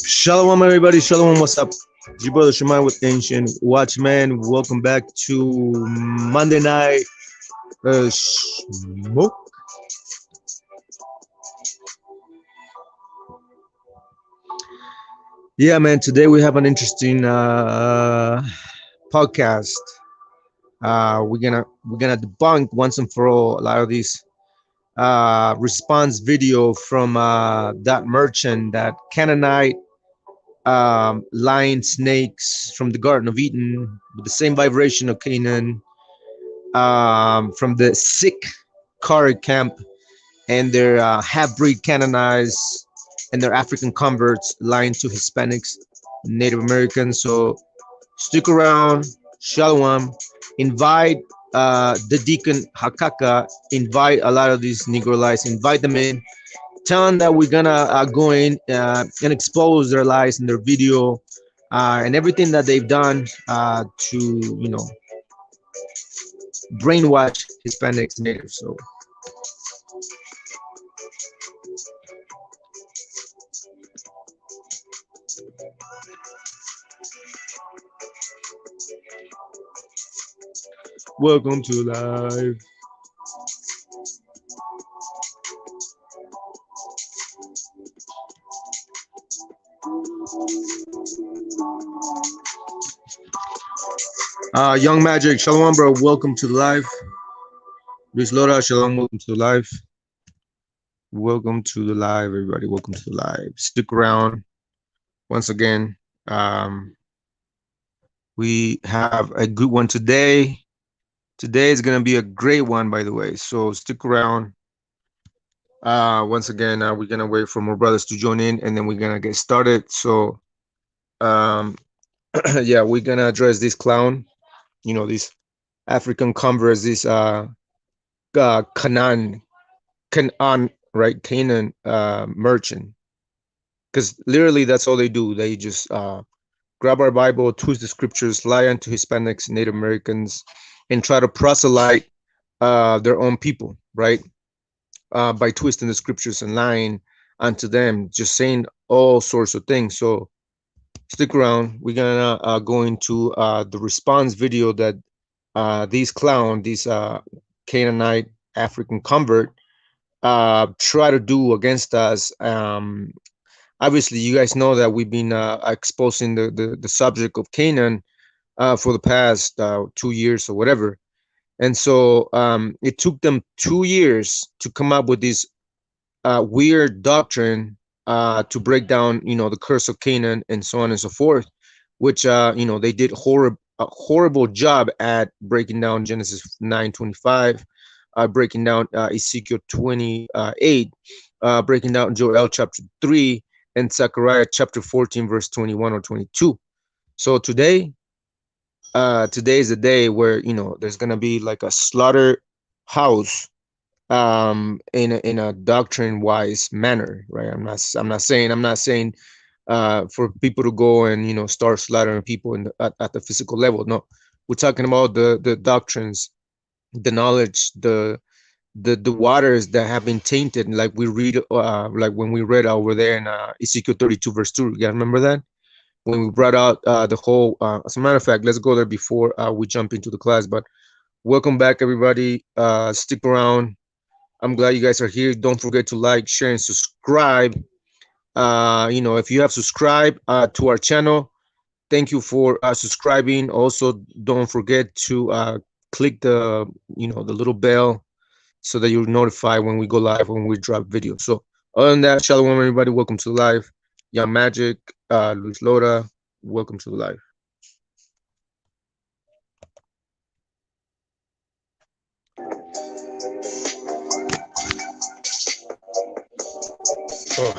Shalom, everybody. Shalom. What's up? It's your brother Shemai with Ancient Watchman. Welcome back to Monday Night Smoke. Yeah, man. Today we have an interesting podcast. We're gonna debunk once and for all a lot of these response video from that merchant, that Canaanite lion snakes from the Garden of Eden with the same vibration of Canaan, from the Sikh Kari camp and their half-breed Canaanites and their African converts lying to Hispanics, Native Americans. So stick around. Shalom. Invite the deacon Hakaka, invite a lot of these Negro lies, invite them in, tell them that we're gonna go in and expose their lies in their video and everything that they've done to, you know, brainwash Hispanics, natives. So welcome to live. Young Magic, shalom, bro. Welcome to the live. Luis Lora, shalom. Welcome to the live. Welcome to the live, everybody. Welcome to the live. Stick around. Once again, we have a good one today. Today is going to be a great one, by the way. So stick around. Once again, we're going to wait for more brothers to join in, and then we're going to get started. So, yeah, we're going to address this clown, you know, these African converts, this Canaan, right? Canaan merchant. Because literally that's all they do. They just grab our Bible, twist the scriptures, lie unto Hispanics, Native Americans, and try to proselyte their own people, right? By twisting the scriptures and lying unto them, just saying all sorts of things. So stick around. We're gonna go into the response video that these Canaanite African convert try to do against us. Obviously, you guys know that we've been exposing the subject of Canaan for the past 2 years or whatever. And so it took them 2 years to come up with this weird doctrine to break down, you know, the curse of Canaan and so on and so forth, which, you know, they did a horrible job at breaking down Genesis 9:25, breaking down Ezekiel 28, breaking down Joel chapter 3, and Zechariah chapter 14, verse 21 or 22. So today is the day where, you know, there's gonna be like a slaughterhouse in a doctrine wise manner, right? I'm not saying for people to go and start slaughtering people at the physical level. No, we're talking about the doctrines, the knowledge, the waters that have been tainted, like we read, like when we read over there in Ezekiel 32 verse 2. You guys remember that when we brought out the whole. As a matter of fact, let's go there before we jump into the class. But welcome back, everybody. Stick around. I'm glad you guys are here. Don't forget to like, share, and subscribe. If you have subscribed to our channel, thank you for subscribing. Also, don't forget to click the little bell so that you're notified when we go live, when we drop videos. So other than that, shalom, everybody. Welcome to the live. Young Magic, Luis Loda, welcome to the live. Oh.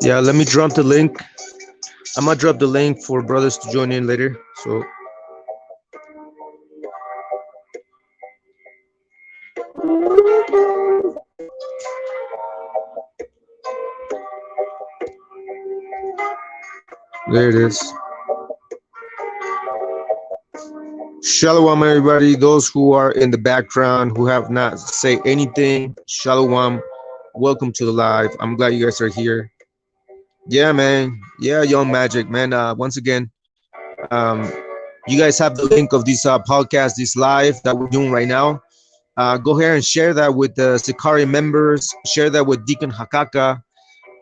Yeah, let me drop the link. I'm gonna drop the link for brothers to join in later. So there it is. Shalom, everybody. Those who are in the background who have not say anything, shalom. Welcome to the live. I'm glad you guys are here. Yeah, man. Yeah, Young Magic, man. Once again, you guys have the link of this podcast, this live that we're doing right now. Go ahead and share that with the Sikari members. Share that with Deacon Hakaka.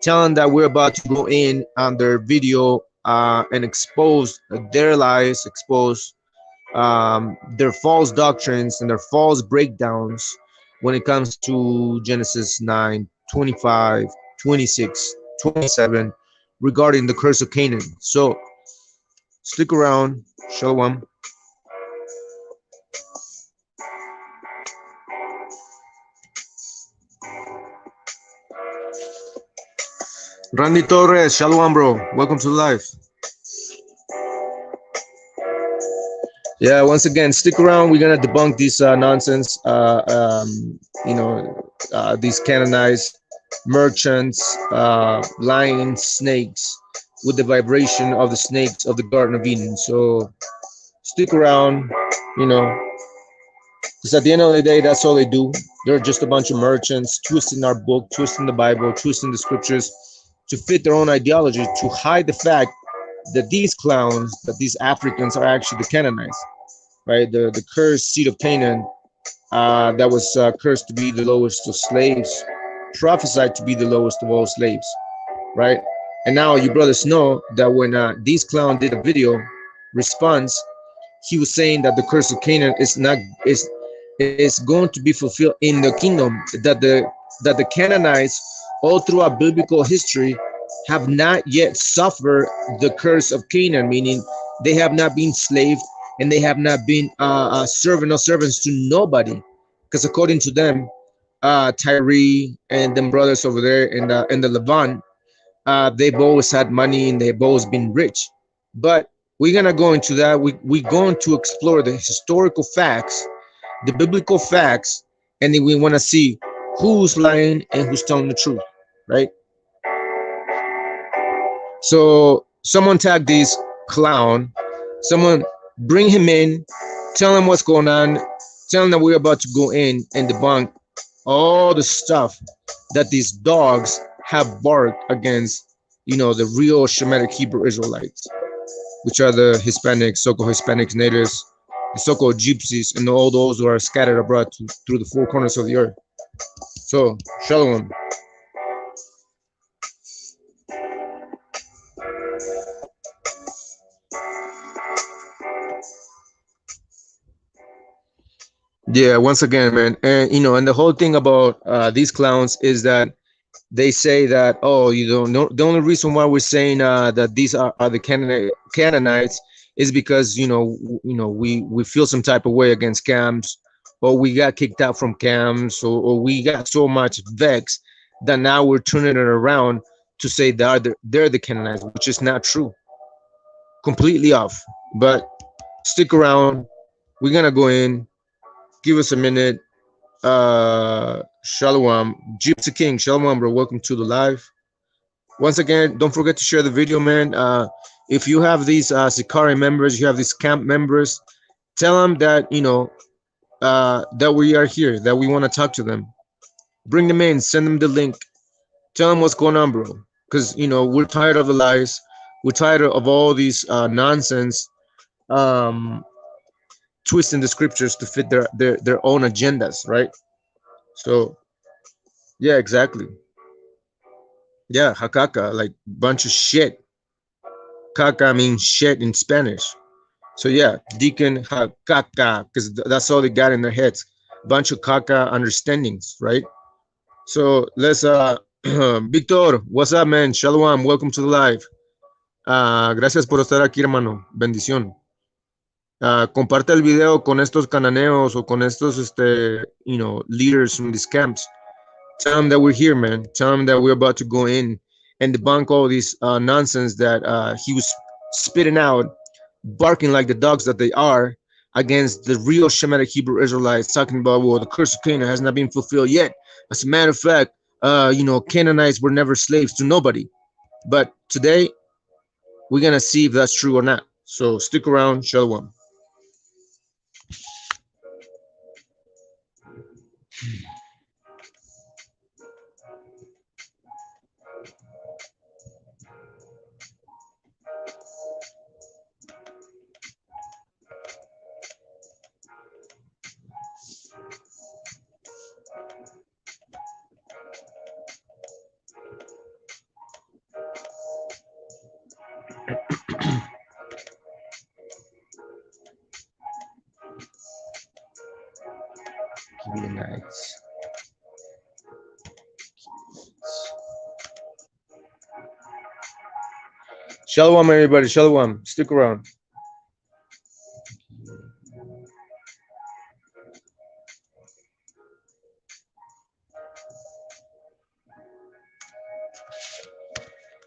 Tell them that we're about to go in on their video and expose their lies, expose their false doctrines and their false breakdowns when it comes to Genesis 9, 25, 26, 27 regarding the curse of Canaan. So stick around. Shalom. Randy Torres, shalom, bro. Welcome to live. Yeah, once again, stick around. We're gonna debunk this nonsense. These Canaanites, merchants, lying snakes with the vibration of the snakes of the Garden of Eden. So stick around, because at the end of the day, that's all they do. They're just a bunch of merchants twisting our book, twisting the Bible, twisting the scriptures to fit their own ideology, to hide the fact that these clowns, that these Africans are actually the Canaanites, right? The cursed seed of Canaan that was cursed to be the lowest of slaves, prophesied to be the lowest of all slaves, right? And now you brothers know that when these clown did a video response, he was saying that the curse of Canaan is going to be fulfilled in the kingdom, that the Canaanites all throughout biblical history have not yet suffered the curse of Canaan, meaning they have not been slaved and they have not been servant or servants to nobody, because according to them, Tyre and them brothers over there in the Levant, they've always had money and they've always been rich. But we're gonna go into that. We're going to explore the historical facts, the biblical facts, and then we want to see who's lying and who's telling the truth, right? So someone tag this clown, someone bring him in, tell him what's going on, tell him that we're about to go in and debunk all the stuff that these dogs have barked against, the real Shemitic Hebrew Israelites, which are the Hispanics, so-called Hispanics, natives, the so-called Gypsies, and all those who are scattered abroad through the four corners of the earth. So, shalom. Yeah, once again, man, and the whole thing about these clowns is that they say that, oh, the only reason why we're saying that these are the Canaanites is because we feel some type of way against camps, or we got kicked out from camps, or we got so much vexed that now we're turning it around to say they're the Canaanites, which is not true. Completely off. But stick around. We're gonna go in. Give us a minute. Shalom, Gypsy King, shalom, bro. Welcome to the live. Once again, don't forget to share the video, man. If you have these Sikari members, you have these camp members, tell them that, you know, that we are here, that we want to talk to them. Bring them in, send them the link, tell them what's going on, bro. Because, you know, we're tired of the lies. We're tired of all these nonsense, um, twisting the scriptures to fit their own agendas, right? So, yeah, exactly. Yeah, hakaka, like bunch of shit. Caca means shit in Spanish. So yeah, deacon hakaka, because that's all they got in their heads. Bunch of caca understandings, right? So let's Victor, what's up, man? Shalom, welcome to the live. Gracias por estar aquí, hermano. Bendición. Comparte el video con estos cananeos o con estos you know, leaders from these camps. Tell them that we're here, man. Tell them that we're about to go in and debunk all this nonsense that he was spitting out, barking like the dogs that they are, against the real Shemitic Hebrew Israelites, talking about, well, the curse of Canaan has not been fulfilled yet. As a matter of fact, you know, Canaanites were never slaves to nobody. But today, we're going to see if that's true or not. So stick around. Shalom. Canaanites. Shalom, everybody. Shalom. Stick around.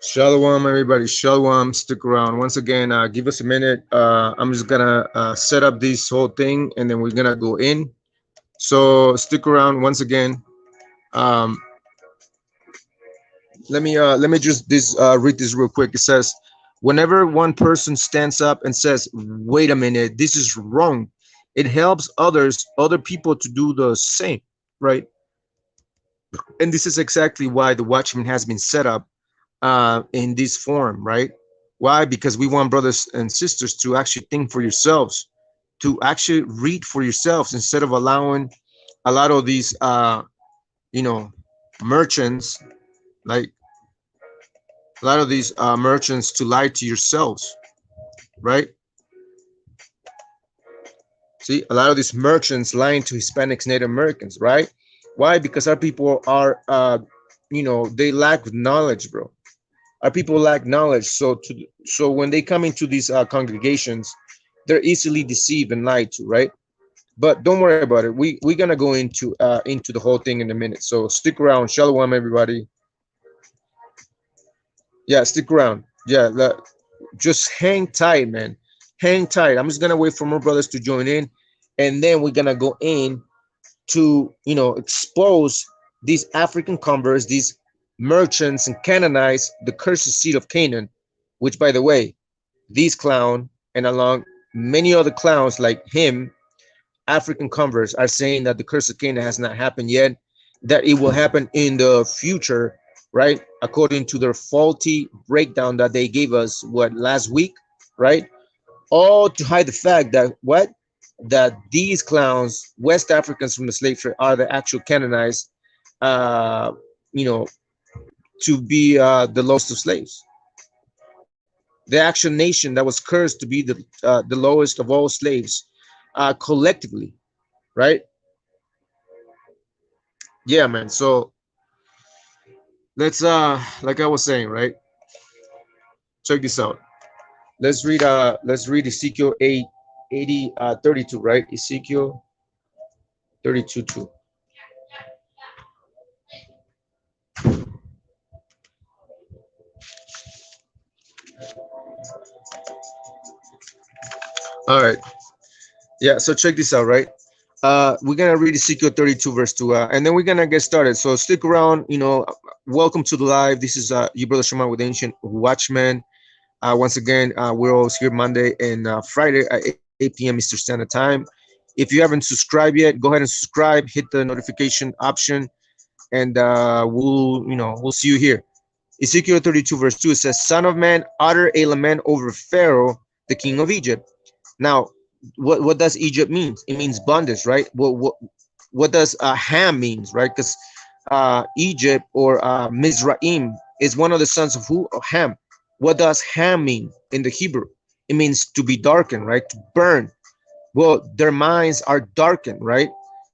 Shalom, everybody. Shalom. Stick around. Once again, give us a minute. I'm just gonna set up this whole thing, and then we're gonna go in. So stick around. Once again, um, let me just read this real quick. It says, whenever one person stands up and says, "Wait a minute, this is wrong," it helps other people to do the same, right? And this is exactly why the Watchman has been set up in this form, right? Why? Because we want brothers and sisters to actually think for yourselves, to actually read for yourselves instead of allowing a lot of these, you know, merchants, like a lot of these merchants to lie to yourselves, right? See, a lot of these merchants lying to Hispanics, Native Americans, right? Why? Because our people are, you know, they lack knowledge, bro. Our people lack knowledge. So when they come into these congregations, they're easily deceived and lied to, right? But don't worry about it. We're gonna go into the whole thing in a minute. So stick around. Shalom, everybody. Yeah, stick around. Yeah, just hang tight, man. Hang tight. I'm just gonna wait for more brothers to join in, and then we're gonna go in to, you know, expose these African converts, these merchants and Canaanites, the cursed seed of Canaan, which, by the way, these clown and along many other clowns like him, African converts, are saying that the curse of Canaan has not happened yet, that it will happen in the future, right? According to their faulty breakdown that they gave us, what, last week, right? All to hide the fact that what? That these clowns, West Africans from the slave trade, are the actual Canaanites, you know, to be the lowest of slaves. The actual nation that was cursed to be the lowest of all slaves, collectively, right? Yeah, man. So let's like I was saying, right? Check this out. Let's read Ezekiel 32, right? Ezekiel 32:2. All right. Yeah, so check this out, right? We're gonna read Ezekiel 32 verse 2, and then we're gonna get started. So stick around. Welcome to the live. This is your brother Shema with Ancient Watchman. Once again, we're always here Monday and Friday at 8 p.m. Eastern Standard Time. If you haven't subscribed yet, go ahead and subscribe. Hit the notification option, and we'll see you here. Ezekiel 32 verse 2 says, "Son of man, utter a lament over Pharaoh, the king of Egypt." Now, what does Egypt mean? It means bondage, right? What does Ham means, right? Because Egypt or Mizraim is one of the sons of who? Of Ham. What does Ham mean in the Hebrew? It means to be darkened, right? To burn. Well, their minds are darkened, right?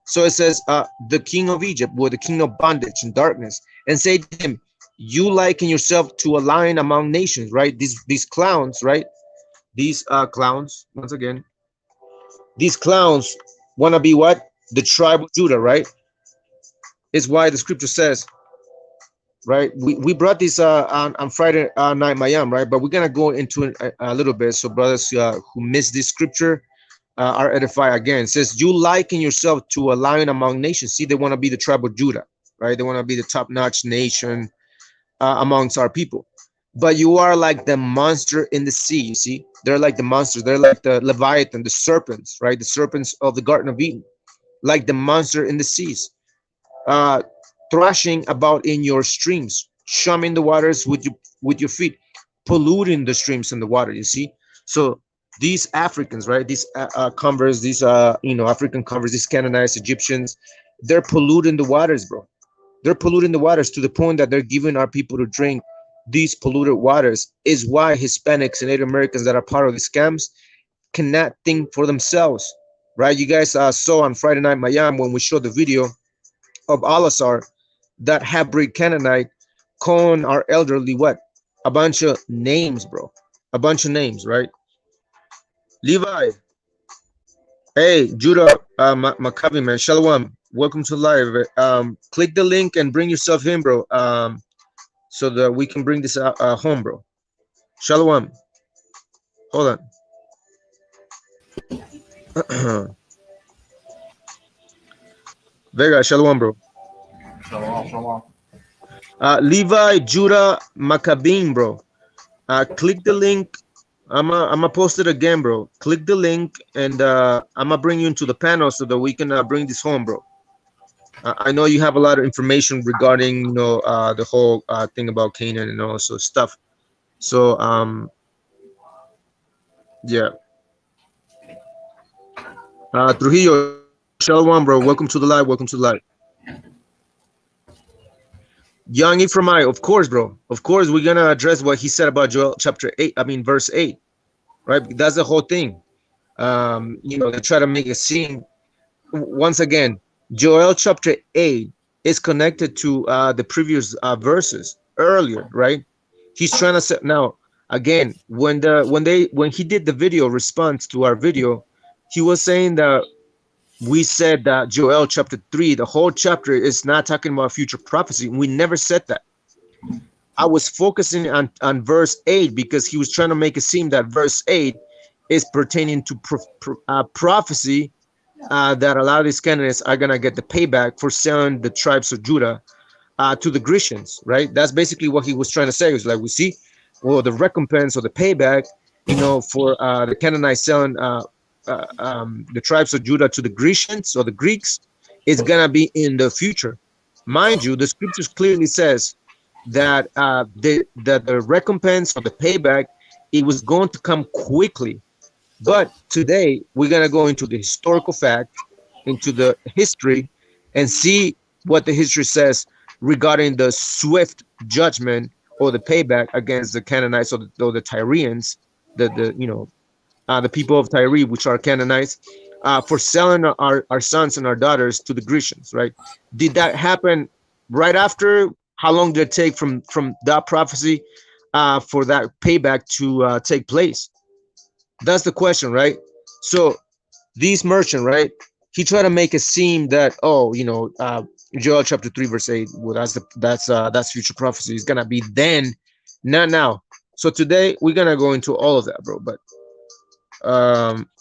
So it says, the king of Egypt, well, the king of bondage and darkness, and say to him, you liken yourself to a lion among nations, right? These clowns, right? These clowns, once again, these clowns want to be what? The tribe of Judah, right? Is why the scripture says, right? We brought this on Friday night Miami, right? But we're gonna go into it a little bit, so brothers who missed this scripture are edified again. It says, you liken yourself to a lion among nations. See, they want to be the tribe of Judah, right? They want to be the top-notch nation amongst our people. But you are like the monster in the sea. You see, they're like the monsters. They're like the Leviathan, the serpents, right? The serpents of the Garden of Eden, like the monster in the seas, thrashing about in your streams, shumming the waters with your feet, polluting the streams and the water. You see, so these Africans, right? These converts, these African converts, these Canaanites, Egyptians, they're polluting the waters, bro. They're polluting the waters to the point that they're giving our people to drink these polluted waters. Is why Hispanics and Native Americans that are part of the scams cannot think for themselves, right? You guys saw on Friday night Miami when we showed the video of Al-Azhar, that half-breed Canaanite, calling our elderly what? A bunch of names, bro. A bunch of names, right? Levi, hey, Judah, Maccabi, man, Shalom, welcome to live. Click the link and bring yourself in, bro, so that we can bring this home, bro. Shalom. Hold on. Vega, Shalom, bro. Shalom, shalom. Levi, Judah, Maccabim, bro. Click the link. I'm gonna post it again, bro. Click the link, and I'm gonna bring you into the panel so that we can bring this home, bro. I know you have a lot of information regarding, the whole thing about Canaan and all so stuff. So yeah. Trujillo, Shalom, bro. Welcome to the live. Welcome to the live. Young Ephraimite, of course, bro. Of course, we're gonna address what he said about Joel chapter 8. I mean, verse 8, right? That's the whole thing. They try to make it seem. Once again, Joel chapter 8 is connected to the previous verses earlier, right? He's trying to say now again when he did the video response to our video, he was saying that we said that Joel chapter 3, the whole chapter is not talking about future prophecy. We never said that. I was focusing on verse 8 because he was trying to make it seem that verse 8 is pertaining to prophecy, that a lot of these Canaanites are going to get the payback for selling the tribes of Judah to the Grecians, right? That's basically what he was trying to say. It was like, we see, well, the recompense or the payback, for the Canaanites selling the tribes of Judah to the Grecians or the Greeks is going to be in the future. Mind you, the scriptures clearly says that the recompense or the payback, it was going to come quickly. But today we're going to go into the historical fact, into the history, and see what the history says regarding the swift judgment or the payback against the Canaanites or the Tyrians, the people of Tyre, which are Canaanites, for selling our sons and our daughters to the Grecians, right? Did that happen right after? How long did it take from that prophecy for that payback to take place? That's the question, right? So these merchant, right? He tried to make it seem that, Joel chapter 3 verse 8, well, that's future prophecy. It's gonna be then, not now. So today we're gonna go into all of that, bro. But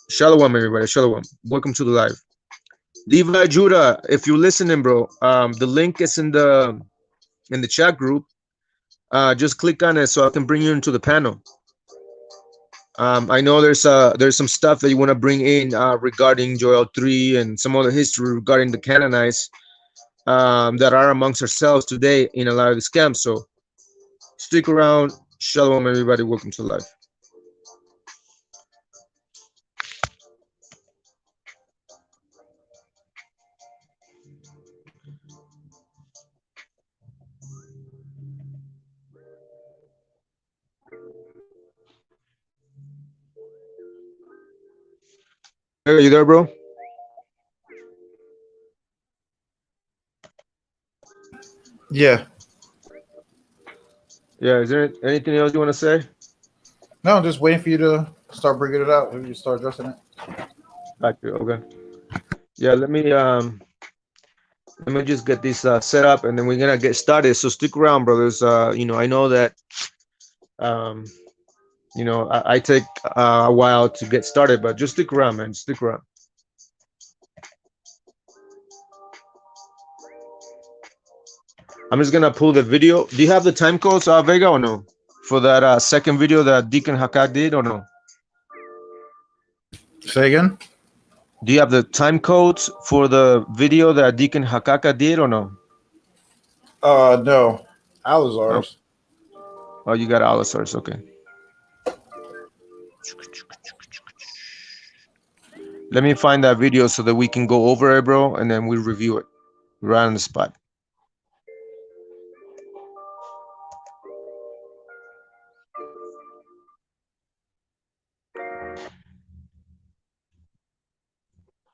shalom, everybody. Shalom. Welcome to the live. Levi Judah, if you're listening, bro, the link is in the chat group. Just click on it so I can bring you into the panel. I know there's some stuff that you want to bring in regarding Joel 3 and some other history regarding the Canaanites that are amongst ourselves today in a lot of these camps. So stick around. Shalom, everybody. Welcome to life. Are you there, bro? Yeah. Yeah. Is there anything else you want to say? No, I'm just waiting for you to start bringing it out. Maybe you start addressing it. Okay. Yeah. Let me just get this set up, and then we're gonna get started. So stick around, brothers. I know that I take a while to get started, but just stick around, man. Stick around. I'm just gonna pull the video. Do you have the time codes, Vega, or no? For that second video that Deacon Hakak did, or no? Say again? Do you have the time codes for the video that Deacon Hakaka did, or no? No. Alazar's. Oh, you got Alisar's, okay. Let me find that video so that we can go over it, bro, and then we review it right on the spot.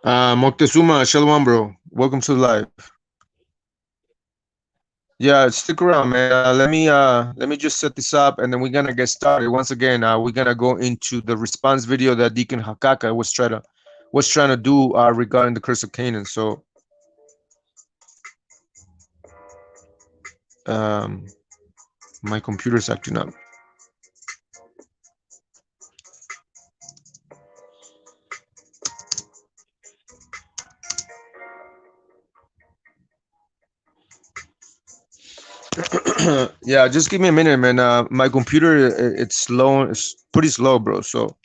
Moctezuma, Shalom, bro. Welcome to the live. Yeah, stick around, man. Let me just set this up, and then we're gonna get started. Once again, we're gonna go into the response video that Deacon Hakaka was trying to do regarding the curse of Canaan. So, my computer's acting up. Yeah, just give me a minute, man. My computer, it's slow. It's pretty slow, bro. So,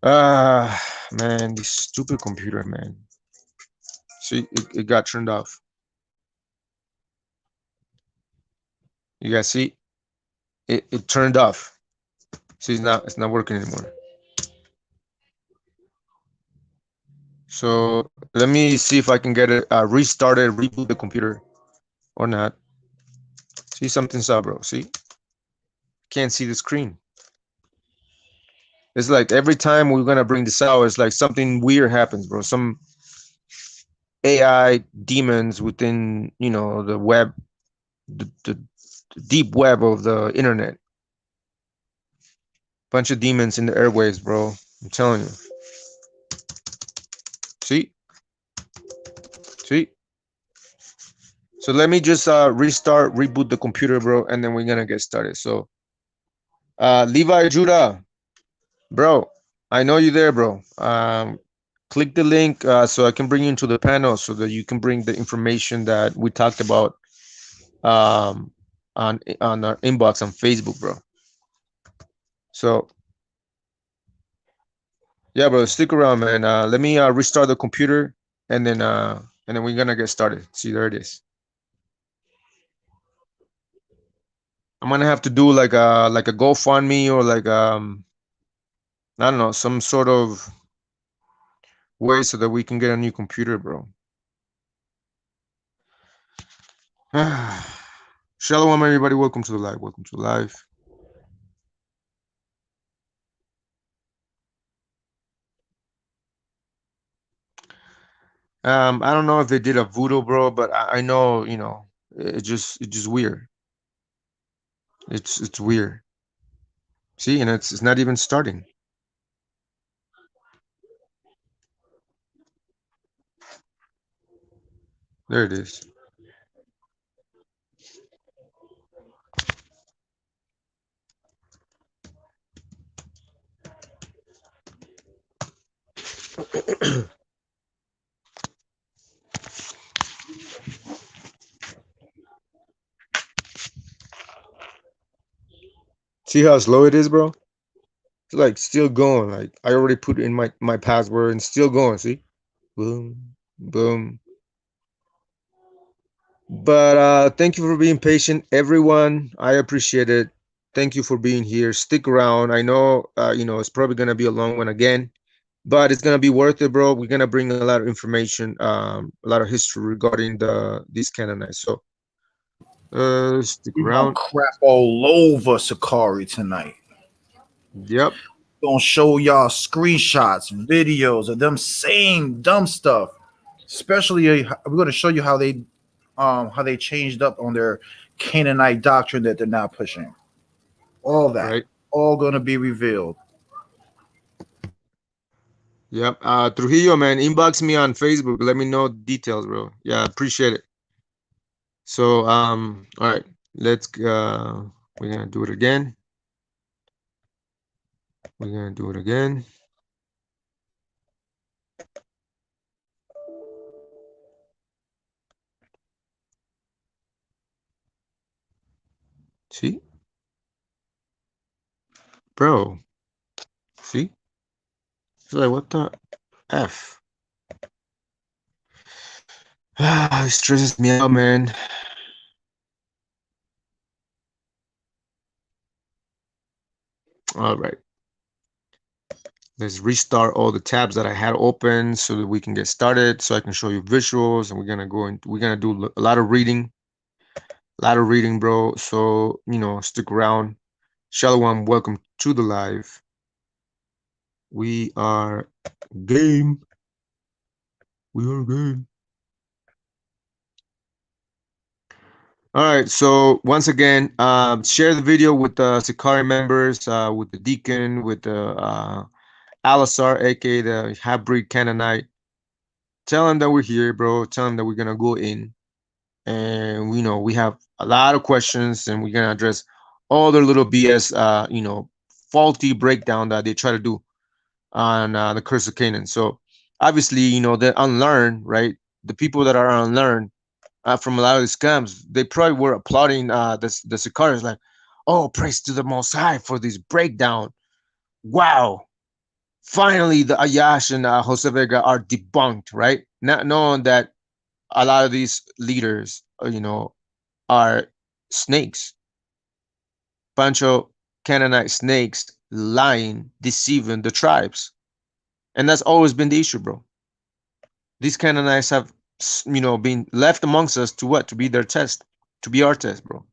man, this stupid computer, man. See, it got turned off. You guys see, it turned off. See, it's not working anymore. So let me see if I can get it restarted, reboot the computer, or not. See, something's up, bro. See, can't see the screen. It's like every time we're gonna bring this out, it's like something weird happens, bro. Some AI demons within, the web, the deep web of the internet. Bunch of demons in the airwaves, bro. I'm telling you. See? So let me just reboot the computer, bro, and then we're gonna get started. So Levi Judah, bro, I know you're there, bro. Click the link so I can bring you into the panel so that you can bring the information that we talked about on our inbox on Facebook, bro. So yeah, bro, stick around, man. Let me restart the computer, and then we're gonna get started. See, there it is. I'm gonna have to do like a GoFundMe or like I don't know, some sort of way so that we can get a new computer, bro. Shalom, everybody. Welcome to the live. Welcome to the live. I don't know if they did a voodoo, bro, but I know, it's just weird. It's weird. See, and it's not even starting. There it is. See how slow it is, bro? It's like still going. Like I already put in my password and still going. See, boom, boom. But thank you for being patient, everyone. I appreciate it. Thank you for being here. Stick around. I know, it's probably gonna be a long one again, but it's gonna be worth it, bro. We're gonna bring a lot of information, a lot of history regarding these Canaanites. So, stick We gonna around. crap all over Sakari tonight. Yep. Gonna show y'all screenshots, videos of them saying dumb stuff. Especially, we're gonna show you how they changed up on their Canaanite doctrine that they're now pushing. All that, Right. all gonna be revealed. Yep. Trujillo, man, inbox me on Facebook. Let me know details, bro. Yeah, appreciate it. So, all right, we're gonna do it again. We're gonna do it again. See, bro. See, it's like what the f? It stresses me out, man. All right, let's restart all the tabs that I had open so that we can get started. So I can show you visuals, and we're gonna do a lot of reading, bro. So stick around. Shalom, welcome to the live. We are game. We are game. All right. So once again, share the video with the Sakari members, with the deacon, with the Alasar, aka the half-breed Canaanite. Tell them that we're here, bro. Tell them that we're gonna go in, and we have a lot of questions, and we're gonna address all their little BS, faulty breakdown that they try to do on the curse of Canaan. So obviously, they're unlearned, right? The people that are unlearned from a lot of the scams, they probably were applauding the Sicarians, like, oh, praise to the Most High for this breakdown. Wow, finally the Ayash and Jose Vega are debunked, right? Not knowing that a lot of these leaders, are snakes, bunch of Canaanite snakes, lying, deceiving the tribes, and that's always been the issue, bro. These Canaanites have, been left amongst us to what? To be their test, to be our test, bro.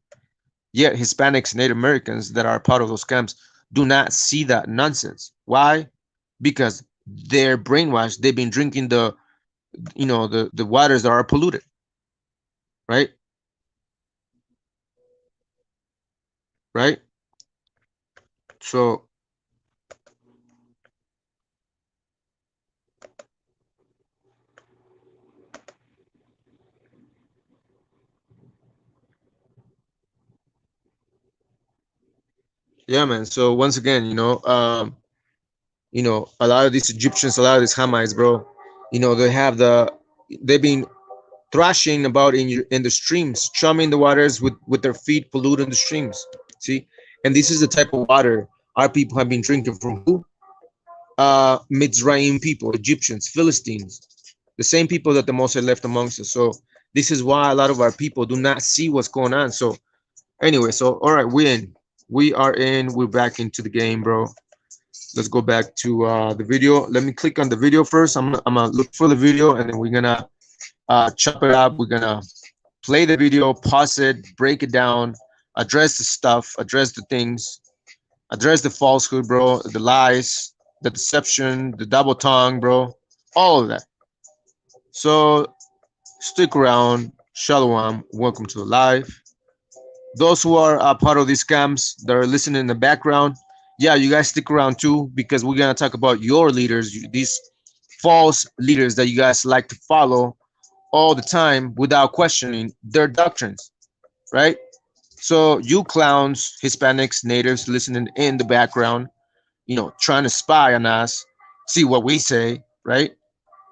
Yet Hispanics, Native Americans that are part of those camps do not see that nonsense. Why? Because they're brainwashed. They've been drinking the waters that are polluted, right? Right. So yeah, man. So once again, a lot of these Egyptians, a lot of these Hamites, bro, they've been thrashing about in the streams, chumming the waters with their feet, polluting the streams. See, and this is the type of water our people have been drinking from who? Mitzrayim people, Egyptians, Philistines, the same people that the Moshe left amongst us. So this is why a lot of our people do not see what's going on. So anyway, so all right, we're in. We are in. We're back into the game, bro. Let's go back to the video. Let me click on the video first. I'm gonna look for the video, and then we're gonna chop it up. We're gonna play the video, pause it, break it down, address the stuff, address the things, address the falsehood, bro, the lies, the deception, the double tongue, bro, all of that. So stick around. Shalom. Welcome to the live. Those who are part of these scams that are listening in the background, yeah, you guys stick around too, because we're gonna talk about your leaders, these false leaders that you guys like to follow all the time without questioning their doctrines, right? So you clowns, Hispanics, natives listening in the background, trying to spy on us, see what we say, right?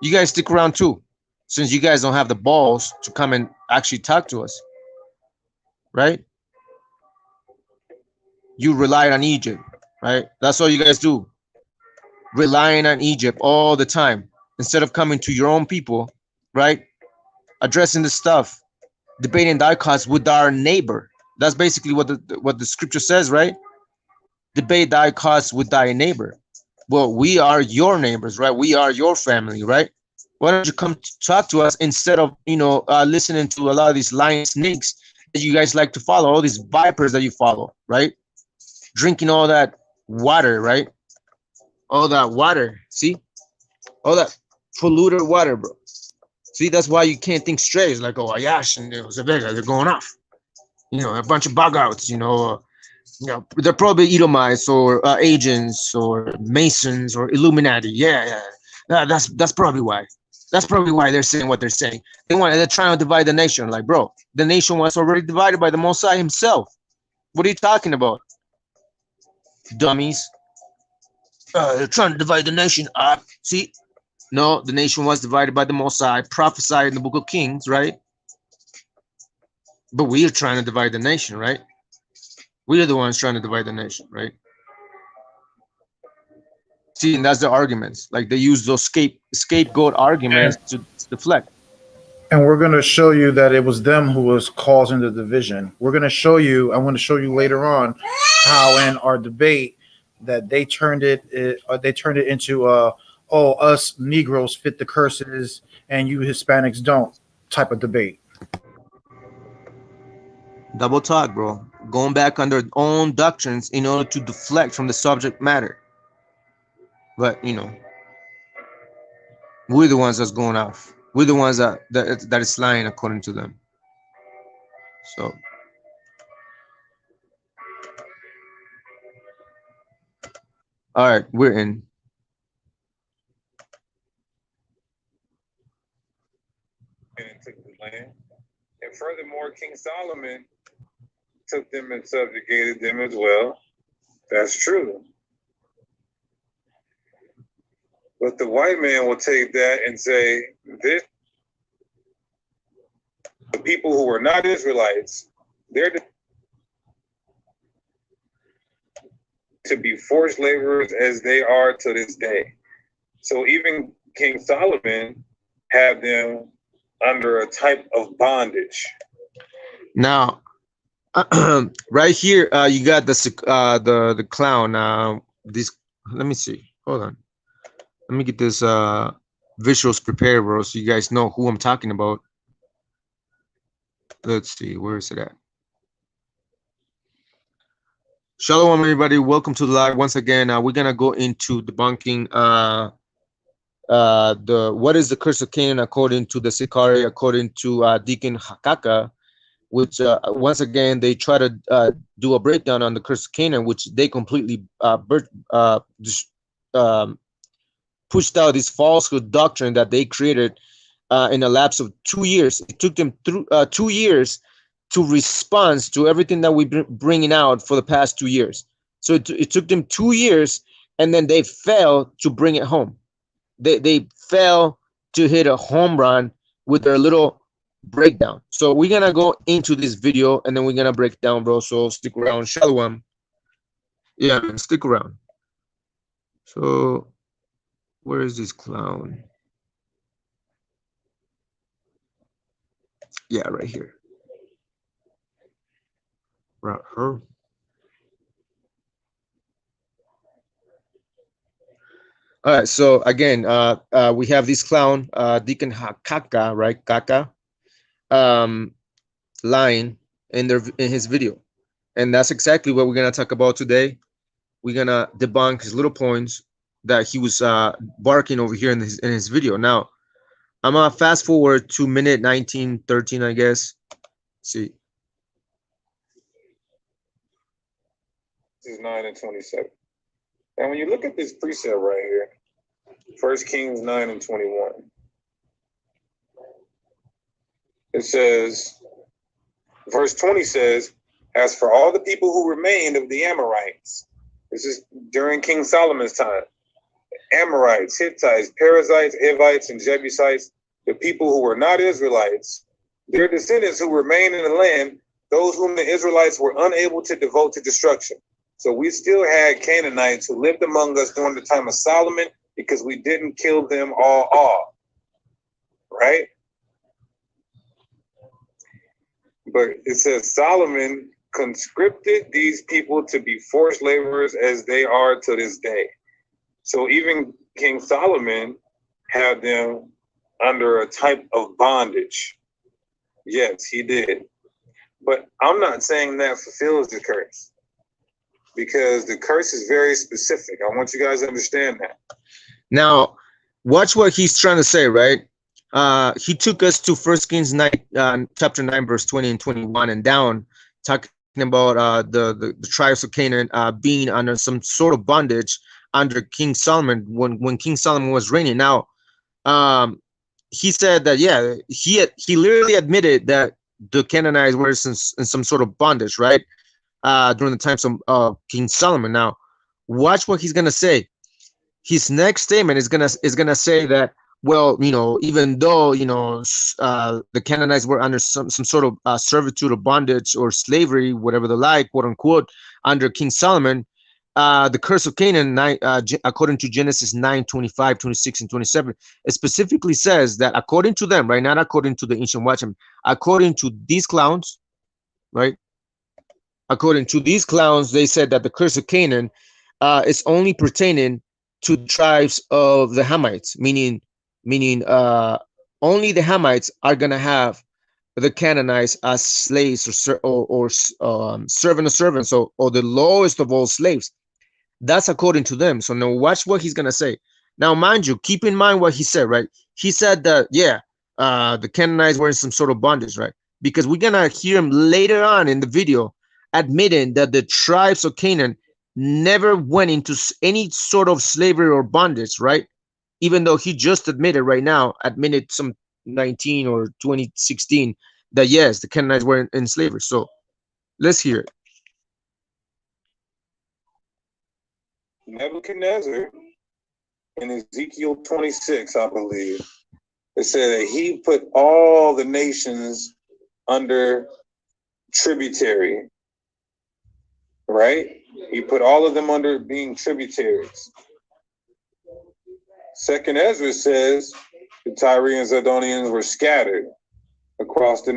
You guys stick around too, since you guys don't have the balls to come and actually talk to us, right? you relied on Egypt, right? That's all you guys do. Relying on Egypt all the time instead of coming to your own people, right? Addressing the stuff, debating dichots with our neighbor. That's basically what the scripture says, right? Debate thy cause with thy neighbor. Well, we are your neighbors, right? We are your family, right? Why don't you come talk to us instead of, listening to a lot of these lying snakes that you guys like to follow, all these vipers that you follow, right? Drinking all that water, right? All that water, see? All that polluted water, bro. See, that's why you can't think straight. It's like, oh, Ayash and Zebega, they're going off. A bunch of bug outs, they're probably Edomites or agents or Masons or Illuminati. Yeah. That's probably why. That's probably why they're saying what they're saying. They're trying to divide the nation. Like, bro, the nation was already divided by the Most High himself. What are you talking about? Dummies. They're trying to divide the nation up. See? No, the nation was divided by the Most High, prophesied in the book of Kings, right? But we are trying to divide the nation, right? We are the ones trying to divide the nation, right? See, and that's the arguments. Like they use those scapegoat arguments to deflect. And we're going to show you that it was them who was causing the division. I'm going to show you later on how in our debate that they turned it into us Negroes fit the curses and you Hispanics don't type of debate. Double talk, bro. Going back on their own doctrines in order to deflect from the subject matter. But we're the ones that's going off. We're the ones that is lying according to them. So all right, we're in. And took the land. And furthermore, King Solomon took them and subjugated them as well. That's true. But the white man will take that and say, the people who are not Israelites, they're to be forced laborers as they are to this day. So even King Solomon had them under a type of bondage. Now, right here, you got the clown. Let me see. Hold on. Let me get this visuals prepared, bro, so you guys know who I'm talking about. Let's see, where is it at? Shalom, everybody. Welcome to the live once again. We're gonna go into debunking what is the curse of Canaan according to the Sikari, according to Deacon Hakaka, which once again they try to do a breakdown on the curse of Canaan, which they completely pushed out this falsehood doctrine that they created in a lapse of 2 years. It took them through 2 years to respond to everything that we've been bringing out for the past 2 years. So it took them 2 years, and then they failed to bring it home. They failed to hit a home run with their little breakdown. So we're gonna go into this video, and then we're gonna break down, bro. So stick around. Shalom. Yeah, man, stick around. So where is this clown? Yeah, right here. Right her. All right, so again, we have this clown, Deacon Hakaka, right? Kaka, lying in his video, and that's exactly what we're gonna talk about today. We're gonna debunk his little points that he was barking over here in his video. Now, I'm gonna fast forward to minute 19:13, I guess. Let's see. This is 9 and 27. And when you look at this precept right here, 1 Kings 9 and 21, it says, verse 20 says, as for all the people who remained of the Amorites, this is during King Solomon's time, Amorites, Hittites, Perizzites, Hivites, and Jebusites, the people who were not Israelites, their descendants who remained in the land, those whom the Israelites were unable to devote to destruction. So we still had Canaanites who lived among us during the time of Solomon because we didn't kill them all off, right? But it says Solomon conscripted these people to be forced laborers as they are to this day. So even King Solomon had them under a type of bondage. Yes, he did. But I'm not saying that fulfills the curse, because the curse is very specific. I want you guys to understand that. Now, watch what he's trying to say, right? He took us to 1 Kings 9, chapter 9, verse 20 and 21 and down, talking about the tribes of Canaan being under some sort of bondage under King Solomon when King Solomon was reigning. Now, he said that, yeah, he literally admitted that the Canaanites were in some sort of bondage, right? During the times of King Solomon. Now, watch what he's gonna say. His next statement is gonna say that, well, even though the Canaanites were under some sort of servitude or bondage or slavery, whatever the like, quote unquote, under King Solomon, the curse of Canaan, according to Genesis 9, 25, 26, and 27, it specifically says that according to them, right, not according to the ancient Watchman, according to these clowns, right, according to these clowns, they said that the curse of Canaan is only pertaining to the tribes of the Hamites, meaning only the Hamites are gonna have the Canaanites as slaves or servant of servants, or the lowest of all slaves. That's according to them. So now watch what he's gonna say. Now, mind you, keep in mind what he said, right? He said that, yeah, the Canaanites were in some sort of bondage, right? Because we're gonna hear him later on in the video admitting that the tribes of Canaan never went into any sort of slavery or bondage, right? Even though he just admitted right now, admitted some 19 or 2016, that yes, the Canaanites were in slavery. So let's hear it. Nebuchadnezzar in Ezekiel 26, I believe, it said that he put all the nations under tributary, right? He put all of them under being tributaries. Second Ezra says the Tyrians, Zidonians were scattered across the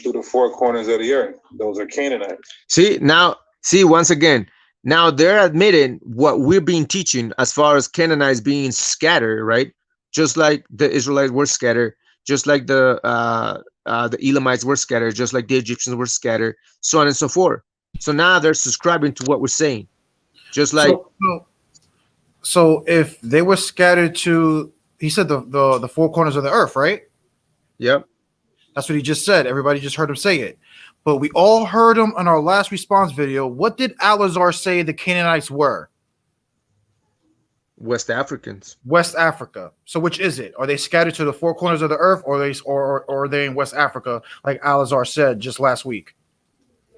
through the four corners of the earth. Those are Canaanites. See, once again, now they're admitting what we've been teaching as far as Canaanites being scattered, right? Just like the Israelites were scattered, just like the Elamites were scattered, just like the Egyptians were scattered, so on and so forth. So now they're subscribing to what we're saying. Just like so if they were scattered to, he said the four corners of the earth, right? Yep. That's what he just said. Everybody just heard him say it. But we all heard him on our last response video. What did Al-Azhar say the Canaanites were? West Africans. West Africa. So which is it? Are they scattered to the four corners of the earth, or are they in West Africa, like Al-Azhar said just last week?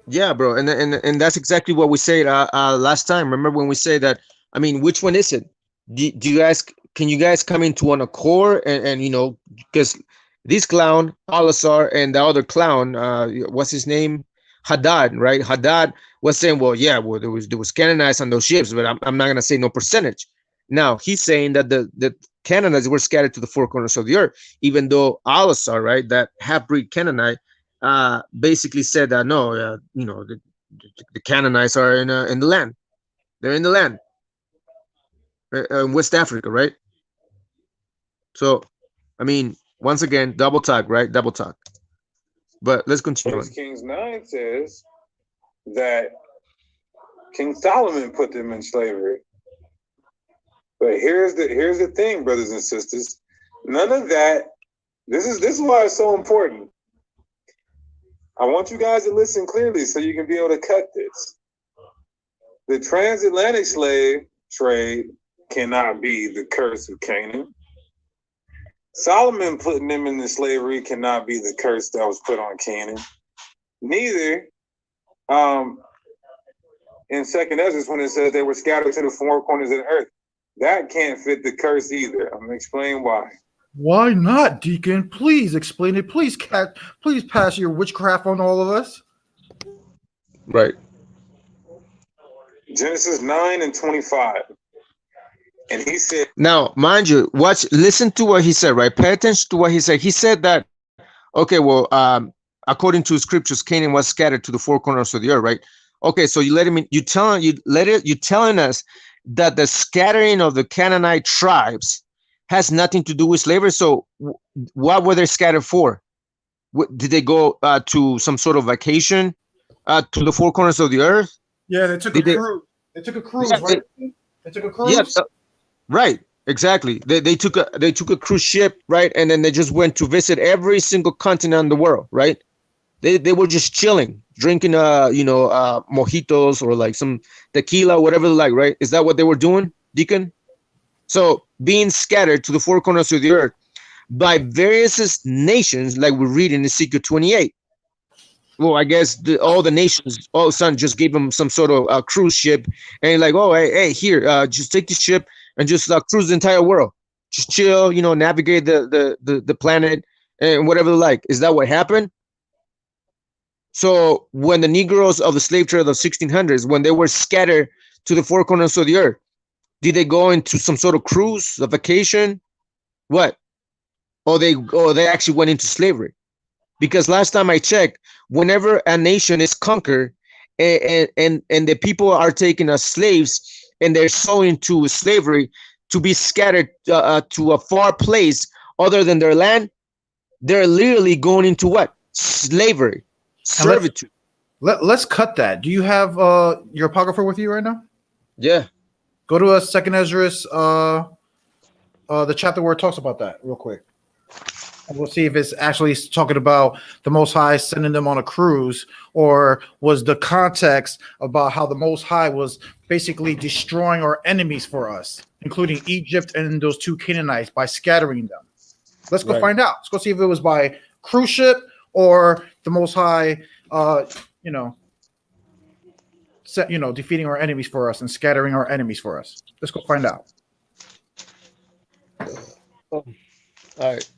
Yeah, bro, and that's exactly what we said last time. Remember when we say that? I mean, which one is it? Do you guys, can you guys come into an accord and because this clown Al-Azhar and the other clown, what's his name, Haddad, right? Haddad was saying, well, yeah, well, there was Canaanites on those ships, but I'm not gonna say no percentage. Now he's saying that the Canaanites were scattered to the four corners of the earth, even though Al-Azhar, right, that half-breed Canaanite, basically said that no, the Canaanites are in the land. They're in the land, in West Africa, right? So, I mean, once again, double talk, right? Double talk. But let's continue. First Kings 9 says that King Solomon put them in slavery. But here's the thing, brothers and sisters. None of that. This is why it's so important. I want you guys to listen clearly so you can be able to cut this. The transatlantic slave trade cannot be the curse of Canaan. Solomon putting them into slavery cannot be the curse that was put on Canaan. Neither in Second Ezra when it says they were scattered to the four corners of the earth. That can't fit the curse either. I'm going to explain why. Why not, Deacon? Please explain it. Please, please pass your witchcraft on all of us. Right. Genesis 9 and 25. And he said, Now, mind you, listen to what he said, right? Pay attention to what he said. He said that, okay, well, according to scriptures, Canaan was scattered to the four corners of the earth, right? Okay, so you're telling us that the scattering of the Canaanite tribes has nothing to do with slavery. So what were they scattered for? Did they go to some sort of vacation to the four corners of the earth? Yeah, they took a cruise. They took a cruise, Yeah, right? They took a cruise. Yeah, right. Exactly. They took a cruise ship, right? And then they just went to visit every single continent in the world, right? They were just chilling, drinking mojitos or like some tequila, whatever they like, right? Is that what they were doing, Deacon? So being scattered to the four corners of the earth by various nations, like we read in Ezekiel 28. Well, I guess all the nations all of a sudden just gave them some sort of cruise ship, and like, oh, hey, here, just take the ship and just cruise the entire world, just chill, navigate the planet and whatever they like. Is that what happened? So when the Negroes of the slave trade of the 1600s, when they were scattered to the four corners of the earth, did they go into some sort of cruise, a vacation? What? Or they actually went into slavery? Because last time I checked, whenever a nation is conquered and the people are taken as slaves and they're sold into slavery to be scattered to a far place other than their land, they're literally going into what? Slavery, servitude. Let's cut that. Do you have your apocrypha with you right now? Yeah. Go to a Second Esdras, the chapter where it talks about that real quick. And we'll see if it's actually talking about the Most High sending them on a cruise, or was the context about how the Most High was basically destroying our enemies for us, including Egypt and those two Canaanites, by scattering them. Let's go find out. Let's go see if it was by cruise ship or the Most High, defeating our enemies for us and scattering our enemies for us. Let's go find out. All right.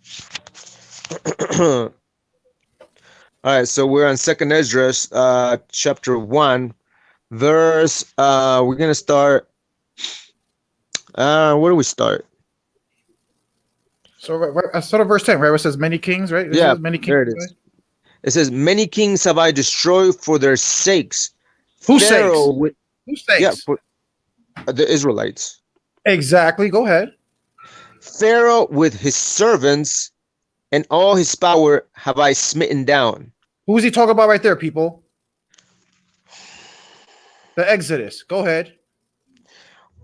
All right, so we're on Second Esdras, chapter 1, verse. We're gonna start. Where do we start? So right, start of verse 10, right? Where it says many kings, right? Yeah, many kings. there it is. Right? It says, "Many kings have I destroyed for their sakes." Whose sakes? Whose sakes? Yeah, for the Israelites. Exactly. Go ahead. Pharaoh with his servants and all his power have I smitten down. Who is he talking about right there, people? The Exodus. Go ahead.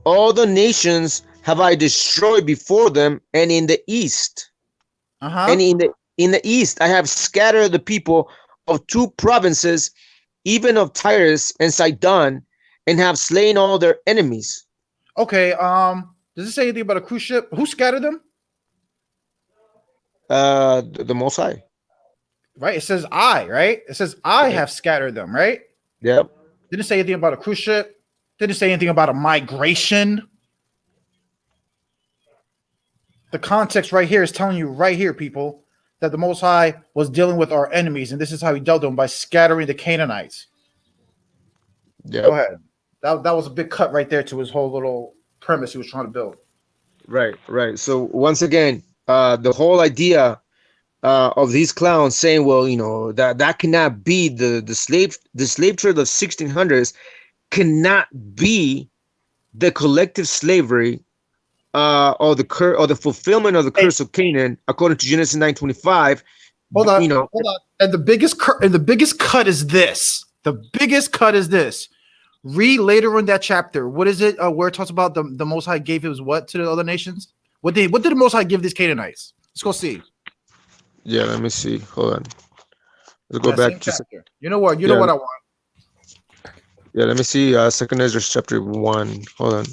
All the nations have I destroyed before them, and in the east. And in the east I have scattered the people of two provinces, even of Tyre and Sidon, and have slain all their enemies. Okay. Does it say anything about a cruise ship? Who scattered them? The Most High. Right. It says I, right? It says I have scattered them, right? Yep. Didn't say anything about a cruise ship. Didn't say anything about a migration. The context right here is telling you right here, people, that the Most High was dealing with our enemies, and this is how he dealt with them, by scattering the Canaanites. Yep. Go ahead. That was a big cut right there to his whole little premise he was trying to build. Right. So once again, the whole idea of these clowns saying, well, that cannot be the slave trade of 1600s cannot be the collective slavery or the fulfillment of the curse of Canaan according to Genesis 9:25. Hold on. And the biggest cut is this. The biggest cut is this. Read later in that chapter. What is it? Where it talks about the Most High gave his what to the other nations? What did the Most High give these Canaanites? Let's go see. Yeah, let me see. Hold on. Let's go back to chapter. You know what? You know what I want. Yeah, let me see. Second Esdras chapter 1. Hold on.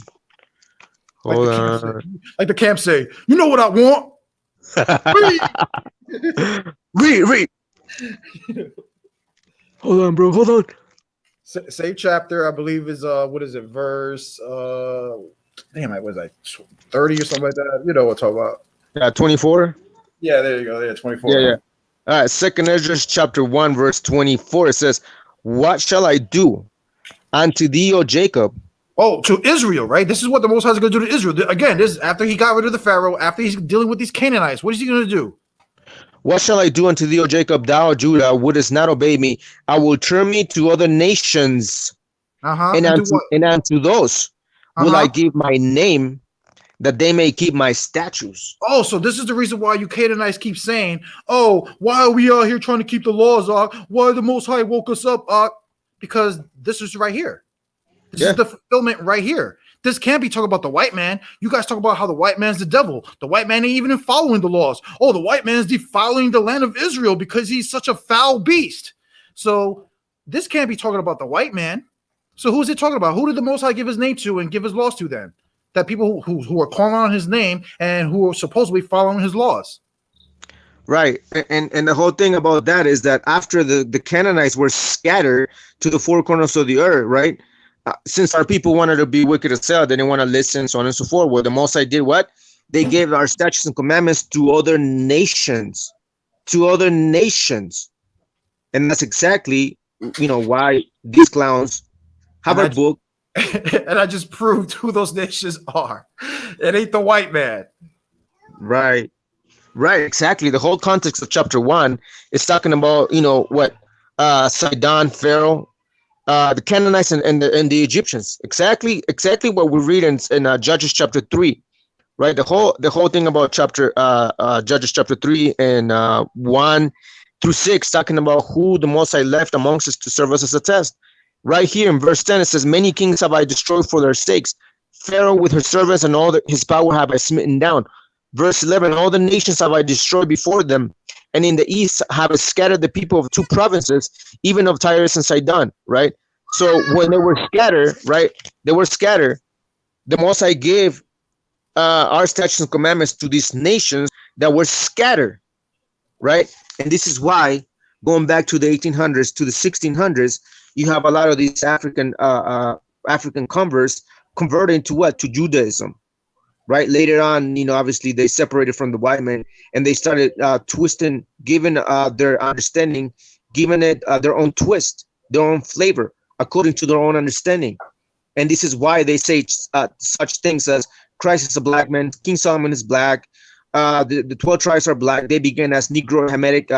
Like the camp say, you know what I want? Read. Hold on, bro. Hold on. Same chapter, I believe, is what is it? Verse damn, I was like 30 or something like that. You know what I'm talking about. Yeah, 24. Yeah, there you go. Yeah, 24. Yeah. All right, Second Esdras chapter 1, verse 24. It says, "What shall I do? unto thee, O Jacob. Oh, to Israel, right? This is what the Most High is going to do to Israel. Again, this is after he got rid of the Pharaoh, after he's dealing with these Canaanites. What is he going to do? What shall I do unto thee, O Jacob? Thou, O Judah, wouldest not obey me. I will turn me to other nations, and And do what? unto those will I give my name, that they may keep my statutes. Oh, so this is the reason why you Canaanites keep saying, oh, why are we out here trying to keep the laws, why the Most High woke us up, because this is right here. This is the fulfillment right here. This can't be talking about the white man. You guys talk about how the white man's the devil. The white man ain't even following the laws. Oh, the white man's defiling the land of Israel because he's such a foul beast. So this can't be talking about the white man. So who is it talking about? Who did the Most High give his name to and give his laws to then? That people who are calling on his name and who are supposedly following his laws. Right. And the whole thing about that is that after the Canaanites were scattered to the four corners of the earth, right? Since our people wanted to be wicked as hell, they didn't want to listen, so on and so forth. Well, the Most High did what? They gave our statutes and commandments to other nations. And that's exactly, why these clowns have a book. And I just proved who those nations are. It ain't the white man. Right, exactly. The whole context of chapter 1 is talking about, Sidon, Pharaoh, the Canaanites and the Egyptians. Exactly what we read in Judges chapter 3, right? The whole thing about Judges chapter 3 and 1 through 6, talking about who the Most High left amongst us to serve us as a test. Right here in verse 10, it says, many kings have I destroyed for their sakes. Pharaoh with his servants and all his power have I smitten down. Verse 11, all the nations have I destroyed before them. And in the east have I scattered the people of 2 provinces, even of Tyre and Sidon, right? So when they were scattered, right, the Most High gave our statutes and commandments to these nations that were scattered, right? And this is why, going back to the 1800s, to the 1600s, you have a lot of these African converts converting to what? To Judaism, right? Later on, obviously they separated from the white man and they started twisting, giving their understanding, giving it their own twist, their own flavor, according to their own understanding. And this is why they say such things as Christ is a black man, King Solomon is black, the 12 tribes are black. They began as Negro Hamitic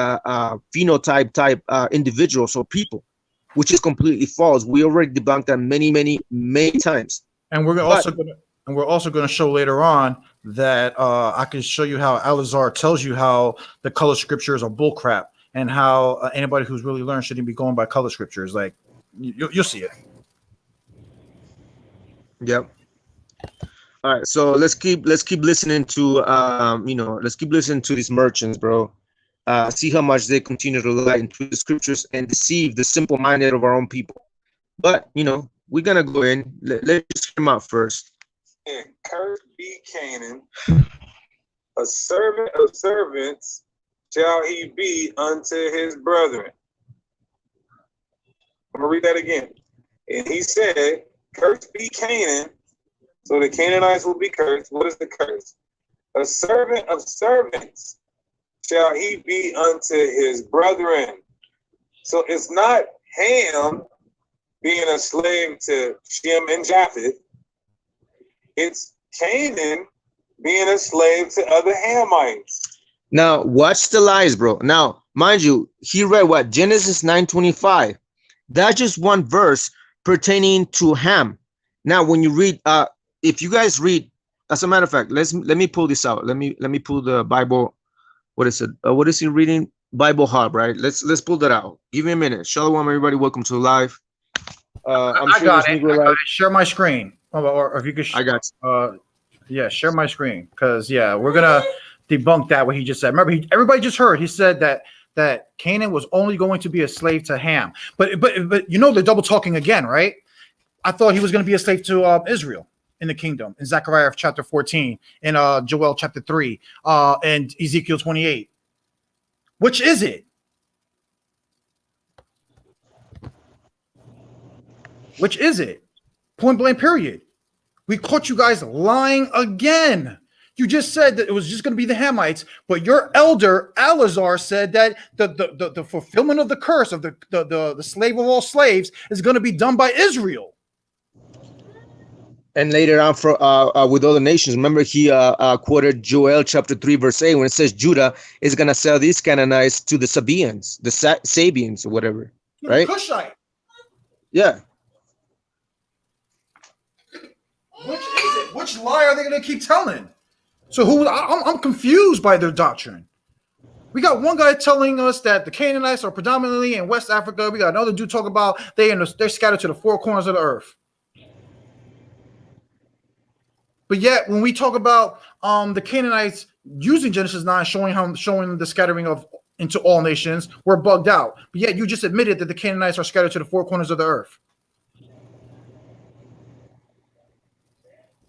phenotype individuals or people, which is completely false. We already debunked that many times. And we're also going to show later on that I can show you how Al-Azhar tells you how the color scriptures are bullcrap, and how anybody who's really learned shouldn't be going by color scriptures. Like you'll see it. Yep. All right, so let's keep listening to let's keep listening to these merchants, bro. See how much they continue to lie into the scriptures and deceive the simple-minded of our own people. But we're gonna go in. Let's just hear them out first. And cursed be Canaan, a servant of servants shall he be unto his brethren. I'm gonna read that again. And he said, cursed be Canaan. So the Canaanites will be cursed. What is the curse? A servant of servants shall he be unto his brethren. So it's not Ham being a slave to Shem and Japheth. It's Canaan being a slave to other Hamites. Now, watch the lies, bro. Now, mind you, he read what? Genesis 9:25. That's just one verse pertaining to Ham. Now, when you read, if you guys read, as a matter of fact, let me pull this out. Let me pull the Bible. What is it? What is he reading? Bible Hub, right? Let's pull that out. Give me a minute. Shalom, everybody. Welcome to live. I got it. Share my screen, or if you could. I got you. Yeah, share my screen, because we're gonna debunk that what he just said. Remember, everybody just heard he said that Canaan was only going to be a slave to Ham, but they're double talking again, right? I thought he was going to be a slave to Israel in the kingdom in Zechariah chapter 14, in Joel chapter 3, and Ezekiel 28. Which is it? Which is it? Point blank period. We caught you guys lying again. You just said that it was just going to be the Hamites, but your elder Eleazar said that the fulfillment of the curse of the slave of all slaves is going to be done by Israel. And later on, for with other nations, remember he quoted Joel chapter 3 verse 8 when it says Judah is gonna sell these Canaanites to the Sabaeans, the Sabians or whatever, right? Cushite. Yeah. Which is it? Which lie are they going to keep telling? So I'm confused by their doctrine. We got one guy telling us that the Canaanites are predominantly in West Africa. We got another dude talking about they're scattered to the four corners of the earth. But yet, when we talk about the Canaanites using Genesis 9, showing the scattering of into all nations, we're bugged out. But yet, you just admitted that the Canaanites are scattered to the four corners of the earth.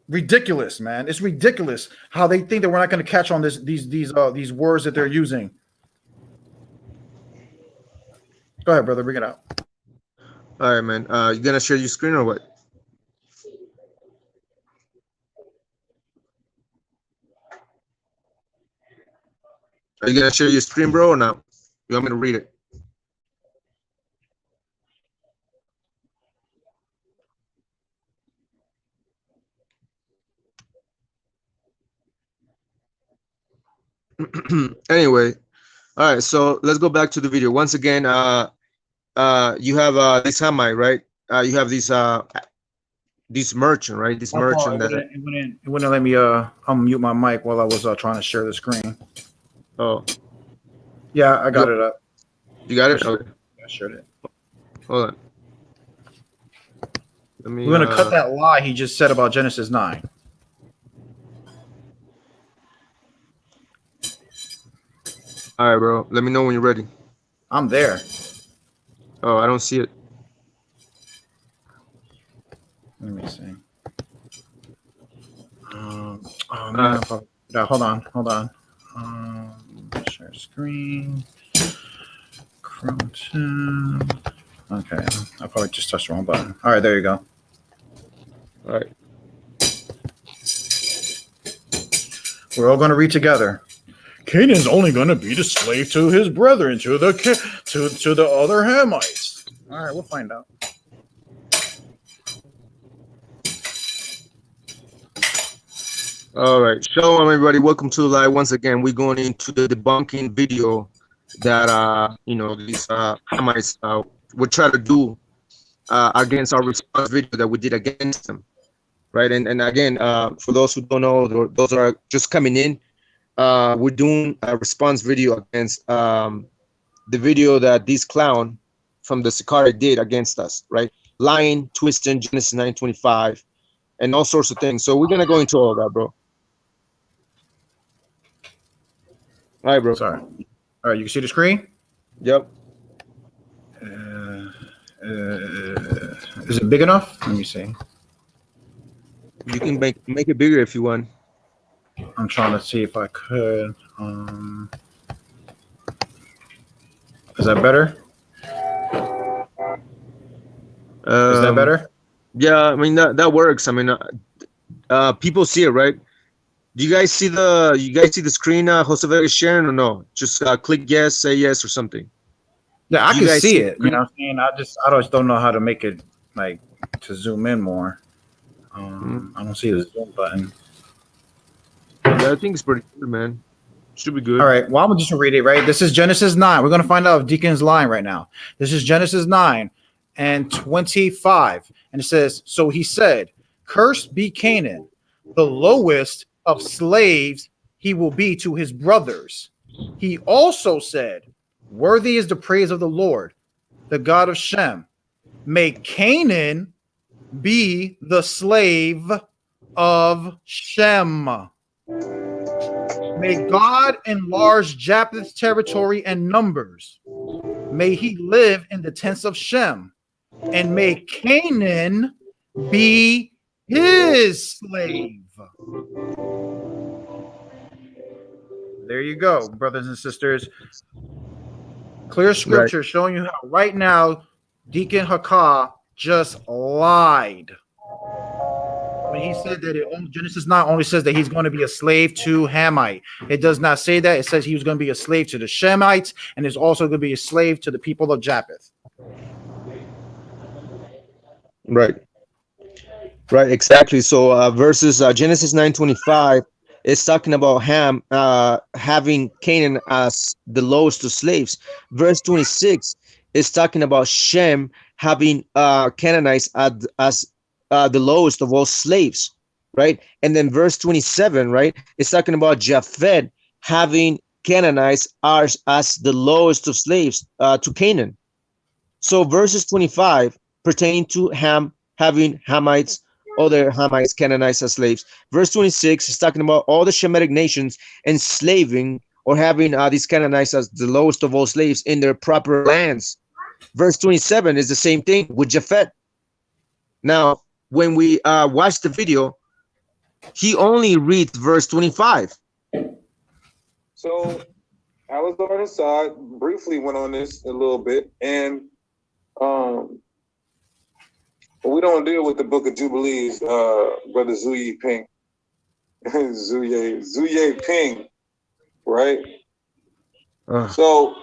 Ridiculous, man! It's ridiculous how they think that we're not going to catch on these words that they're using. Go ahead, brother. Bring it out. All right, man. You gonna share your screen or what? Are you gonna share your screen, bro, or not? You want me to read it? Anyway, all right. So let's go back to the video once again. You have this Hamite, right? You have this merchant, right? This merchant that it wouldn't let me unmute my mic while I was trying to share the screen. Oh, yeah, I got it up. You got it? Okay. I shared it. Hold on. We're gonna cut that lie he just said about Genesis 9. All right, bro. Let me know when you're ready. I'm there. Oh, I don't see it. Let me see. Oh man, hold on. Share screen. Chrome tab. Okay, I probably just touched the wrong button. All right, there you go. All right. We're all going to read together. Canaan's only going to be the slave to his brethren, to the other Hamites. All right, we'll find out. All right, shalom everybody. Welcome to the live once again. We're going into the debunking video that these Hamites would try to do against our response video that we did against them, right? And again, for those who don't know, those are just coming in. We're doing a response video against the video that this clown from the Sicarii did against us, right? Lying, twisting, Genesis 9:25, and all sorts of things. So we're gonna go into all of that, bro. All right, bro. Sorry. All right, you can see the screen? Yep. Is it big enough? Let me see. You can make it bigger if you want. I'm trying to see if I could. Is that better? Is that better? Yeah, I mean that works. I mean, people see it, right? Do you guys see the screen Jose Vega is sharing or no? Just click yes, say yes or something. Yeah, I can see it. You know what I'm saying? I just don't know how to make it like to zoom in more. I don't see the zoom button. Yeah, I think it's pretty good, man. Should be good. All right. Well, I'm just gonna read it. Right. This is Genesis 9. We're gonna find out if Deacon's lying right now. This is Genesis 9:25, and it says, "So he said, 'Cursed be Canaan, the lowest of slaves he will be to his brothers.' He also said, 'Worthy is the praise of the Lord, the God of Shem. May Canaan be the slave of Shem. May God enlarge Japheth's territory and numbers. May he live in the tents of Shem. And may Canaan be his slave.'" There you go, brothers and sisters. Clear scripture showing you how right now Deacon Hakah just lied When he said that Genesis 9 only says that he's going to be a slave to Hamite. It does not say that. It says he was going to be a slave to the Shemites, and is also going to be a slave to the people of Japheth. Right. Right, exactly. So verses Genesis 9:25 is talking about Ham having Canaan as the lowest of slaves. Verse 26 is talking about Shem having Canaanites as the lowest of all slaves, right? And then verse 27, right, is talking about Japheth having Canaanites as the lowest of slaves to Canaan. So verses 25 pertain to Ham having Hamites, other Hamites, Canaanites as slaves. Verse 26 is talking about all the Shemitic nations enslaving or having these Canaanites as the lowest of all slaves in their proper lands. Verse 27 is the same thing with Japheth. Now, when we watch the video, he only reads verse 25. So Alazar Hassad briefly went on this a little bit, and we don't deal with the Book of Jubilees, Brother Zuye Ping. Zuye Ping, right? So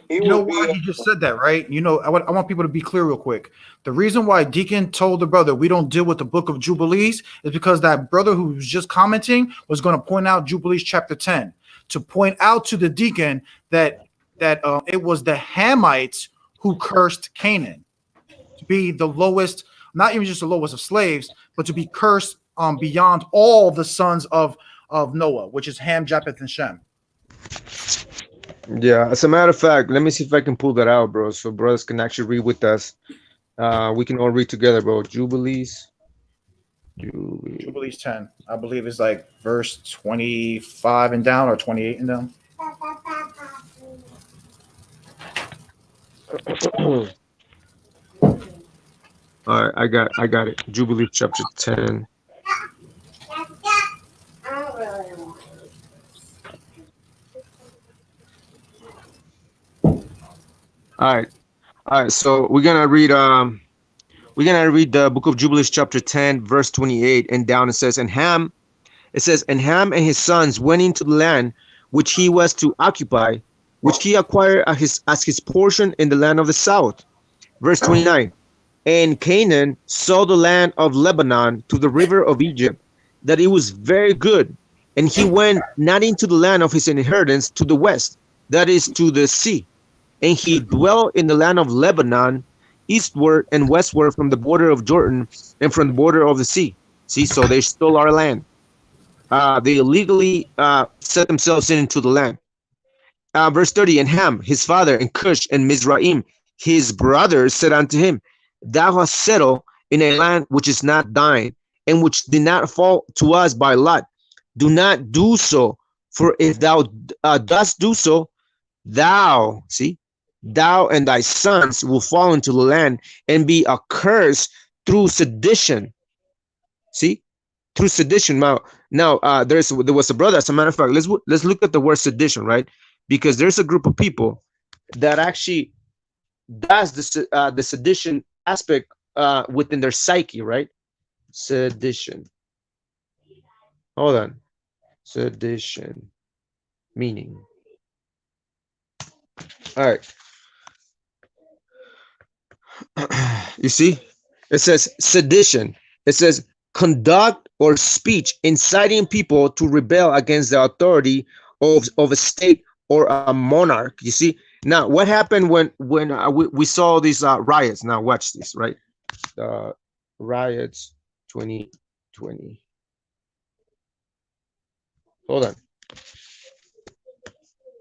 you know why he just said that, right? You know, I want people to be clear real quick. The reason why Deacon told the brother we don't deal with the Book of Jubilees is because that brother who was just commenting was going to point out Jubilees chapter 10 to point out to the deacon that it was the Hamites who cursed Canaan to be the lowest, not even just the lowest of slaves, but to be cursed beyond all the sons of Noah, which is Ham, Japheth, and Shem. Yeah, as a matter of fact, let me see if I can pull that out, bro, so brothers can actually read with us. We can all read together, bro. Jubilees 10, I believe, is like verse 25 and down, or 28 and down. All right, I got it. Jubilees chapter 10. All right. So we're gonna read the book of Jubilees chapter 10, verse 28 and down. It says, and Ham and his sons went into the land which he was to occupy, which he acquired as his portion in the land of the south. Verse 29. And Canaan saw the land of Lebanon to the river of Egypt, that it was very good. And he went not into the land of his inheritance to the west, that is to the sea. And he dwelt in the land of Lebanon, eastward and westward from the border of Jordan and from the border of the sea. See, so they stole our land. They illegally set themselves into the land. Verse 30, and Ham, his father, and Cush, and Mizraim, his brothers, said unto him, thou hast settled in a land which is not thine, and which did not fall to us by lot. Do not do so, for if thou dost do so, thou and thy sons will fall into the land and be accursed through sedition. See, through sedition. Now, there was a brother. As a matter of fact, let's look at the word sedition, right? Because there's a group of people that actually does the sedition aspect within their psyche, right? Sedition. Hold on. Sedition meaning. All right. You see, it says sedition. It says conduct or speech inciting people to rebel against the authority of a state or a monarch. You see, now what happened when we saw these riots? Now watch this, right? Riots 2020. Hold on.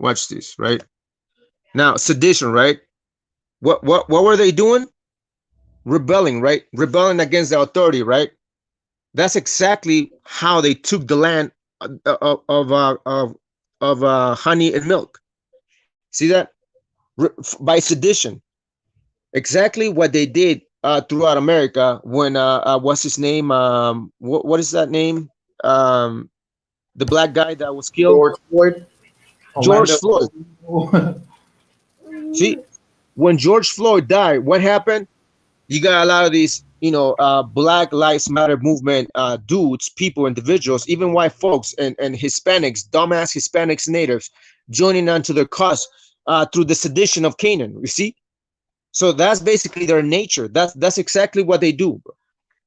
Watch this, right? Now sedition, right? What were they doing? Rebelling, right? Rebelling against the authority, right? That's exactly how they took the land of honey and milk. See that? By sedition. Exactly what they did throughout America when what's his name? What is that name? The black guy that was killed. George Floyd. George Floyd. See, when George Floyd died, what happened? You got a lot of these, Black Lives Matter movement dudes, people, individuals, even white folks and Hispanics, dumbass Hispanics, natives, joining onto their cause through the sedition of Canaan. You see, so that's basically their nature. That's exactly what they do. Bro.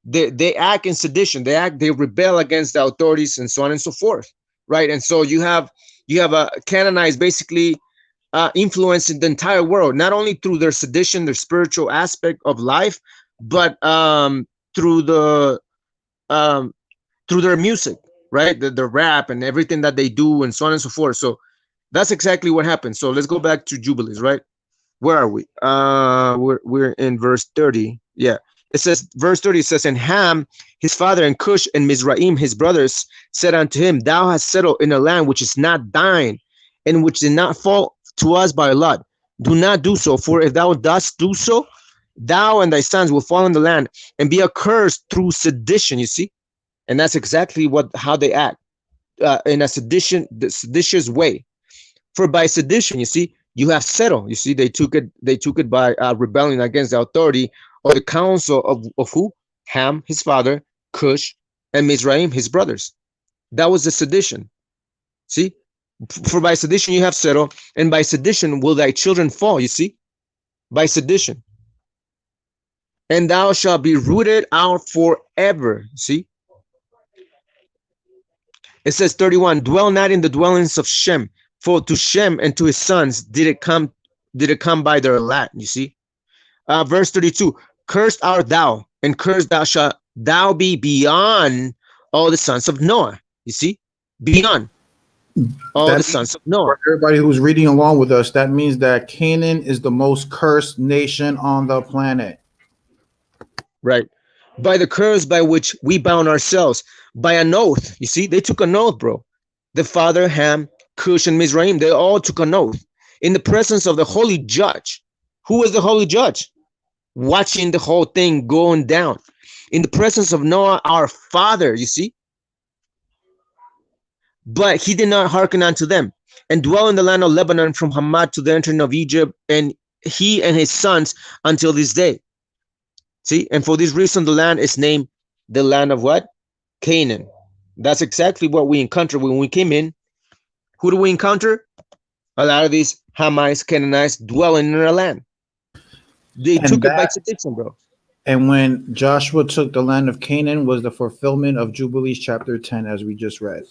They act in sedition. They rebel against the authorities and so on and so forth, right? And so you have a Canaanites basically influencing the entire world, not only through their sedition, their spiritual aspect of life, but through um, their music, right? The rap and everything that they do, and so on and so forth. So that's exactly what happened. So let's go back to Jubilees, right? Where are we? We're in verse 30. Yeah. It says, verse 30 says, and Ham, his father, and Cush and Mizraim, his brothers, said unto him, thou hast settled in a land which is not thine, and which did not fall to us by lot. Do not do so, for if thou dost do so, thou and thy sons will fall in the land and be accursed through sedition. You see, and that's exactly how they act in a seditious way. For by sedition, you see, you have settled. You see, they took it by rebelling against the authority or the counsel of who? Ham, his father, Cush, and Mizraim, his brothers. That was the sedition. See, for by sedition you have settled, and by sedition will thy children fall. You see, by sedition, and thou shalt be rooted out forever. See, it says 31. Dwell not in the dwellings of Shem, for to Shem and to his sons did it come by their lot. You see, verse 32. Cursed art thou, and cursed shalt thou be beyond all the sons of Noah. You see, beyond all the sons of Noah. For everybody who's reading along with us, that means that Canaan is the most cursed nation on the planet. Right. By the curse by which we bound ourselves, by an oath. You see, they took an oath, bro. The father, Ham, Cush, and Mizraim, they all took an oath in the presence of the holy judge. Who was the holy judge? Watching the whole thing going down. In the presence of Noah, our father, you see. But he did not hearken unto them, and dwell in the land of Lebanon from Hamat to the entering of Egypt, and he and his sons until this day. See, and for this reason, the land is named the land of what? Canaan. That's exactly what we encountered when we came in. Who do we encounter? A lot of these Hamites, Canaanites dwelling in our land. They took it by sedition, bro. And when Joshua took the land of Canaan was the fulfillment of Jubilees chapter 10, as we just read.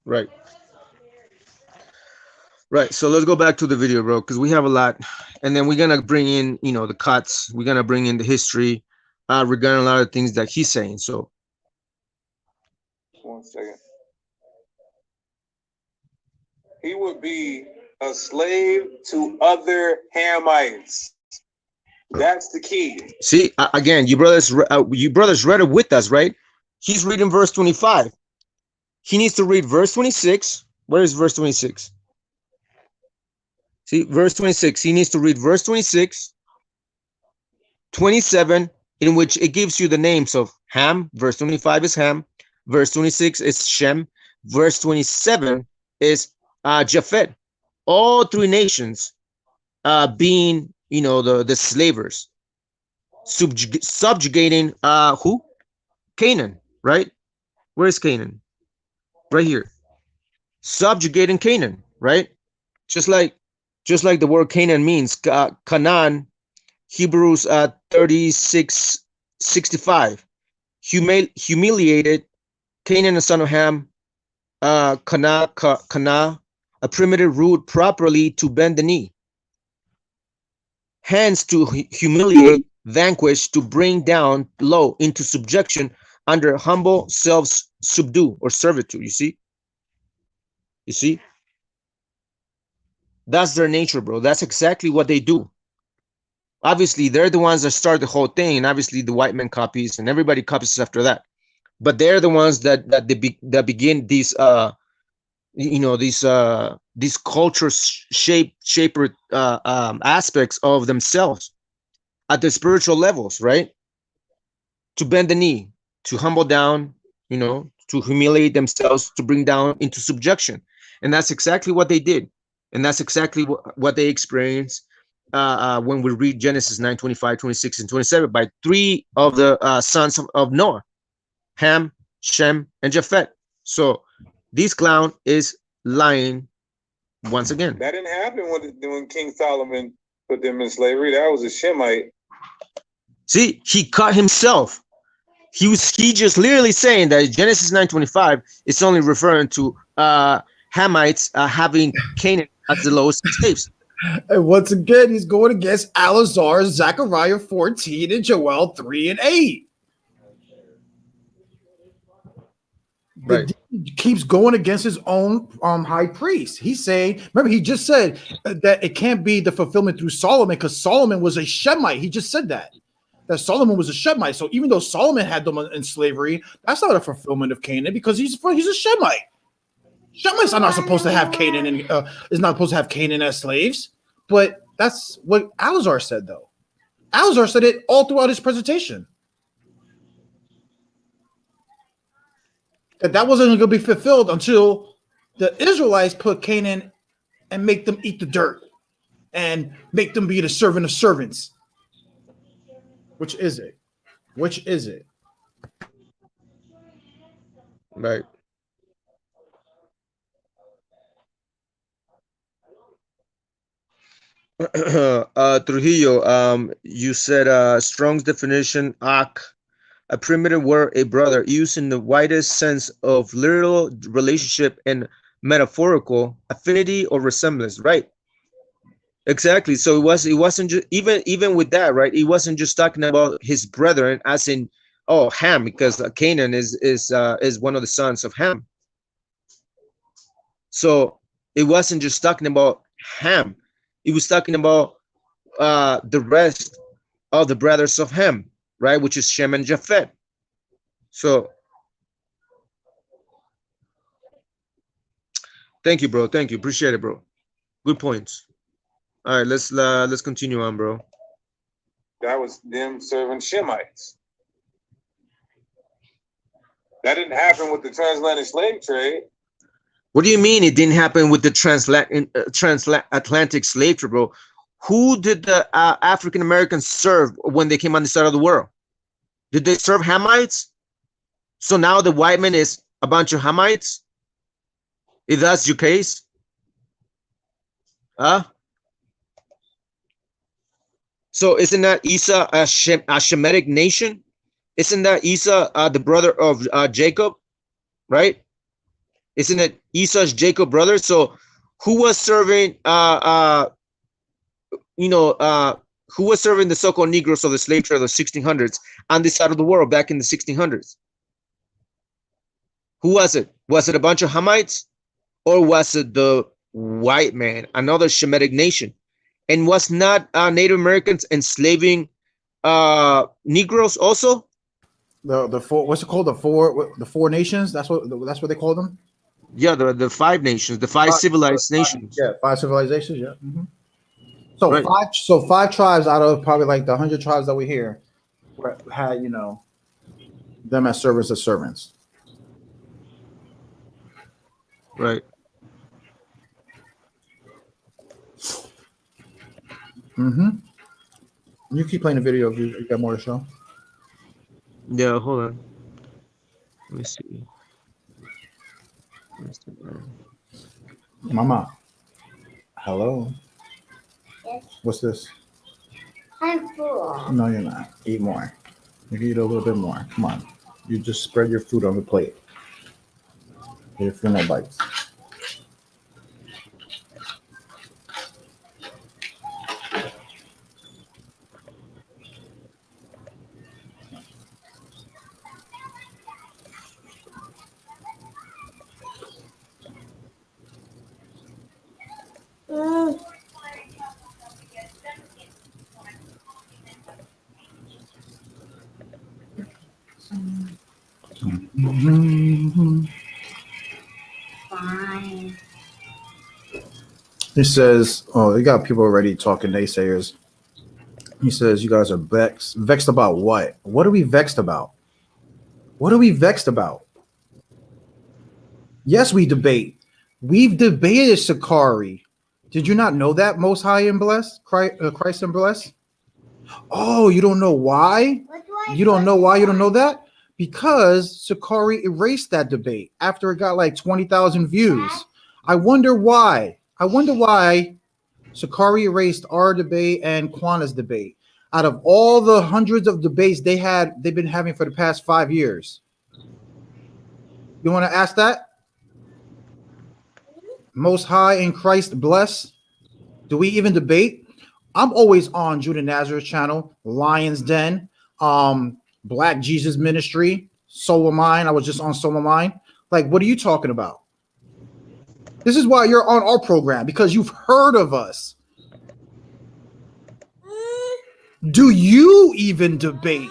Right. Right. So let's go back to the video, bro, because we have a lot. And then we're going to bring in, the cuts. We're going to bring in the history regarding a lot of things that he's saying. So 1 second. He would be a slave to other Hamites. That's the key. See, again, you brothers read it with us, right? He's reading verse 25. He needs to read verse 26. Where is verse 26? See, verse 26. He needs to read verse 26, 27, in which it gives you the names of Ham. Verse 25 is Ham. Verse 26 is Shem. Verse 27 is Japhet. All three nations being, the slavers, subjugating who? Canaan, right? Where is Canaan? Right here. Subjugating Canaan, right? Just like the word Canaan means Canaan, Hebrews 36:65. Humiliated Canaan, the son of Ham, Canaan, a primitive root properly to bend the knee. Hence, to humiliate, vanquish, to bring down low into subjection under humble self-subdue or servitude. You see? That's their nature, bro. That's exactly what they do. Obviously, they're the ones that start the whole thing, and obviously the white man copies, and everybody copies after that. But they're the ones that begin these these culture shaper aspects of themselves at the spiritual levels, right? To bend the knee, to humble down, to humiliate themselves, to bring down into subjection. And that's exactly what they did. And that's exactly what they experienced when we read Genesis 9, 25, 26, and 27, by three of the sons of Noah, Ham, Shem, and Japheth. So this clown is lying once again. That didn't happen when King Solomon put them in slavery. That was a Shemite. See, he cut himself. He just literally saying that Genesis 9:25 is only referring to Hamites having Canaan as the lowest slaves. And once again, he's going against Alazar, Zechariah 14, and Joel 3 and 8. Right. He keeps going against his own high priest. He's saying, remember, he just said that it can't be the fulfillment through Solomon because Solomon was a Shemite. He just said that Solomon was a Shemite. So even though Solomon had them in slavery, that's not a fulfillment of Canaan because he's a Shemite. Shemites are not supposed to have Canaan and is not supposed to have Canaan as slaves. But that's what Alazar said, though. Alazar said it all throughout his presentation. That wasn't going to be fulfilled until the Israelites put Canaan and make them eat the dirt and make them be the servant of servants. Which is it? Which is it? Right. Trujillo, you said Strong's definition, ak, a primitive word, a brother, used in the widest sense of literal relationship and metaphorical affinity or resemblance, right? Exactly. So it wasn't just even with that, right? He wasn't just talking about his brethren as in Ham, because Canaan is one of the sons of Ham. So it wasn't just talking about Ham. He was talking about the rest of the brothers of Ham, right? Which is Shem and Japheth. So thank you, bro. Thank you. Appreciate it, bro. Good points. All right, let's continue on, bro. That was them serving Shemites. That didn't happen with the transatlantic slave trade. What do you mean it didn't happen with the transatlantic slave trade, bro? Who did the African Americans serve when they came on this side of the world? Did they serve Hamites? So now the white man is a bunch of Hamites? If that's your case? So isn't that Esau a Shemitic nation? Isn't that Esau the brother of Jacob, right? Isn't it Esau's Jacob brother? So who was serving who was serving the so-called Negroes of the slave trade of the 1600s on this side of the world back in the 1600s? Who was it? Was it a bunch of Hamites, or was it the white man, another Shemitic nation? And was not Native Americans enslaving Negroes also? The four, what's it called? The four nations. That's what they call them. Yeah, the 5 nations, the 5 civilized nations. Yeah, 5 civilizations. Yeah. Mm-hmm. So right. 5 tribes out of probably like the 100 tribes that we hear had them as servants of servants. Right. Mm-hmm. You keep playing the video if you got more to show. Yeah, hold on. Let me see. Mama. Hello. Yes. What's this? I'm full. No, you're not. Eat more. You can eat a little bit more. Come on. You just spread your food on the plate. Get a few more bites. Fine. He says, oh, they got people already talking naysayers. He says, you guys are vexed. Vexed about what? What are we vexed about? What are we vexed about? Yes, we debate. We've debated Sakari. Did you not know that, Most High and blessed, Christ and blessed? Oh, you don't know why? What do I You don't put know why you don't on? know that? Because Sakari erased that debate after it got like 20,000 views. I wonder why. I wonder why Sakari erased our debate and Quana's debate out of all the hundreds of debates they've been having for the past 5 years. You want to ask that? Most High in Christ bless. Do we even debate? I'm always on Judah Nazareth channel, Lion's Den, Black Jesus Ministry, Soul of Mine. I was just on Soul of Mine. Like, what are you talking about? This is why you're on our program, because you've heard of us. Do you even debate?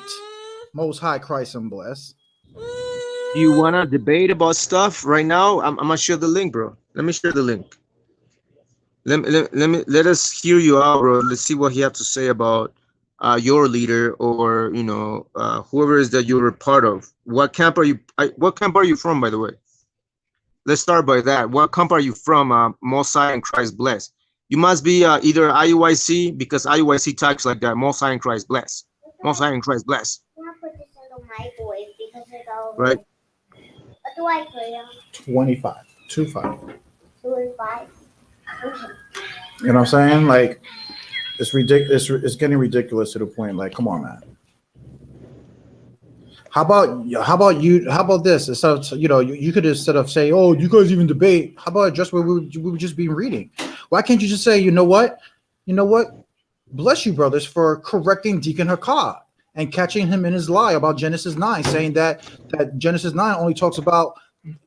Most High Christ and bless. Do you want to debate about stuff right now? I'm gonna share the link, bro. Let me share the link. Let us hear you out, bro. Let's see what he has to say about your leader, or whoever is that you're a part of. What camp are you? What camp are you from, by the way? Let's start by that. What camp are you from? Most High and Christ bless. You must be either IUIC, because IUIC types like that. Most High and Christ bless. Most High and Christ bless. I'm gonna put this in the microwave because it's all Right. What do I put on? 25. 25. 2 and 5. Okay. You know what I'm saying? Like, it's ridiculous. It's getting ridiculous to the point. Like, come on, man. How about this? Instead of, you could, instead of say, oh, you guys even debate, how about just what we would just be reading? Why can't you just say, you know what? Bless you, brothers, for correcting Deacon Hakah and catching him in his lie about Genesis 9, saying that Genesis 9 only talks about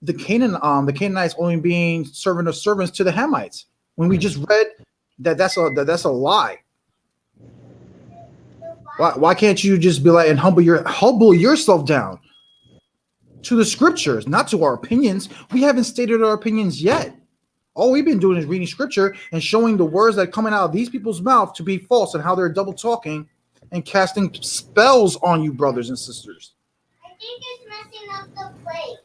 the Canaanites only being servant of servants to the Hamites. When we just read that's a lie. Why can't you just be like and humble yourself down to the scriptures, not to our opinions? We haven't stated our opinions yet. All we've been doing is reading scripture and showing the words that are coming out of these people's mouth to be false and how they're double talking and casting spells on you, brothers and sisters. I think it's messing up the plate.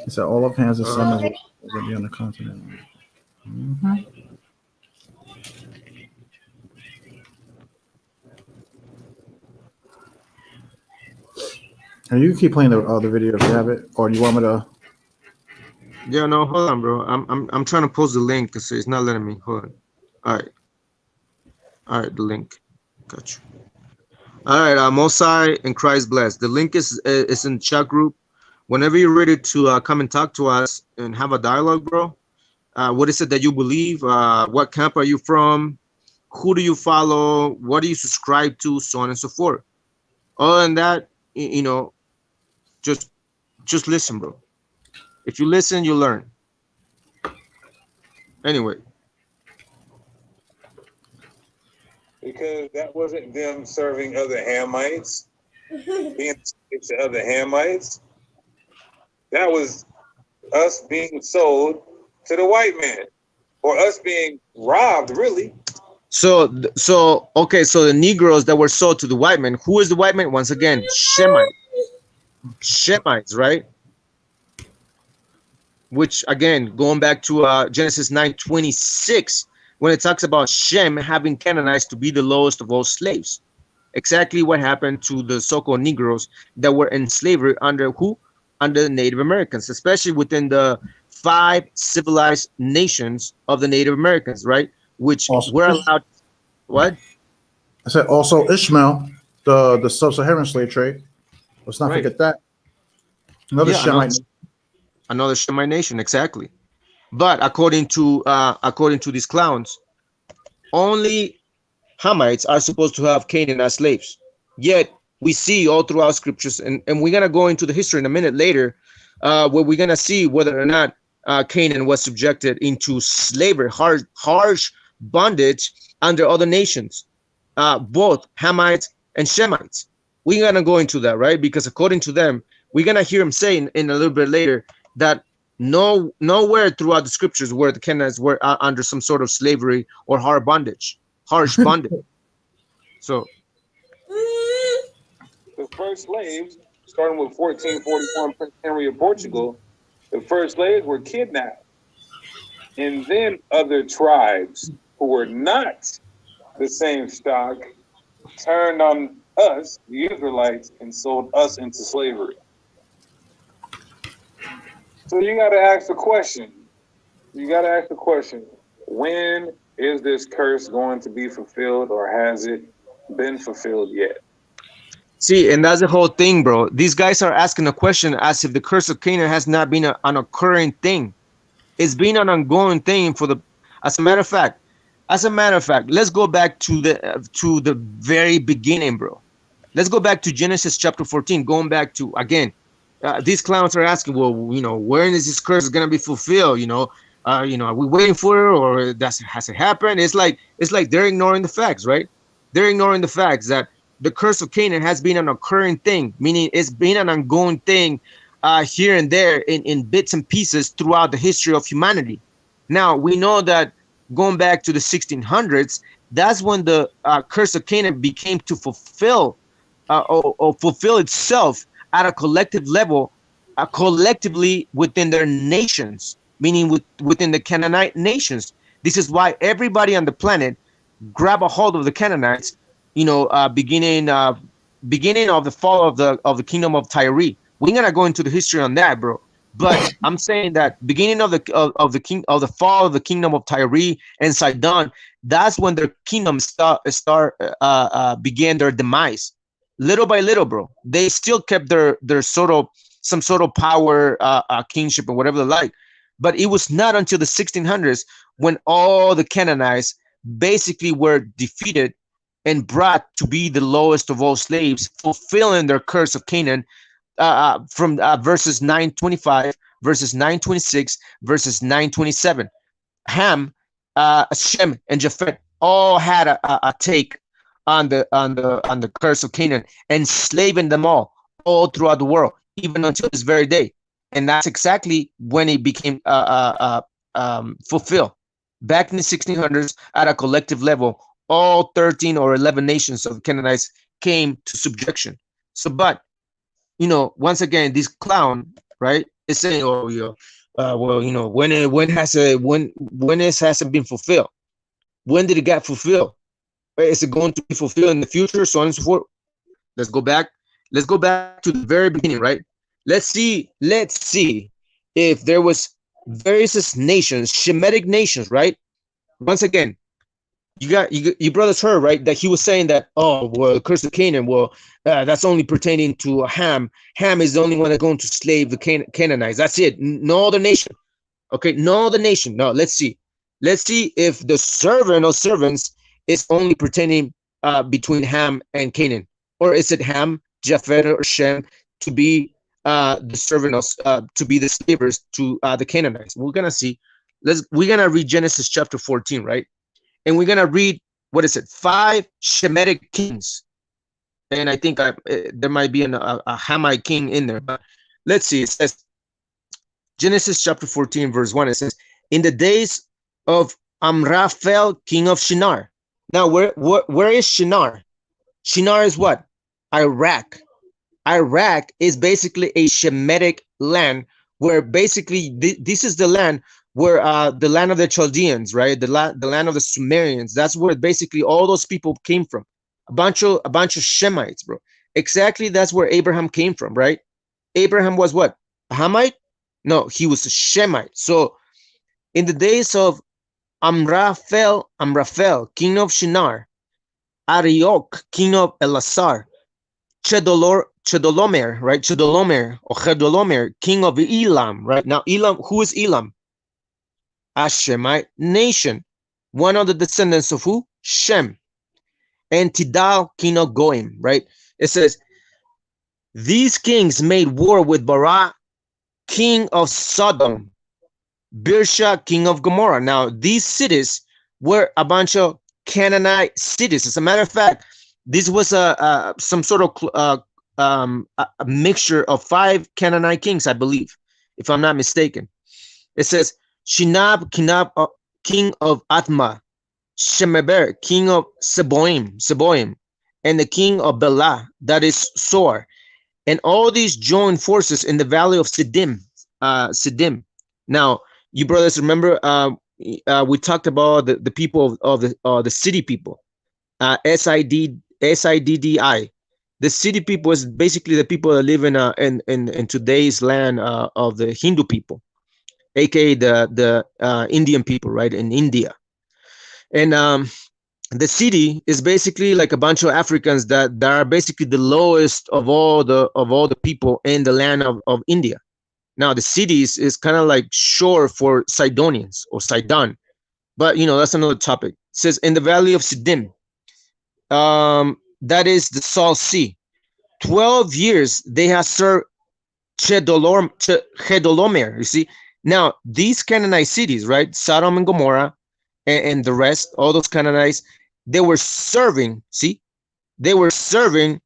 He said all of hands and summons will be on the continent. And you can keep playing the video if you have it, or do you want me to? Yeah, no, hold on, bro. I'm trying to post the link because it's not letting me. Hold on. All right, the link. Got you. All right, Most High and Christ bless. The link is in the chat group. Whenever you're ready to come and talk to us and have a dialogue, bro. What is it that you believe? What camp are you from? Who do you follow? What do you subscribe to? So on and so forth. Other than that, just listen, bro. If you listen, you learn. Anyway. Because that wasn't them serving other Hamites, being slaves to other Hamites. That was us being sold to the white man, or us being robbed, really. So the Negroes that were sold to the white man. Who is the white man? Once again, Shemites, right? Which again, going back to Genesis 9:26, when it talks about Shem having Canaanites to be the lowest of all slaves. Exactly what happened to the so-called Negroes that were in slavery under who? Under the Native Americans, especially within the 5 civilized nations of the Native Americans, right? Which Also, were allowed. What? I said also Ishmael, the sub-Saharan slave trade. Let's not forget that. Another Shemite. Another Shemite nation, exactly. But according to these clowns, only Hamites are supposed to have Canaan as slaves. Yet we see all throughout scriptures, and we're gonna go into the history in a minute later, where we're gonna see whether or not Canaan was subjected into slavery, harsh bondage under other nations, both Hamites and Shemites. We're gonna go into that, right? Because according to them, we're gonna hear him saying in a little bit later that nowhere throughout the scriptures where the Canaanites were under some sort of slavery or hard bondage. harsh bondage. So The first slaves, starting with 1441 Prince Henry of Portugal, the first slaves were kidnapped. And then other tribes who were not the same stock turned on us, the Israelites, and sold us into slavery. So you got to ask the question. When is this curse going to be fulfilled, or has it been fulfilled yet? see, and that's the whole thing, bro. These guys are asking a question as if the curse of Canaan has not been an occurring thing. It's been an ongoing thing for the. As a matter of fact, let's go back to the very beginning, bro. Let's go back to Genesis chapter 14. Going back to again, these clowns are asking, well, when is this curse going to be fulfilled? Are we waiting for it, or has it happened? It's like they're ignoring the facts, right? They're ignoring the facts that the curse of Canaan has been an occurring thing, meaning it's been an ongoing thing here and there in bits and pieces throughout the history of humanity. Now, we know that going back to the 1600s, that's when the curse of Canaan became to fulfill or fulfill itself at a collective level, collectively within their nations, meaning within the Canaanite nations. This is why everybody on the planet grab a hold of the Canaanites, beginning of the fall of the kingdom of Tyre. We're gonna go into the history on that, bro. But I'm saying that beginning of the fall of the kingdom of Tyre and Sidon, that's when their kingdom began their demise. Little by little, bro. They still kept their some sort of power, kingship, and whatever they like. But it was not until the 1600s when all the Canaanites basically were defeated and brought to be the lowest of all slaves, fulfilling their curse of Canaan. From verses 925, verses 926, verses 927. Ham, Shem, and Japheth all had a take on the curse of Canaan, enslaving them all throughout the world, even until this very day. And that's exactly when it became fulfilled. Back in the 1600s, at a collective level, all 13 or 11 nations of the Canaanites came to subjection. So, but once again, this clown, right, is saying, when this hasn't been fulfilled? When did it get fulfilled? Is it going to be fulfilled in the future? So on and so forth. Let's go back to the very beginning, right? Let's see if there was various nations, Shemitic nations, right? Once again, you brothers heard, right, that he was saying that, the curse of Canaan, that's only pertaining to Ham. Ham is the only one that's going to slave the Canaanites. That's it. No other nation. Okay, no other nation. No, let's see if the servant or servants is only pertaining between Ham and Canaan, or is it Ham, Japheth, or Shem to be the servant of to be the slavers to the Canaanites? We're gonna see. We're gonna read Genesis chapter 14, right? And we're going to read, 5 Shemitic kings. And I think there might be a Hamite king in there. But let's see. It says, Genesis chapter 14, verse 1, it says, in the days of Amraphel, king of Shinar. Now, where is Shinar? Shinar is what? Iraq. Iraq is basically a Shemitic land where basically this is the land where the land of the Chaldeans, right? The land of the Sumerians. That's where basically all those people came from. A bunch of Shemites, bro. Exactly, that's where Abraham came from, right? Abraham was what? A Hamite? No, he was a Shemite. So in the days of Amraphel, king of Shinar, Arioch, king of Elasar, Chedorlaomer, right? Chedorlaomer, king of Elam, right? Now, Elam, who is Elam? A Shemite nation, one of the descendants of who? Shem. And Tidal, king of Goim, right? It says, these kings made war with Barak, king of Sodom, Birsha, king of Gomorrah. Now, these cities were a bunch of Canaanite cities. As a matter of fact, this was some sort of a mixture of 5 Canaanite kings, I believe, if I'm not mistaken. It says, Shinab, king of Atma, Shemeber, king of Seboim, and the king of Bela, that is Sor. And all these joined forces in the valley of Siddim. Now, you brothers remember we talked about the people of the city people, SIDDI. The city people is basically the people that live in today's land of the Hindu people, aka the Indian people, right, in India. And the city is basically like a bunch of Africans that are basically the lowest of all the people in the land of India. Now the cities is kind of like short for Sidonians or Sidon, but that's another topic. It says in the valley of Siddim, that is the Salt Sea. 12 years they have served Chedorlaomer. You see, now these Canaanite cities, right, Sodom and Gomorrah, and the rest, all those Canaanites, they were serving. See, they were serving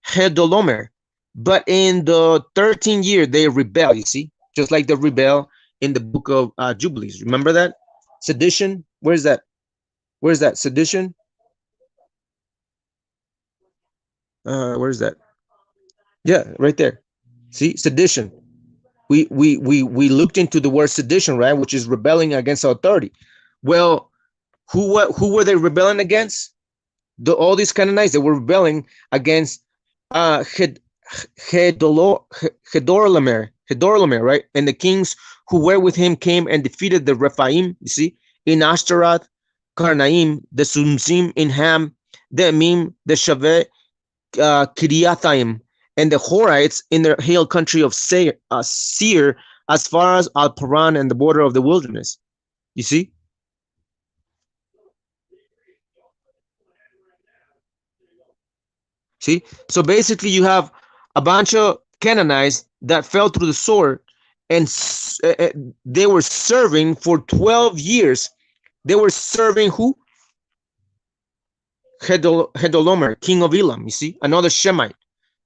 Chedorlaomer, but in the 13th year they rebel. You see, just like the rebel in the book of Jubilees. Remember that sedition? Where's that? Where's that sedition? Where's that? Yeah, right there. See, sedition. We looked into the word sedition, right, which is rebelling against authority. Well, who were they rebelling against? All these Canaanites that were rebelling against Chedorlaomer, right? And the kings who were with him came and defeated the Rephaim, you see, in Ashtaroth, Karnaim, the Sumsim in Ham, the Emim, the Shaveh, Kiriathaim, and the Horites in the hill country of Seir, as far as Al-Paran and the border of the wilderness. You see? See? So basically you have a bunch of Canaanites that fell through the sword, and they were serving for 12 years. They were serving who? Chedorlaomer, king of Elam, you see, another Shemite.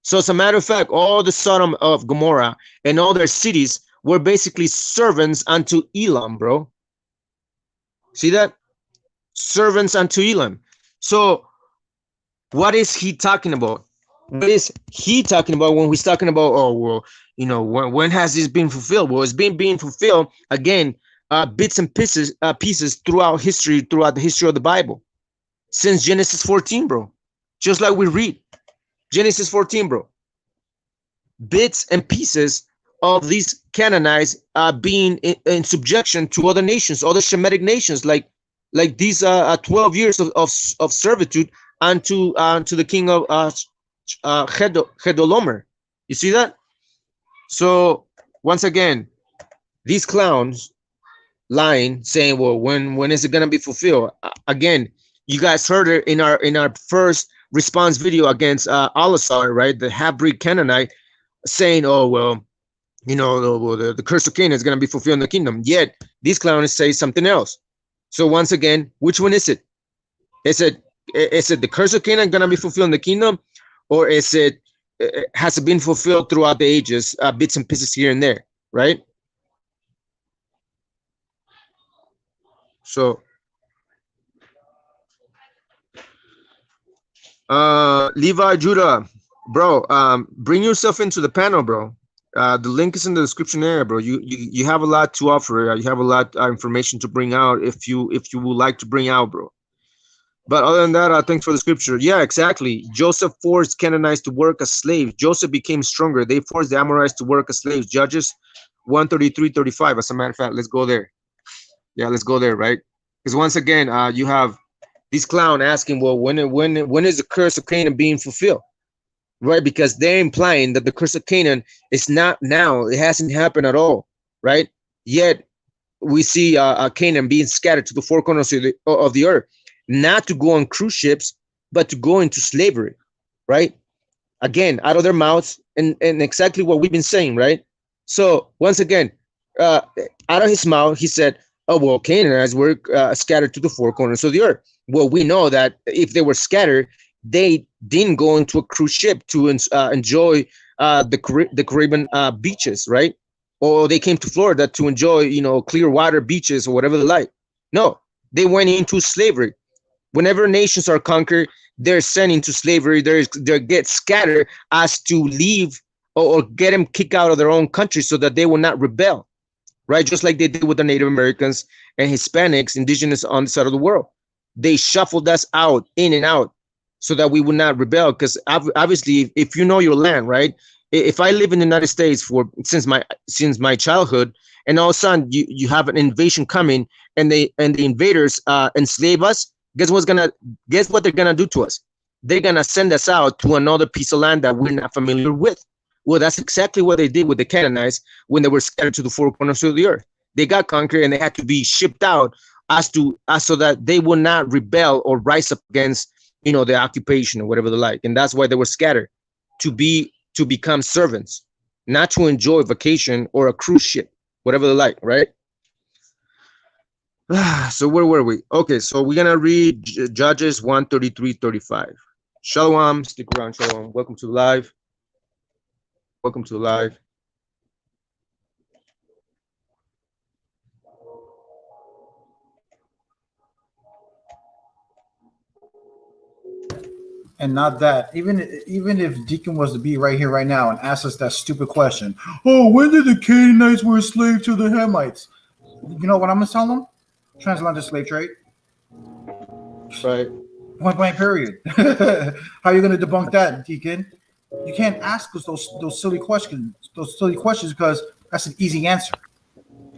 So as a matter of fact, all the Sodom of Gomorrah and all their cities were basically servants unto Elam, bro. See that? Servants unto Elam. So what is he talking about? What is he talking about when he's talking about, oh, well, when has this been fulfilled? Well, it's been being fulfilled, again, bits and pieces throughout the history of the Bible. Since Genesis 14, bro. Just like we read. Genesis 14, bro. Bits and pieces of these Canaanites being in subjection to other nations, other Shemitic nations, like these 12 years of servitude unto the king of Chedorlaomer. You see that? So once again, these clowns lying, saying, well, when is it gonna be fulfilled? Again, you guys heard it in our first response video against Al-Asar, right? The half-breed Canaanite, saying, oh, well, the curse of Canaan is going to be fulfilled in the kingdom. Yet, these clowns say something else. So once again, which one is it? Is it the curse of Canaan going to be fulfilled in the kingdom? Or has it been fulfilled throughout the ages, bits and pieces here and there, right? So Levi Judah, bro, bring yourself into the panel, bro. The link is in the description area, bro. You have a lot to offer. You have a lot of information to bring out if you would like to bring out, bro. But other than that, thanks for the scripture. Yeah, exactly. Joseph forced Canaanites to work as slaves. Joseph became stronger. They forced the Amorites to work as slaves. Judges 1:33-35. As a matter of fact, let's go there. Yeah, let's go there, right? Because once again, you have these clowns asking, well, when is the curse of Canaan being fulfilled? Right? Because they're implying that the curse of Canaan is not now. It hasn't happened at all, right? Yet we see Canaan being scattered to the four corners of the earth, not to go on cruise ships, but to go into slavery, right? Again, out of their mouths, and exactly what we've been saying, right? So once again, out of his mouth, he said, oh, well, Canaanites were scattered to the four corners of the earth. Well, we know that if they were scattered, they didn't go into a cruise ship to enjoy the Caribbean beaches, right? Or they came to Florida to enjoy, clear water beaches or whatever they like. No, They went into slavery. Whenever nations are conquered, they're sent into slavery. They get scattered as to leave or get them kicked out of their own country so that they will not rebel, right? Just like they did with the Native Americans and Hispanics, indigenous on the side of the world. They shuffled us out, in and out, so that we would not rebel. Because obviously, if you know your land, right? If I live in the United States since my childhood, and all of a sudden you have an invasion coming, and the invaders enslave us, guess what they're gonna do to us? They're gonna send us out to another piece of land that we're not familiar with. Well, that's exactly what they did with the Canaanites when they were scattered to the four corners of the earth. They got conquered and they had to be shipped out so that they would not rebel or rise up against, the occupation or whatever they like. And that's why they were scattered, to become servants, not to enjoy vacation or a cruise ship, whatever they like, right? So where were we? Okay, so we're gonna read Judges 1:33-35. Shalom, stick around, shalom. Welcome to the live. Welcome to the live. And not that. Even if Deacon was to be right here, right now, and ask us that stupid question, oh, when did the Canaanites were slaves to the Hamites? You know what I'm gonna tell them? Transatlantic slave trade. Right. Point blank. Period. How are you gonna debunk that, Deacon? You can't ask us those silly questions. Those silly questions because that's an easy answer.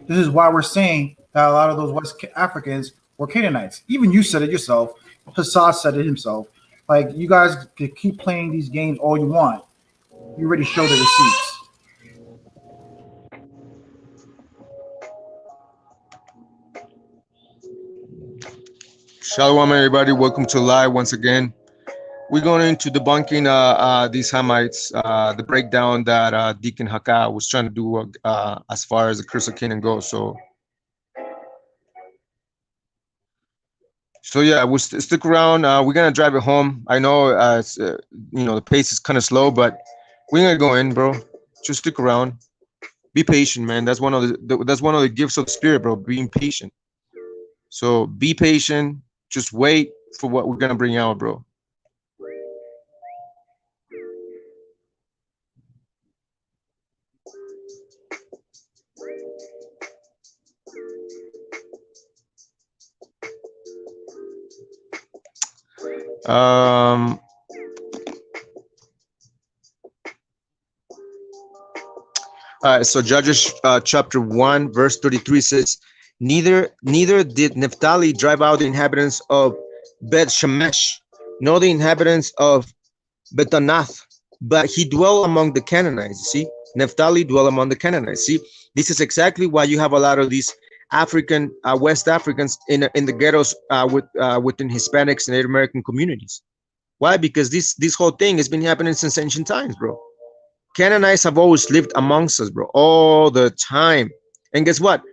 This is why we're saying that a lot of those West Africans were Canaanites. Even you said it yourself. Hassad said it himself. Like, you guys could keep playing these games all you want. You already showed the receipts. Shalom, everybody. Welcome to live once again. We're going into debunking these Hamites, the breakdown that Deacon Haka was trying to do as far as the curse of Canaan goes. So yeah, we'll stick around. We're gonna drive it home. I know, the pace is kind of slow, but we're gonna go in, bro. Just stick around. Be patient, man. That's one of the gifts of the Spirit, bro. Being patient. So be patient. Just wait for what we're gonna bring out, bro. All right, so Judges chapter 1 verse 33 says, neither did Naphtali drive out the inhabitants of Beth Shemesh, nor the inhabitants of Bethanath, but he dwelt among the Canaanites. See, Naphtali dwelt among the Canaanites. See, this is exactly why you have a lot of these African West Africans in the ghettos within Hispanics and Native American communities. Why? Because this whole thing has been happening since ancient times, bro. Canaanites have always lived amongst us, bro, all the time. And guess what?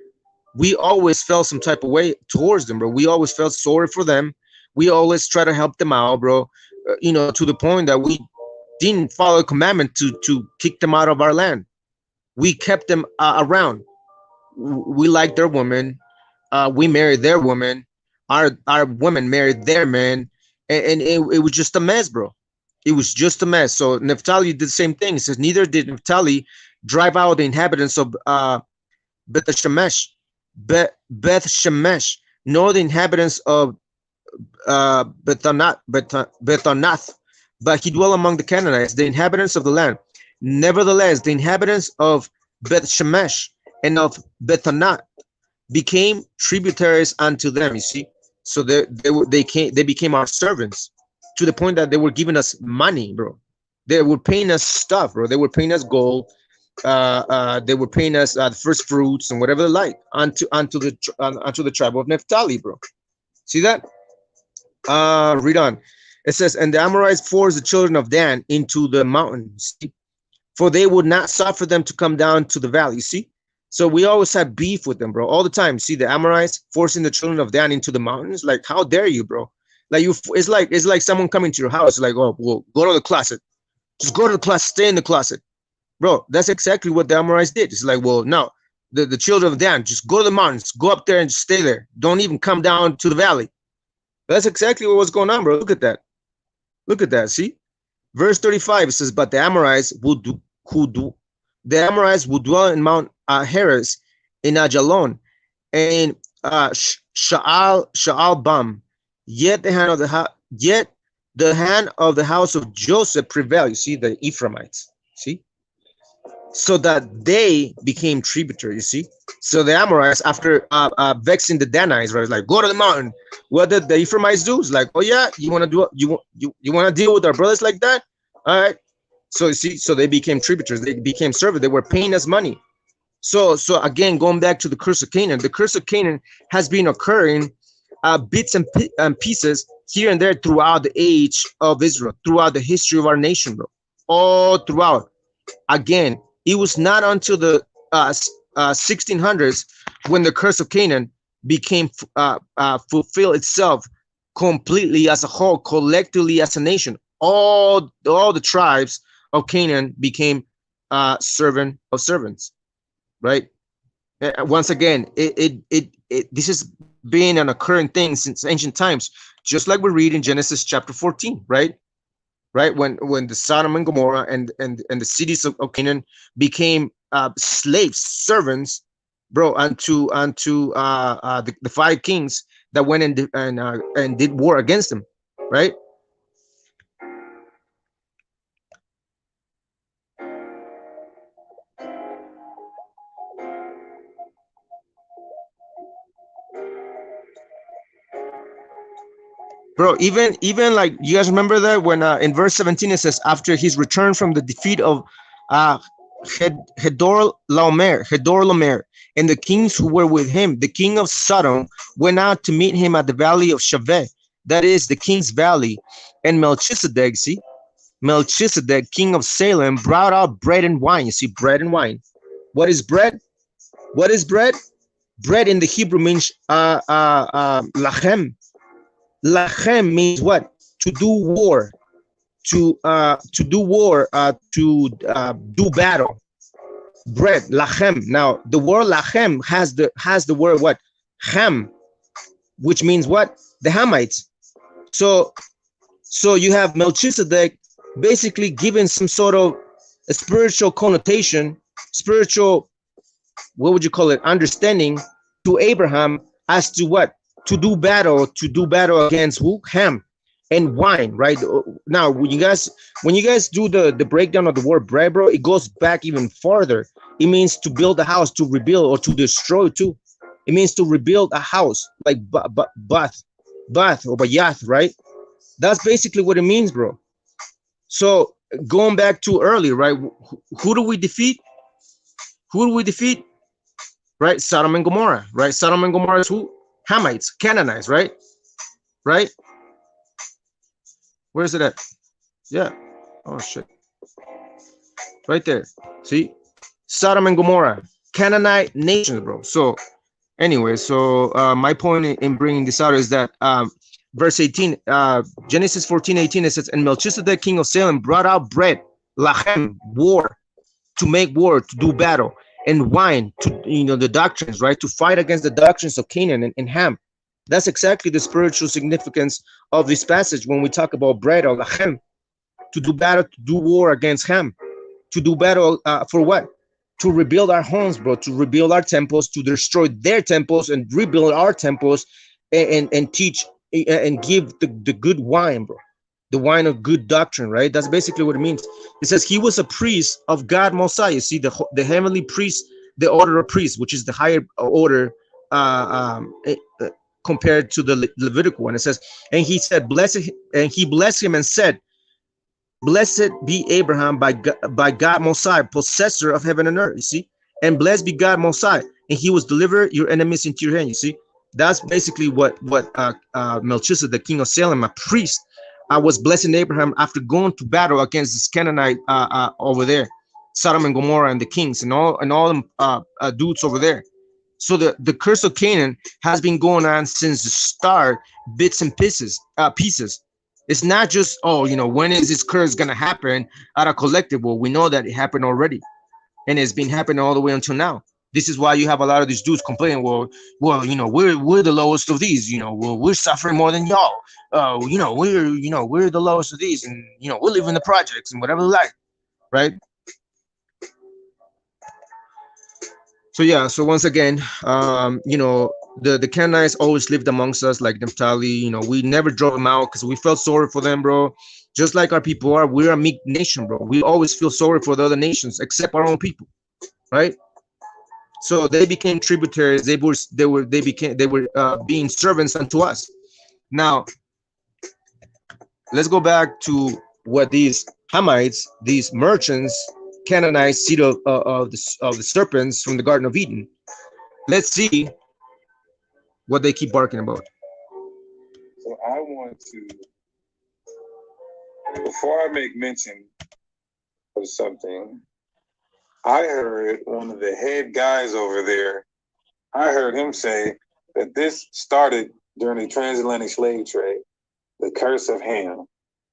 We always felt some type of way towards them, bro. We always felt sorry for them. We always try to help them out, bro. To the point that we didn't follow a commandment to kick them out of our land. We kept them around. We liked their women. We married their women. Our women married their men. And it was just a mess, bro. It was just a mess. So Naphtali did the same thing. It says, neither did Naphtali drive out the inhabitants of Beth Shemesh, nor the inhabitants of Bethanath, but he dwelt among the Canaanites, the inhabitants of the land. Nevertheless, the inhabitants of Beth Shemesh and of Bethanath became tributaries unto them. You see, so they became our servants, to the point that they were giving us money, bro. They were paying us stuff, bro. They were paying us gold. They were paying us the first fruits and whatever they like unto the tribe of Naphtali, bro. See that? Read on. It says, and the Amorites forced the children of Dan into the mountains, for they would not suffer them to come down to the valley. See? So we always had beef with them, bro, all the time. See, the Amorites forcing the children of Dan into the mountains. Like, how dare you, bro? Like, it's like someone coming to your house, like, oh, well, go to the closet. Just go to the closet, stay in the closet. Bro, that's exactly what the Amorites did. It's like, well, no, the children of Dan, just go to the mountains, go up there and just stay there. Don't even come down to the valley. That's exactly what was going on, bro. Look at that. Look at that. See, verse 35, it says, but the Amorites would dwell in Mount Heres, in Ajalon, and Sha'al-bam. Yet the hand of the house of Joseph prevailed. You see, the Ephraimites. See, so that they became tributary. You see, so the Amorites, after vexing the Danites, right, like, go to the mountain. What did the Ephraimites do? It's like, oh yeah, you want to do you want to deal with our brothers like that? All right. So you see, so they became tributaries. They became servants. They were paying us money. So again, going back to the curse of Canaan, the curse of Canaan has been occurring bits and pieces here and there throughout the age of Israel, throughout the history of our nation, bro. All throughout. Again, it was not until the 1600s when the curse of Canaan became fulfill itself completely as a whole, collectively as a nation. All the tribes of Canaan became servant of servants, right? Once again, this has been an occurring thing since ancient times, just like we read in Genesis chapter 14, right? Right, when the Sodom and Gomorrah and the cities of Canaan became slaves, servants, bro, unto the 5 kings that went and did war against them, right? Bro, even like, you guys remember that when in verse 17 it says, after his return from the defeat of Hedorlaomer, and the kings who were with him, the king of Sodom went out to meet him at the valley of Shaveh, that is the king's valley. And Melchizedek, king of Salem, brought out bread and wine. You see, bread and wine. What is bread? What is bread? Bread in the Hebrew means lachem. Lachem means what? To do war, to do battle. Bread, lachem. Now the word lachem has the word what? Ham, which means what? The Hamites. So you have Melchizedek basically giving some sort of a spiritual connotation, spiritual, what would you call it, understanding to Abraham as to what? To do battle against who? Ham and wine, right? Now, when you guys do the breakdown of the word bread, bro, it goes back even farther. It means to build a house, to rebuild, or to destroy too. It means to rebuild a house, like bath or bayath, right? That's basically what it means, bro. So going back to earlier, right? Who do we defeat? Right? Sodom and Gomorrah, right? Sodom and Gomorrah is who? Hamites, Canaanites, right? Right? Where's it at? Yeah. Oh shit. Right there. See? Sodom and Gomorrah, Canaanite nations, bro. So anyway, my point in bringing this out is that verse 18, Genesis 14:18, it says, and Melchizedek, king of Salem, brought out bread, lachem, war, to make war, to do battle, and wine, to, the doctrines, right? To fight against the doctrines of Canaan and Ham. That's exactly the spiritual significance of this passage when we talk about bread or lachem, to do battle, to do war against Ham, to do battle for what? To rebuild our homes, bro, to rebuild our temples, to destroy their temples and rebuild our temples, and teach and give the good wine, bro, the wine of good doctrine, right? That's basically what it means. It says he was a priest of God Mosiah. You see, the heavenly priest, the order of priests, which is the higher order compared to the Levitical one. It says, and he said, he blessed him and said, blessed be Abraham by God Mosiah, possessor of heaven and earth. You see, and blessed be God Mosiah, and he was deliver your enemies into your hand. You see, that's basically what Melchizedek, the king of Salem, a priest, was blessing Abraham after going to battle against this Canaanite over there, Sodom and Gomorrah and the kings and all them dudes over there. So the curse of Canaan has been going on since the start, bits and pieces. It's not just, when is this curse gonna happen at a collective? Well, we know that it happened already, and it's been happening all the way until now. This is why you have a lot of these dudes complaining, well, you know, we're the lowest of these, you know, well, we're suffering more than y'all. You know, we're the lowest of these, and you know, we live in the projects and whatever like, right? So yeah, so once again, you know, the Canaanites always lived amongst us like Naphtali. You know, we never drove them out because we felt sorry for them, bro. Just like our people are, we're a meek nation, bro. We always feel sorry for the other nations except our own people, right? So they became tributaries. They were being servants unto us. Now let's go back to what these Hamites, these merchants, Canaanites, seed of the serpents from the Garden of Eden. Let's see what they keep barking about. So I want to, before I make mention of something, I heard one of the head guys over there, I heard him say that this started during the transatlantic slave trade, the curse of Ham.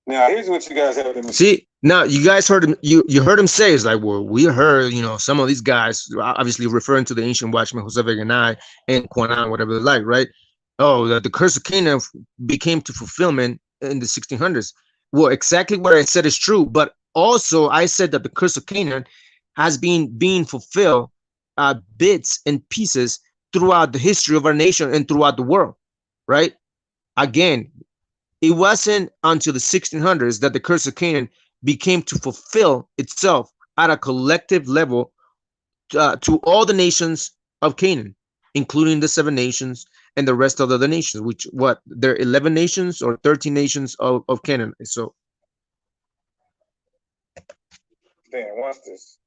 Now, here's what you guys have to see. Now, you guys heard him. You heard him say, "It's like, well, we heard, you know, some of these guys, obviously referring to the ancient Watchman, Jose Veganai, and Quanan, whatever they like, right? Oh, that the curse of Canaan became to fulfillment in the 1600s. Well, exactly what I said is true, but also I said that the curse of Canaan has been being fulfilled, bits and pieces throughout the history of our nation and throughout the world, right? Again, it wasn't until the 1600s that the curse of Canaan became to fulfill itself at a collective level to all the nations of Canaan, including the 7 nations and the rest of the other nations, which what there are 11 nations or 13 nations of Canaan. So, Dan, watch this.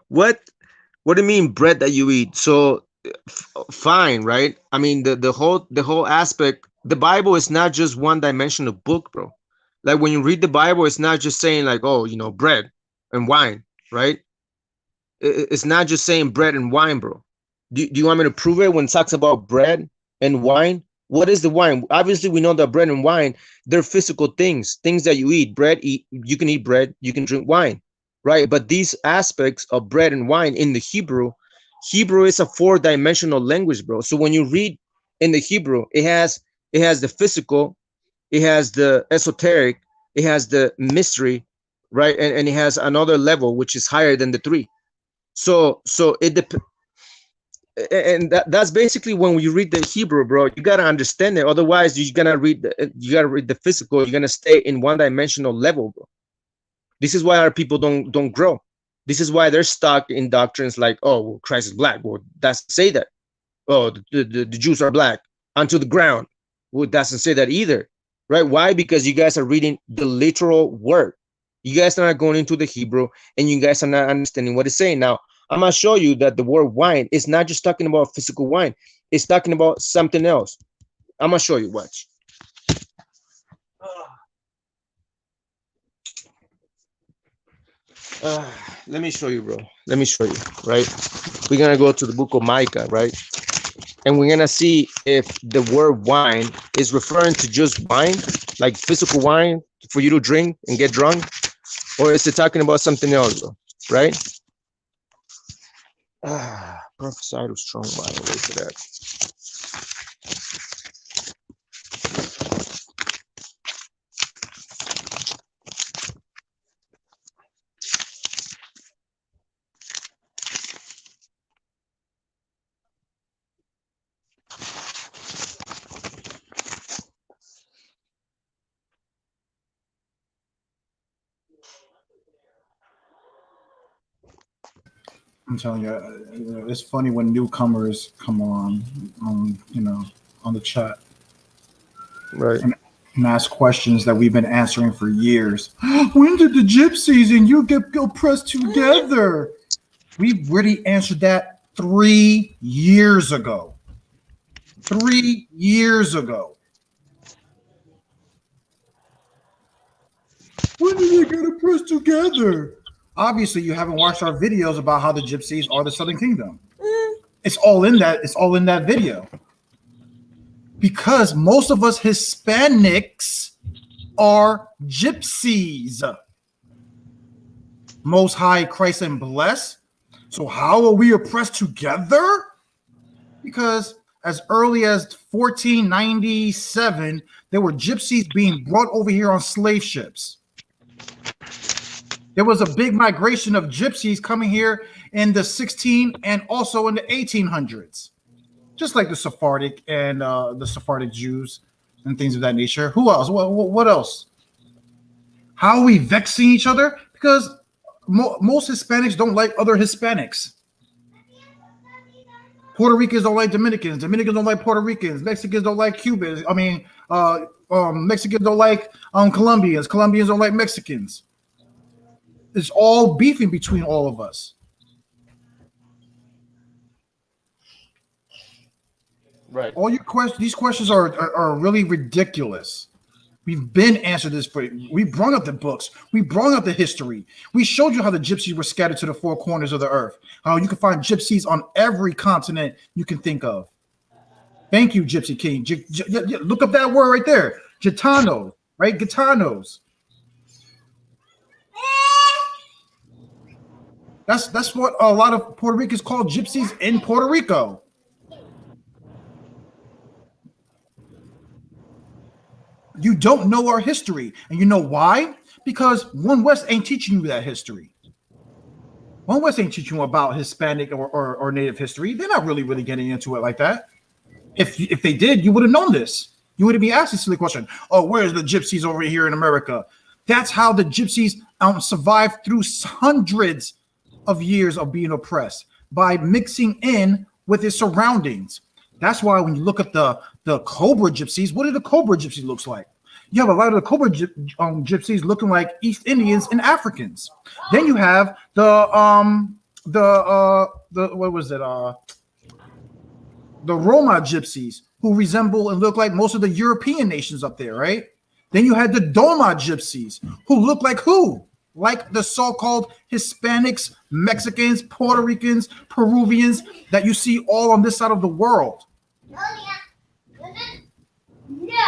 what what do you mean bread that you eat? So fine, right? I mean the whole aspect. The Bible is not just one dimensional book, bro. Like when you read the Bible, it's not just saying like, oh, you know, bread and wine, right? It's not just saying bread and wine, bro. Do you want me to prove it when it talks about bread and wine? What is the wine? Obviously, we know that bread and wine, they're physical things, things that you eat. You can eat bread, you can drink wine, right? But these aspects of bread and wine in the Hebrew is a four-dimensional language, bro. So when you read in the Hebrew, it has the physical, it has the esoteric, it has the mystery, right? And it has another level which is higher than the three. So it depends, and that's basically when you read the Hebrew, bro. You gotta understand it. Otherwise, you gotta read the physical. You're gonna stay in one-dimensional level, bro. This is why our people don't grow. This is why they're stuck in doctrines like, oh, well, Christ is black. Well, doesn't say that. Oh, the Jews are black onto the ground. Well, it doesn't say that either, right? Why? Because you guys are reading the literal word. You guys are not going into the Hebrew, and you guys are not understanding what it's saying. Now, I'm gonna show you that the word wine is not just talking about physical wine. It's talking about something else. I'm gonna show you. Watch. Let me show you, bro. Let me show you. Right? We're gonna go to the book of Micah, right? And we're gonna see if the word wine is referring to just wine, like physical wine for you to drink and get drunk, or is it talking about something else, bro? Right? Prophesy to strong wine. Wait for that. I'm telling you, it's funny when newcomers come on on the chat Right. and ask questions that we've been answering for years. When did the gypsies and you get oppressed together? We've already answered that 3 years ago. 3 years ago. When did they get oppressed together? Obviously, you haven't watched our videos about how the gypsies are the Southern Kingdom. It's all in that. It's all in that video. Because most of us Hispanics are gypsies. Most High, Christ, and bless. So how are we oppressed together? Because as early as 1497, there were gypsies being brought over here on slave ships. There was a big migration of gypsies coming here in the 16 and also in the 1800s, just like the Sephardic and the Sephardic Jews and things of that nature. Who else? What else? How are we vexing each other? Because most Hispanics don't like other Hispanics. Puerto Ricans don't like Dominicans. Dominicans don't like Puerto Ricans. Mexicans don't like Cubans. I mean, Mexicans don't like Colombians. Colombians don't like Mexicans. It's all beefing between all of us. Right. All your questions, these questions are really ridiculous. We've been answered this for you. We brought up the books. We brought up the history. We showed you how the gypsies were scattered to the four corners of the earth. How you can find gypsies on every continent you can think of. Thank you, Gypsy King. Look up that word right there. Gitanos, right? Gitanos. That's what a lot of Puerto Ricans call gypsies in Puerto Rico. You don't know our history. And you know why? Because One West ain't teaching you that history. One West ain't teaching you about Hispanic or Native history. They're not really getting into it like that. If they did, you would have known this. You wouldn't be asked this silly question. Oh, where's the gypsies over here in America? That's how the gypsies survived through hundreds of years of being oppressed, by mixing in with its surroundings. That's why when you look at the Cobra gypsies, what do the Cobra gypsies looks like? You have a lot of the Cobra gypsies looking like East Indians and Africans. Then you have the Roma gypsies, who resemble and look like most of the European nations up there, right? Then you had the Doma gypsies, who look like who? Like the so-called Hispanics, Mexicans, Puerto Ricans, Peruvians that you see all on this side of the world. No.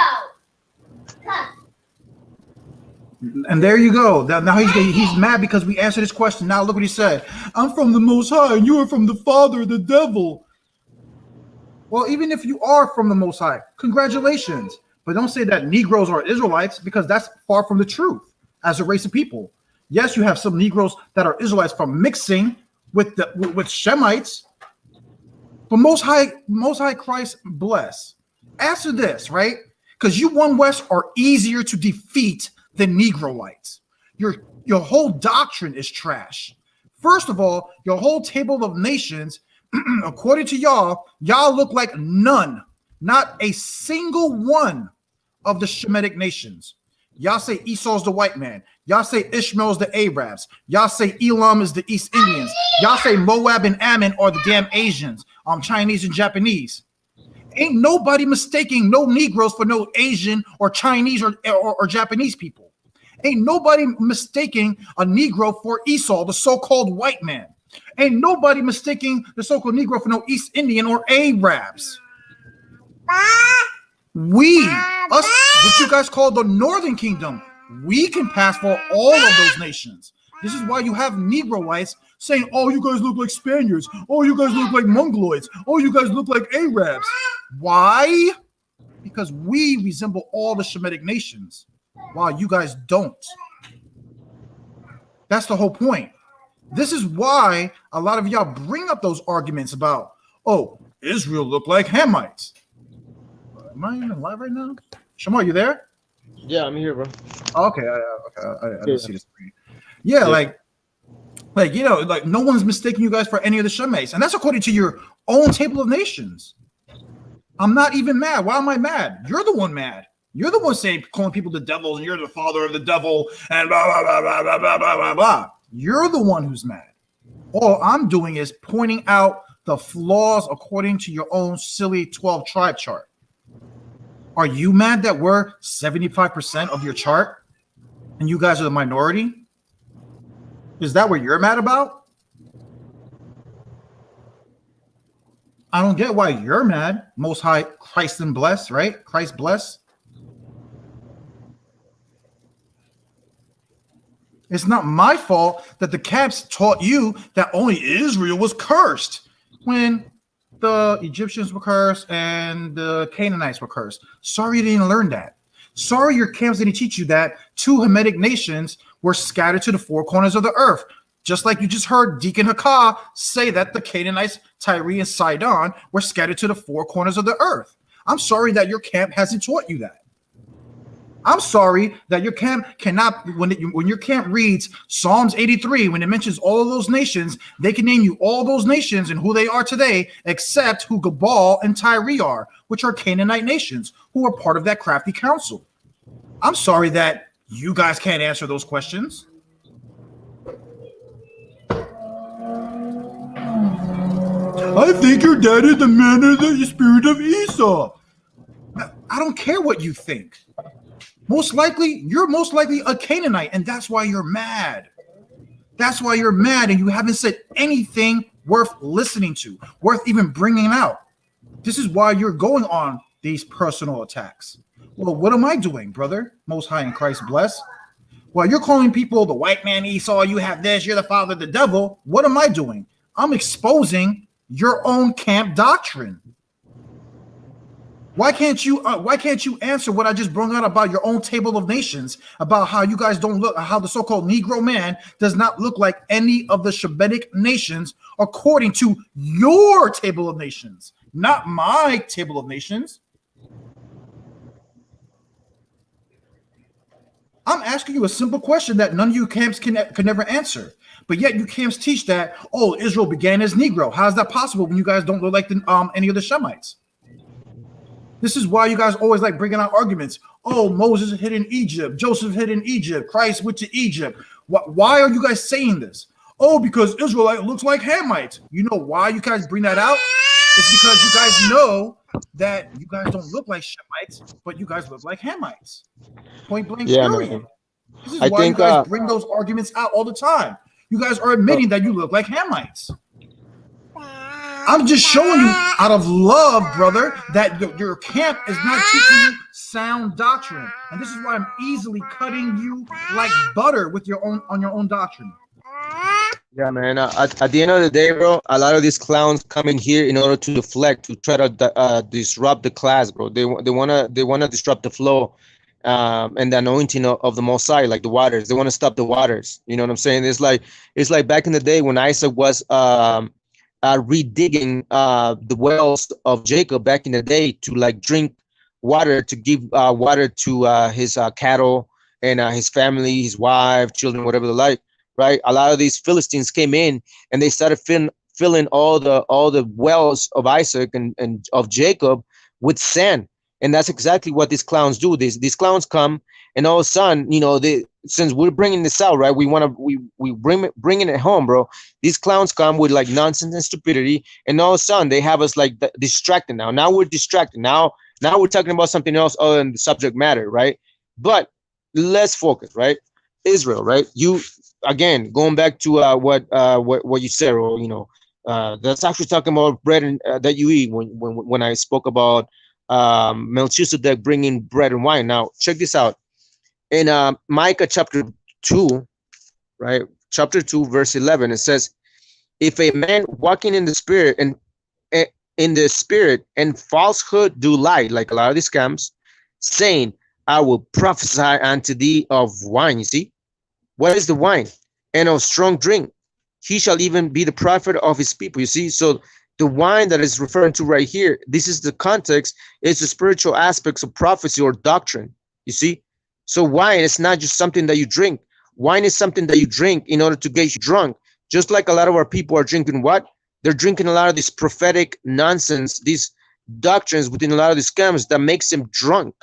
And there you go. Now he's mad because we answered his question. Now look what he said. I'm from the Most High, and you are from the Father, the devil. Well, even if you are from the Most High, congratulations. But don't say that Negroes are Israelites, because that's far from the truth as a race of people. Yes, you have some Negroes that are Israelites from mixing with Shemites, but Most High Christ bless. Answer this, right? Because you One West are easier to defeat than Negroites. Your whole doctrine is trash. First of all, your whole table of nations, according to y'all look like none, not a single one of the Shemitic nations. Y'all say Esau's the white man. Y'all say Ishmael's the Arabs. Y'all say Elam is the East Indians. Y'all say Moab and Ammon are the damn Asians, Chinese and Japanese. Ain't nobody mistaking no Negroes for no Asian or Chinese or Japanese people. Ain't nobody mistaking a Negro for Esau, the so-called white man. Ain't nobody mistaking the so-called Negro for no East Indian or Arabs. Us, what you guys call the Northern Kingdom, we can pass for all of those nations. This is why you have Negroites saying, oh, you guys look like Spaniards. Oh, you guys look like Mongoloids. Oh, you guys look like Arabs. Why? Because we resemble all the Shemitic nations, while you guys don't. That's the whole point. This is why a lot of y'all bring up those arguments about, oh, Israel look like Hamites. Am I even live right now? Shamar, you there? Yeah, I'm here, bro. Okay, I didn't see the screen. Yeah, like Like, you know, like no one's mistaking you guys for any of the Shemites. And that's according to your own table of nations. I'm not even mad. Why am I mad? You're the one mad. You're the one saying, calling people the devils, and you're the father of the devil, and blah, blah, blah, blah, blah, blah, blah, blah, blah. You're the one who's mad. All I'm doing is pointing out the flaws according to your own silly 12 tribe chart. Are you mad that we're 75% of your chart and you guys are the minority? Is that what you're mad about? I don't get why you're mad. Most High, Christ and bless, right? Christ bless. It's not my fault that the camps taught you that only Israel was cursed when the Egyptians were cursed and the Canaanites were cursed. Sorry you didn't learn that. Sorry your camps didn't teach you that 2 Hamitic nations were scattered to the 4 corners of the earth. Just like you just heard Deacon Hakah say that the Canaanites, Tyre, and Sidon were scattered to the 4 corners of the earth. I'm sorry that your camp hasn't taught you that. I'm sorry that your camp cannot, when your camp reads Psalms 83, when it mentions all of those nations, they can name you all those nations and who they are today, except who Gebal and Tyre are, which are Canaanite nations, who are part of that crafty council. I'm sorry that you guys can't answer those questions. I think your dad is the man of the spirit of Esau. I don't care what you think. You're most likely a Canaanite, and that's why you're mad. That's why you're mad, and you haven't said anything worth listening to, worth even bringing out. This is why you're going on these personal attacks. Well, what am I doing, brother? Most High in Christ bless. Well, you're calling people the white man Esau, you have this, you're the father of the devil. What am I doing? I'm exposing your own camp doctrine. Why can't you answer what I just brought out about your own table of nations, about how you guys don't look, how the so-called Negro man does not look like any of the Shemitic nations according to your table of nations, not my table of nations? I'm asking you a simple question that none of you camps can never answer. But yet you camps teach that, oh, Israel began as Negro. How is that possible when you guys don't look like any of the Shemites? This is why you guys always like bringing out arguments. Oh, Moses hid in Egypt. Joseph hid in Egypt. Christ went to Egypt. Why are you guys saying this? Oh, because Israelite looks like Hamites. You know why you guys bring that out? It's because you guys know that you guys don't look like Shemites, but you guys look like Hamites. Point blank, period. Man. This is why you guys bring those arguments out all the time. You guys are admitting that you look like Hamites. I'm just showing you out of love, brother, that your camp is not teaching you sound doctrine. And this is why I'm easily cutting you like butter with your own doctrine. Yeah, man. At the end of the day, bro, a lot of these clowns come in here in order to deflect, to try to disrupt the class, bro. They wanna disrupt the flow, and the anointing of the Most High, like the waters. They want to stop the waters. You know what I'm saying? It's like back in the day when Isaac was redigging the wells of Jacob back in the day to like drink water, to give water to his cattle and his family, his wife, children, whatever they like. Right, a lot of these Philistines came in and they started filling all the wells of Isaac and of Jacob with sand, and that's exactly what these clowns do. These clowns come, and all of a sudden, you know, since we're bringing this out, right? We bringing it home, bro. These clowns come with like nonsense and stupidity, and all of a sudden they have us like distracted. Now we're distracted. Now we're talking about something else other than the subject matter, right? But let's focus, right? Israel, right? You. Again, going back to what you said, or you know, that's actually talking about bread and that you eat. When I spoke about Melchizedek bringing bread and wine. Now check this out in Micah chapter 2, right? Chapter 2, verse 11. It says, "If a man walking in the spirit and falsehood do lie," like a lot of these scams, saying, "I will prophesy unto thee of wine." You see. What is the wine? And of strong drink. He shall even be the prophet of his people. You see, so the wine that is referring to right here, this is the context, is the spiritual aspects of prophecy or doctrine. You see, so wine is not just something that you drink. Wine is something that you drink in order to get you drunk, Just like a lot of our people are drinking what? They're drinking a lot of this prophetic nonsense, these doctrines within a lot of these camps that makes them drunk.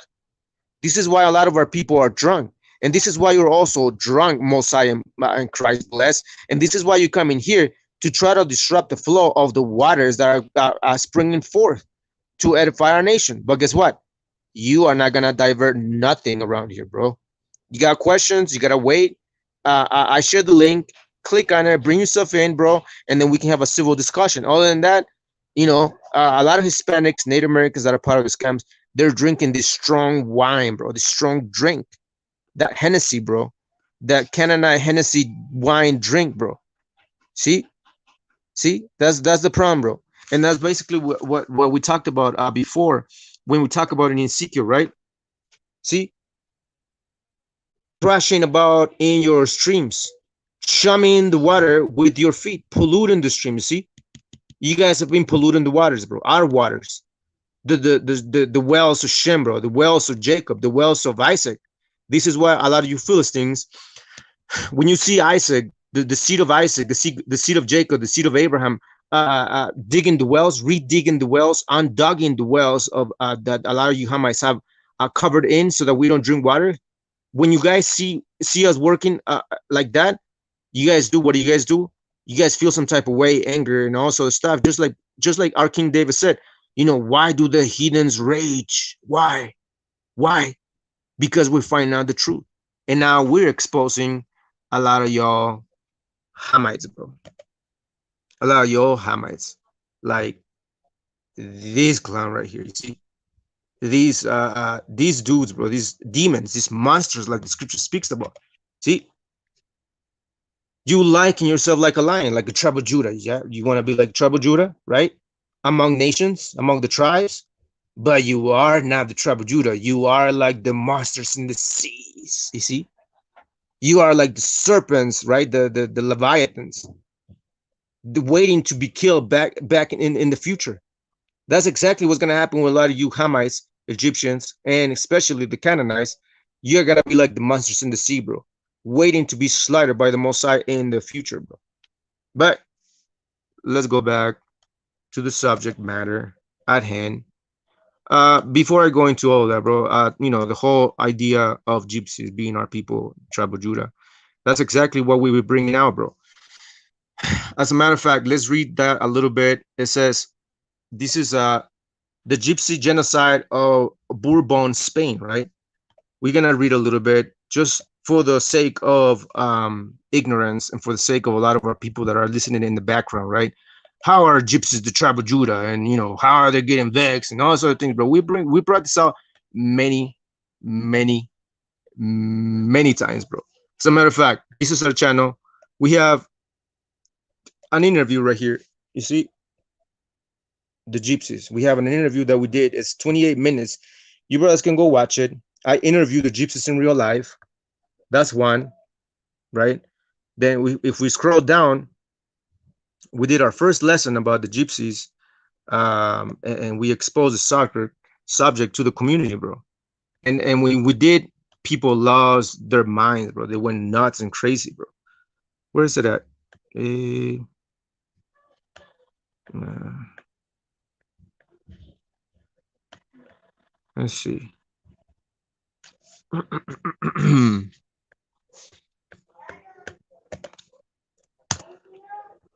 This is why a lot of our people are drunk. And this is why you're also drunk, Mosiah and Christ bless. And this is why you come in here to try to disrupt the flow of the waters that are springing forth to edify our nation. But guess what? You are not going to divert nothing around here, bro. You got questions, you got to wait. I shared the link. Click on it, bring yourself in, bro, and then we can have a civil discussion. Other than that, you know, a lot of Hispanics, Native Americans that are part of the scams, they're drinking this strong wine, bro, this strong drink. That Hennessy, bro. That Canaanite Hennessy wine drink, bro. See? That's the problem, bro. And that's basically what we talked about before when we talk about in Ezekiel, right? See? Thrashing about in your streams, chumming the water with your feet, polluting the stream. You see? You guys have been polluting the waters, bro. Our waters. The wells of Shem, bro, the wells of Jacob, the wells of Isaac. This is why a lot of you Philistines, when you see Isaac, the seed of Isaac, the seed of Jacob, the seed of Abraham, digging the wells, redigging the wells, undogging the wells of that a lot of you Hamites have covered in so that we don't drink water. When you guys see us working like that, you guys do what you guys do. You guys feel some type of way, anger, and all sort of stuff. Just like our King David said, you know, why do the heathens rage? Why? Because we're finding out the truth. And now we're exposing a lot of y'all Hamites, bro. A lot of y'all Hamites. Like this clown right here, you see? These dudes, bro, these demons, these monsters like the scripture speaks about. See? You liken yourself like a lion, like a tribe of Judah. Yeah, you want to be like tribe of Judah, right? Among nations, among the tribes. But you are not the tribe of Judah. You are like the monsters in the seas. You see? You are like the serpents, right? The leviathans, waiting to be killed back in the future. That's exactly what's gonna happen with a lot of you Hamites, Egyptians, and especially the Canaanites. You're gonna be like the monsters in the sea, bro, waiting to be slaughtered by the Mosai in the future, bro. But let's go back to the subject matter at hand. Before I go into all of that, bro, you know, the whole idea of gypsies being our people, tribe of Judah, that's exactly what we were bringing out, bro. As a matter of fact, let's read that a little bit. It says, this is the gypsy genocide of Bourbon, Spain, right? We're gonna read a little bit just for the sake of ignorance and for the sake of a lot of our people that are listening in the background, right? How are gypsies the tribe of Judah, and you know, how are they getting vexed and all sort of things? But we brought this out many times, bro. As a matter of fact, this is our channel. We have an interview right here. You see, the gypsies. We have an interview that we did. It's 28 minutes. You brothers can go watch it. I interviewed the gypsies in real life. That's one, right? Then if we scroll down, we did our first lesson about the gypsies, and we exposed the subject to the community, bro. And when we did, people lost their minds, bro. They went nuts and crazy, bro. Where is it at? Let's see.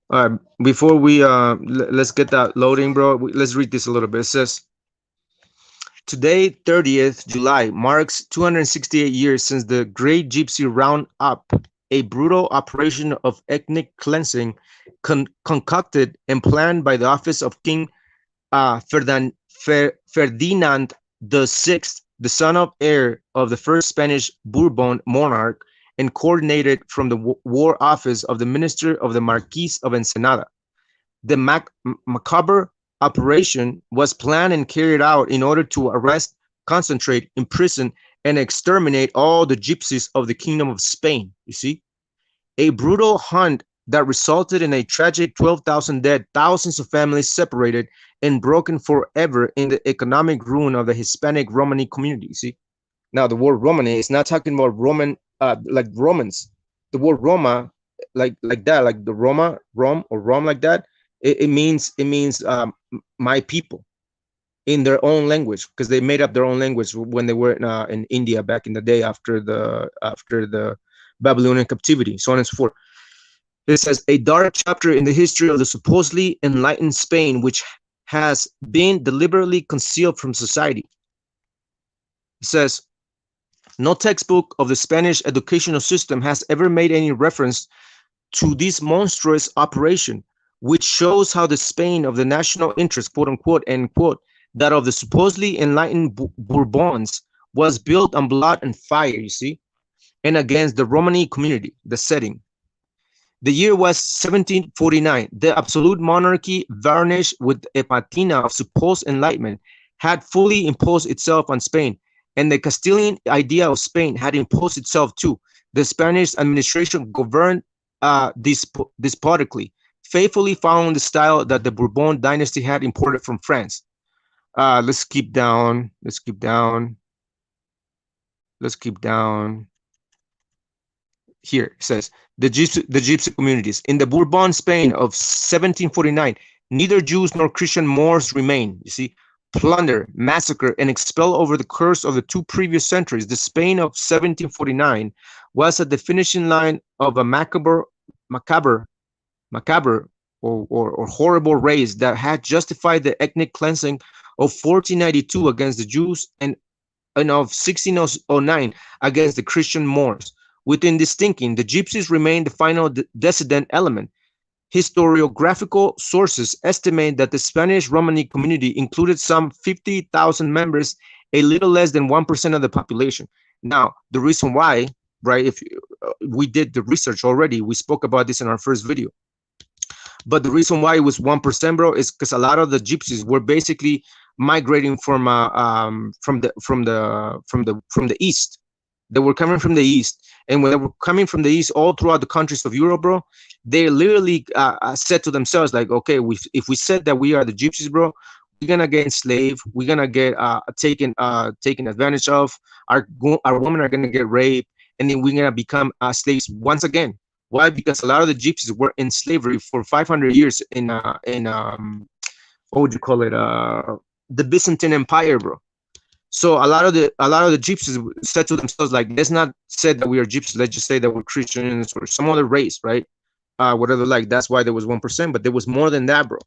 All right, before we let's get that loading, bro. Let's read this a little bit. It says, today, 30th July, marks 268 years since the Great Gypsy Roundup, a brutal operation of ethnic cleansing concocted and planned by the office of King Ferdinand VI, the son of heir of the first Spanish Bourbon monarch, and coordinated from the War Office of the Minister of the Marquis of Ensenada. The macabre operation was planned and carried out in order to arrest, concentrate, imprison, and exterminate all the gypsies of the Kingdom of Spain. You see, a brutal hunt that resulted in a tragic 12,000 dead, thousands of families separated, and broken forever in the economic ruin of the Hispanic Romani community. You see, now the word Romani is not talking about Roman, like Romans. The word Roma like that, like the Rom like that. It means my people in their own language, because they made up their own language when they were in India back in the day after the Babylonian captivity, so on and so forth. It says a dark chapter in the history of the supposedly enlightened Spain, which has been deliberately concealed from society. It says no textbook of the Spanish educational system has ever made any reference to this monstrous operation, which shows how the Spain of the national interest, quote unquote, end quote, that of the supposedly enlightened Bourbons was built on blood and fire, you see, and against the Romani community, the setting. The year was 1749. The absolute monarchy, varnished with a patina of supposed enlightenment, had fully imposed itself on Spain, and the Castilian idea of Spain had imposed itself too. The Spanish administration governed despotically, faithfully following the style that the Bourbon dynasty had imported from France. Let's keep down. Here it says the gypsy communities in the Bourbon Spain of 1749. Neither Jews nor Christian Moors remain. You see, plunder, massacre, and expel over the curse of the 2 previous centuries. The Spain of 1749 was at the finishing line of a macabre or horrible race that had justified the ethnic cleansing of 1492 against the Jews and of 1609 against the Christian Moors. Within this thinking, the Gypsies remain the final dissident element. Historiographical sources estimate that the Spanish Romani community included some 50,000 members, a little less than 1% of the population. Now, the reason why, right, if we did the research already, we spoke about this in our first video. But the reason why it was 1%, bro, is because a lot of the Gypsies were basically migrating from the east. They were coming from the east, and when they were coming from the east, all throughout the countries of Europe, bro, they literally said to themselves, like, okay, if we said that we are the Gypsies, bro, we're gonna get enslaved, we're gonna get taken advantage of, our women are gonna get raped, and then we're gonna become slaves once again. Why? Because a lot of the Gypsies were in slavery for 500 years in what would you call it? The Byzantine Empire, bro. So a lot of the Gypsies said to themselves, like, let's not say that we are Gypsies, let's just say that we're Christians or some other race, right? Whatever, like, that's why there was 1%, but there was more than that, bro.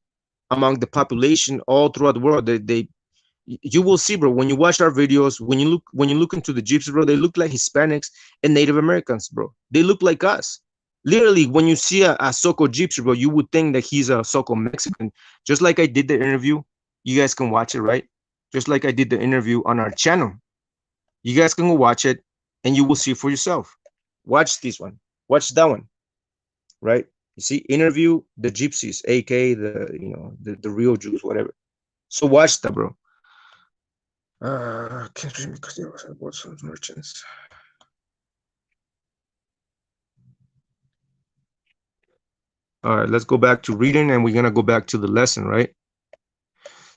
Among the population all throughout the world, you will see, bro, when you watch our videos, when you look into the Gypsies, bro, they look like Hispanics and Native Americans, bro. They look like us. Literally, when you see a Soco Gypsy, bro, you would think that he's a Soco Mexican. Just like I did the interview, you guys can watch it, right? Just like I did the interview on our channel. You guys can go watch it and you will see for yourself. Watch this one. Watch that one. Right? You see, interview the Gypsies, aka the real Jews, whatever. So watch that, bro. Can't read because there was some merchants. All right, let's go back to reading, and we're gonna go back to the lesson, right?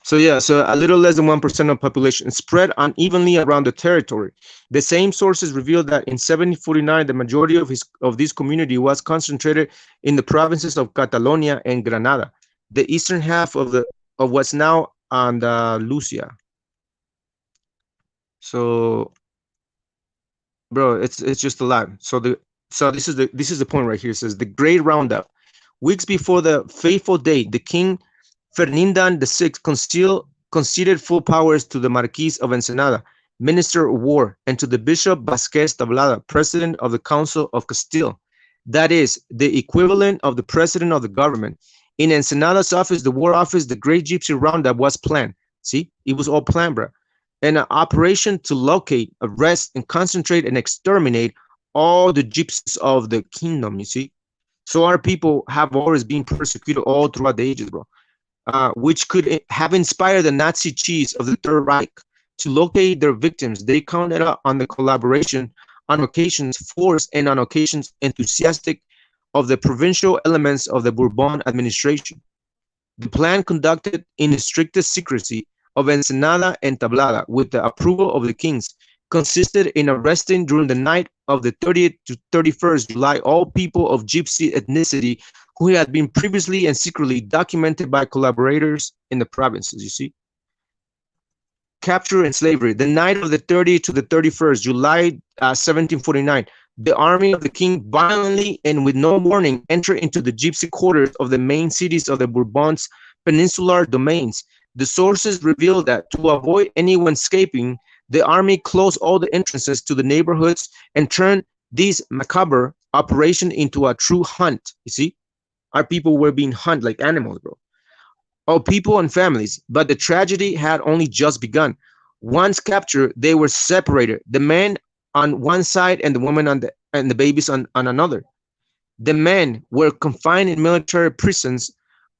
So yeah, so a little less than 1% of population spread unevenly around the territory. The same sources reveal that in 1749, the majority of this community was concentrated in the provinces of Catalonia and Granada, the eastern half of what's now Andalusia. So, bro, it's just a lot. So this is the point right here. It says the Great Roundup. Weeks before the fateful date, the king Ferdinand VI conceded full powers to the Marquis of Ensenada, Minister of War, and to the Bishop Vasquez Tablada, President of the Council of Castile. That is, the equivalent of the President of the government. In Ensenada's office, the War Office, the Great Gypsy Roundup was planned. See, it was all planned, bro. An operation to locate, arrest, and concentrate and exterminate all the gypsies of the kingdom, you see. So our people have always been persecuted all throughout the ages, bro. Which could have inspired the Nazi chiefs of the Third Reich to locate their victims. They counted on the collaboration, on occasions forced, and on occasions enthusiastic, of the provincial elements of the Bourbon administration. The plan, conducted in the strictest secrecy of Ensenada and Tablada, with the approval of the kings, consisted in arresting during the night of the 30th to 31st July all people of Gypsy ethnicity who had been previously and secretly documented by collaborators in the provinces. You see, capture and slavery. The night of the 30th to the 31st July 1749, the army of the king violently and with no warning entered into the Gypsy quarters of the main cities of the Bourbons' peninsular domains. The sources reveal that to avoid anyone escaping, the army closed all the entrances to the neighborhoods and turned this macabre operation into a true hunt. You see, our people were being hunted like animals, bro. Of people and families, but the tragedy had only just begun. Once captured, they were separated. The men on one side and the women on the babies on another. The men were confined in military prisons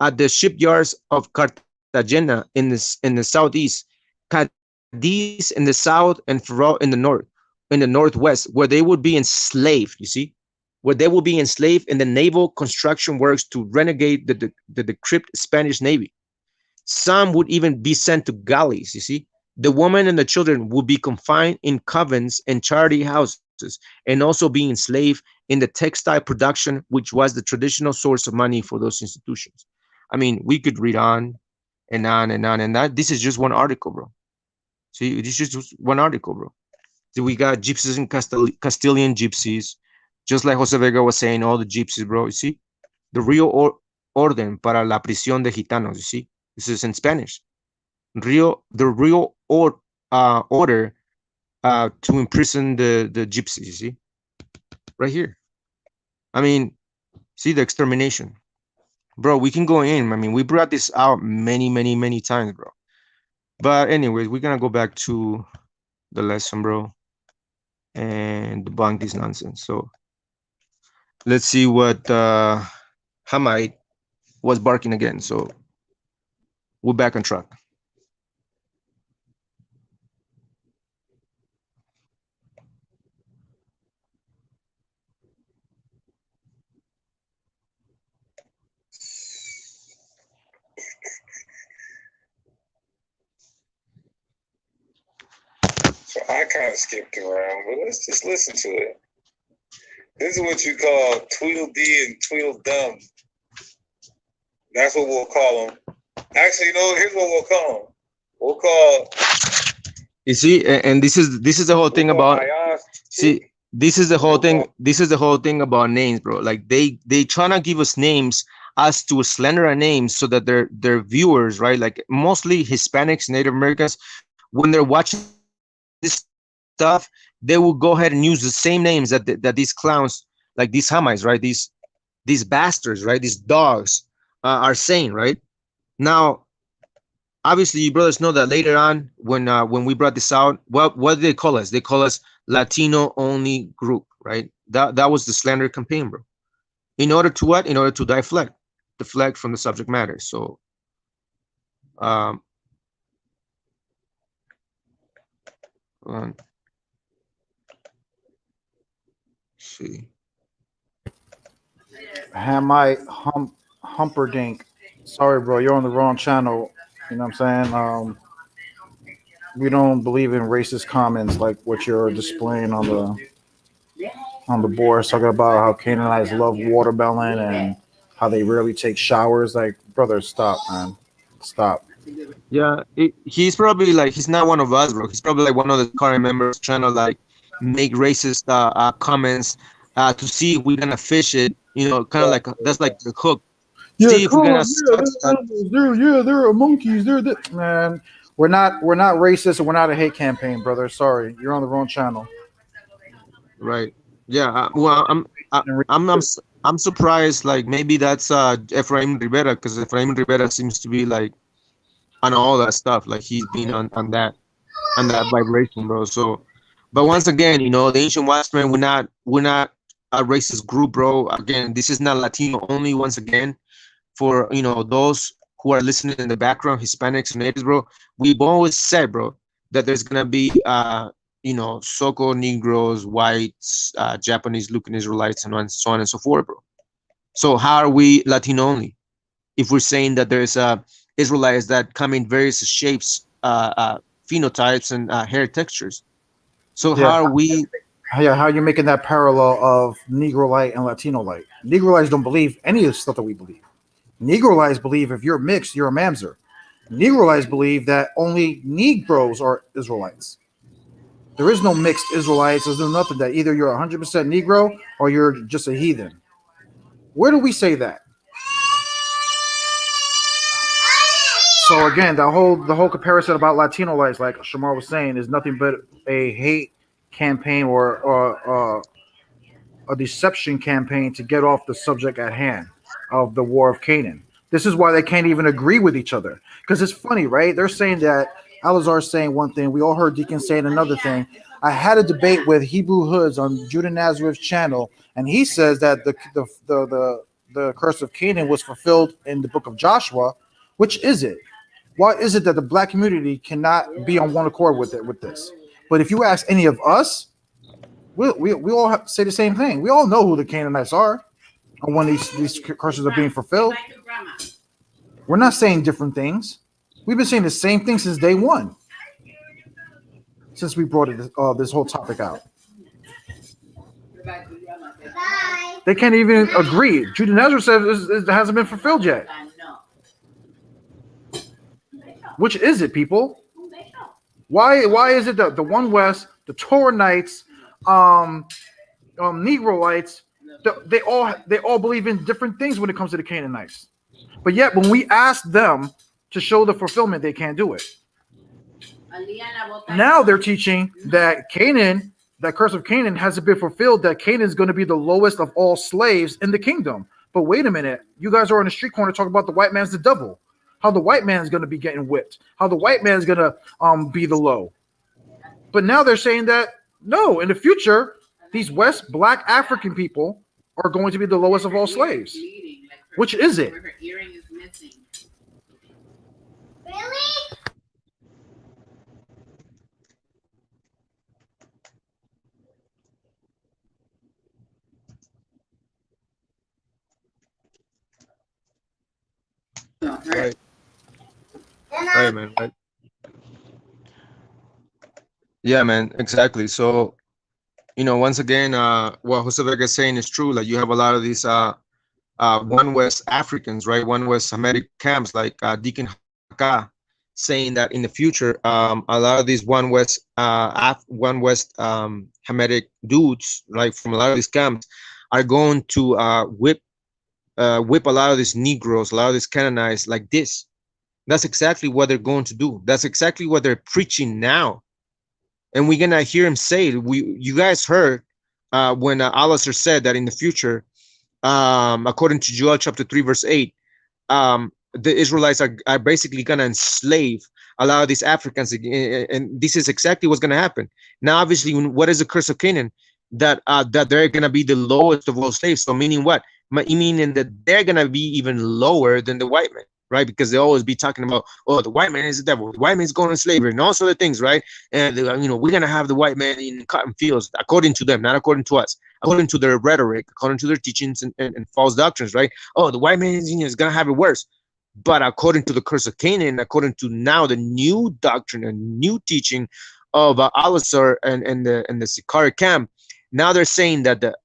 at the shipyards of Cartagena in the southeast, Cadiz in the south, and Ferrol in the northwest, where they would be enslaved. You see, where they will be enslaved in the naval construction works to renegade the decrepit Spanish Navy. Some would even be sent to galleys. You see, the women and the children would be confined in covens and charity houses, and also be enslaved in the textile production, which was the traditional source of money for those institutions. I mean, we could read on and on and on, and that this is just one article, bro. See, this is just one article, bro. So we got gypsies and Castilian gypsies, just like Jose Vega was saying, all the gypsies, bro. You see, the real orden para la prisión de gitanos. You see, this is in Spanish. The real order to imprison the gypsies. You see, right here. I mean, see the extermination, bro. We can go in. I mean, we brought this out many times, bro. But anyways, we're gonna go back to the lesson, bro, and debunk this nonsense. So let's see what Hamite was barking again. So we're back on track. So I kind of skipped around, but let's just listen to it. This is what you call Tweedledee and Tweedledum. That's what we'll call them. Actually, no, here's what we'll call them. We'll call. You see, and this is the whole thing about. See, this is the whole thing. This is the whole thing about names, bro. Like they try to give us names as to slender names so that their viewers, right, like mostly Hispanics, Native Americans, when they're watching this stuff, they will go ahead and use the same names that these clowns, like these Hamites, right, these bastards, right, these dogs are saying, right. Now, obviously, you brothers know that later on, when we brought this out, what did they call us? They call us Latino only group, right? That was the slander campaign, bro. In order to what? In order to deflect from the subject matter. So, let's see. Hamite Humperdink. Sorry, bro, you're on the wrong channel. You know what I'm saying? We don't believe in racist comments like what you're displaying on the board. It's talking about how Canaanites love watermelon and how they rarely take showers. Like, brother, stop, man. Stop. Yeah, he's probably like, he's not one of us, bro. He's probably like one of the current members trying to like make racist comments to see if we're gonna fish it. You know, kind of like that's like the hook. Yeah, see if we're gonna they're monkeys. They're man. We're not racist and we're not a hate campaign, brother. Sorry, you're on the wrong channel. Right. Yeah. Well, I'm surprised. Like maybe that's Efraim Rivera, because Efraim Rivera seems to be like on all that stuff. Like he's been on that vibration, bro. So, but once again, you know, the Ancient Watchmen, we're not a racist group, bro. Again, this is not Latino only. Once again, for you know those who are listening in the background, Hispanics and natives, bro, we've always said, bro, that there's gonna be you know, Soko Negroes, whites, Japanese looking Israelites, and so on and so forth, bro. So how are we Latino only if we're saying that there's Israelites that come in various shapes, phenotypes, and hair textures? So Yeah. how are we? Yeah, how you're making that parallel of Negroite and Latino-lite. Negroites don't believe any of the stuff that we believe. Negroites believe if you're mixed, you're a mamzer. Negroites believe that only Negroes are Israelites. There is no mixed Israelites. There's no nothing that either you're 100% Negro or you're just a heathen. Where do we say that? So again, the whole comparison about Latino-ites, like Shamar was saying, is nothing but a hate campaign or a deception campaign to get off the subject at hand of the war of Canaan. This is why they can't even agree with each other. Because it's funny, right? They're saying that Alazar's saying one thing. We all heard Deacon saying another thing. I had a debate with Hebrew Hoods on Judah Nazareth's channel, and he says that the curse of Canaan was fulfilled in the book of Joshua. Which is it? Why is it that the black community cannot be on one accord with this? But if you ask any of us, we all have to say the same thing. We all know who the Canaanites are and when these curses are being fulfilled. We're not saying different things. We've been saying the same thing since day one, since we brought this whole topic out. Bye. They can't even agree. Judah Nazareth says it hasn't been fulfilled yet. Which is it, people? Why is it that the One West, the Toranites, Negroites, they all believe in different things when it comes to the Canaanites, but yet when we ask them to show the fulfillment, they can't do it. Now they're teaching that Canaan, that curse of Canaan, hasn't been fulfilled. That Canaan is going to be the lowest of all slaves in the kingdom. But wait a minute, you guys are on the street corner talking about the white man's the devil. How the white man is going to be getting whipped, how the white man is going to be the low. But now they're saying that, no, in the future, these West Black African people are going to be the lowest of all slaves. Which is it? Really? Right, And right, man. Right. Yeah, man. Exactly. So, once again, what Jose Vega is saying is true. Like you have a lot of these one West Africans, right? One West Hamitic camps, like Deacon Haka, saying that in the future, a lot of these one West Hamitic dudes, like from a lot of these camps, are going to whip a lot of these Negroes, a lot of these Canaanites like this. That's exactly what they're going to do. That's exactly what they're preaching now. And we're gonna hear him say it. You guys heard when Alistair said that in the future, according to Joel chapter 3, verse 8, the Israelites are basically gonna enslave a lot of these Africans, and this is exactly what's gonna happen. Now, obviously, what is the curse of Canaan? That they're gonna be the lowest of all slaves. So meaning what? Meaning that they're gonna be even lower than the white man, right? Because they always be talking about, oh, the white man is the devil, the white man's going to slavery, and all sort of things, right? And we're gonna have the white man in cotton fields, according to them, not according to us, according to their rhetoric, according to their teachings and false doctrines, right? Oh, the white man is gonna have it worse. But according to the curse of Canaan, according to now the new doctrine and new teaching of Alisar and the Sikari camp, now they're saying that the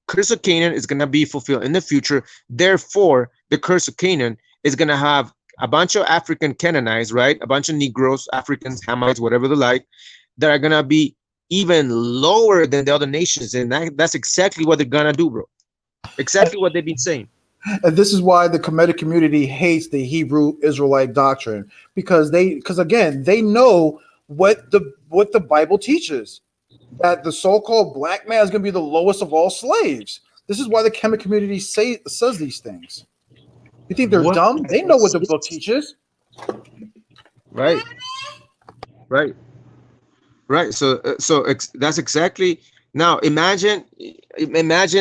curse of Canaan is going to be fulfilled in the future. Therefore, the curse of Canaan is going to have a bunch of African Canaanites, right? A bunch of Negroes, Africans, Hamites, whatever they like, that are going to be even lower than the other nations. And that's exactly what they're going to do, bro. Exactly what they've been saying. And this is why the Kemetic community hates the Hebrew Israelite doctrine, because again, they know what the Bible teaches, that the so-called black man is going to be the lowest of all slaves. This is why the Kemetic community says these things. You think they're dumb? They know what the book teaches. Right. So that's exactly. Now imagine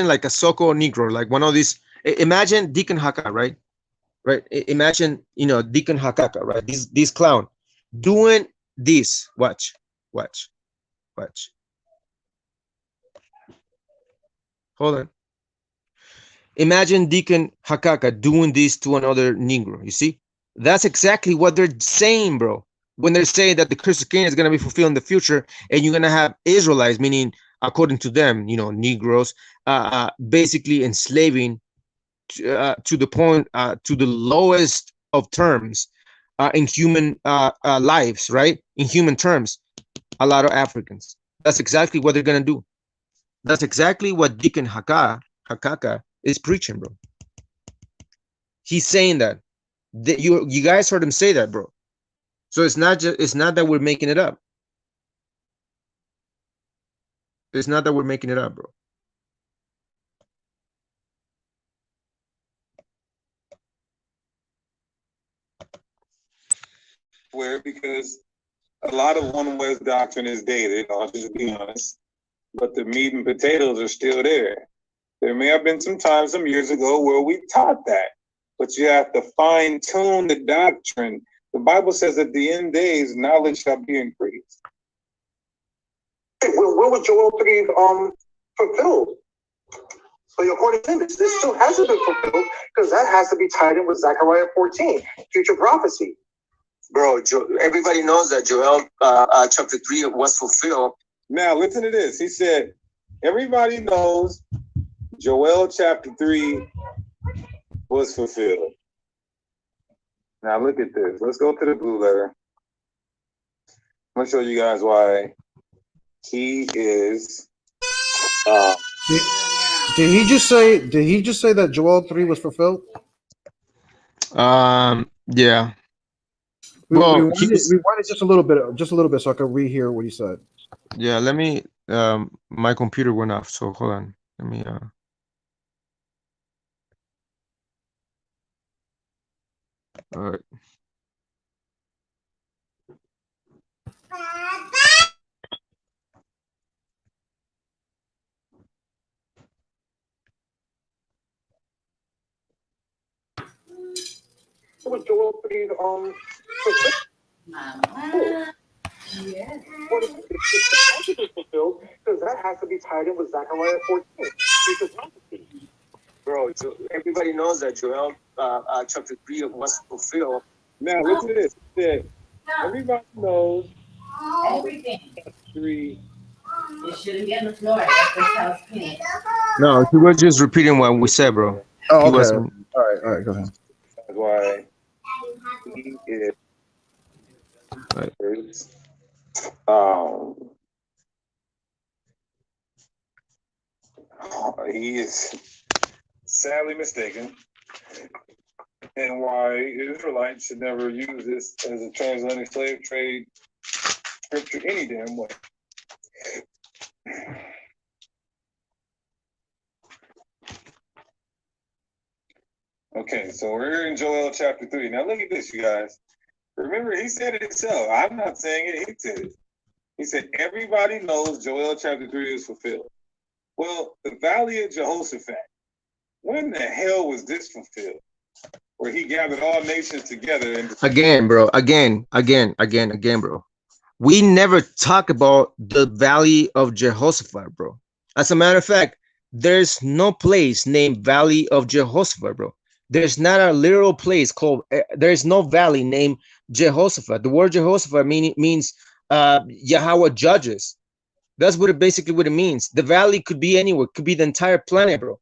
like a so-called Negro, like one of these. Imagine Deacon Haka, right? Imagine Deacon Hakaka, right? This clown doing this. Watch. Hold on. Imagine Deacon Hakaka doing this to another Negro. You see, that's exactly what they're saying, bro. when they're saying that the curse of Canaan is going to be fulfilled in the future, and you're going to have Israelites, meaning according to them, Negroes, basically enslaving to the point, to the lowest of terms in human lives, right? In human terms, a lot of Africans. That's exactly what they're going to do. That's exactly what Deacon Hakaka is preaching, bro. He's saying that. You guys heard him say that, bro. So it's not that we're making it up. It's not that we're making it up, bro. Where because a lot of one West doctrine is dated, I'll just be honest, but the meat and potatoes are still there. There may have been some times, some years ago, where we taught that, but you have to fine tune the doctrine. The Bible says at the end days, knowledge shall be increased. When was Joel 3 fulfilled? So according to this still hasn't been fulfilled because that has to be tied in with Zechariah 14, future prophecy. Bro, everybody knows that Joel chapter 3 was fulfilled. Now, listen to this. He said, everybody knows Joel chapter 3 was fulfilled. Now, look at this. Let's go to the blue letter. I'm going to show you guys why he is... Did he just say that Joel 3 was fulfilled? Yeah. We Well, wanted just a little bit so I could rehear what he said. yeah, let me my computer went off, so hold on. Let me all right. Was Joel 3 fulfilled? Yeah. What is it fulfilled? Because that has to be tied in with Zechariah 14, future prophecy. Bro, everybody knows that Joel chapter 3 was fulfilled. Now, listen to this. He said, everybody knows Everything. 3. You shouldn't be on the floor. That's the house clean. No, he was just repeating what we said, bro. Oh, He okay. wasn't. All right, go ahead. That's why he is... Right. He is sadly mistaken, and why Israelites should never use this as a transatlantic slave trade scripture any damn way. Okay, so we're in Joel chapter 3. Now look at this, you guys. Remember, he said it himself. I'm not saying it, he said it. He said, everybody knows Joel chapter 3 is fulfilled. Well, the Valley of Jehoshaphat, when the hell was this fulfilled? Where he gathered all nations together and Again, bro. Again, bro. We never talk about the Valley of Jehoshaphat, bro. As a matter of fact, there's no place named Valley of Jehoshaphat, bro. There's not a literal place called, there's no valley named Jehoshaphat. The word Jehoshaphat means Yahweh judges. That's what it means. The valley could be anywhere, could be the entire planet, bro.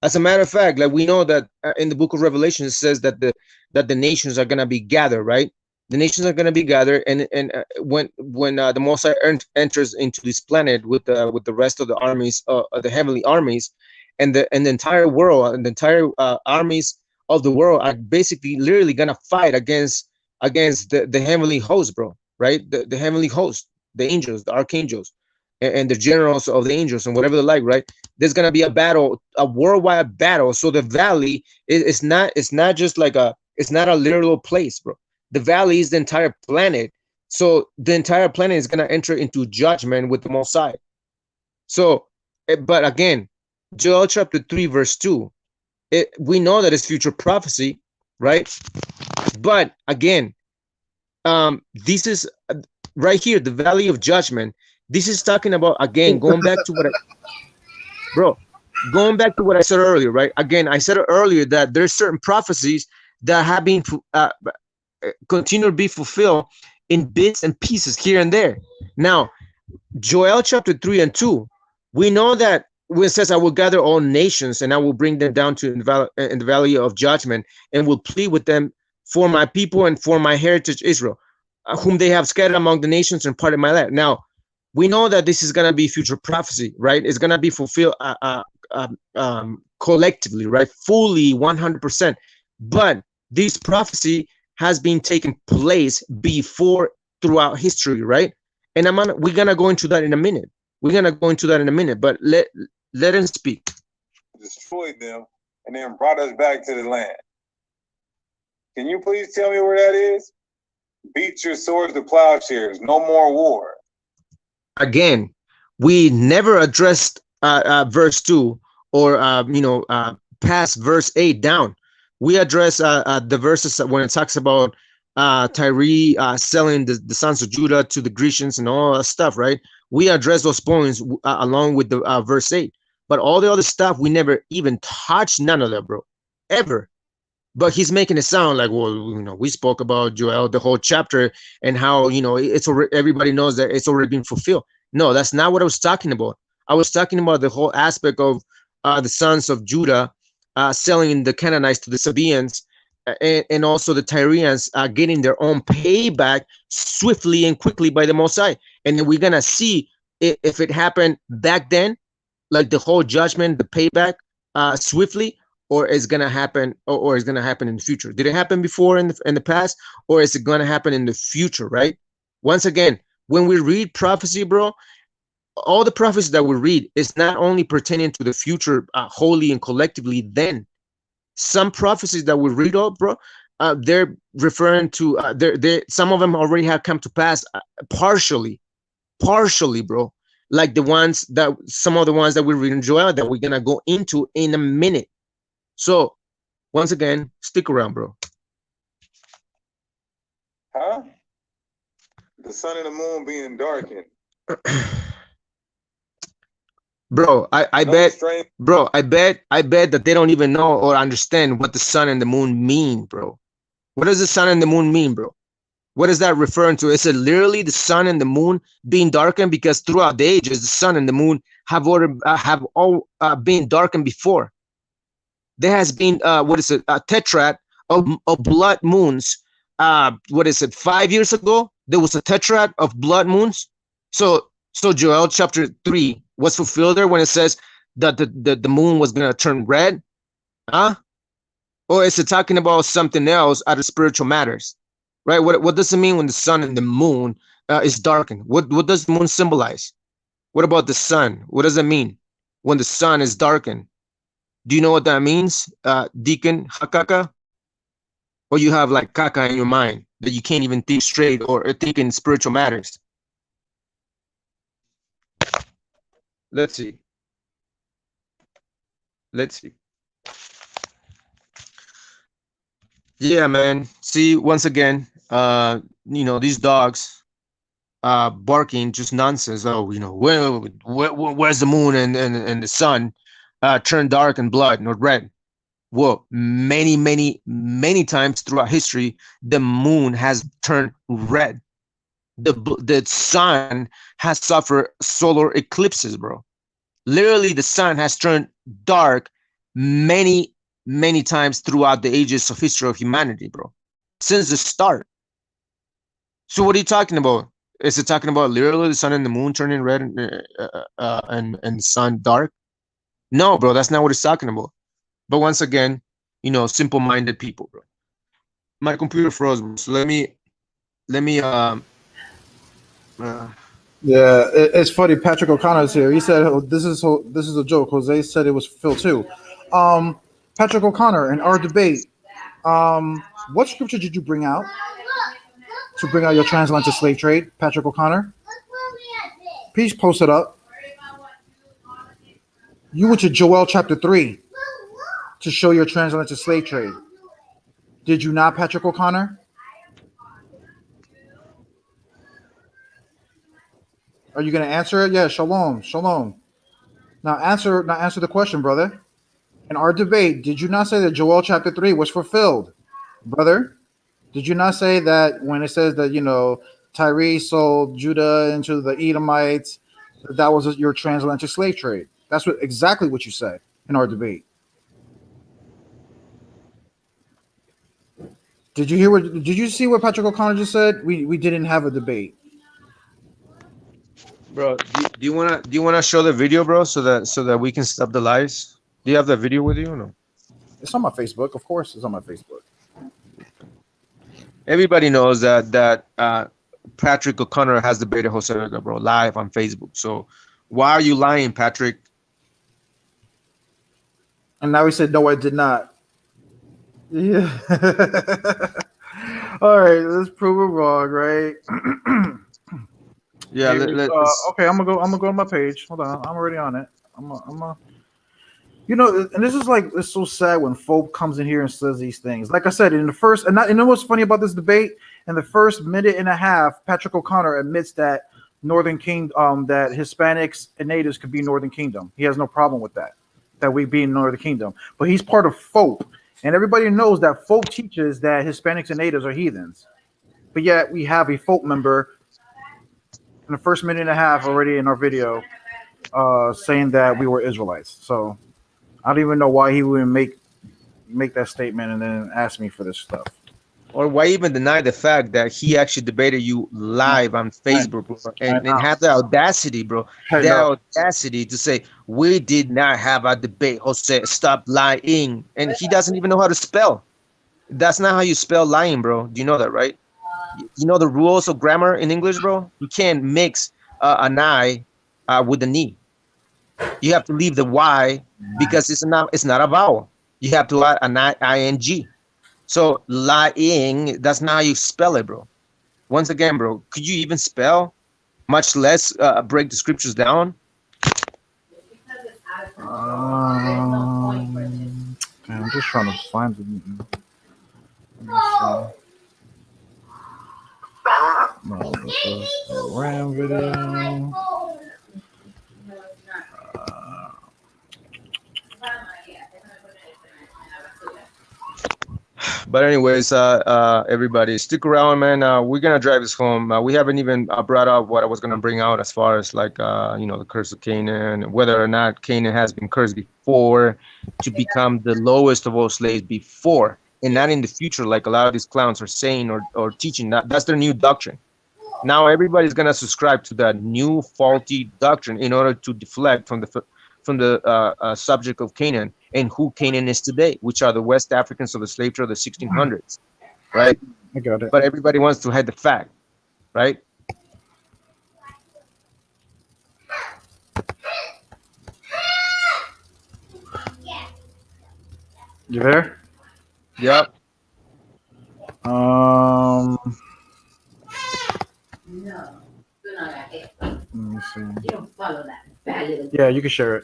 As a matter of fact, like we know that in the book of Revelation, it says that the nations are gonna be gathered, right? The nations are gonna be gathered, and when the Most High enters into this planet with the rest of the armies, the heavenly armies, and the entire world and the entire armies of the world are basically literally gonna fight against the heavenly host, bro, right? The heavenly host, the angels, the archangels, and the generals of the angels and whatever they like, right? There's gonna be a battle, a worldwide battle. So the valley it's not just like it's not a literal place, bro. The valley is the entire planet. So the entire planet is gonna enter into judgment with the Most High. So, but again, Joel chapter 3 verse 2, we know that it's future prophecy, right? But again, this is right here, the valley of judgment. This is talking about, again, going back to what I said earlier, right? Again, I said earlier that there's certain prophecies that have been continue to be fulfilled in bits and pieces here and there. Now, Joel chapter 3 and 2, we know that when it says, I will gather all nations and I will bring them down to in the valley of judgment and will plead with them for my people and for my heritage Israel, whom they have scattered among the nations and parted my land. Now, we know that this is going to be future prophecy, right? It's going to be fulfilled collectively, right? Fully 100%. But this prophecy has been taking place before throughout history, right? And we're going to go into that in a minute. But let him speak. Destroyed them and then brought us back to the land. Can you please tell me where that is? Beat your swords to plowshares. No more war. Again, we never addressed verse 2 or past verse 8 down. We address the verses when it talks about Tyre selling the sons of Judah to the Grecians and all that stuff, right? We address those points along with the verse 8. But all the other stuff, we never even touched none of that, bro, ever. But he's making it sound like, well, we spoke about Joel, the whole chapter, and how, it's already, everybody knows that it's already been fulfilled. No, that's not what I was talking about. I was talking about the whole aspect of the sons of Judah selling the Canaanites to the Sabaeans, and also the Tyrians getting their own payback swiftly and quickly by the Most High. And then we're going to see if it happened back then, like the whole judgment, the payback swiftly, or is going to happen, or is going to happen in the future. Did it happen before in the past, or is it going to happen in the future, right? Once again, when we read prophecy, bro, all the prophecy that we read is not only pertaining to the future wholly and collectively then. Some prophecies that we read up, bro, they're referring to, some of them already have come to pass partially, bro. Like some of the ones that we read in Joel that we're going to go into in a minute. So, once again, stick around, bro. Huh? The sun and the moon being darkened. Bro, I bet that they don't even know or understand what the sun and the moon mean, bro. What does the sun and the moon mean, bro? What is that referring to? Is it literally the sun and the moon being darkened? Because throughout the ages, the sun and the moon have all been darkened before. There has been a tetrad of blood moons. 5 years ago there was a tetrad of blood moons. So Joel chapter 3 was fulfilled there when it says that the moon was gonna turn red, huh? Or is it talking about something else out of spiritual matters, right? What does it mean when the sun and the moon is darkened? What does the moon symbolize? What about the sun? What does it mean when the sun is darkened? Do you know what that means, Deacon Hakaka? Or you have like caca in your mind that you can't even think straight or think in spiritual matters? Let's see. Yeah, man. See, once again, these dogs barking just nonsense. Oh, where's the moon and the sun turn dark and blood, not red? Well, many times throughout history, the moon has turned red. The sun has suffered solar eclipses, bro. Literally, the sun has turned dark many times throughout the ages of history of humanity, bro, since the start. So what are you talking about? Is it talking about literally the sun and the moon turning red and the sun dark? No, bro, that's not what it's talking about. But once again, simple-minded people, bro. My computer froze, bro. So let me yeah, it's funny. Patrick O'Connor's here. He said, "This is a joke." Jose said it was Phil too. Patrick O'Connor, in our debate, what scripture did you bring out to bring out your transatlantic slave trade, Patrick O'Connor? Please post it up. You went to Joel chapter 3 to show your transatlantic slave trade. Did you not, Patrick O'Connor? Are you going to answer it? Yeah, shalom. Now answer the question, brother. In our debate, did you not say that Joel chapter 3 was fulfilled, brother? Did you not say that when it says that, Tyre sold Judah into the Edomites. That was your transatlantic slave trade. That's exactly what you said in our debate. Did you hear what? Did you see what Patrick O'Connor just said? We didn't have a debate, Bro, do you wanna show the video, bro, so that we can stop the lies? Do you have the video with you or no? It's on my Facebook, of course. It's on my Facebook. Everybody knows that Patrick O'Connor has debated Jose Vega, bro, live on Facebook. So why are you lying, Patrick? And now he said, "No, I did not." Yeah. All right, let's prove it wrong, right? Yeah, okay, I'm gonna go on my page. Hold on, I'm already on it. You know, and this is like, it's so sad when folk comes in here and says these things. Like I said, in the first, and you know what's funny about this debate? In the first minute and a half, Patrick O'Connor admits that Northern Kingdom, that Hispanics and natives could be Northern Kingdom. He has no problem with that we be in Northern Kingdom. But he's part of folk, and everybody knows that folk teaches that Hispanics and natives are heathens. But yet we have a folk member in the first minute and a half already in our video saying that we were Israelites. So I don't even know why he would make that statement and then ask me for this stuff. Or why even deny the fact that he actually debated you live on Facebook, bro, and have the audacity, bro, audacity to say we did not have a debate. Jose, stop lying, and he doesn't even know how to spell. That's not how you spell lying, bro. Do you know that, right? You know the rules of grammar in English, bro. You can't mix an I with an E. You have to leave the Y because it's not a vowel. You have to add an ing. So lying, that's not how you spell it, bro. Once again, bro, could you even spell, much less break the scriptures down? I'm just trying to find the RAM video. But anyways, everybody, stick around, man. We're gonna drive this home. We haven't even brought up what I was gonna bring out as far as like the curse of Canaan, whether or not Canaan has been cursed before to become the lowest of all slaves before, and not in the future, like a lot of these clowns are saying or teaching. That's their new doctrine. Now everybody's gonna subscribe to that new faulty doctrine in order to deflect from the subject of Canaan and who Canaan is today, which are the West Africans of the slave trade of the 1600s, right? I got it. But everybody wants to hide the fact, right? You there? Yep. No. Let me see. You don't follow that bad little. Yeah, you can share it.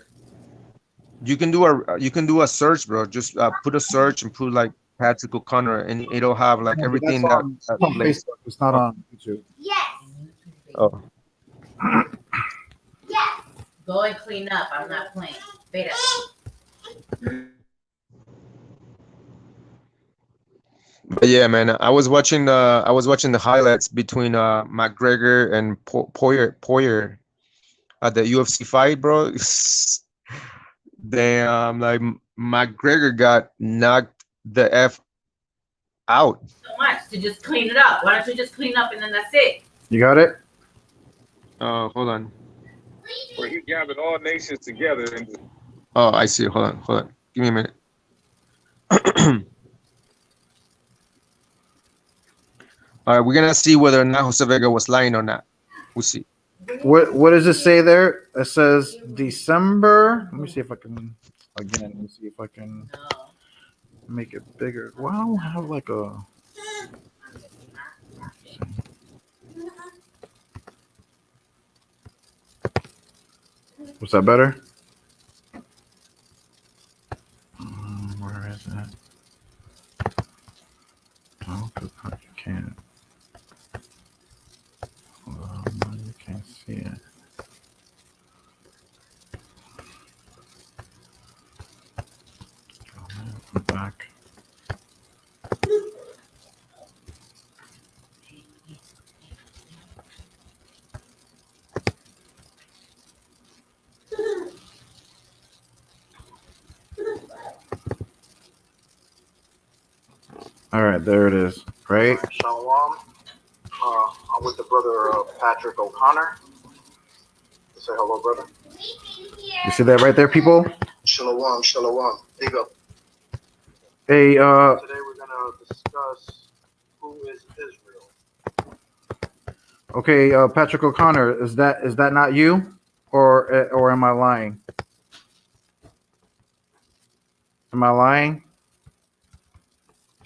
You can do a search, bro. Just put a search and put like Patrick O'Connor, and it'll have like everything That's on place. Facebook. It's not on YouTube. Yes. Oh. Yes. Go and clean up. I'm not playing. Beta. But yeah, man, I was watching the highlights between McGregor and Poirier at the UFC fight, bro. Damn, like McGregor got knocked the F out. So much to just clean it up. Why don't you just clean up and then that's it? You got it? Hold on. Where he gathered all nations together and Oh, I see. Hold on. Give me a minute. All right, we're gonna see whether or not Jose Vega was lying or not. We'll see. What does it say there? It says December. Let me see if I can make it bigger. Well, I don't have like a. Was that better? Where is it? Oh, you can't. You can't see it. Go back. All right, there it is. Right. Shalom. I'm with the brother Patrick O'Connor. Say hello, brother. You see that right there, people? Shalom, shalom. Big up. Hey, Today we're gonna discuss who is Israel. okay, Patrick O'Connor, is that not you, or am I lying? Am I lying?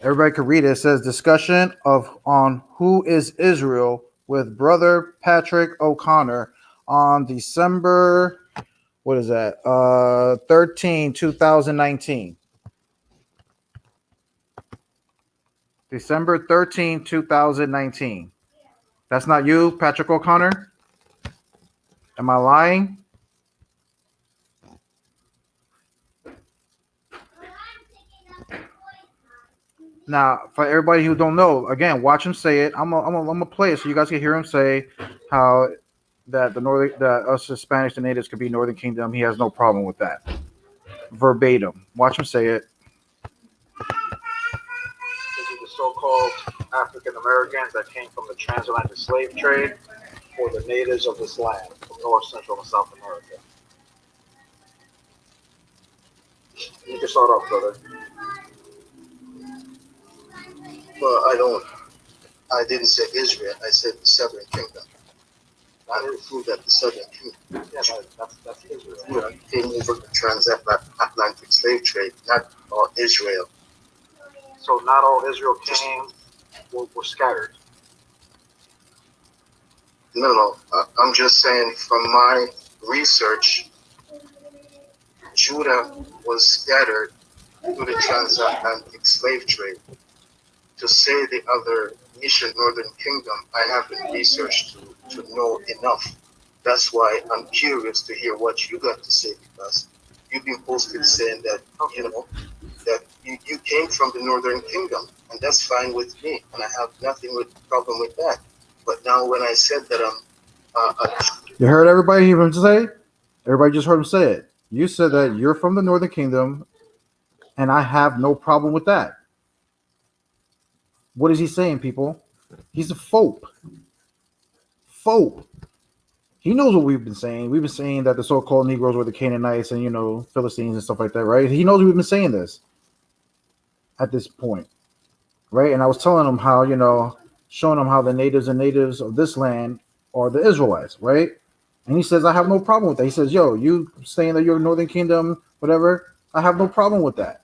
Everybody can read it. It says discussion on who is Israel with brother Patrick O'Connor on December, what is that? 13, 2019. December 13, 2019. That's not you, Patrick O'Connor? Am I lying? Now, for everybody who don't know, again, watch him say it. I'm gonna play it so you guys can hear him say how that us Hispanics and natives could be Northern Kingdom. He has no problem with that. Verbatim. Watch him say it. This is the so-called African Americans that came from the transatlantic slave trade, or the natives of this land from North, Central, and South America. You can start off, brother. Well, I didn't say Israel. I said the Southern Kingdom. I didn't prove that the Southern Kingdom. Yeah, that's Israel. Came over the transatlantic slave trade, not all Israel. So not all Israel came, were scattered. No. I'm just saying from my research, Judah was scattered through the transatlantic slave trade. To say the other nation, Northern Kingdom, I haven't researched to know enough. That's why I'm curious to hear what you got to say, because you've been posted saying that, that you came from the Northern Kingdom, and that's fine with me, and I have nothing with problem with that. But now when I said that You heard everybody hear him say? Everybody just heard him say it. You said that you're from the Northern Kingdom, and I have no problem with that. What is he saying, people? He's a phobe. He knows what we've been saying. We've been saying that the so-called Negroes were the Canaanites and, Philistines and stuff like that, right? He knows we've been saying this at this point, right? And I was telling him how, showing him how the natives of this land are the Israelites, right? And he says, I have no problem with that. He says, yo, you saying that you're Northern Kingdom, whatever, I have no problem with that.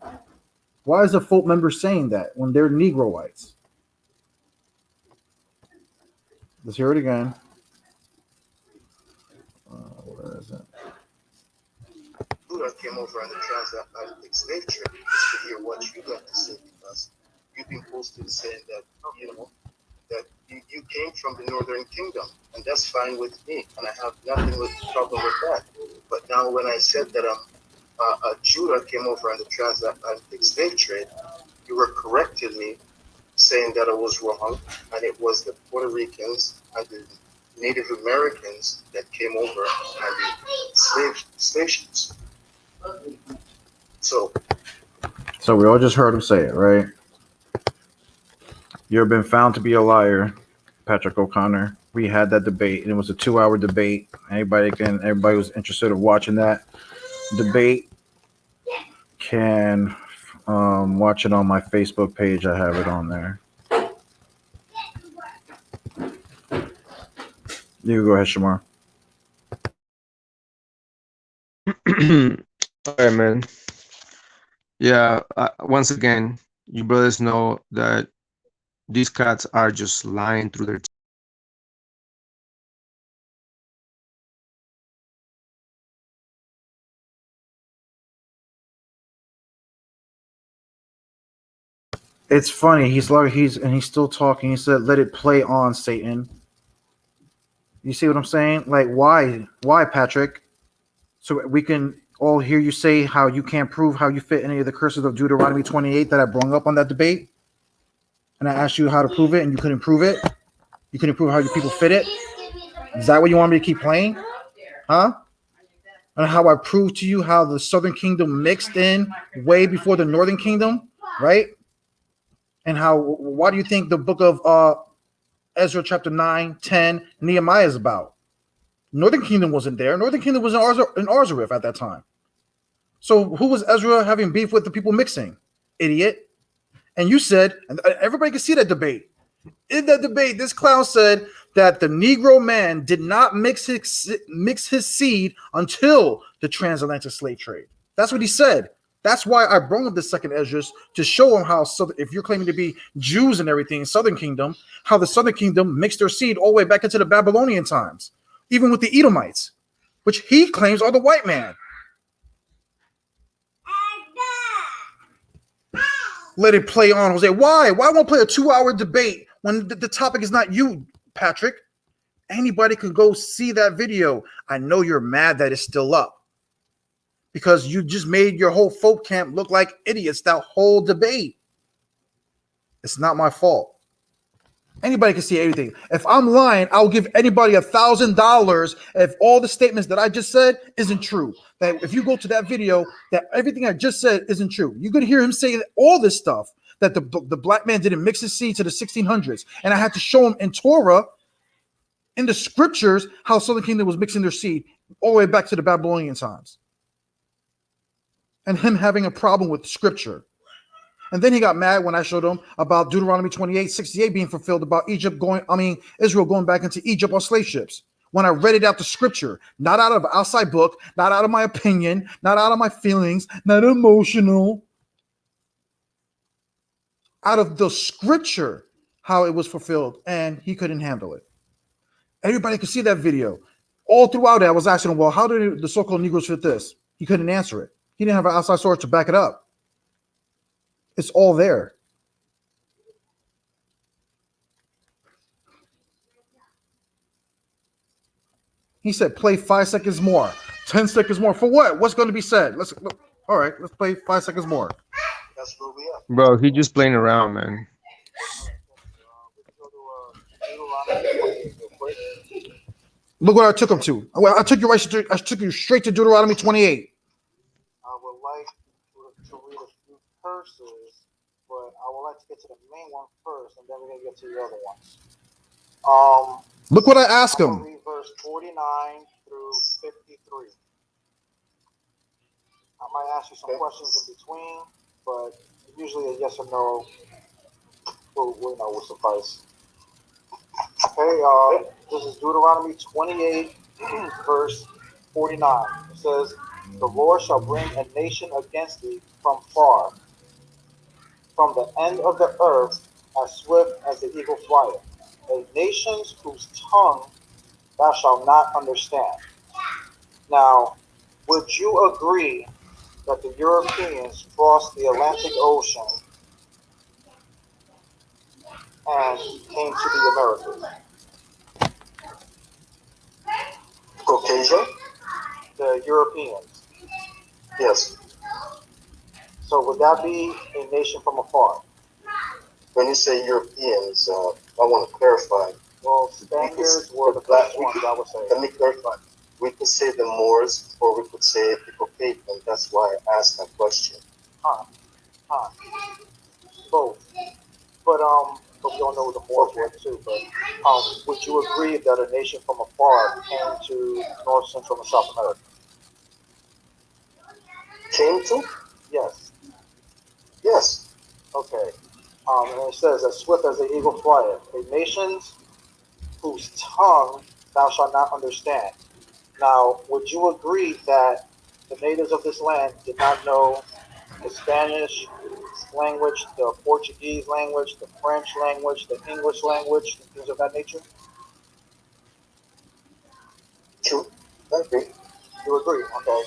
Why is a folk member saying that when they're Negroites? Let's hear it again. Where is it? Judah came over on the transatlantic slave trade, just to hear what you got to say, because you've been posted saying that, that you came from the Northern Kingdom, and that's fine with me, and I have nothing with problem with that. But now when I said that Judah came over on the transatlantic slave trade, you were correcting me, saying that I was wrong, and it was the Puerto Ricans and the Native Americans that came over and the slave ships. So we all just heard him say it, right? You've been found to be a liar, Patrick O'Connor. We had that debate, and it was a 2-hour debate. Everybody who's interested in watching that debate can watch it on my Facebook page. I have it on there. You can go ahead, Shamar. All right, man. Yeah, once again, you brothers know that these cats are just lying through their teeth. It's funny. He's still talking. He said, "Let it play on, Satan." You see what I'm saying? Like, why, Patrick? So we can all hear you say how you can't prove how you fit any of the curses of Deuteronomy 28 that I brought up on that debate, and I asked you how to prove it, and you couldn't prove it. You couldn't prove how your people fit it. Is that what you want me to keep playing? Huh? And how I proved to you how the Southern Kingdom mixed in way before the Northern Kingdom, right? And why do you think the book of Ezra chapter 9, 10, Nehemiah is about? Northern Kingdom wasn't there. Northern Kingdom was in Arzareth at that time. So who was Ezra having beef with the people mixing? Idiot. And you said, and everybody can see that debate. In that debate, this clown said that the Negro man did not mix his seed until the transatlantic slave trade. That's what he said. That's why I brought up the second Esdras to show him how, if you're claiming to be Jews and everything, Southern Kingdom, how the Southern Kingdom mixed their seed all the way back into the Babylonian times, even with the Edomites, which he claims are the white man. Let it play on, Jose. Why? Why won't play a 2-hour debate when the topic is not you, Patrick? Anybody can go see that video. I know you're mad that it's still up because you just made your whole folk camp look like idiots that whole debate. It's not my fault. Anybody can see everything. If I'm lying, I'll give anybody $1,000 if all the statements that I just said isn't true. That if you go to that video, that everything I just said isn't true. You're going to hear him say all this stuff, that the black man didn't mix his seed to the 1600s. And I had to show him in Torah, in the scriptures, how Southern Kingdom was mixing their seed all the way back to the Babylonian times. And him having a problem with scripture. And then he got mad when I showed him about Deuteronomy 28:68 being fulfilled, about Israel going back into Egypt on slave ships. When I read it out the scripture, not out of an outside book, not out of my opinion, not out of my feelings, not emotional, out of the scripture, how it was fulfilled, and he couldn't handle it. Everybody could see that video. All throughout it, I was asking him, well, how did the so-called Negroes fit this? He couldn't answer it. He didn't have an outside source to back it up. It's all there. He said, play 5 seconds more, 10 seconds more. For what? What's going to be said? All right, let's play 5 seconds more. That's where we are. Bro, he just playing around, man. Look what I took him to. Well, I took you straight to Deuteronomy 28. I would like to read a few verses, but I would like to get to the main one first, and then we're gonna get to the other ones. Look what I asked I'm him. gonna read verse 49 through 53. I might ask you some questions in between, but usually a yes or no will suffice. Okay, this is Deuteronomy 28, verse 49. It says, "The Lord shall bring a nation against thee from far, from the end of the earth, as swift as the eagle flieth, a nations whose tongue thou shalt not understand." Now, would you agree that the Europeans crossed the Atlantic Ocean and came to the Americas? Caucasian? The Europeans. Yes. So would that be a nation from afar? When you say Europeans, I want to clarify. Well, Spaniards were the first ones, I would say. Let me clarify. We could say the Moors, or we could say the Caucasian. That's why I asked that question. Both. But we all know the Moors were too. But would you agree that a nation from afar came to North, Central, and South America? Came to? Yes. Yes. Okay. And it says, "As swift as the eagle flieth, a nations whose tongue thou shalt not understand." Now, would you agree that the natives of this land did not know the Spanish language, the Portuguese language, the French language, the English language, and things of that nature? True. I agree. You agree, okay.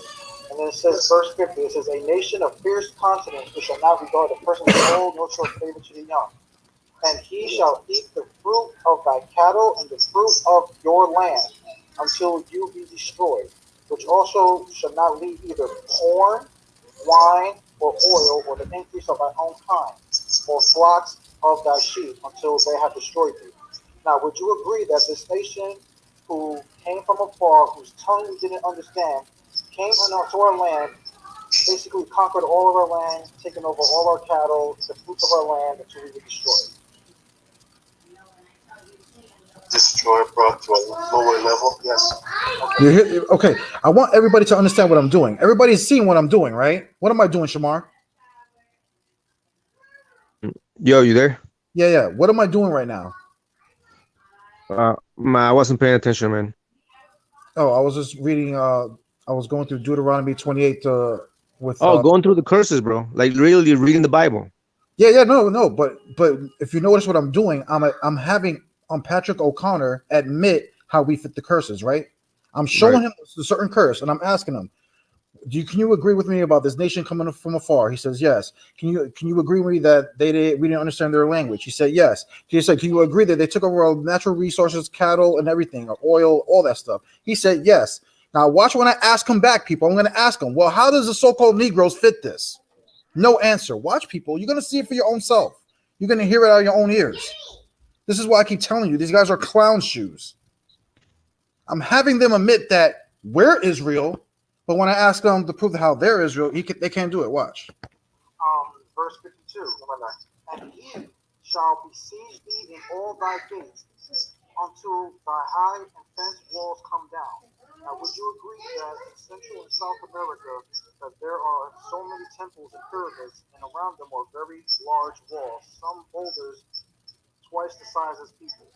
And then it says, verse 50, it says, "A nation of fierce continence who shall not regard the person old, nor show favor to the young. And he shall eat the fruit of thy cattle and the fruit of your land until you be destroyed, which also shall not leave either corn, wine, or oil, or the increase of thy own kind, or flocks of thy sheep, until they have destroyed thee." Now, would you agree that this nation who came from afar, whose tongue we didn't understand, came into our land basically conquered all of our land, taken over all our cattle, the fruits of our land, until we were destroyed. Destroyed, brought to a lower level. Yes. Okay, I want everybody to understand what I'm doing. Everybody's seeing what I'm doing, right? What am I doing, Shamar? Yo, you there? Yeah. What am I doing right now? I wasn't paying attention, man. Oh, I was just reading. I was going through Deuteronomy 28 with. Going through the curses, bro. Like really reading the Bible. Yeah, no. But if you notice what I'm doing, I'm having Patrick O'Connor admit how we fit the curses, right? I'm showing him a certain curse, and I'm asking him, can you agree with me about this nation coming from afar? He says yes. Can you agree with me that we didn't understand their language? He said yes. He said, can you agree that they took over all natural resources, cattle, and everything, oil, all that stuff? He said yes. Now watch when I ask him back, people. I'm going to ask him, well, how does the so-called Negroes fit this? No answer. Watch, people. You're going to see it for your own self. You're going to hear it out of your own ears. This is why I keep telling you, these guys are clown shoes. I'm having them admit that we're Israel, but when I ask them to prove how they're Israel, they can't do it. Watch. Verse 52. And he shall besiege thee in all thy gates until thy high and fenced walls come down. Now, would you agree that in Central and South America that there are so many temples and pyramids, and around them are very large walls, some boulders twice the size as people?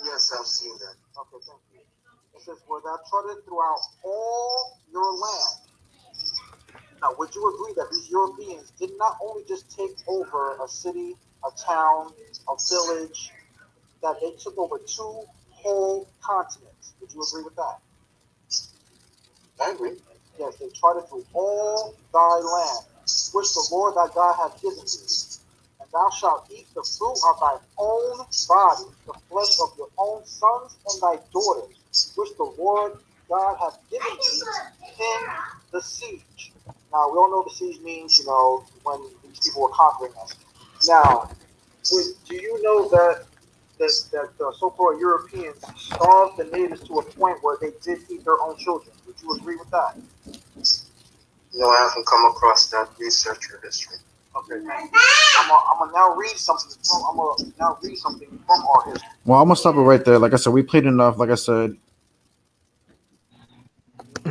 Yes, I've seen that. Okay, thank you. It says, where thou treaded throughout all your land. Now, would you agree that these Europeans did not only just take over a city, a town, a village, that they took over 2 whole continents? Would you agree with that? I agree. Yes, they treaded through all thy land, which the Lord thy God hath given thee. And thou shalt eat the fruit of thy own body, the flesh of your own sons and thy daughters, which the Lord God hath given thee in the siege. Now, we all know the siege means, when these people were conquering us. Now, do you know that the so-called Europeans starved the natives to a point where they did eat their own children? Would you agree with that? No, I haven't come across that research or history. Okay, I'm gonna now read something from our history. Well, I'm gonna stop it right there. Like I said, we played enough. Like I said,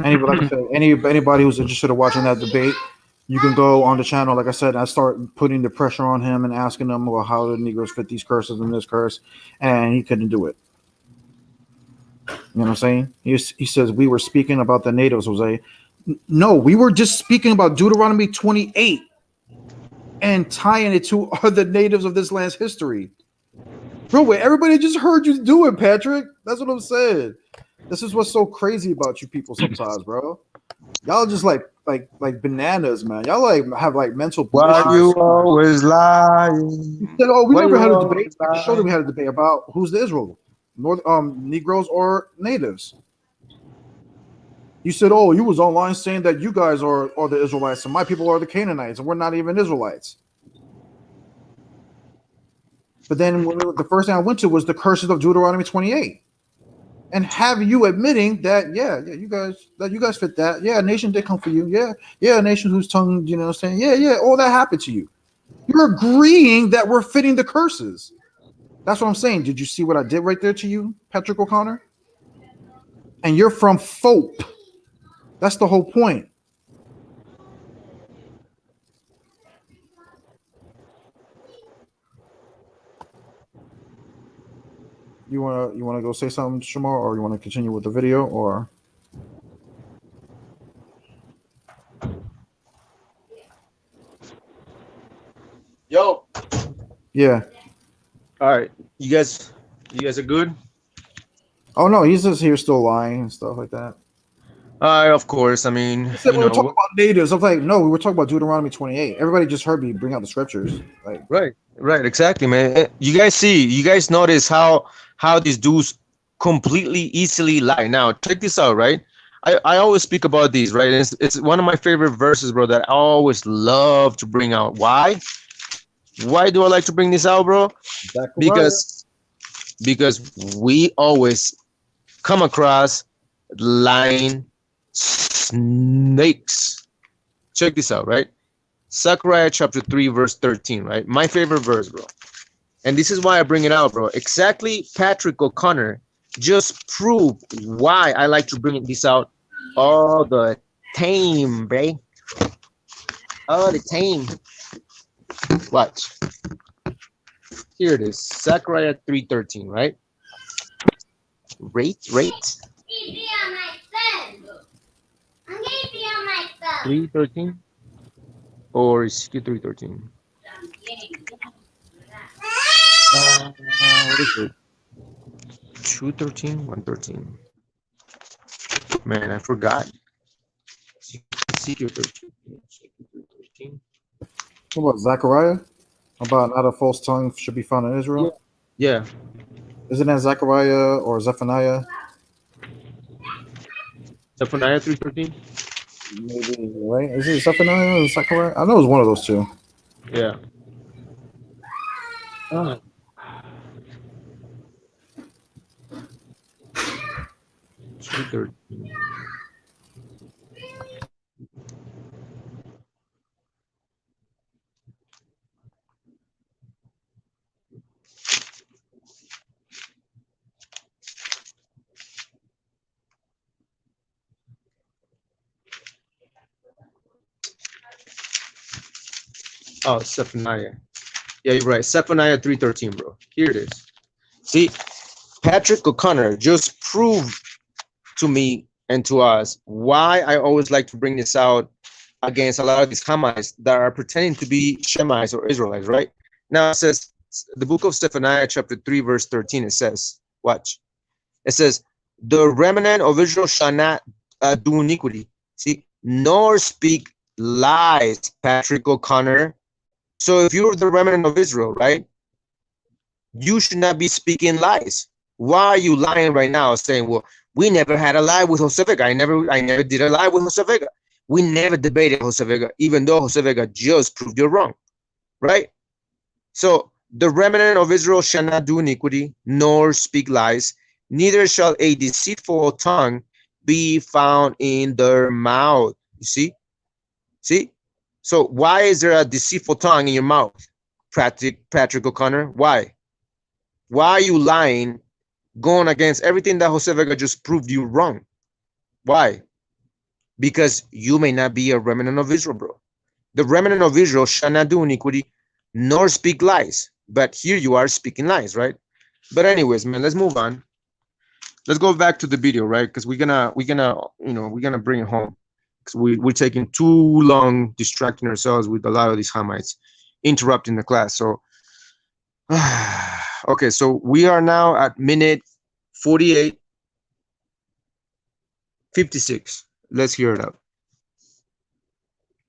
anybody who's interested in watching that debate, you can go on the channel. Like I said, I start putting the pressure on him and asking him, well, how do the Negroes fit these curses and this curse, and he couldn't do it. You know what I'm saying? He says we were speaking about the natives, Jose. No, we were just speaking about Deuteronomy 28 and tying it to the natives of this land's history. Bro, wait, everybody just heard you do it, Patrick. That's what I'm saying. This is what's so crazy about you people sometimes, bro. Y'all just like bananas, man. Y'all have mental. Why you always lying? You said, we never had a debate. I showed them we had a debate about who's the Israel, Negroes or natives. You said, you was online saying that you guys are the Israelites and my people are the Canaanites and we're not even Israelites. But then the first thing I went to was the curses of Deuteronomy 28. And have you admitting that, you guys fit that. Yeah, a nation did come for you. Yeah, a nation whose tongue, saying, yeah, all that happened to you. You're agreeing that we're fitting the curses. That's what I'm saying. Did you see what I did right there to you, Patrick O'Connor? And you're from Fope. That's the whole point. You wanna go say something, Shamar, or you want to continue with the video, or? Yo. Yeah. All right. You guys are good? Oh no, he's just here still lying and stuff like that. Of course. I mean, we were talking about natives. I'm like, no, we were talking about Deuteronomy 28. Everybody just heard me bring out the scriptures. Like, right, exactly, man. You guys notice how these dudes completely easily lie. Now, check this out, right? I always speak about these, right? It's one of my favorite verses, bro, that I always love to bring out. Why? Why do I like to bring this out, bro? Because we always come across lying snakes. Check this out, right? Zechariah chapter 3, verse 13, right? My favorite verse, bro. And this is why I bring it out, bro. Exactly, Patrick O'Connor just proved why I like to bring this out all the time, bro. All the time. Watch. Here it is. Zechariah 3:13, right? Rate. 3:13 or Ezekiel 3:13? What is it? 2:13, 1:13. Man, I forgot. Ezekiel 13. What about Zechariah? About not a false tongue should be found in Israel? Yeah. Isn't that Zechariah or Zephaniah? Zephaniah 3:13? Maybe, right? Is it Zephaniah or Zechariah? I know it's one of those two. Yeah. Oh. Oh, Zephaniah. Yeah, you're right. Zephaniah 3:13, bro. Here it is. See, Patrick O'Connor just proved to me and to us why I always like to bring this out against a lot of these Hamites that are pretending to be Shemites or Israelites, right? Now it says, the book of Zephaniah chapter 3, verse 13, it says, watch. It says, the remnant of Israel shall not do iniquity. See, nor speak lies, Patrick O'Connor. So if you're the remnant of Israel, right, you should not be speaking lies. Why are you lying right now saying, well, we never had a lie with Jose Vega. I never did a lie with Jose Vega. We never debated Jose Vega, even though Jose Vega just proved you're wrong, right? So the remnant of Israel shall not do iniquity, nor speak lies, neither shall a deceitful tongue be found in their mouth. You see? See? So why is there a deceitful tongue in your mouth, Patrick O'Connor? Why? Why are you lying, going against everything that Jose Vega just proved you wrong? Why? Because you may not be a remnant of Israel, bro. The remnant of Israel shall not do iniquity, nor speak lies. But here you are speaking lies, right? But anyways, man, let's move on. Let's go back to the video, right? Because we're gonna bring it home. Because we're taking too long distracting ourselves with a lot of these Hamites interrupting the class. So okay, so we are now at minute 48:56. Let's hear it out.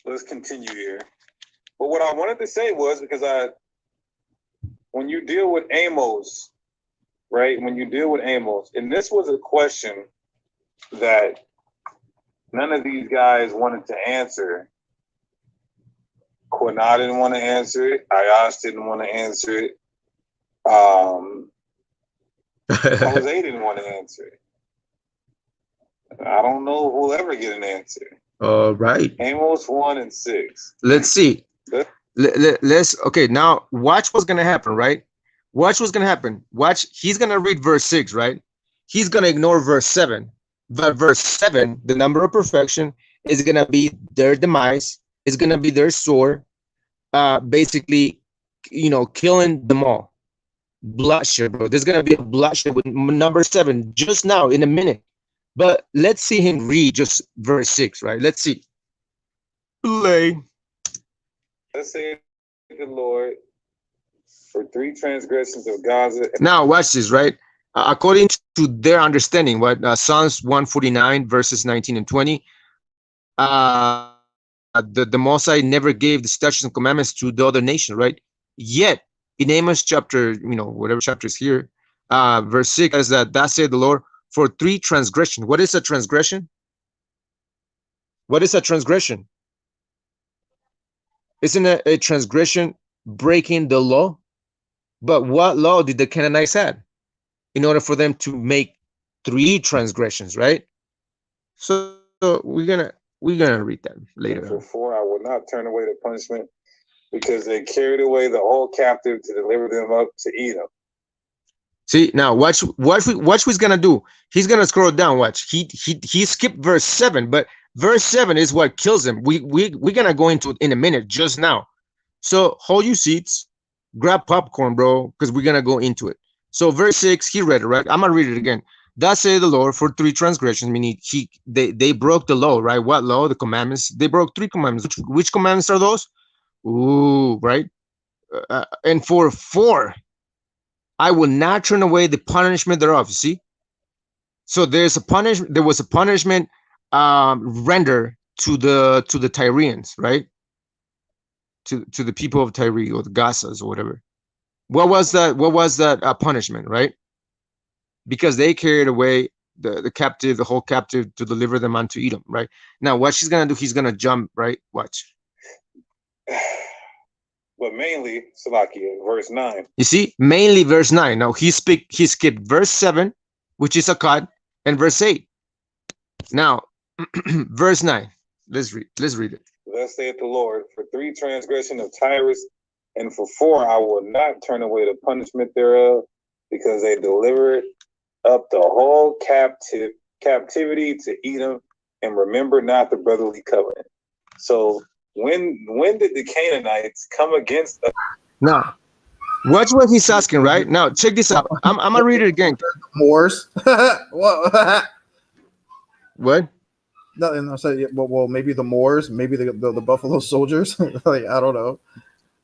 Let's continue here. But what I wanted to say was, because when you deal with Amos, right? When you deal with Amos, and this was a question that none of these guys wanted to answer. Quinah didn't want to answer it. Ayaz didn't want to answer it. Jose didn't want to answer it. I don't know if we'll ever get an answer. All right. Amos 1 and 6. Let's see. Let's okay. Now watch what's gonna happen, right? Watch what's gonna happen. Watch. He's gonna read verse 6, right? He's gonna ignore verse 7. But verse 7, the number of perfection, is gonna be their demise. It's gonna be their sword, basically, killing them all. Bloodshed, bro. There's gonna be a bloodshed with number 7 just now in a minute. But let's see him read just verse 6, right? Let's see. Play. Let's say the Lord for 3 transgressions of Gaza. Now watch this, right? According to their understanding, what Psalms 149 verses 19 and 20, the Mosai never gave the statutes and commandments to the other nation, right? Yet in Amos chapter, whatever chapter is here, verse 6 says that said the Lord for 3 transgressions. What is a transgression? What is a transgression? Isn't a transgression breaking the law? But what law did the Canaanites have in order for them to make 3 transgressions, right? So we're gonna read that later. For 4, I will not turn away the punishment, because they carried away the whole captive to deliver them up to Edom. See, now watch what he's gonna do. He's gonna scroll down. Watch. He skipped verse 7, but verse 7 is what kills him. We're gonna go into it in a minute, just now. So hold your seats, grab popcorn, bro, because we're gonna go into it. So verse 6, he read it, right? I'm gonna read it again. Thus say the Lord, for 3 transgressions, meaning they broke the law, right? What law? The commandments. They broke 3 commandments. Which commandments are those? Ooh, right. And for 4, I will not turn away the punishment thereof. You see? So there was a punishment rendered to the Tyrians, right? To the people of Tyre, or the Gazas, or whatever. What was that punishment, right? Because they carried away the captive, the whole captive, to deliver them unto Edom, right? Now what she's gonna do, he's gonna jump, right? Watch. But mainly, Salakia, verse 9. You see, mainly verse 9. Now he skipped verse 7, which is a cut, and verse 8. Now verse 9. Let's read it. Thus saith the Lord, for 3 transgression of Tyre, and for 4 I will not turn away the punishment thereof, because they delivered up the whole captivity to Edom, and remember not the brotherly covenant. So when did the Canaanites come against us? Now, watch what he's asking, right? Now, check this out. I'm gonna read it again. Moors. What? Nothing. I said, well, maybe the Moors, maybe the Buffalo Soldiers. Like, I don't know.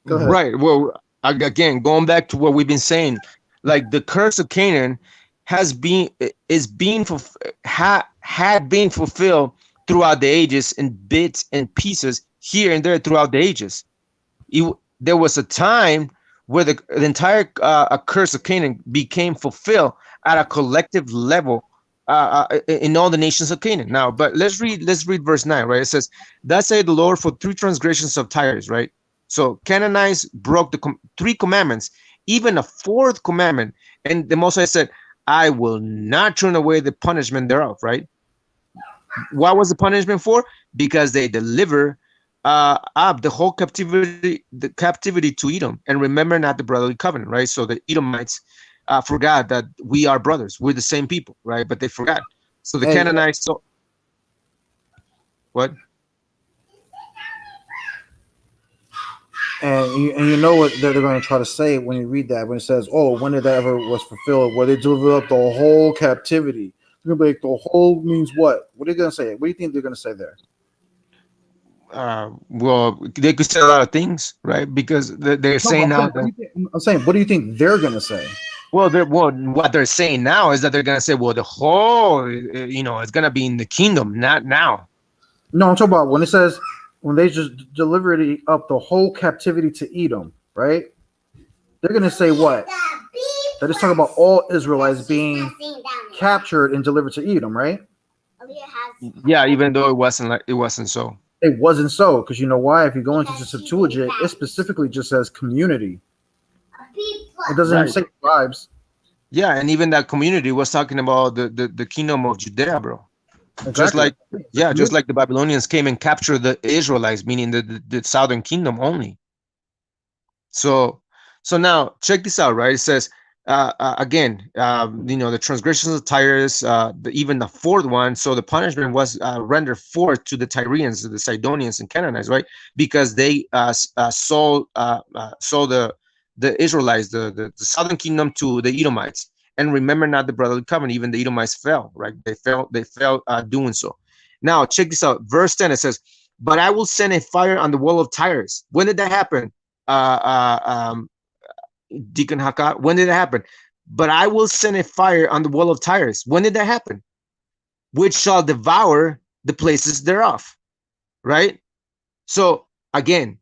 Go ahead. Right. Well, again, going back to what we've been saying, like the curse of Canaan had been fulfilled throughout the ages in bits and pieces here and there throughout the ages. There was a time where the entire curse of Canaan became fulfilled at a collective level in all the nations of Canaan. Now, but let's read verse 9, right? It says, "Thus saith the Lord, for 3 transgressions of Tyre," right? So Canaanites broke the 3 commandments, even a 4th commandment, and the Most High said, "I will not turn away the punishment thereof," right? What was the punishment for? Because they deliver up the whole captivity to Edom, and remember not the brotherly covenant, right? So the Edomites forgot that we are brothers, we're the same people, right? But they forgot. So the Canaanites. So what? And you know what they're going to try to say when you read that, when it says, "Oh, when did that ever was fulfilled? Where they delivered up the whole captivity." They're going to be like, the whole means what? What are they going to say? What do you think they're going to say there? Well, they could say a lot of things, right? Because they're saying now that I'm saying, what do you think they're going to say? Well, what they're saying now is that they're gonna say, well, the whole, it's gonna be in the kingdom, not now. No, I'm talking about when it says when they just delivered up the whole captivity to Edom, right? They're gonna say what? That is talking about all Israelites being captured and delivered to Edom, right? Yeah, even though it wasn't so. It wasn't so, because you know why? If you go into the Septuagint, it specifically just says community. It doesn't even say tribes. Yeah, and even that community was talking about the kingdom of Judea, bro. Exactly. Just like the Babylonians came and captured the Israelites, meaning the southern kingdom only. So now check this out, right? It says again, the transgressions of Tyre, even the 4th one. So the punishment was rendered 4th to the Tyrians, the Sidonians, and Canaanites, right? Because they sold the Israelites, the southern kingdom, to the Edomites, and remember not the brotherly covenant. Even the Edomites fell, right? They fell doing so. Now check this out. Verse 10, it says, "But I will send a fire on the wall of Tyre." When did that happen? Deacon Haka, when did it happen? "But I will send a fire on the wall of Tyre." When did that happen? "Which shall devour the places thereof." Right? So again,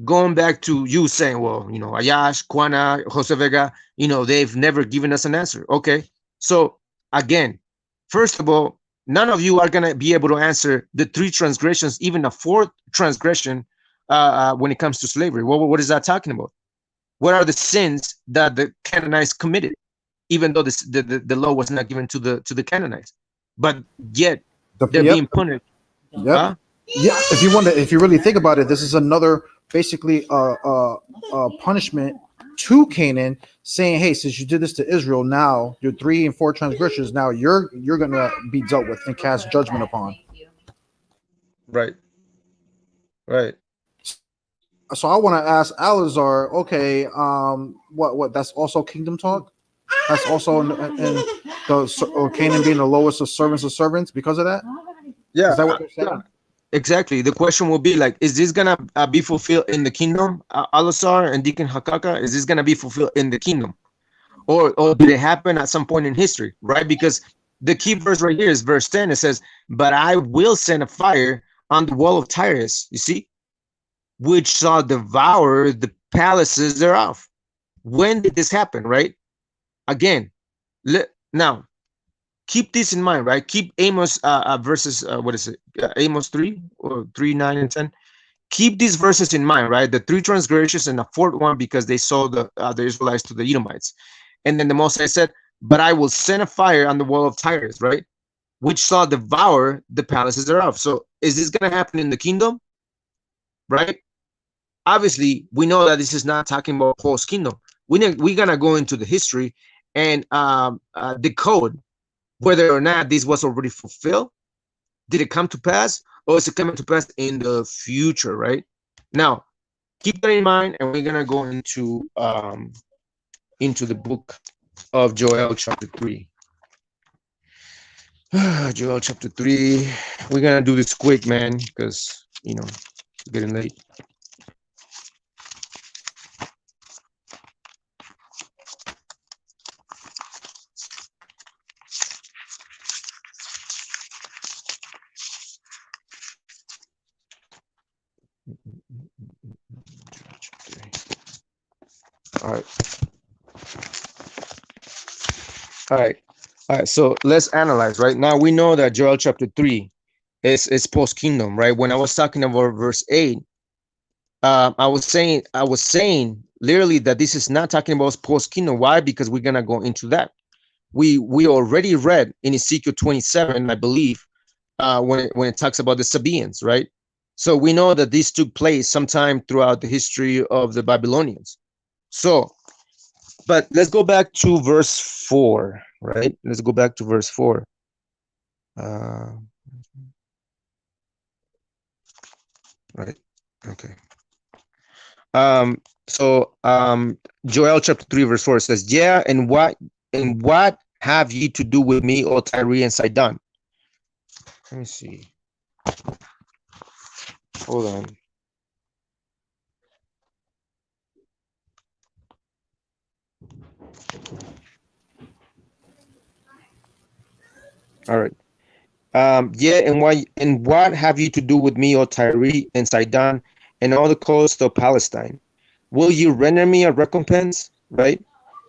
going back to you saying, well, Ayash, Kwana, Jose Vega, they've never given us an answer. Okay. So again, first of all, none of you are going to be able to answer the 3 transgressions, even a 4th transgression when it comes to slavery. What is that talking about? What are the sins that the Canaanites committed, even though the law was not given to the Canaanites? But yet they're being punished. Yep. Huh? Yeah. If you really think about it, this is another basically punishment to Canaan, saying, "Hey, since you did this to Israel, now your 3 and 4 transgressions, now you're gonna be dealt with and cast judgment upon." Right. Right. So I want to ask Alizar, okay, what that's also kingdom talk? That's also in the Canaan being the lowest of servants because of that? Yeah. Is that what they're saying? Yeah. Exactly. The question will be like, is this gonna be fulfilled in the kingdom, Alasar and Deacon Hakaka? Is this gonna be fulfilled in the kingdom, or did it happen at some point in history? Right? Because the key verse right here is verse 10. It says, "But I will send a fire on the wall of Tyre." You see, which shall devour the palaces thereof. When did this happen? Right? Again, now keep this in mind, right? Keep Amos verses, what is it? Amos 3 or 3, 9, and 10. Keep these verses in mind, right? The 3 transgressions and the 4th one because they sold the Israelites to the Edomites. And then the Most High said, "But I will send a fire on the wall of Tyre," right? Which shall devour the palaces thereof. So is this going to happen in the kingdom? Right? Obviously, we know that this is not talking about post-kingdom. We're going to go into the history and decode whether or not this was already fulfilled. Did it come to pass, or is it coming to pass in the future? Right now, keep that in mind, and we're gonna go into the book of Joel chapter 3. Joel chapter 3. We're gonna do this quick, man, because it's getting late. All right. So let's analyze. Right now, we know that Joel chapter 3 is post kingdom. Right. When I was talking about verse 8, I was saying literally that this is not talking about post kingdom. Why? Because we're gonna go into that. We already read in Ezekiel 27, I believe, when it talks about the Sabaeans, right? So we know that this took place sometime throughout the history of the Babylonians. So, but let's go back to verse 4, right? Let's go back to verse 4. Right. Okay. Joel chapter 3 verse 4 says, "Yeah, and what have ye to do with me, O Tyre and Sidon?" Let me see. Hold on. All right. Yeah, and what have you to do with me, O Tyre and Sidon, and all the coast of Palestine? Will you render me a recompense? Right.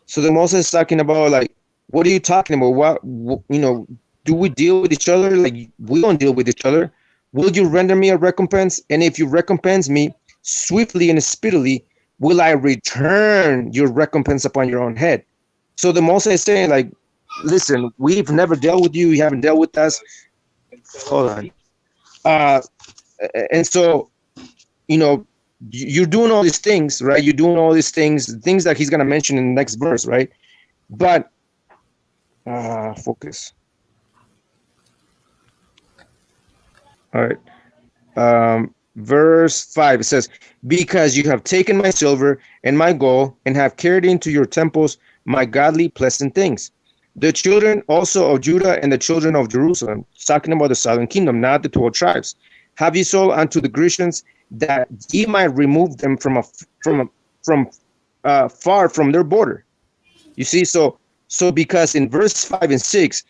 So the Moses is talking about, like, what are you talking about? What do we deal with each other? Like, we don't deal with each other. Will you render me a recompense? And if you recompense me swiftly and speedily, will I return your recompense upon your own head? So the Moses is saying, like, listen, we've never dealt with you. You haven't dealt with us. Hold on. And so, you're doing all these things, right? You're doing all these things that he's going to mention in the next verse, right? But focus. All right. Verse 5, it says, "Because you have taken my silver and my gold and have carried into your temples my godly pleasant things. The children also of Judah and the children of Jerusalem," talking about the southern kingdom, not the 12 tribes, "have ye sold unto the Grecians, that ye might remove them from far from their border." You see, so because in verse 5 and 6,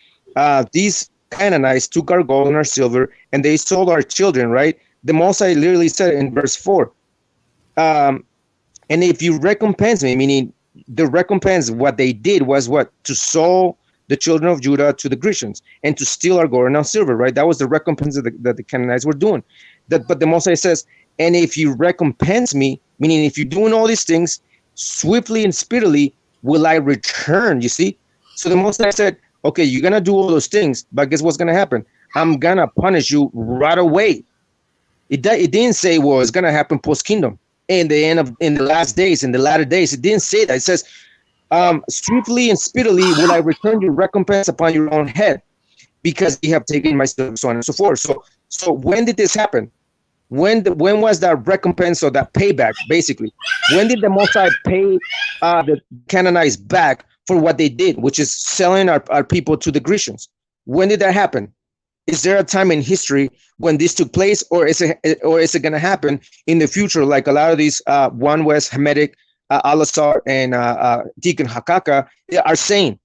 these Canaanites took our gold and our silver, and they sold our children, right? The Mosai literally said in verse 4, and if you recompense me, meaning the recompense, what they did was what? To sell the children of Judah to the Grecians and to steal our gold and our silver, right? That was the recompense that the Canaanites were doing. But the Mosai says, and if you recompense me, meaning if you're doing all these things swiftly and speedily, will I return? You see? So the Mosai said, okay, you're going to do all those things, but guess what's going to happen? I'm gonna punish you right away. It didn't say, well, it's gonna happen post kingdom in the last days, in the latter days. It didn't say that. It says, swiftly and speedily will I return your recompense upon your own head, because ye have taken my stuff, so on and so forth. So when did this happen? When was that recompense or that payback? Basically, when did the Most High pay the Canaanites back for what they did, which is selling our people to the Grecians? When did that happen? Is there a time in history when this took place, or is it going to happen in the future, like a lot of these One West, Hamitic, Al-Azhar, and Deacon Hakaka are saying?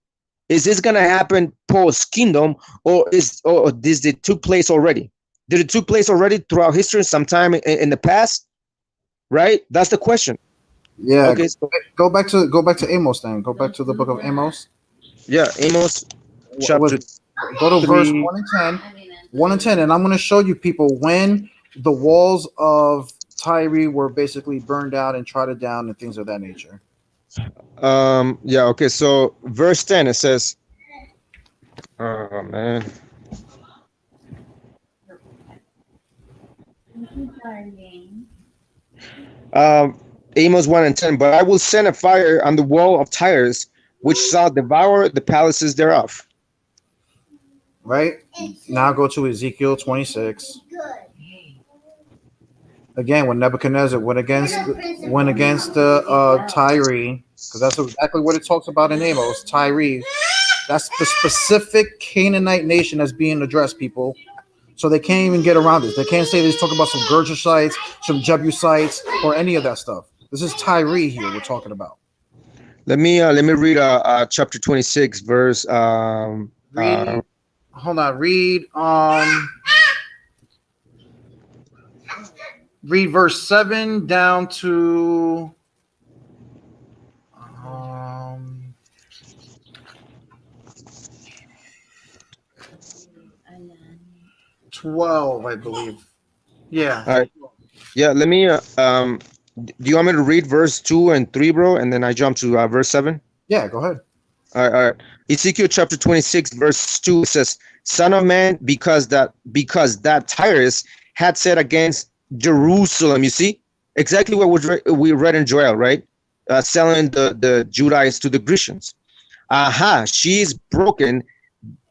Is this going to happen post kingdom, or did it took place already? Did it took place already throughout history, sometime in the past? Right? That's the question. Yeah. Okay. So, go back to Amos then. Go back to the book of Amos. Yeah, Amos chapter. Go to 3. verse 1 and 10. 1 and 10, and I'm going to show you people when the walls of Tyre were basically burned out and trodden down and things of that nature. Yeah. Okay. So verse 10, it says, oh man. Amos 1 and 10, but I will send a fire on the wall of Tyre, which shall devour the palaces thereof. Right? Now go to Ezekiel 26. Again, when Nebuchadnezzar went against the Tyre, because that's exactly what it talks about in Amos, Tyre. That's the specific Canaanite nation that's being addressed, people. So they can't even get around this. They can't say they're talking about some Girgashites, some Jebusites, or any of that stuff. This is Tyre here we're talking about. Let me read chapter 26, verse Hold on, read verse 7 down to 12, I believe. Yeah. All right. Yeah, let me do you want me to read verse 2 and 3, bro, and then I jump to verse 7? Yeah, go ahead. All right. Ezekiel chapter 26, verse 2 says, "Son of man, because that Tyre had said against Jerusalem." You see exactly what we read in Joel, right? Selling the Judites to the Grecians. She is broken.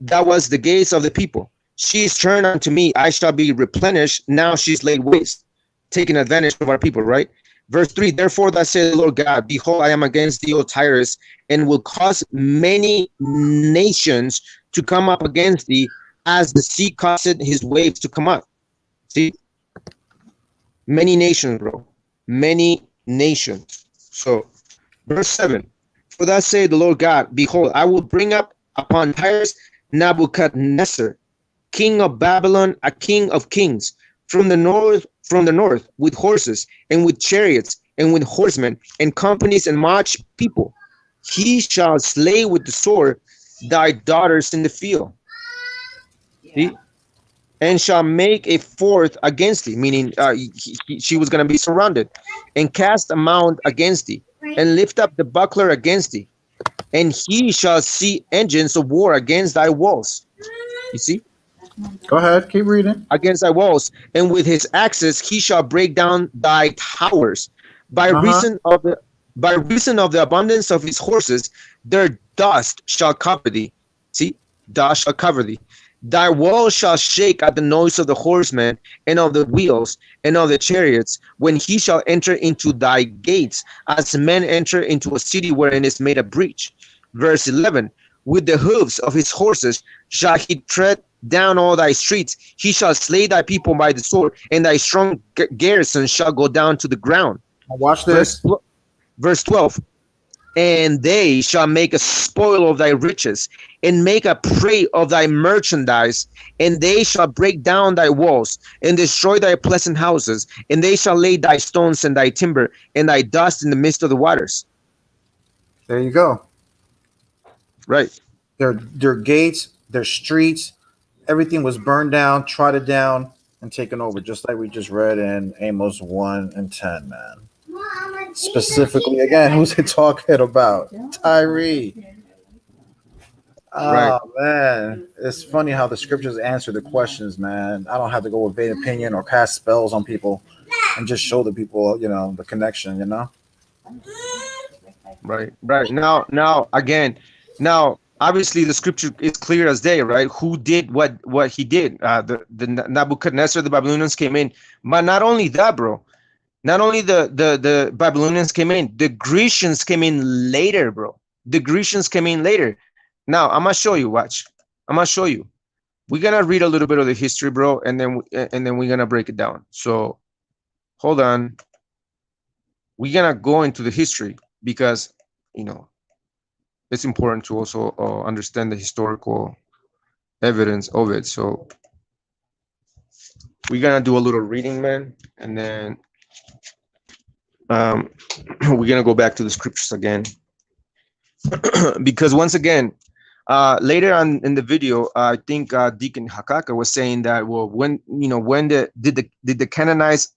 That was the gates of the people. She is turned unto me. I shall be replenished. Now she's laid waste, taking advantage of our people, right? Verse 3, therefore thus saith the Lord God, behold, I am against thee, O Tyre, and will cause many nations to come up against thee, as the sea causeth his waves to come up. See? Many nations, bro. Many nations. So, verse 7, for thus saith the Lord God, behold, I will bring up upon Tyre Nebuchadnezzar, king of Babylon, a king of kings, from the north, with horses and with chariots and with horsemen and companies and much people. He shall slay with the sword thy daughters in the field. See? And shall make a fort against thee, meaning she was going to be surrounded, and cast a mount against thee, and lift up the buckler against thee, and he shall see engines of war against thy walls. You see? Go ahead, keep reading. Against thy walls, and with his axes he shall break down thy towers. By reason of the abundance of his horses, their dust shall cover thee. See, dust shall cover thee. Thy walls shall shake at the noise of the horsemen, and of the wheels, and of the chariots, when he shall enter into thy gates, as men enter into a city wherein is made a breach. Verse 11, with the hoofs of his horses shall he tread down all thy streets. He shall slay thy people by the sword, and thy strong garrison shall go down to the ground. Now watch this. Verse 12, and they shall make a spoil of thy riches, and make a prey of thy merchandise, and they shall break down thy walls, and destroy thy pleasant houses, and they shall lay thy stones and thy timber, and thy dust in the midst of the waters. There you go. Right. Their gates, their streets, everything was burned down, trodden down, and taken over, just like we just read in Amos 1 and 10, man. Specifically, again, who's it talking about? Tyre. Right. Oh man, it's funny how the scriptures answer the questions, man. I don't have to go with vain opinion or cast spells on people, and just show the people, the connection. Right. Right. Now again, now obviously the scripture is clear as day, right? Who did what he did? The Nebuchadnezzar, the Babylonians came in, but not only that, bro. Not only the Babylonians came in, the Grecians came in later, bro. The Grecians came in later. Now I'm gonna show you. Watch. I'm gonna show you. We're gonna read a little bit of the history, bro, and then we're gonna break it down. So hold on. We're gonna go into the history because you know it's important to also understand the historical evidence of it. So we're gonna do a little reading, man, and then we're gonna go back to the scriptures again because once again, later on in the video, I think Deacon Hakaka was saying that, well, when did the Canaanites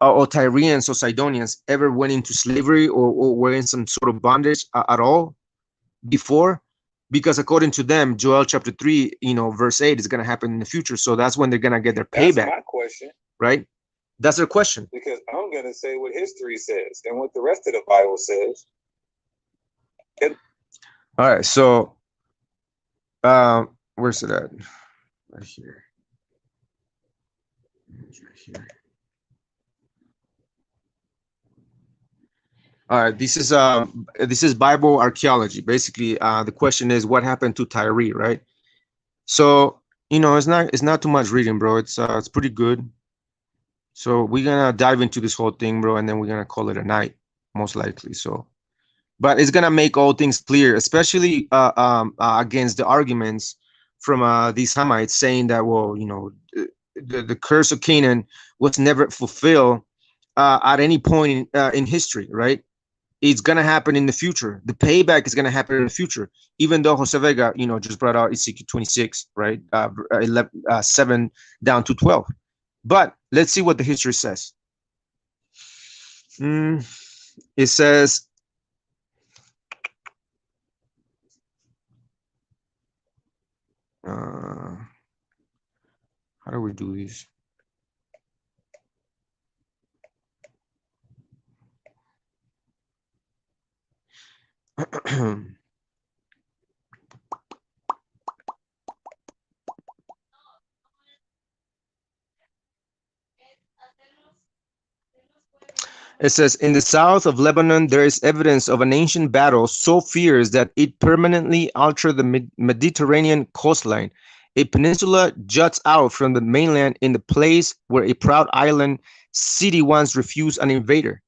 or Tyrians or Sidonians ever went into slavery or were in some sort of bondage at all before? Because according to them, Joel chapter 3, verse 8 is going to happen in the future. So that's when they're going to get their That's payback, my question. right? That's their question. Because I'm going to say what history says and what the rest of the Bible says. All right. So where's it at? Right here. It's right here. All right, this is Bible archaeology. Basically, the question is what happened to Tyre, right? So it's not too much reading, bro. It's pretty good. So we're gonna dive into this whole thing, bro, and then we're gonna call it a night, most likely. So, but it's gonna make all things clear, especially against the arguments from these Hamites saying that, well, the curse of Canaan was never fulfilled at any point in history, right? It's gonna happen in the future. The payback is gonna happen in the future. Even though Jose Vega, just brought out Ezekiel 26, right? 7 down to 12. But let's see what the history says. It says, how do we do this? It says, in the south of Lebanon, there is evidence of an ancient battle so fierce that it permanently altered the Mediterranean coastline. A peninsula juts out from the mainland in the place where a proud island city once refused an invader,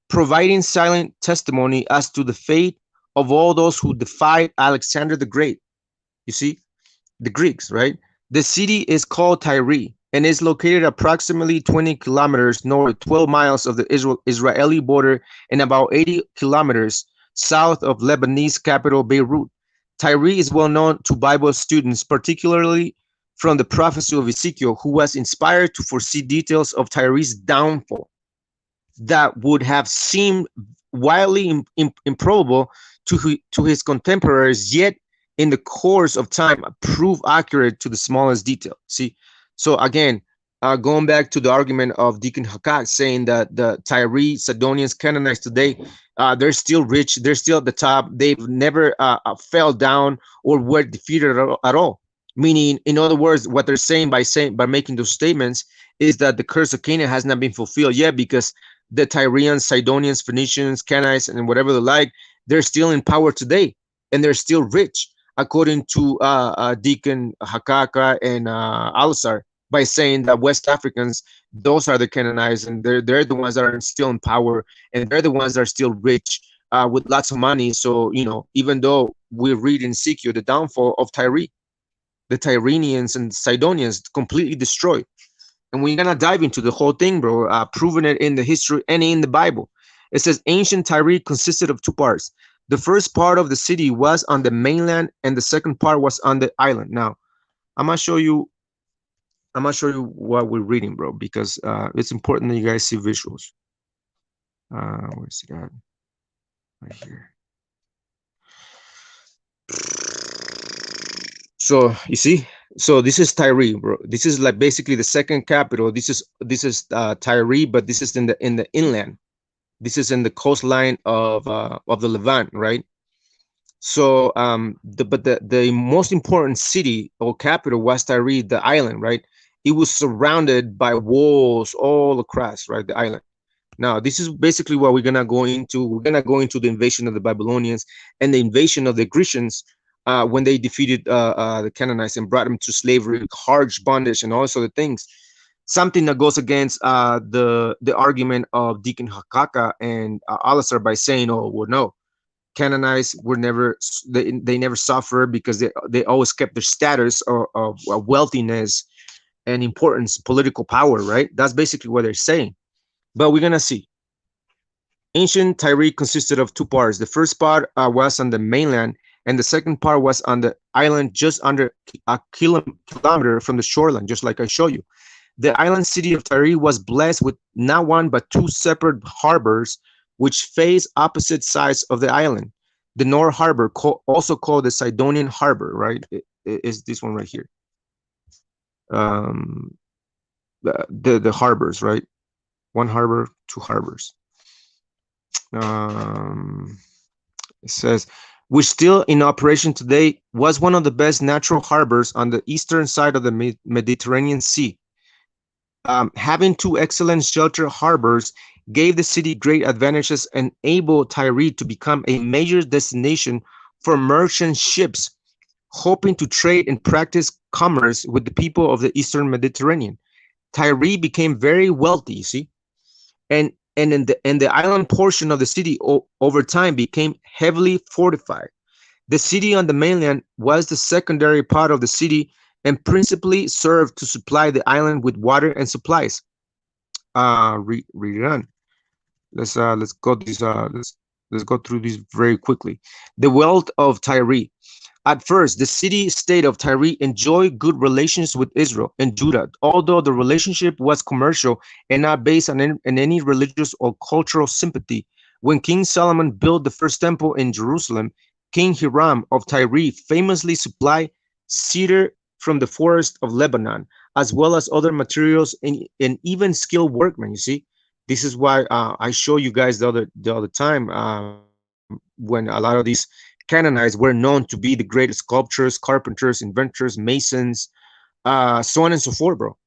providing silent testimony as to the fate of all those who defied Alexander the Great. You see, the Greeks, right? The city is called Tyre and is located approximately 20 kilometers north, 12 miles of the Israeli border, and about 80 kilometers south of Lebanese capital Beirut. Tyre is well known to Bible students, particularly from the prophecy of Ezekiel, who was inspired to foresee details of Tyre's downfall that would have seemed wildly improbable to his contemporaries, yet in the course of time prove accurate to the smallest detail. See, so again, going back to the argument of Deacon Hakak saying that the Tyre, Sidonians, Canaanites today, they're still rich, they're still at the top, they've never fell down or were defeated at all. Meaning, in other words, what they're saying by making those statements is that the curse of Canaan has not been fulfilled yet, because the Tyrians, Sidonians, Phoenicians, Canaanites, and whatever they like, they're still in power today, and they're still rich, according to Deacon Hakaka and Al-Azhar, by saying that West Africans, those are the Canaanites, and they're the ones that are still in power, and they're the ones that are still rich with lots of money. So, even though we read in Ezekiel the downfall of Tyre, the Tyrenians and Sidonians completely destroyed. And we're gonna dive into the whole thing, bro, proving it in the history and in the Bible. It says ancient Tyre consisted of two parts. The first part of the city was on the mainland, and the second part was on the island. Now, I'm gonna show you what we're reading, bro, because it's important that you guys see visuals. Where's it at? Right here. So you see, so this is Tyre, bro. This is like basically the second capital. This is Tyre, but this is in the inland. This is in the coastline of the Levant, right? So the most important city or capital was Tyre, the island, right? It was surrounded by walls all across, right, the island. Now, this is basically what we're gonna go into. We're gonna go into the invasion of the Babylonians and the invasion of the Grecians when they defeated the Canaanites and brought them to slavery, harsh bondage, and all sorts of things. Something that goes against the argument of Deacon Hakaka and Alistair by saying, "Oh, well, no, Canaanites were never they never suffered because they always kept their status of wealthiness and importance, political power." Right? That's basically what they're saying. But we're gonna see. Ancient Tyre consisted of two parts. The first part was on the mainland, and the second part was on the island just under a kilometer from the shoreline, just like I show you. The island city of Tyre was blessed with not one but two separate harbors, which face opposite sides of the island. The North Harbor, also called the Sidonian Harbor, right, is this one right here. The harbors, right? One harbor, two harbors. It says, which still in operation today, was one of the best natural harbors on the eastern side of the Mediterranean Sea. Having two excellent shelter harbors gave the city great advantages and enabled Tyre to become a major destination for merchant ships, hoping to trade and practice commerce with the people of the eastern Mediterranean. Tyre became very wealthy, you see, and in the island portion of the city over time became heavily fortified. The city on the mainland was the secondary part of the city and principally served to supply the island with water and supplies. Rerun. Let's go these let's go through these very quickly. The wealth of Tyre. At first, the city-state of Tyre enjoyed good relations with Israel and Judah, although the relationship was commercial and not based on any religious or cultural sympathy. When King Solomon built the first temple in Jerusalem, King Hiram of Tyre famously supplied cedar from the forest of Lebanon, as well as other materials and even skilled workmen. You see, this is why I show you guys the other time when a lot of these Canaanites were known to be the greatest sculptors, carpenters, inventors, masons, so on and so forth, bro.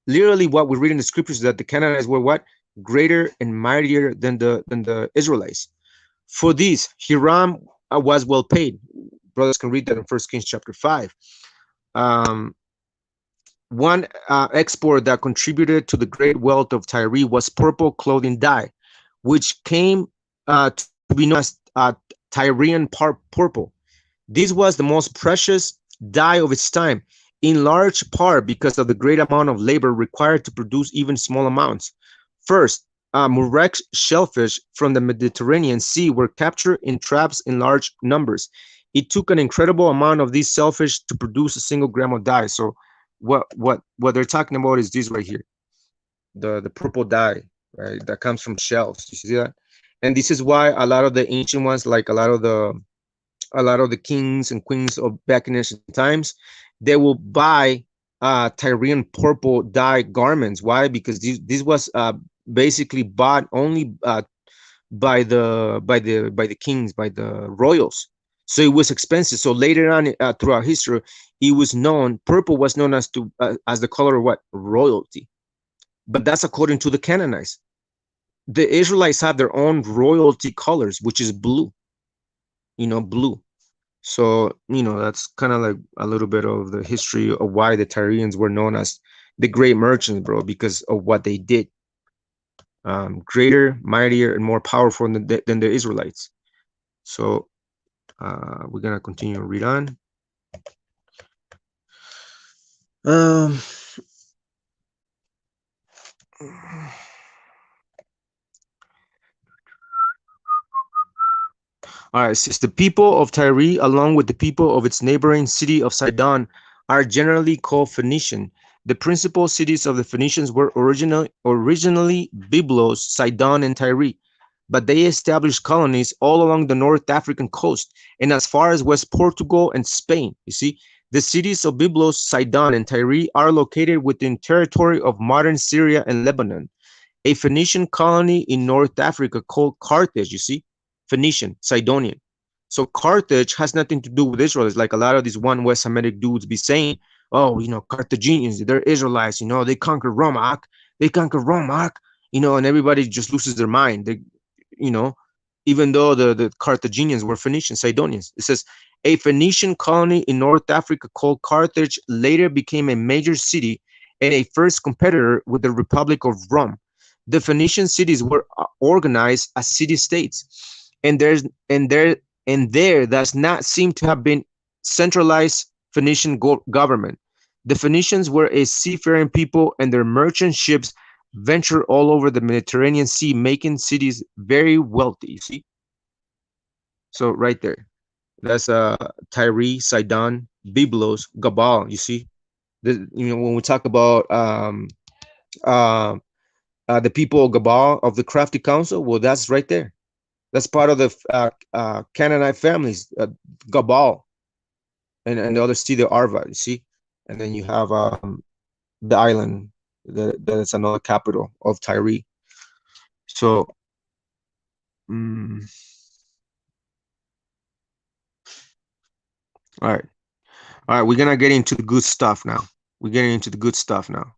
Literally, what we read in the scriptures is that the Canaanites were what? Greater and mightier than the Israelites. For this, Hiram was well paid. Brothers can read that in 1 Kings chapter 5. One export that contributed to the great wealth of Tyre was purple clothing dye, which came to be known as Tyrian purple. This was the most precious dye of its time, in large part because of the great amount of labor required to produce even small amounts. First, murex shellfish from the Mediterranean Sea were captured in traps in large numbers. It took an incredible amount of these shellfish to produce a single gram of dye. So what they're talking about is this right here, the purple dye, right, that comes from shells. You see that? And this is why a lot of the ancient ones, like a lot of the kings and queens of back in ancient times, they will buy Tyrian purple dye garments. Why? Because this was basically bought only by the kings, by the royals. So it was expensive. So later on throughout history, purple was known as the color of what? Royalty. But that's according to the Canaanites. The Israelites have their own royalty colors, which is blue. Blue. So, that's kind of like a little bit of the history of why the Tyrians were known as the great merchants, bro, because of what they did. Greater, mightier, and more powerful than the Israelites. So we're gonna continue to read on. All right, since the people of Tyre, along with the people of its neighboring city of Sidon, are generally called Phoenician. The principal cities of the Phoenicians were originally Byblos, Sidon, and Tyre. but they established colonies all along the North African coast and as far as West Portugal and Spain. You see, the cities of Byblos, Sidon, and Tyre are located within territory of modern Syria and Lebanon. A Phoenician colony in North Africa called Carthage, you see, Phoenician, Sidonian. So Carthage has nothing to do with Israel. It's like a lot of these one West Semitic dudes be saying, oh, Carthaginians, they're Israelites, they conquered Roma, and everybody just loses their mind. You know, even though the Carthaginians were Phoenician, Sidonians. It says, a Phoenician colony in North Africa called Carthage later became a major city and a first competitor with the Republic of Rome. The Phoenician cities were organized as city-states, and there does not seem to have been centralized Phoenician government. The Phoenicians were a seafaring people, and their merchant ships ventured all over the Mediterranean Sea, making cities very wealthy. You see, so right there, that's Tyre, Sidon, Byblos, Gabal. You see, when we talk about the people of Gabal of the crafty council, well, that's right there. That's part of the Canaanite families, Gabal, and the other city, Arva. You see, and then you have the island that is another capital of Tyre. So, all right, we're gonna get into the good stuff now. We're getting into the good stuff now.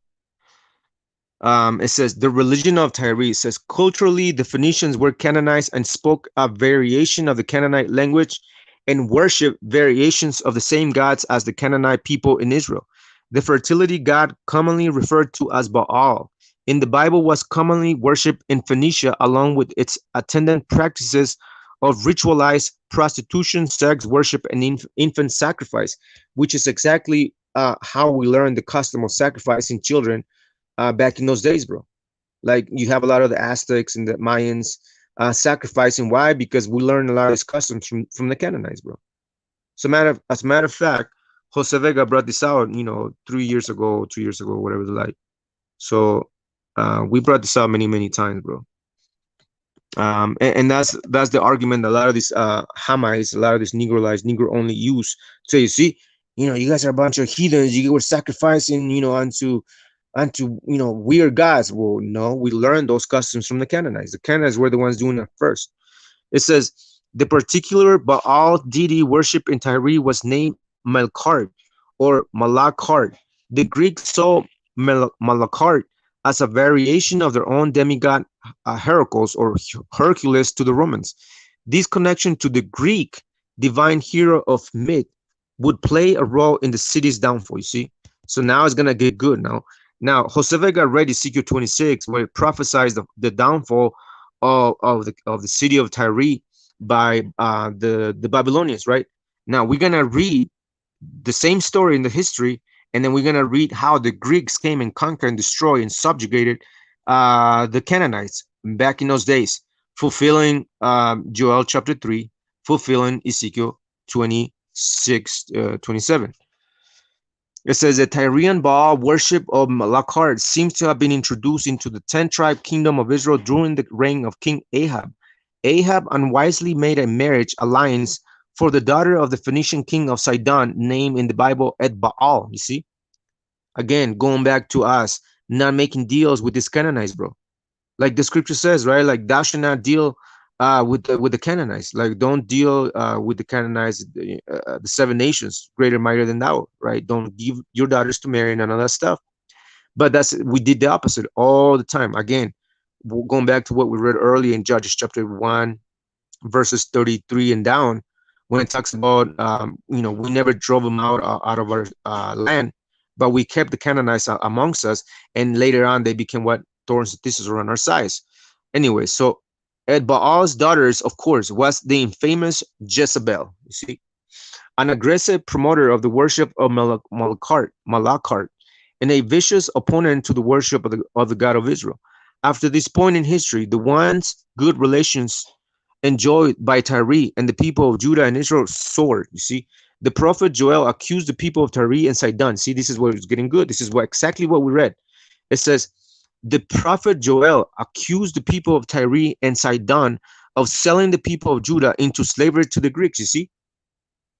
It says the religion of Tyre. It says culturally, the Phoenicians were Canaanites and spoke a variation of the Canaanite language and worship variations of the same gods as the Canaanite people in Israel. The fertility god, commonly referred to as Baal, in the Bible was commonly worshipped in Phoenicia, along with its attendant practices of ritualized prostitution, sex worship, and infant sacrifice, which is exactly how we learned the custom of sacrificing children back in those days, bro. Like you have a lot of the Aztecs and the Mayans sacrificing. Why? Because we learned a lot of these customs from the Canaanites, bro. So as a matter of fact, Jose Vega brought this out, 3 years ago, 2 years ago, whatever the like. So we brought this out many times, bro. And that's the argument a lot of these Hamites, a lot of these Negro only use. So you see, you guys are a bunch of heathens. You were sacrificing, unto weird gods. Well, no, we learned those customs from the Canaanites. The Canaanites were the ones doing it first. It says the particular Baal deity worship in Tyre was named Melkart or Malakart. The Greeks saw Malakart as a variation of their own demigod Heracles or Hercules to the Romans. This connection to the Greek divine hero of myth would play a role in the city's downfall. You see, so now it's gonna get good now. Now, Jose Vega read Ezekiel 26, where it prophesies the downfall of the city of Tyre by the Babylonians, right? Now, we're going to read the same story in the history, and then we're going to read how the Greeks came and conquered and destroyed and subjugated the Canaanites back in those days, fulfilling Joel chapter 3, fulfilling Ezekiel 26, 27. It says the Tyrian Baal worship of Malakart seems to have been introduced into the 10-tribe kingdom of Israel during the reign of King Ahab. Ahab unwisely made a marriage alliance for the daughter of the Phoenician king of Sidon, named in the Bible Ed Baal. You see, again, going back to us not making deals with these Canaanites, bro. Like the scripture says, right? Like thou shalt not deal with the Canaanites. Like don't deal with the Canaanites, the 7 nations, greater mightier than thou, right? Don't give your daughters to marry and none of that stuff. But we did the opposite all the time. Again, going back to what we read earlier in Judges chapter 1, verses 33 and down, when it talks about we never drove them out of our land, but we kept the Canaanites amongst us, and later on they became what thorns and thistles were on our sides. Anyway, so Ed Baal's daughters, of course, was the infamous Jezebel, you see, an aggressive promoter of the worship of Malakart, and a vicious opponent to the worship of the God of Israel. After this point in history, the once good relations enjoyed by Tyre and the people of Judah and Israel soared. You see, the prophet Joel accused the people of Tyre and Sidon. See, this is where it's getting good. This is exactly what we read. It says, the prophet Joel accused the people of Tyre and Sidon of selling the people of Judah into slavery to the Greeks. You see,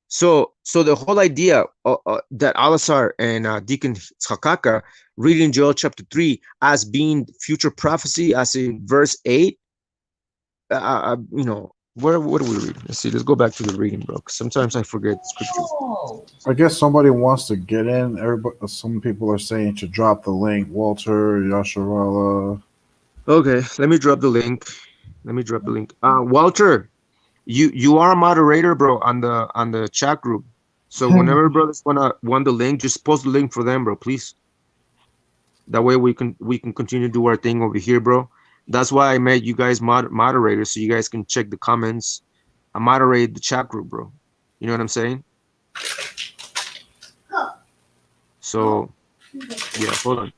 so the whole idea that Al-Azhar and Deacon Hakaka reading Joel chapter 3 as being future prophecy, as in verse 8, you know, what do we read? Let's see. Let's go back to the reading, bro. Sometimes I forget scriptures. I guess somebody wants to get in. Everybody, some people are saying to drop the link. Walter, Yasharala. Okay, let me drop the link. Walter, you are a moderator, bro, on the chat group. So whenever brothers want the link, just post the link for them, bro, please. That way we can continue to do our thing over here, bro. That's why I made you guys moderators, so you guys can check the comments. I moderate the chat group, bro. You know what I'm saying? So yeah, hold on.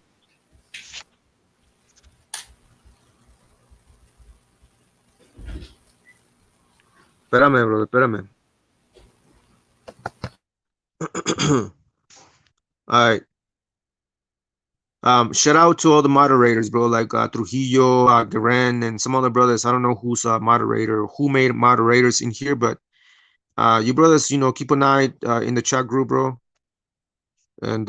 Espérame, bro, espérame. All right. Shout out to all the moderators, bro, like Trujillo, Garan, and some other brothers. I don't know who's a moderator, who made moderators in here, but you brothers, you know, keep an eye in the chat group, bro, and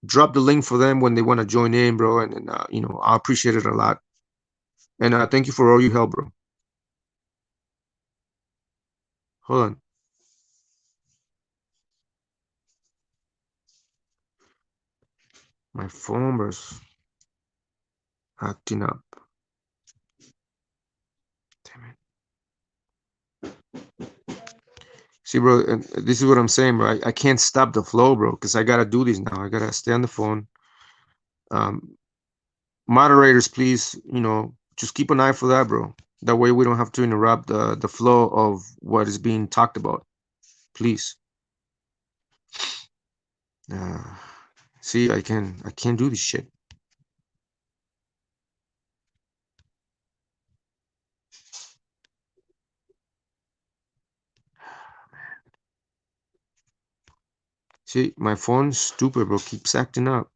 drop the link for them when they want to join in, bro, and you know, I appreciate it a lot, and thank you for all your help, bro. Hold on. My phone was acting up. Damn it. See, bro, and this is what I'm saying, bro. I can't stop the flow, bro, because I gotta do this now. I gotta stay on the phone. Moderators, please, you know, just keep an eye for that, bro. That way we don't have to interrupt the flow of what is being talked about. Please. See, I can't do this shit. See, my phone's stupid, bro. Keeps acting up.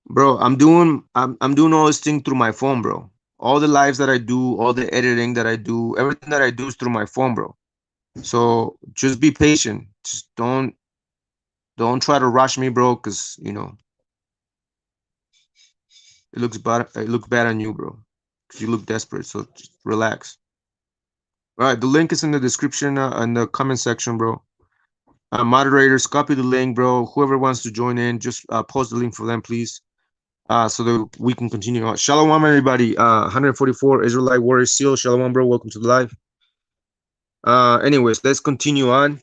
Bro, I'm doing all this thing through my phone, bro. All the lives that I do, all the editing that I do, everything that I do is through my phone, bro. So just be patient. Just don't try to rush me, bro, because you know it looks bad. It looks bad on you, bro. Because you look desperate. So just relax. All right, the link is in the description in the comment section, bro. Moderators, copy the link, bro. Whoever wants to join in, just post the link for them, please. So that we can continue on. Shalom, everybody. 144 Israelite Warrior Seal. Shalom, bro. Welcome to the live. Anyways, let's continue on.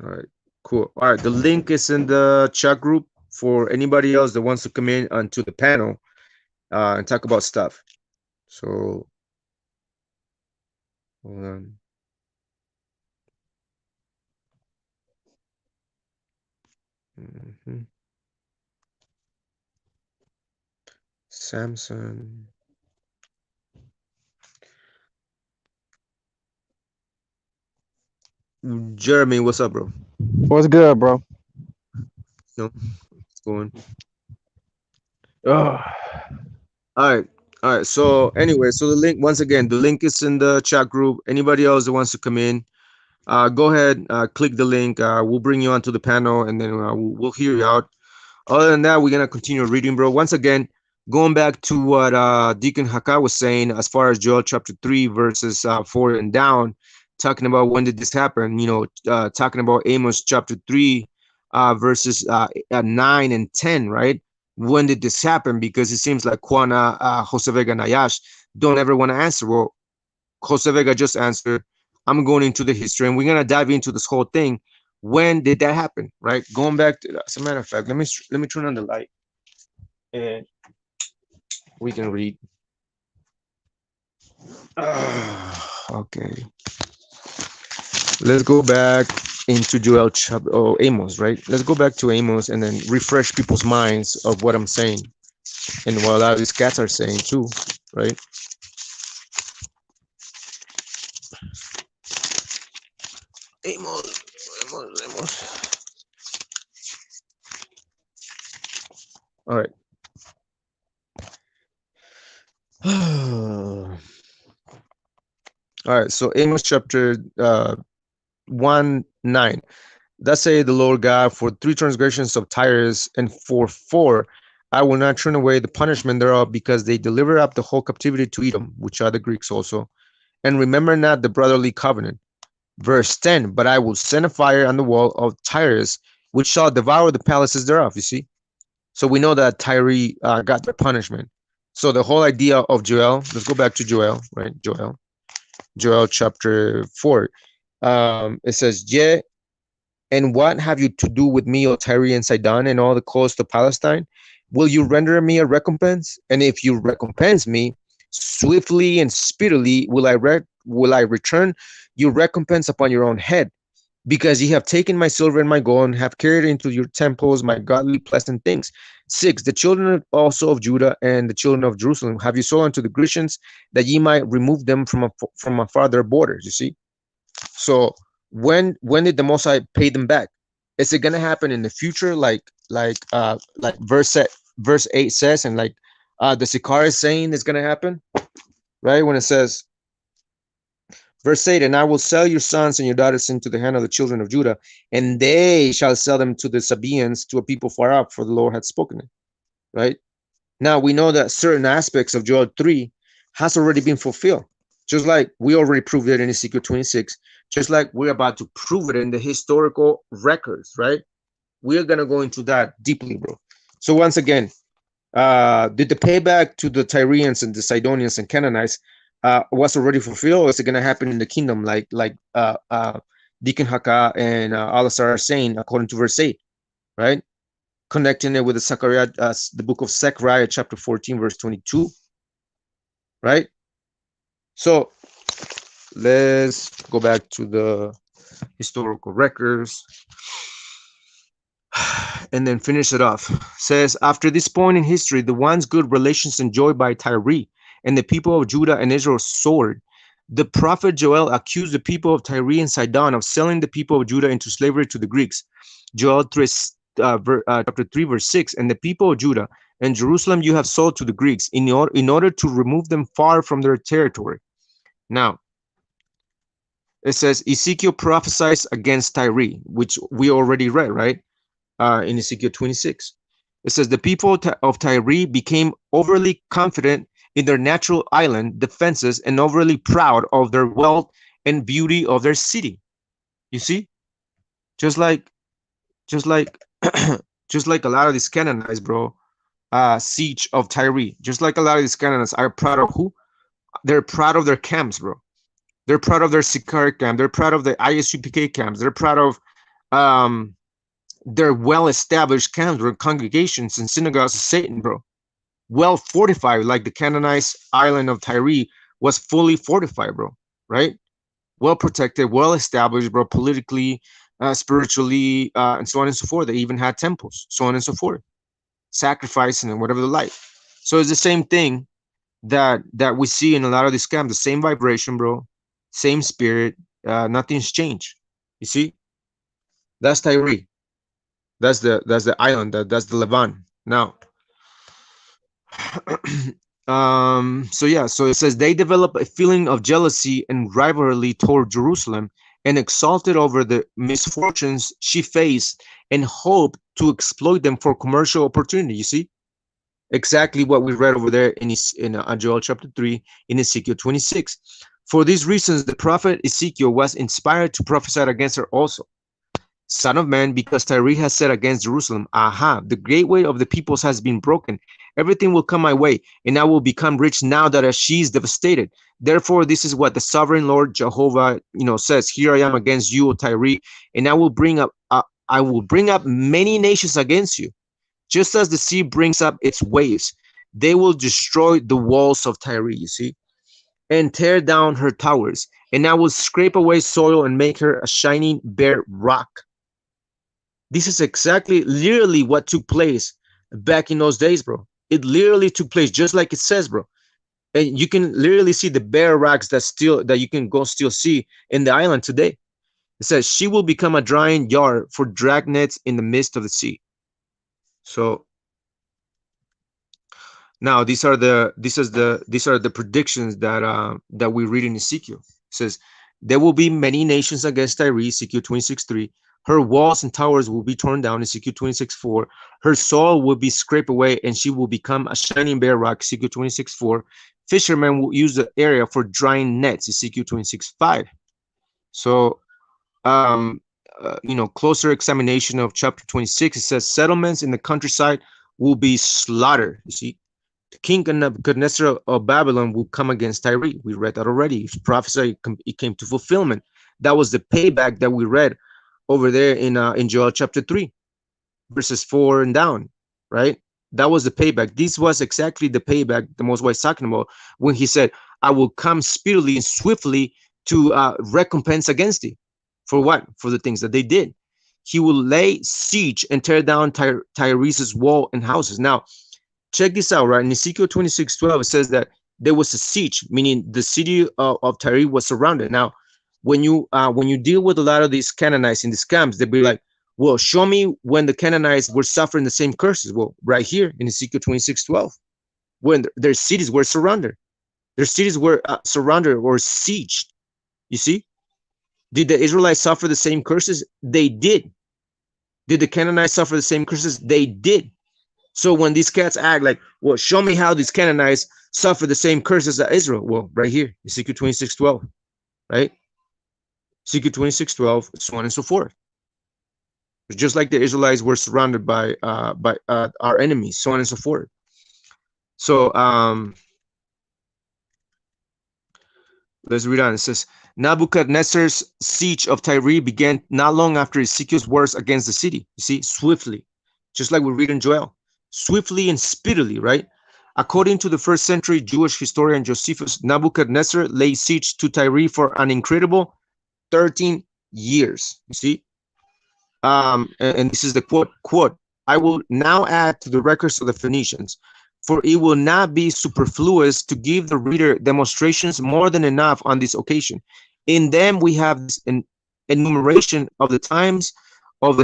All right, cool. All right, the link is in the chat group for anybody else that wants to come in onto the panel and talk about stuff. So, hold on. Samson. Jeremy, what's up, bro? What's good, bro? No, what's going? Ugh. All right. So anyway, so the link, once again, the link is in the chat group. Anybody else that wants to come in, go ahead, click the link. We'll bring you onto the panel, and then we'll hear you out. Other than that, we're gonna continue reading, bro. Once again, going back to what Deacon Haka was saying as far as Joel chapter 3 verses 4 and down, talking about when did this happen, you know, talking about Amos chapter 3 verses 9 and 10, right? When did this happen? Because it seems like Juana, Jose Vega, Nayash don't ever want to answer. Well, Jose Vega just answered. I'm going into the history, and we're gonna dive into this whole thing. When did that happen, right? Going back to, as a matter of fact, let me turn on the light, and we can read. Okay. Let's go back into Joel chapter, oh, Amos, right? Let's go back to Amos and then refresh people's minds of what I'm saying and what a lot of these cats are saying too, right? Amos, Amos. All right. All right. So Amos chapter 1:9. Thus say the Lord God, for 3 transgressions of Tyre, and for 4, I will not turn away the punishment thereof, because they deliver up the whole captivity to Edom, which are the Greeks also, and remember not the brotherly covenant. Verse 10, but I will send a fire on the wall of Tyre, which shall devour the palaces thereof. You see? So we know that Tyre got their punishment. So the whole idea of Joel, let's go back to Joel, right? Joel chapter 4. It says, yeah, and what have you to do with me, O Tyre and Sidon, and all the coast of Palestine? Will you render me a recompense? And if you recompense me, swiftly and speedily will I return your recompense upon your own head, because ye have taken my silver and my gold, and have carried into your temples my godly pleasant things. 6, the children also of Judah and the children of Jerusalem have you sold unto the Grecians, that ye might remove them from afar their borders. You see? So when did the Most High pay them back? Is it gonna happen in the future, like verse 8 says, and like the Sikar is saying it's gonna happen, right? When it says, verse 8, and I will sell your sons and your daughters into the hand of the children of Judah, and they shall sell them to the Sabaeans, to a people far off, for the Lord had spoken it. Right? Now we know that certain aspects of Joel 3 has already been fulfilled, just like we already proved it in Ezekiel 26, just like we're about to prove it in the historical records, right? We're gonna go into that deeply, bro. So once again, did the payback to the Tyrians and the Sidonians and Canaanites was already fulfilled, or is it gonna happen in the kingdom, like Deacon Haka and Al-Azhar are saying, according to verse 8, right? Connecting it with the book of Zechariah, chapter 14, verse 22, right? So let's go back to the historical records and then finish it off. It says, after this point in history, the once good relations enjoyed by Tyre and the people of Judah and Israel soared. The prophet Joel accused the people of Tyre and Sidon of selling the people of Judah into slavery to the Greeks. Joel 3, chapter 3, verse 6, and the people of Judah and Jerusalem you have sold to the Greeks in order to remove them far from their territory. Now, it says Ezekiel prophesies against Tyre, which we already read, right? In Ezekiel 26. It says the people of Tyre became overly confident in their natural island defenses and overly proud of their wealth and beauty of their city. You see? Just like just like a lot of these Canaanites, bro, siege of Tyre. Just like a lot of these Canaanites are proud of who? They're proud of their camps, bro. They're proud of their Sikar camp. They're proud of the ISUPK camps. They're proud of their well-established camps or congregations and synagogues of Satan, bro. Well fortified, like the Canaanite island of Tyre was fully fortified, bro. Right? Well protected, well established, bro, politically, spiritually, and so on and so forth. They even had temples, so on and so forth, sacrificing and whatever the like. So it's the same thing that we see in a lot of these camps. The same vibration, bro, same spirit. Nothing's changed. You see, that's Tyre. That's the island. That's the Levant. Now, so yeah, so it says they develop a feeling of jealousy and rivalry toward Jerusalem, and exalted over the misfortunes she faced, and hoped to exploit them for commercial opportunity. You see, exactly what we read over there in Joel chapter 3, in Ezekiel 26. For these reasons, the prophet Ezekiel was inspired to prophesy against her also. Son of man, because Tyre has said against Jerusalem, aha, the gateway of the peoples has been broken. Everything will come my way, and I will become rich now that she is devastated. Therefore, this is what the sovereign Lord Jehovah, says. Here I am against you, O Tyre, and I will bring up many nations against you, just as the sea brings up its waves. They will destroy the walls of Tyre. You see, and tear down her towers, and I will scrape away soil and make her a shining bare rock. This is exactly literally what took place back in those days, bro. It literally took place just like it says, bro. And you can literally see the bare rocks that you can go still see in the island today. It says she will become a drying yard for dragnets in the midst of the sea. So now these are the predictions that we read in Ezekiel. It says there will be many nations against Tyre, Ezekiel 26:3. Her walls and towers will be torn down, Ezekiel 26:4. Her soil will be scraped away, and she will become a shining bare rock, Ezekiel 26:4. Fishermen will use the area for drying nets, Ezekiel 26:5. So, closer examination of chapter 26, it says settlements in the countryside will be slaughtered. You see, the king Nebuchadnezzar of Babylon will come against Tyre. We read that already. It's prophesied, it came to fulfillment. That was the payback that we read over there in Joel chapter 3, verses 4 and down, right? That was the payback. This was exactly the payback the Most High is talking about when he said, I will come speedily and swiftly to recompense against thee. For what? For the things that they did. He will lay siege and tear down Tyre's wall and houses. Now, check this out, right? In Ezekiel 26:12, it says that there was a siege, meaning the city of Tyre was surrounded. Now, when you deal with a lot of these Canaanites in these camps, they'll be like, well, show me when the Canaanites were suffering the same curses. Well, right here in Ezekiel 26:12, when their cities were surrounded. Their cities were surrounded or sieged. You see? Did the Israelites suffer the same curses? They did. Did the Canaanites suffer the same curses? They did. So when these cats act like, well, show me how these Canaanites suffer the same curses as Israel. Well, right here, Ezekiel 26:12, right? Ezekiel 26:12, so on and so forth. Just like the Israelites were surrounded by our enemies, so on and so forth. So let's read on. It says, Nebuchadnezzar's siege of Tyre began not long after Ezekiel's words against the city. You see, swiftly, just like we read in Joel, swiftly and speedily, right? According to the first century Jewish historian Josephus, Nebuchadnezzar laid siege to Tyre for an incredible 13 years. You see, and this is the quote, I will now add to the records of the Phoenicians, for it will not be superfluous to give the reader demonstrations more than enough on this occasion. In them we have an enumeration of the times of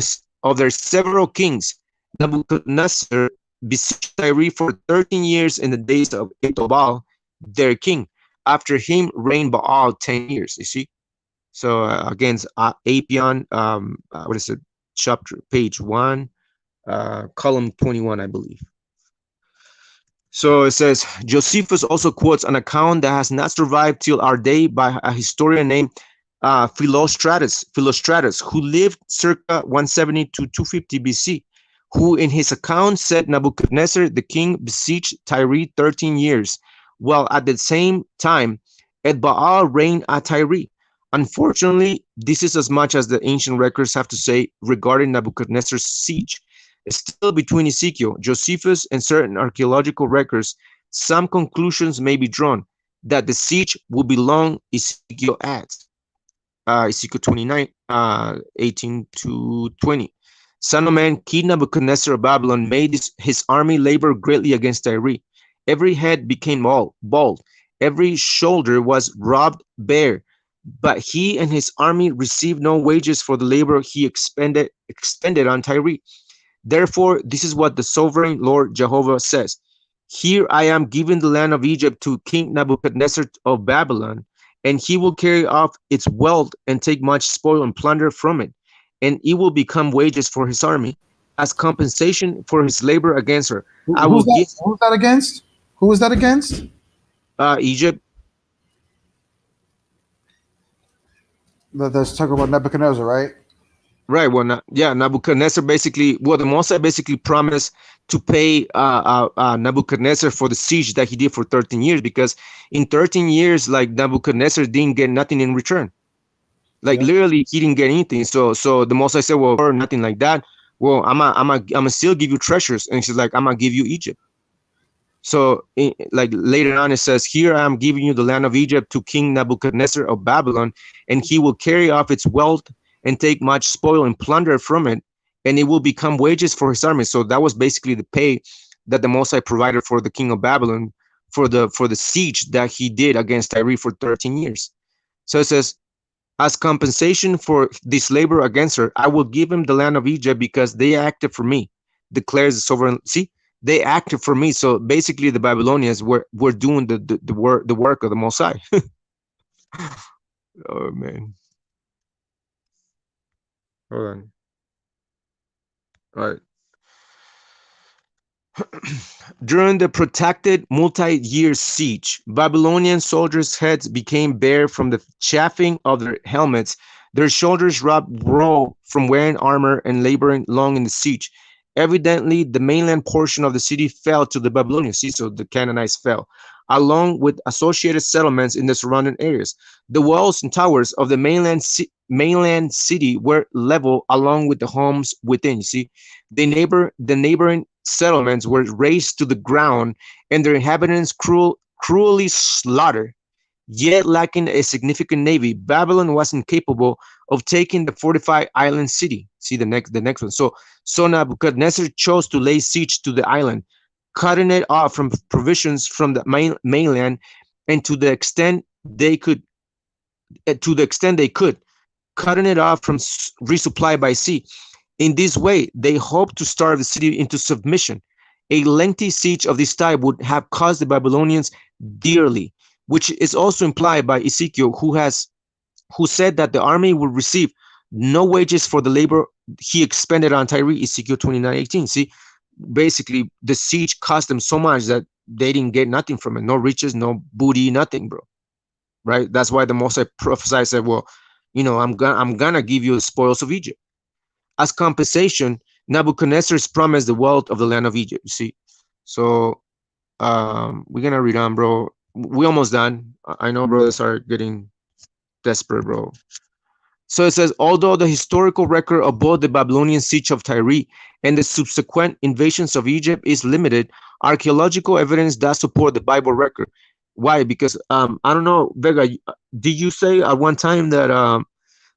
their several kings. Nebuchadnezzar besieged Tyre for 13 years in the days of Etobal, their king. After him reigned Baal 10 years. You see, so against Apion, what is it? Chapter page 1, column 21, I believe. So it says, Josephus also quotes an account that has not survived till our day by a historian named Philostratus, who lived circa 170 to 250 BC, who in his account said Nebuchadnezzar the king besieged Tyre 13 years, while at the same time Edbaal reigned at Tyre. Unfortunately, this is as much as the ancient records have to say regarding Nebuchadnezzar's siege. Still, between Ezekiel, Josephus, and certain archaeological records, some conclusions may be drawn that the siege will be long. Ezekiel adds, Ezekiel 29, 18 to 20. Son of man, King Nebuchadnezzar of Babylon made his army labor greatly against Tyre. Every head became bald, every shoulder was rubbed bare, but he and his army received no wages for the labor he expended on Tyre. Therefore, this is what the sovereign Lord Jehovah says. Here I am giving the land of Egypt to King Nebuchadnezzar of Babylon, and he will carry off its wealth and take much spoil and plunder from it, and it will become wages for his army as compensation for his labor against her. Who's that against? Who is that against? Egypt. Let's talk about Nebuchadnezzar, right? Right. Well, Nebuchadnezzar the Mosai basically promised to pay Nebuchadnezzar for the siege that he did for 13 years, because in 13 years, like, Nebuchadnezzar didn't get nothing in return. Like, literally, he didn't get anything. So the Mosai said, well, or nothing like that. Well, I'm gonna still give you treasures, and she's like, I'm gonna give you Egypt. So like later on, it says, here I am giving you the land of Egypt to King Nebuchadnezzar of Babylon, and he will carry off its wealth and take much spoil and plunder from it, and it will become wages for his army. So that was basically the pay that the Most High provided for the king of Babylon for the siege that he did against Tyre for 13 years. So it says, as compensation for this labor against her, I will give him the land of Egypt because they acted for me, declares the sovereign. See, they acted for me. So basically, the Babylonians were doing the work of the Most High. Oh man, hold on. All right. During the protracted multi-year siege, Babylonian soldiers' heads became bare from the chafing of their helmets. Their shoulders rubbed raw from wearing armor and laboring long in the siege. Evidently, the mainland portion of the city fell to the Babylonians. See, so the Canaanites fell, along with associated settlements in the surrounding areas. The walls and towers of the mainland city were level along with the homes within. You see, the neighboring settlements were razed to the ground and their inhabitants cruelly slaughtered. Yet lacking a significant navy, Babylon was incapable of taking the fortified island city. See the next one. So Nebuchadnezzar chose to lay siege to the island, cutting it off from provisions from the mainland, and to the extent they could, cutting it off from resupply by sea. In this way, they hoped to starve the city into submission. A lengthy siege of this type would have cost the Babylonians dearly, which is also implied by Ezekiel, who said that the army would receive no wages for the labor he expended on Tyre, Ezekiel 29:18. See, basically, the siege cost them so much that they didn't get nothing from it. No riches, no booty, nothing, bro. Right? That's why the Mosai prophesied, said, well, I'm gonna give you the spoils of Egypt. As compensation, Nebuchadnezzar is promised the wealth of the land of Egypt. You see, so we're gonna read on, bro. We almost done. I know brothers are getting desperate, bro. So it says, although the historical record of both the Babylonian siege of Tyre and the subsequent invasions of Egypt is limited, archaeological evidence does support the Bible record. Why? Because I don't know, Vega, did you say at one time that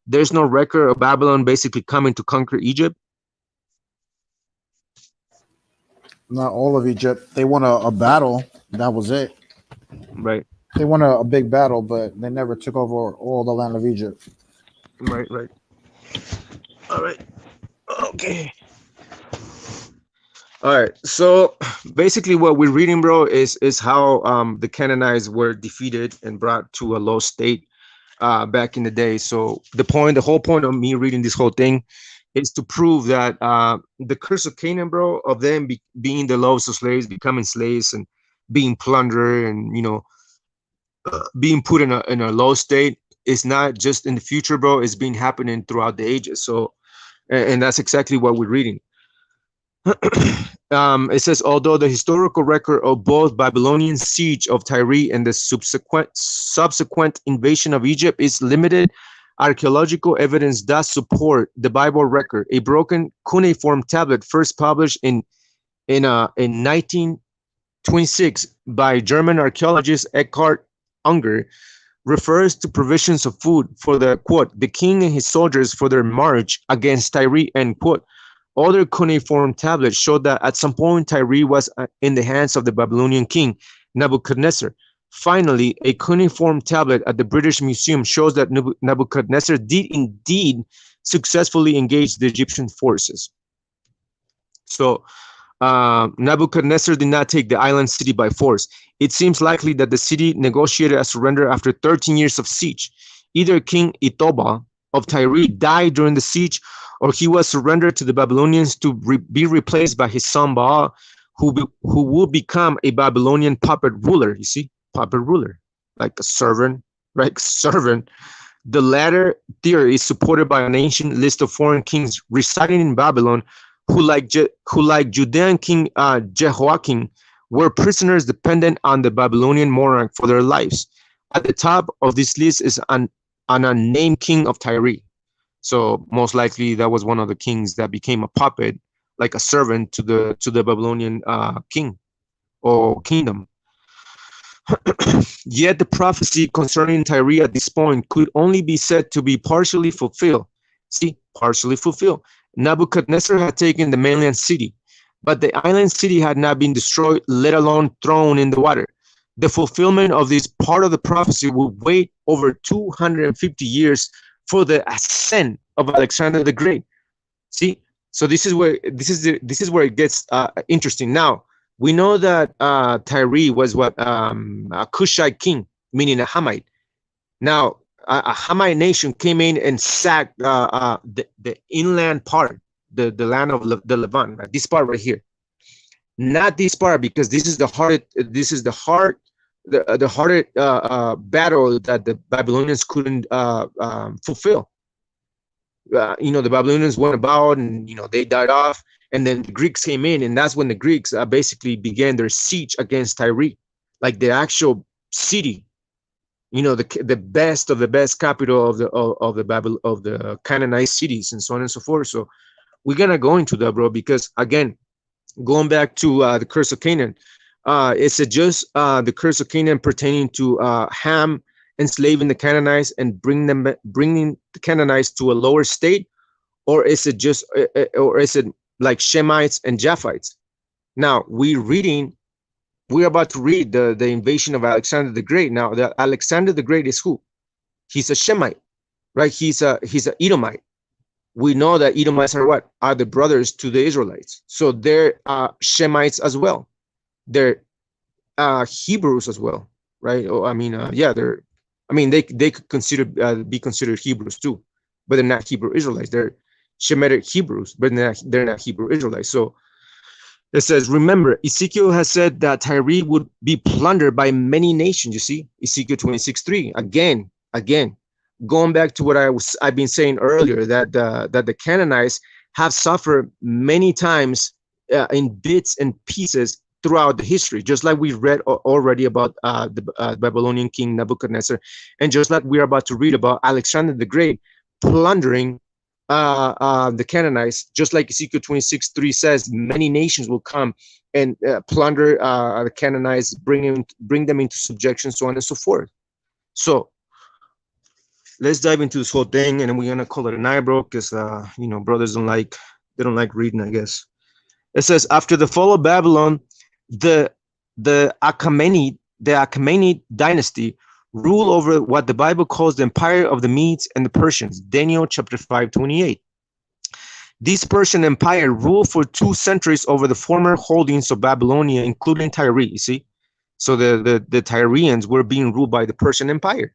there's no record of Babylon basically coming to conquer Egypt? Not all of Egypt. They won a battle. That was it. Right. They won a big battle, but they never took over all the land of Egypt. Right. All right. Okay. All right. So basically what we're reading, bro, is how the Canaanites were defeated and brought to a low state back in the day. So the whole point of me reading this whole thing is to prove that the curse of Canaan, bro, of them being the lowest of slaves, becoming slaves and being plundered and, being put in a low state is not just in the future, bro. It's been happening throughout the ages. So, and that's exactly what we're reading. It says, although the historical record of both Babylonian siege of Tyre and the subsequent invasion of Egypt is limited, archaeological evidence does support the Bible record. A broken cuneiform tablet first published in 1926 by German archaeologist Eckhard Unger refers to provisions of food for the, quote, the king and his soldiers for their march against Tyre, end quote. Other cuneiform tablets show that at some point Tyre was in the hands of the Babylonian king Nebuchadnezzar. Finally, a cuneiform tablet at the British Museum shows that Nebuchadnezzar did indeed successfully engage the Egyptian forces. So Nebuchadnezzar did not take the island city by force. It seems likely that the city negotiated a surrender after 13 years of siege. Either King Itoba of Tyre died during the siege, or he was surrendered to the Babylonians to be replaced by his son Baal, who would become a Babylonian puppet ruler. You see, puppet ruler, like a servant, right? Servant. The latter theory is supported by an ancient list of foreign kings residing in Babylon, who like Judean King Jehoiakim, were prisoners dependent on the Babylonian monarch for their lives. At the top of this list is an unnamed king of Tyre. So most likely that was one of the kings that became a puppet, like a servant to the Babylonian king. or kingdom. Yet the prophecy concerning Tyre at this point could only be said to be partially fulfilled. See, partially fulfilled. Nebuchadnezzar had taken the mainland city, but the island city had not been destroyed, let alone thrown in the water. The fulfillment of this part of the prophecy would wait over 250 years for the ascent of Alexander the Great. See, so this is where it gets interesting. Now we know that Tyre was what a Cushite king, meaning a Hamite. Now a Hamite nation came in and sacked the inland part, the land of the Levant, right? This part right here, not this part, because this is the hard battle that the Babylonians couldn't fulfill. The Babylonians went about and they died off, and then the Greeks came in, and that's when the Greeks basically began their siege against Tyre, like the actual city, the best of the best capital of the Canaanite cities, and so on and so forth. So we're gonna go into that, bro, because again, going back to the curse of Canaan, it's just the curse of Canaan pertaining to Ham enslaving the Canaanites and bringing the Canaanites to a lower state, or is it like Shemites and Japhites? Now we're about to read the invasion of Alexander the Great. Now Alexander the Great is who? He's a Shemite, right? He's a Edomite. We know that Edomites are the brothers to the Israelites, so they're Shemites as well. They're Hebrews as well, right? They could be considered Hebrews too, but they're not Hebrew Israelites. They're Shemitic Hebrews, but they're not Hebrew Israelites. So it says, remember, Ezekiel has said that Tyre would be plundered by many nations. You see, Ezekiel 26:3. Again, going back to what I've been saying earlier, that the Canaanites have suffered many times in bits and pieces throughout the history, just like we read already about the Babylonian king Nebuchadnezzar, and just like we're about to read about Alexander the Great plundering the Canaanites, just like Ezekiel 26:3 says, many nations will come and plunder the Canaanites, bring them into subjection, so on and so forth. So let's dive into this whole thing, and then we're gonna call it a night, bro, because brothers don't like reading, I guess. It says, after the fall of Babylon, the Achaemenid dynasty ruled over what the Bible calls the empire of the Medes and the Persians. Daniel chapter 5:28. This Persian empire ruled for 2 centuries over the former holdings of Babylonia, including Tyre. You see, so the Tyrians were being ruled by the Persian empire.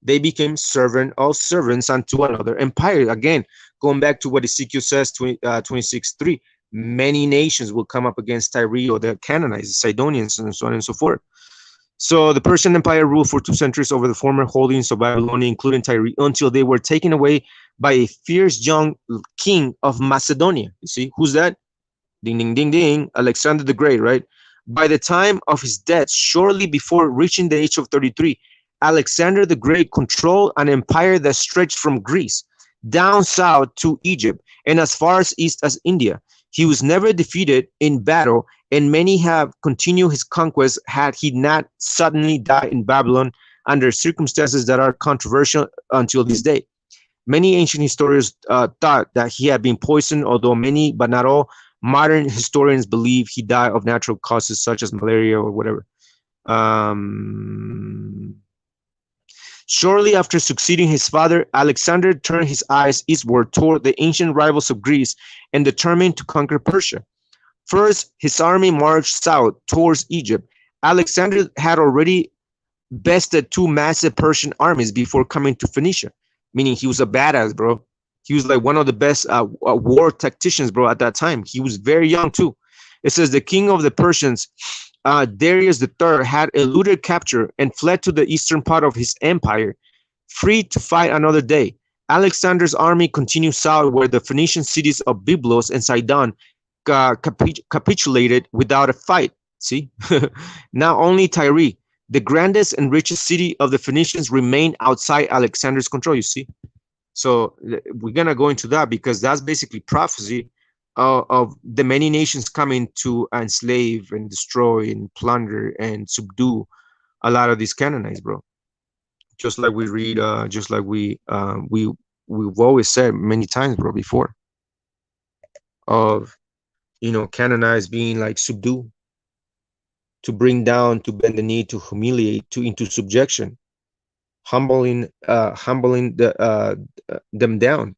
They became servant of servants unto another empire. Again, going back to what Ezekiel says, 26:3. Many nations will come up against Tyre, or the Canaanites, the Sidonians, and so on and so forth. So the Persian Empire ruled for 2 centuries over the former holdings of Babylonia, including Tyre, until they were taken away by a fierce young king of Macedonia. You see, who's that? Ding, ding, ding, ding. Alexander the Great, right? By the time of his death, shortly before reaching the age of 33, Alexander the Great controlled an empire that stretched from Greece down south to Egypt and as far as east as India. He was never defeated in battle, and many have continued his conquest had he not suddenly died in Babylon under circumstances that are controversial until this day. Many ancient historians thought that he had been poisoned, although many, but not all, modern historians believe he died of natural causes such as malaria or whatever. Shortly after succeeding his father, Alexander turned his eyes eastward toward the ancient rivals of Greece and determined to conquer Persia. First, his army marched south towards Egypt. Alexander had already bested 2 massive Persian armies before coming to Phoenicia, meaning he was a badass, bro. He was like one of the best war tacticians, bro, at that time. He was very young too. It says the king of the Persians, Darius III, had eluded capture and fled to the eastern part of his empire, free to fight another day. Alexander's army continued south, where the Phoenician cities of Byblos and Sidon capitulated without a fight. See, now only Tyre, the grandest and richest city of the Phoenicians, remained outside Alexander's control. You see, so we're gonna go into that because that's basically prophecy of the many nations coming to enslave and destroy and plunder and subdue a lot of these Canaanites, bro. Just like we read, just like we've always said many times, bro, before, of Canaanites being like subdue, to bring down, to bend the knee, to humiliate, to into subjection, humbling them down.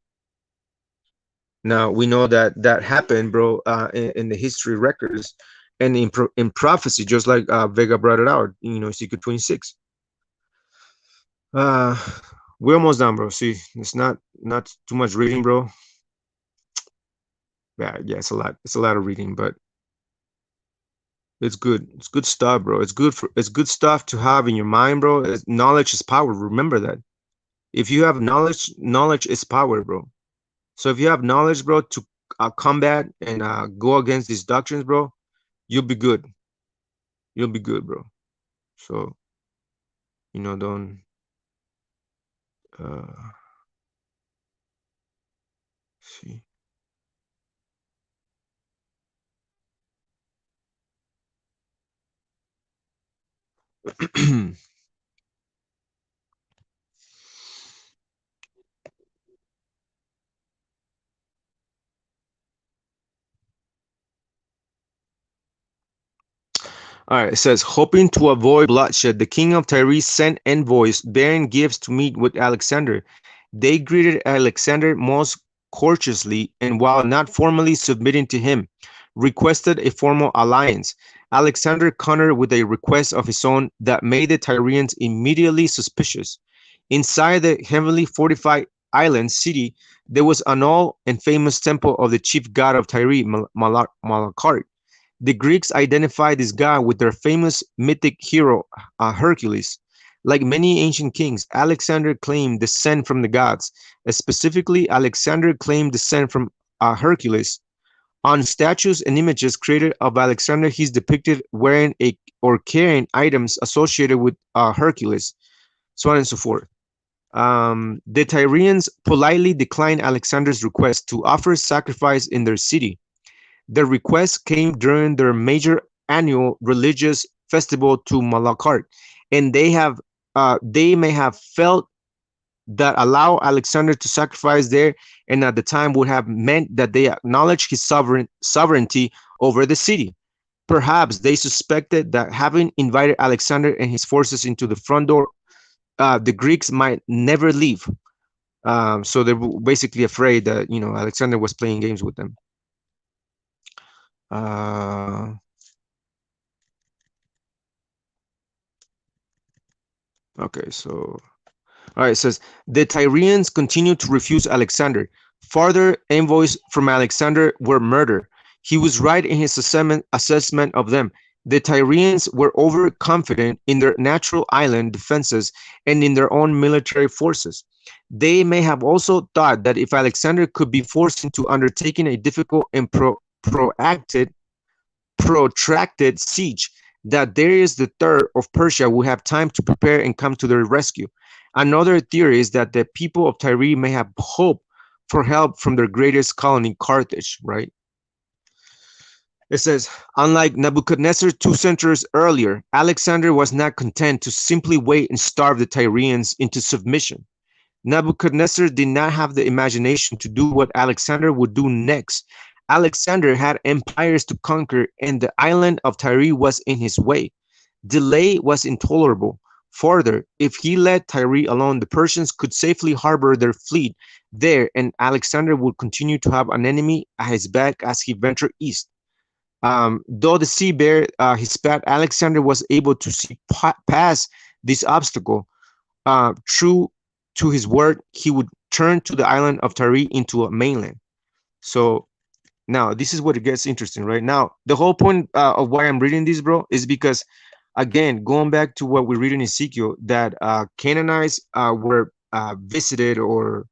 Now we know that that happened, bro, in the history records and in prophecy, just like Vega brought it out, Ezekiel 26. Uh, we're almost done, bro. See, it's not too much reading, bro. Yeah, it's a lot. It's a lot of reading, but it's good. It's good stuff, bro. It's good stuff to have in your mind, bro. Knowledge is power. Remember that. If you have knowledge, knowledge is power, bro. So if you have knowledge, bro, to combat and go against these doctrines, bro, you'll be good. You'll be good, bro. So, don't see. All right, it says, hoping to avoid bloodshed, the king of Tyre sent envoys bearing gifts to meet with Alexander. They greeted Alexander most courteously, and while not formally submitting to him, requested a formal alliance. Alexander countered with a request of his own that made the Tyrians immediately suspicious. Inside the heavily fortified island city, there was an old and famous temple of the chief god of Tyre, Malakart. The Greeks identified this god with their famous mythic hero, Hercules. Like many ancient kings, Alexander claimed descent from the gods. Specifically, Alexander claimed descent from Hercules. On statues and images created of Alexander, he's depicted wearing or carrying items associated with Hercules, so on and so forth. The Tyrians politely declined Alexander's request to offer sacrifice in their city. The request came during their major annual religious festival to Malakart, and they may have felt that allow Alexander to sacrifice there and at the time would have meant that they acknowledged his sovereignty over the city. Perhaps they suspected that having invited Alexander and his forces into the front door, the Greeks might never leave. So they were basically afraid that Alexander was playing games with them. Okay, so all right, it says the Tyrians continued to refuse Alexander. Further envoys from Alexander were murdered. He was right in his assessment of them. The Tyrians were overconfident in their natural island defenses and in their own military forces. They may have also thought that if Alexander could be forced into undertaking a difficult and protracted siege, that Darius III of Persia would have time to prepare and come to their rescue. Another theory is that the people of Tyre may have hoped for help from their greatest colony, Carthage, right? It says, unlike Nebuchadnezzar 2 centuries earlier, Alexander was not content to simply wait and starve the Tyrians into submission. Nebuchadnezzar did not have the imagination to do what Alexander would do next. Alexander had empires to conquer, and the island of Tyre was in his way. Delay was intolerable. Further, if he let Tyre alone, the Persians could safely harbor their fleet there, and Alexander would continue to have an enemy at his back as he ventured east. Though the sea bared his path, Alexander was able to see past this obstacle. True to his word, he would turn to the island of Tyre into a mainland. So now this is what it gets interesting, right? Now, the whole point of why I'm reading this, bro, is because, again, going back to what we read in Ezekiel, that Canaanites were visited, or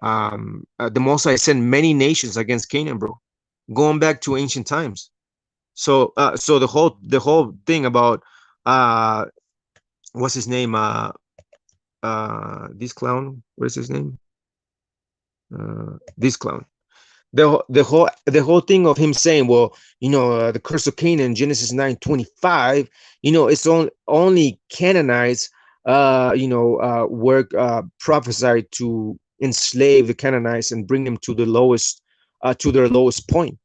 the Most High sent many nations against Canaan, bro, going back to ancient times. So the whole thing about what's his name? This clown. What is his name? This clown. the whole thing of him saying, well, the curse of Canaan, Genesis 9:25, it's only Canaanites were prophesied to enslave the Canaanites and bring them to their lowest point,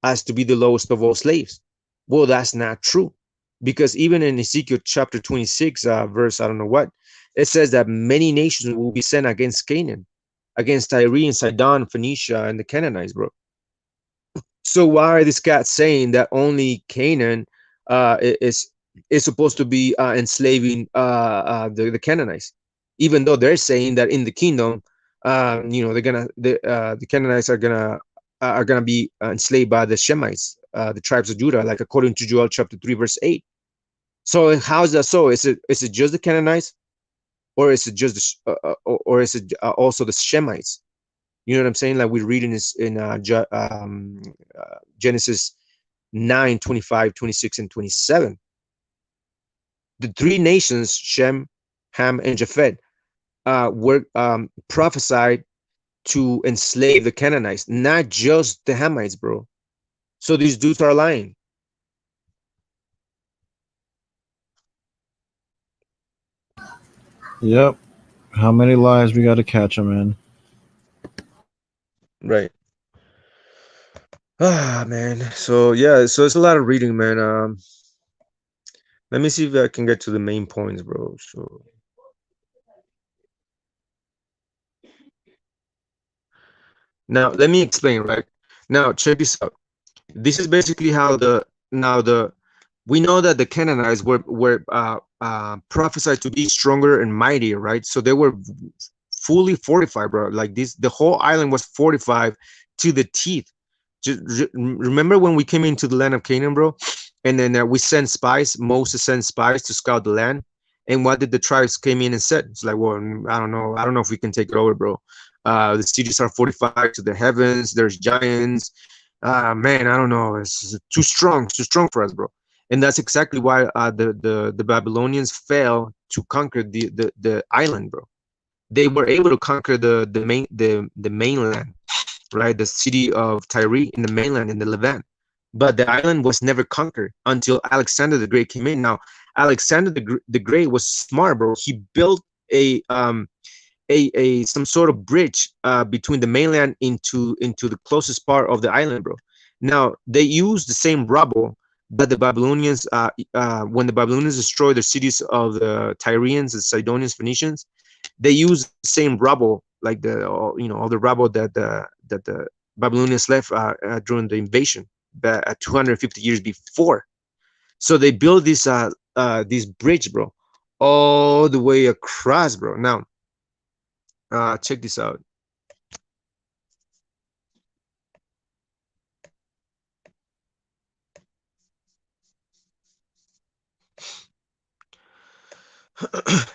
as to be the lowest of all slaves. Well, that's not true, because even in Ezekiel chapter 26, verse I don't know what, it says that many nations will be sent against Canaan, against Tyre and Sidon, Phoenicia, and the Canaanites, bro. So why are these guys saying that only Canaan is supposed to be enslaving the Canaanites, even though they're saying that in the kingdom, the Canaanites are gonna be enslaved by the Shemites, the tribes of Judah, like according to Joel chapter 3 verse 8. So how is that so? Is it just the Canaanites, or is it just or is it also the Shemites? You know what I'm saying? Like we read in this in Genesis 9, 25, 26, and 27. The three nations, Shem, Ham, and Japheth, were prophesied to enslave the Canaanites, not just the Hamites, bro. So these dudes are lying. Yep. How many lies we got to catch them in? Right. Man. So yeah, so it's a lot of reading, man. Let me see if I can get to the main points, bro. So now let me explain, right? Now check this out. This is basically how we know that the Canaanites were prophesied to be stronger and mightier, right? So they were fully fortified, bro. Like this, the whole island was fortified to the teeth. Remember when we came into the land of Canaan, bro? And then we sent spies. Moses sent spies to scout the land. And what did the tribes came in and said? It's like, well, I don't know if we can take it over, bro. The cities are fortified to the heavens. There's giants. Man, I don't know. It's too strong for us, bro. And that's exactly why the Babylonians failed to conquer the island, bro. They were able to conquer the mainland, right? The city of Tyre in the mainland in the Levant, but the island was never conquered until Alexander the Great came in. Now, Alexander the Great was smart, bro. He built a some sort of bridge between the mainland into the closest part of the island, bro. Now they used the same rubble that the Babylonians, when the Babylonians destroyed the cities of the Tyrians, the Sidonians, Phoenicians, they used the same rubble, like all the rubble that the Babylonians left during the invasion, 250 years before. So they built this bridge, bro, all the way across, bro. Now, check this out.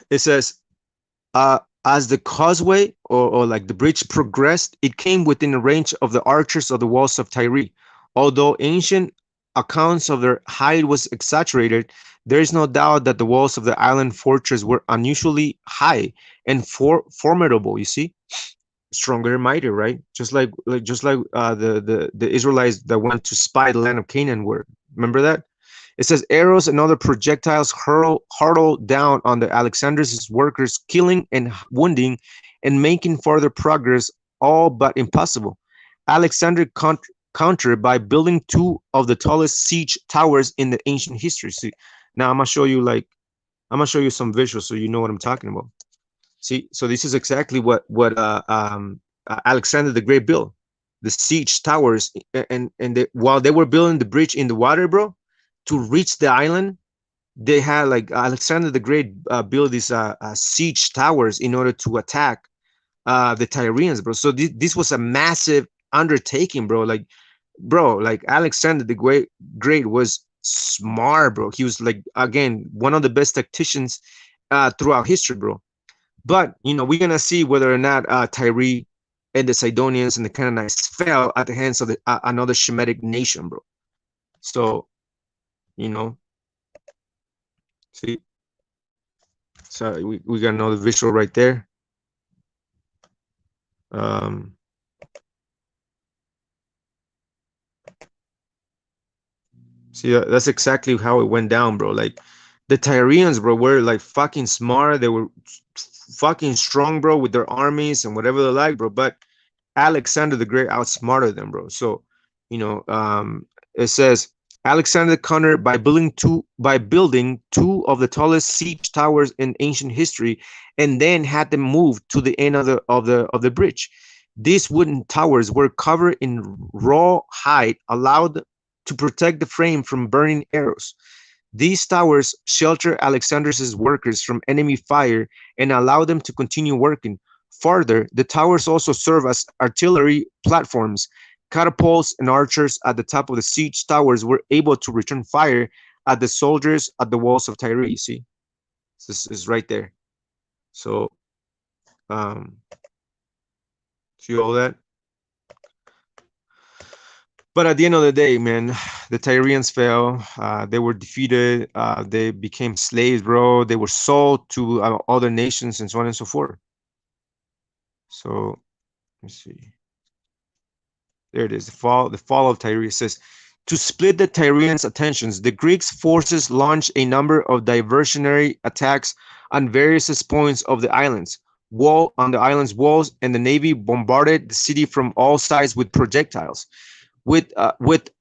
It says, as the causeway or like the bridge progressed, it came within the range of the archers of the walls of Tyre. Although ancient accounts of their height was exaggerated, there is no doubt that the walls of the island fortress were unusually high and formidable. You see, stronger and mightier, right? Just like the Israelites that went to spy the land of Canaan were. Remember that? It says arrows and other projectiles hurtled down on the Alexander's workers, killing and wounding and making further progress all but impossible. Alexander countered by building two of the tallest siege towers in the ancient history. See, now I'm gonna show you some visuals so you know what I'm talking about. See, so this is exactly what Alexander the Great built, the siege towers, and while they were building the bridge in the water, bro, to reach the island, they had like Alexander the Great build these siege towers in order to attack the Tyrians, bro. So this was a massive undertaking, bro. Like Alexander the Great was smart, bro. He was like, again, one of the best tacticians throughout history, bro. But we're gonna see whether or not Tyre and the Sidonians and the Canaanites fell at the hands of another Shemitic nation, bro. So see, so we got another visual right there. See, that's exactly how it went down, bro. Like the Tyrians, bro, were like fucking smart. They were fucking strong, bro, with their armies and whatever they like, bro. But Alexander the Great outsmarted them, bro. So, you know, it says Alexander countered by building two of the tallest siege towers in ancient history, and then had them moved to the end of the bridge. These wooden towers were covered in raw hide, allowed to protect the frame from burning arrows. These towers shelter Alexander's workers from enemy fire and allow them to continue working. Further, the towers also serve as artillery platforms. Catapults and archers at the top of the siege towers were able to return fire at the soldiers at the walls of Tyre. You see, this is right there. So, see all that? But at the end of the day, man, the Tyrians fell. They were defeated. They became slaves, bro. They were sold to other nations and so on and so forth. So let's see. There it is. The fall of Tyre. It says, to split the Tyrians' attentions, the Greeks' forces launched a number of diversionary attacks on various points of the islands. On the island's walls, and the navy bombarded the city from all sides with projectiles. With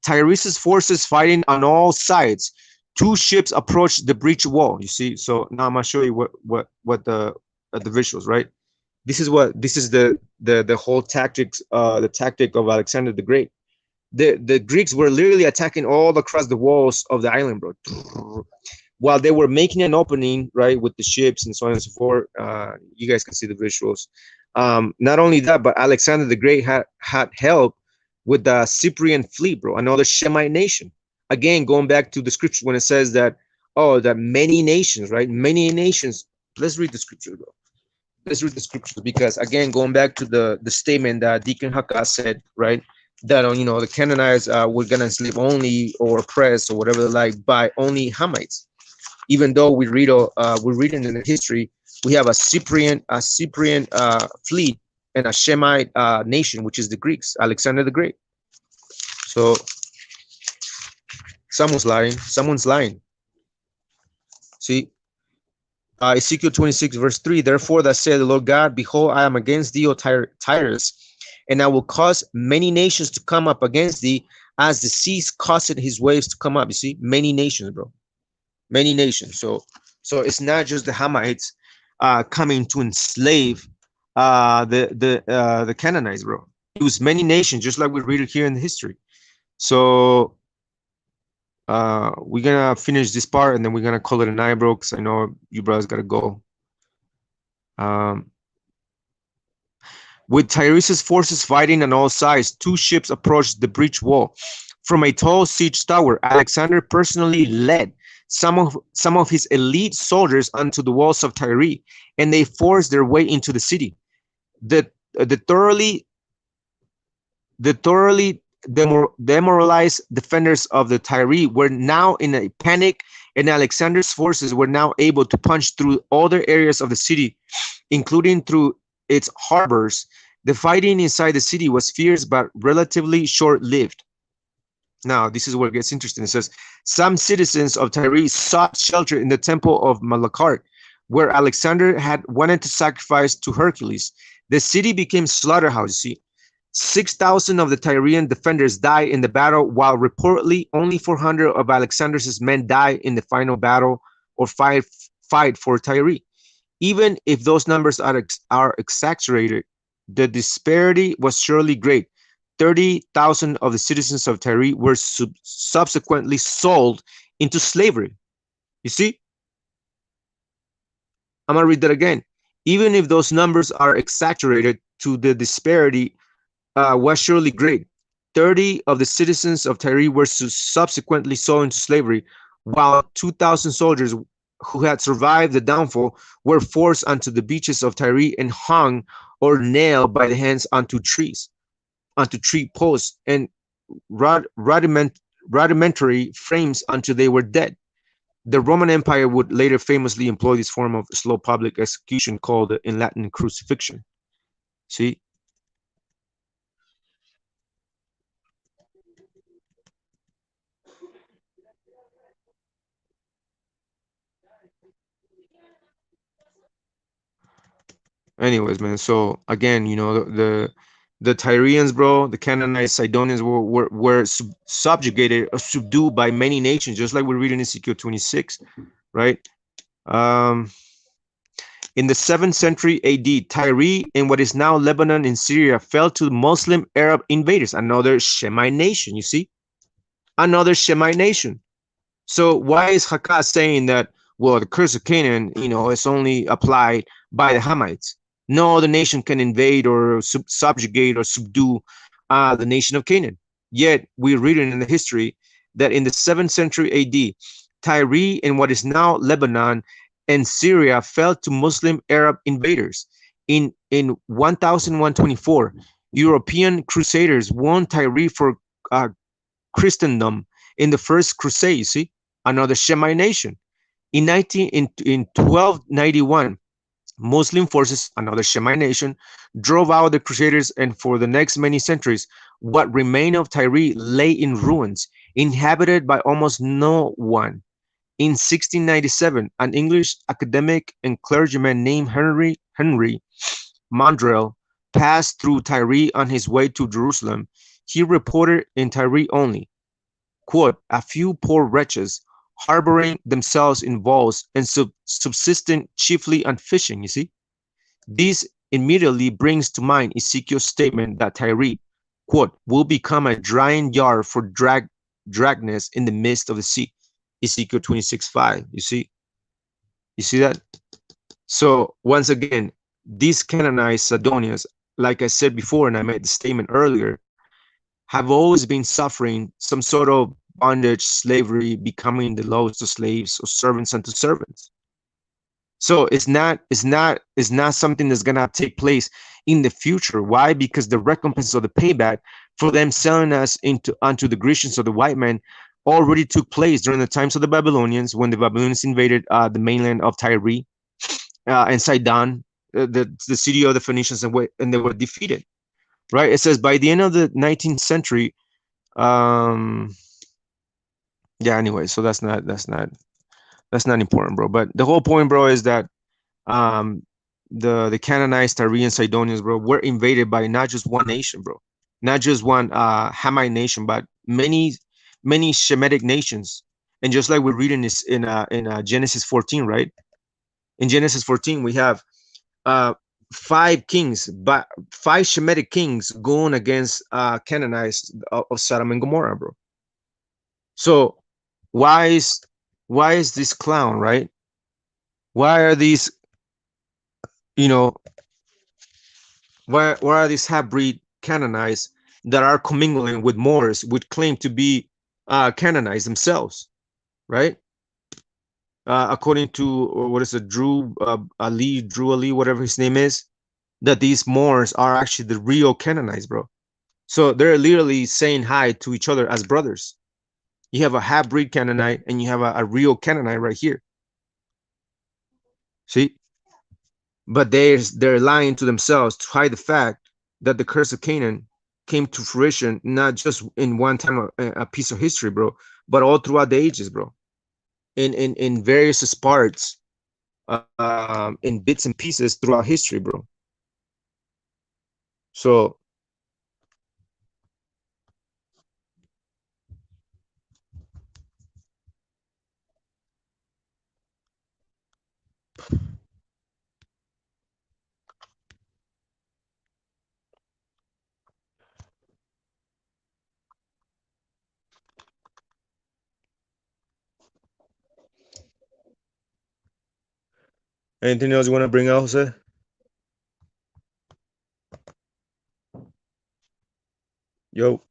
Tyre's forces fighting on all sides, two ships approached the breach wall. You see, so now I'm gonna show you what the visuals, right? This is the whole tactics, the tactic of Alexander the Great. The Greeks were literally attacking all across the walls of the island, bro, while they were making an opening, right, with the ships and so on and so forth. You guys can see the visuals. Not only that, but Alexander the Great had help with the Cyprian fleet, bro, another Shemite nation. Again, going back to the scripture when it says that, oh, that many nations, right? Many nations. Let's read the scripture, bro. Let's read the scriptures, because again, going back to the statement that Deacon Haka said, right? That you know, the Canaanites were gonna enslave only or oppress or whatever, like by only Hamites. Even though we're reading in the history, we have a Cyprian fleet and a Shemite nation, which is the Greeks, Alexander the Great. So someone's lying. See, Ezekiel 26 verse 3, therefore thus said the Lord God, behold, I am against thee, O Tyrus, and I will cause many nations to come up against thee, as the seas caused his waves to come up. You see, many nations, bro, many nations. So it's not just the Hamites coming to enslave the Canaanites, bro. It was many nations, just like we read it here in the history. So we're gonna finish this part and then we're gonna call it a night, bro, because I know you brothers gotta go. With Tyre's forces fighting on all sides, two ships approached the breach wall. From a tall siege tower, Alexander personally led some of his elite soldiers onto the walls of Tyre, and they forced their way into the city. The thoroughly demoralized defenders of the Tyre were now in a panic, and Alexander's forces were now able to punch through other areas of the city, including through its harbors. The fighting inside the city was fierce but relatively short-lived. Now, this is where it gets interesting. It says, some citizens of Tyre sought shelter in the temple of Malachart, where Alexander had wanted to sacrifice to Hercules. The city became slaughterhouse. See, 6,000 of the Tyrian defenders died in the battle, while reportedly only 400 of Alexander's men died in the final battle or fight for Tyre. Even if those numbers are exaggerated, the disparity was surely great. 30,000 of the citizens of Tyre were subsequently sold into slavery. You see? I'm gonna read that again. Even if those numbers are exaggerated, to the disparity was surely great. 30 of the citizens of Tyre were subsequently sold into slavery, while 2,000 soldiers who had survived the downfall were forced onto the beaches of Tyre and hung or nailed by the hands onto tree posts and rudimentary frames until they were dead. The Roman Empire would later famously employ this form of slow public execution called in Latin crucifixion. See? Anyways, man. So again, the Tyrians, bro, the Canaanites, Sidonians were subjugated or subdued by many nations, just like we read in Ezekiel 26, right? Um, in the 7th century AD, Tyre in what is now Lebanon in Syria fell to Muslim Arab invaders, another Shemite nation. You see, another Shemite nation. So why is Hakka saying that, well, the curse of Canaan, is only applied by the Hamites? No other nation can invade or subjugate or subdue the nation of Canaan. Yet we read in the history that in the 7th century AD, Tyre in what is now Lebanon and Syria fell to Muslim Arab invaders. In 1124, European crusaders won Tyre for uh, Christendom in the First Crusade. You see, another Shemite nation. In 1291, Muslim forces, another Shemite nation, drove out the Crusaders, and for the next many centuries, what remained of Tyre lay in ruins, inhabited by almost no one. In 1697, an English academic and clergyman named Henry Mandrell passed through Tyre on his way to Jerusalem. He reported in Tyre only, quote, a few poor wretches harboring themselves in vaults and subsisting chiefly on fishing. You see, this immediately brings to mind Ezekiel's statement that Tyre, quote, will become a drying yard for dragons in the midst of the sea. Ezekiel 26:5. You see that? So once again, these Canaanites, Sidonians, like I said before, and I made the statement earlier, have always been suffering some sort of bondage, slavery, becoming the lowest of slaves or servants unto servants. So it's not something that's gonna take place in the future. Why? Because the recompense of the payback for them selling us onto the Grecians or the white men already took place during the times of the Babylonians, when the Babylonians invaded the mainland of Tyre and Sidon, the city of the Phoenicians, and they were defeated. Right? It says by the end of the 19th century. Yeah. Anyway, so that's not important, bro. But the whole point, bro, is that um the Canaanites, Tyrian, Sidonians, bro, were invaded by not just one nation, bro, not just one Hamite nation, but many Shemitic nations. And just like we read in this in Genesis 14, right? In Genesis 14, we have uh five kings, but five Shemitic kings going against Canaanites of Sodom and Gomorrah, bro. So why is this clown, right? Why are these, you know, why are these half-breed Canaanites that are commingling with Moors, which claim to be Canaanites themselves, right? According to what is it, Drew Ali, whatever his name is, that these Moors are actually the real Canaanites, bro. So they're literally saying hi to each other as brothers. You have a half-breed Canaanite and you have a real Canaanite right here. See? But they're lying to themselves to hide the fact that the curse of Canaan came to fruition not just in one time, a piece of history, bro, but all throughout the ages, bro. In various parts, in bits and pieces throughout history, bro. So anything else you want to bring out, Jose? Yo.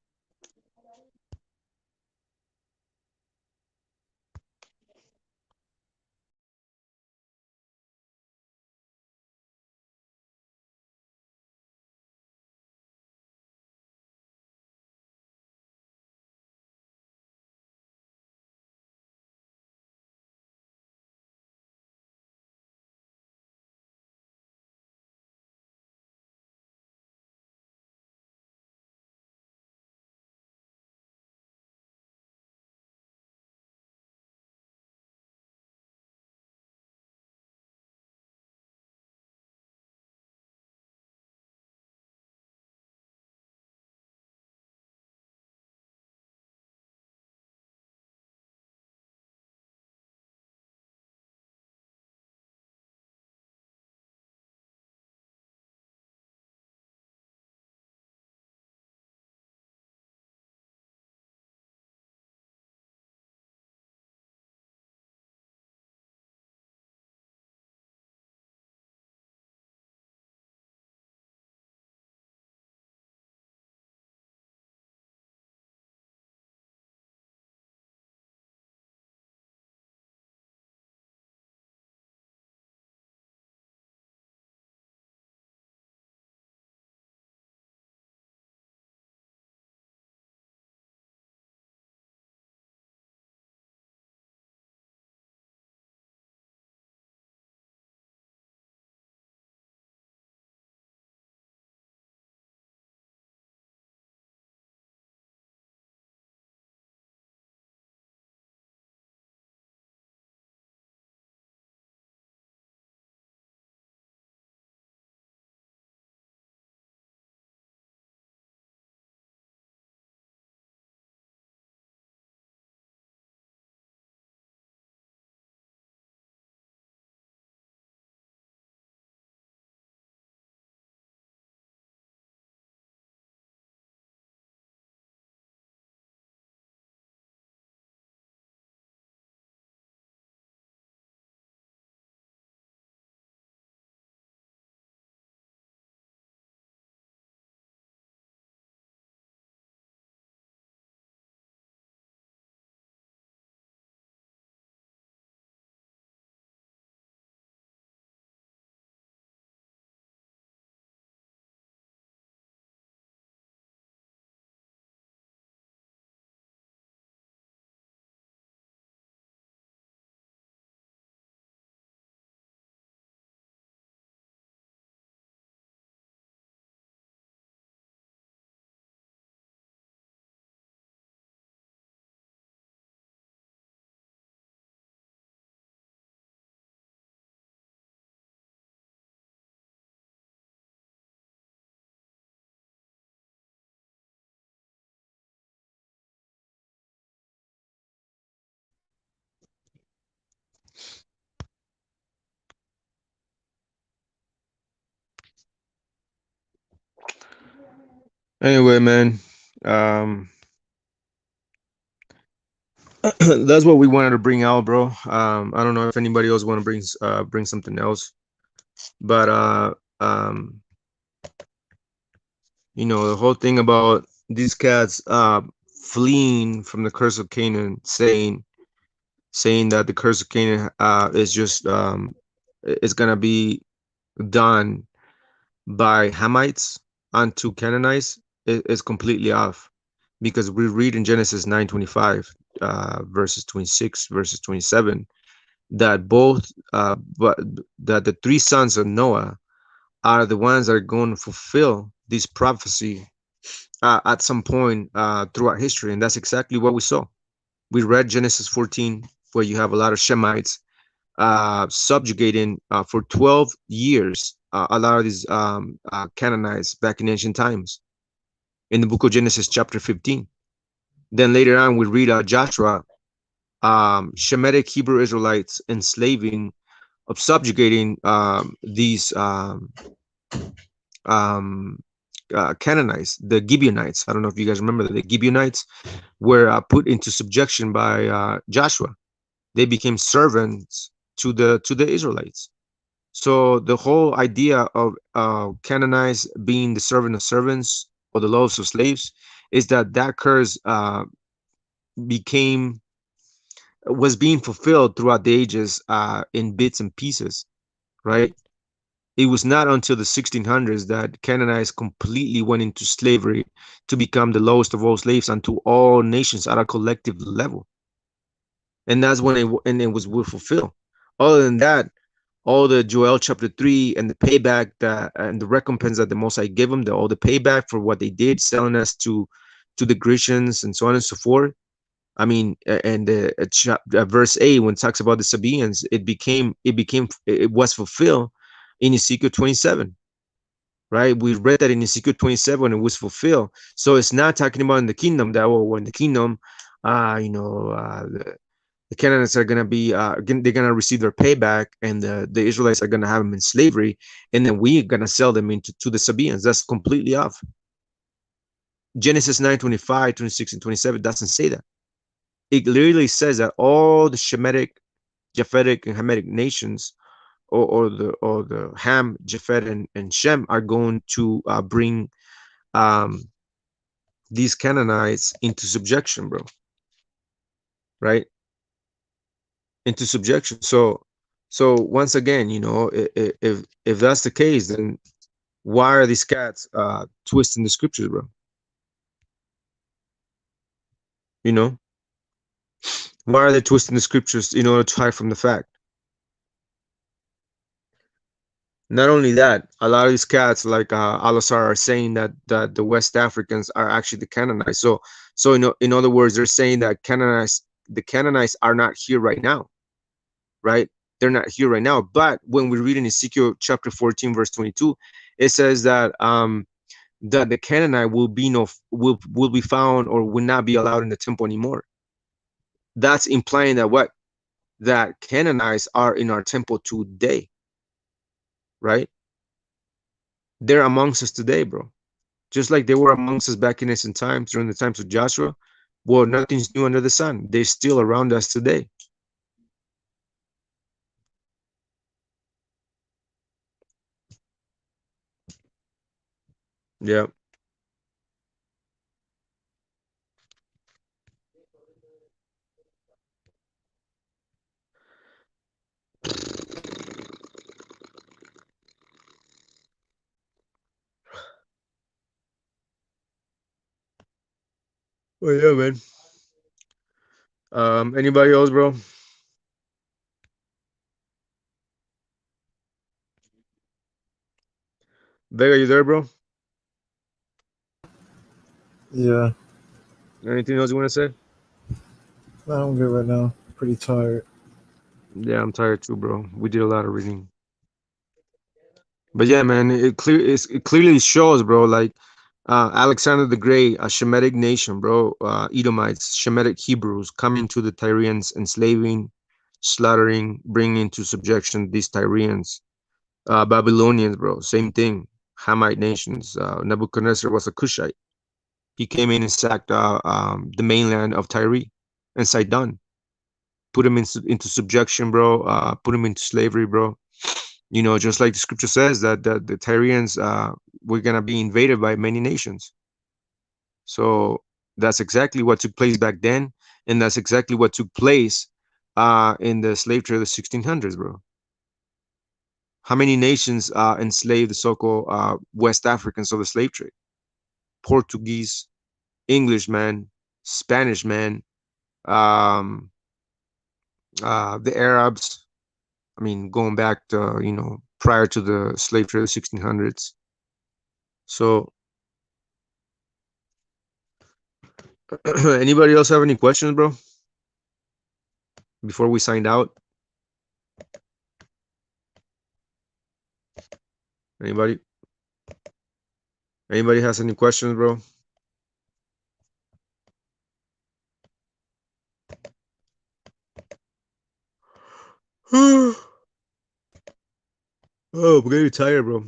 Anyway, man, um, that's what we wanted to bring out, bro. I don't know if anybody else want to bring something else, but you know, the whole thing about these cats fleeing from the curse of Canaan, saying that the curse of Canaan is just it's gonna be done by Hamites unto Canaanites is completely off, because we read in Genesis 9:25, verses 26, verses 27, that but that the three sons of Noah are the ones that are going to fulfill this prophecy at some point throughout history, and that's exactly what we saw. We read Genesis 14, where you have a lot of Shemites subjugating for 12 years a lot of these Canaanites back in ancient times in the book of Genesis, chapter 15. Then later on, we read Joshua, Shemitic Hebrew Israelites enslaving, of subjugating these Canaanites, the Gibeonites. I don't know if you guys remember that the Gibeonites were put into subjection by Joshua. They became servants to the Israelites. So the whole idea of Canaanites being the servant of servants or the lowest of slaves is that curse became was being fulfilled throughout the ages in bits and pieces, right? It was not until the 1600s that Canaanites completely went into slavery to become the lowest of all slaves unto all nations at a collective level, and that's when it was will fulfill. Other than that, all the Joel chapter 3 and the payback that and the recompense that the Most High gave them, all the payback for what they did, selling us to the Grecians and so on and so forth. I mean, and verse 8, when it talks about the Sabaeans, it was fulfilled in Ezekiel 27, right? We read that in Ezekiel 27, it was fulfilled. So it's not talking about in the kingdom that, well, when the kingdom, the Canaanites are gonna be, they're gonna receive their payback, and the Israelites are gonna have them in slavery, and then we're gonna sell them to the Sabaeans. That's completely off. Genesis 9:25, 26, and 27 doesn't say that. It literally says that all the Shemitic, Japhetic, and Hamitic nations, or the Ham, Japhet, and Shem, are going to bring these Canaanites into subjection, bro. Right? Into subjection. So once again, you know, if that's the case, then why are these cats twisting the scriptures, bro? You know, why are they twisting the scriptures in order to hide from the fact? Not only that, a lot of these cats, like Al-Azhar, are saying that the West Africans are actually the Canaanites. So in other words, they're saying that the Canaanites are not here right now, right? They're not here right now. But when we read in Ezekiel chapter 14, verse 22, it says that that the Canaanite will be found or will not be allowed in the temple anymore. That's implying that what? That Canaanites are in our temple today, right? They're amongst us today, bro. Just like they were amongst us back in ancient times, during the times of Joshua. Well, nothing's new under the sun. They're still around us today. Yeah. Oh yeah, man. Anybody else, bro? Vega, you there, bro? Yeah, Anything else you want to say? I'm good right now. Pretty tired. Yeah, I'm tired too, bro. We did a lot of reading. But yeah, man, it clearly shows, bro, like Alexander the Great, a Shemitic nation, bro, Edomites, Shemitic Hebrews coming to the Tyrians, enslaving, slaughtering, bringing into subjection these Tyrians. Babylonians, bro, same thing. Hamite nations. Nebuchadnezzar was a Cushite. He came in and sacked the mainland of Tyre and Sidon, put him into subjection, bro. Put him into slavery, bro. You know, just like the scripture says that the Tyrians were gonna be invaded by many nations. So that's exactly what took place back then, and that's exactly what took place in the slave trade of the 1600s, bro. How many nations enslaved the so-called West Africans of the slave trade? Portuguese, Englishman, Spanish man, um, the Arabs. I mean, going back to, you know, prior to the slave trade of the 1600s. So, anybody else have any questions, bro? Before we signed out? Anybody? Anybody has any questions, bro? Oh, I'm getting tired, bro.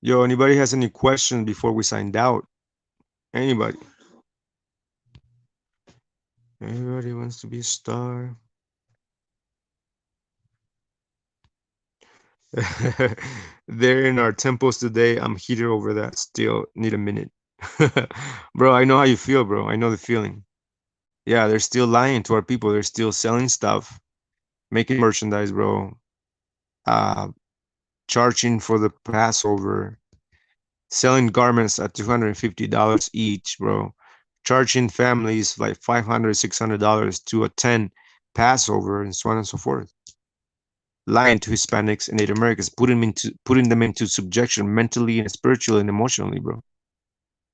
Yo, anybody has any questions before we signed out? Anybody? Anybody wants to be a star? They're in our temples today. I'm heated over that. Still need a minute. Bro, I know how you feel, bro. I know the feeling. Yeah, they're still lying to our people. They're still selling stuff, making merchandise, bro. Uh, charging for the Passover, selling garments at $250 each, bro. Charging families like $500, $600 to attend Passover and so on and so forth. Lying to Hispanics and Native Americans, putting them into subjection mentally and spiritually and emotionally, bro.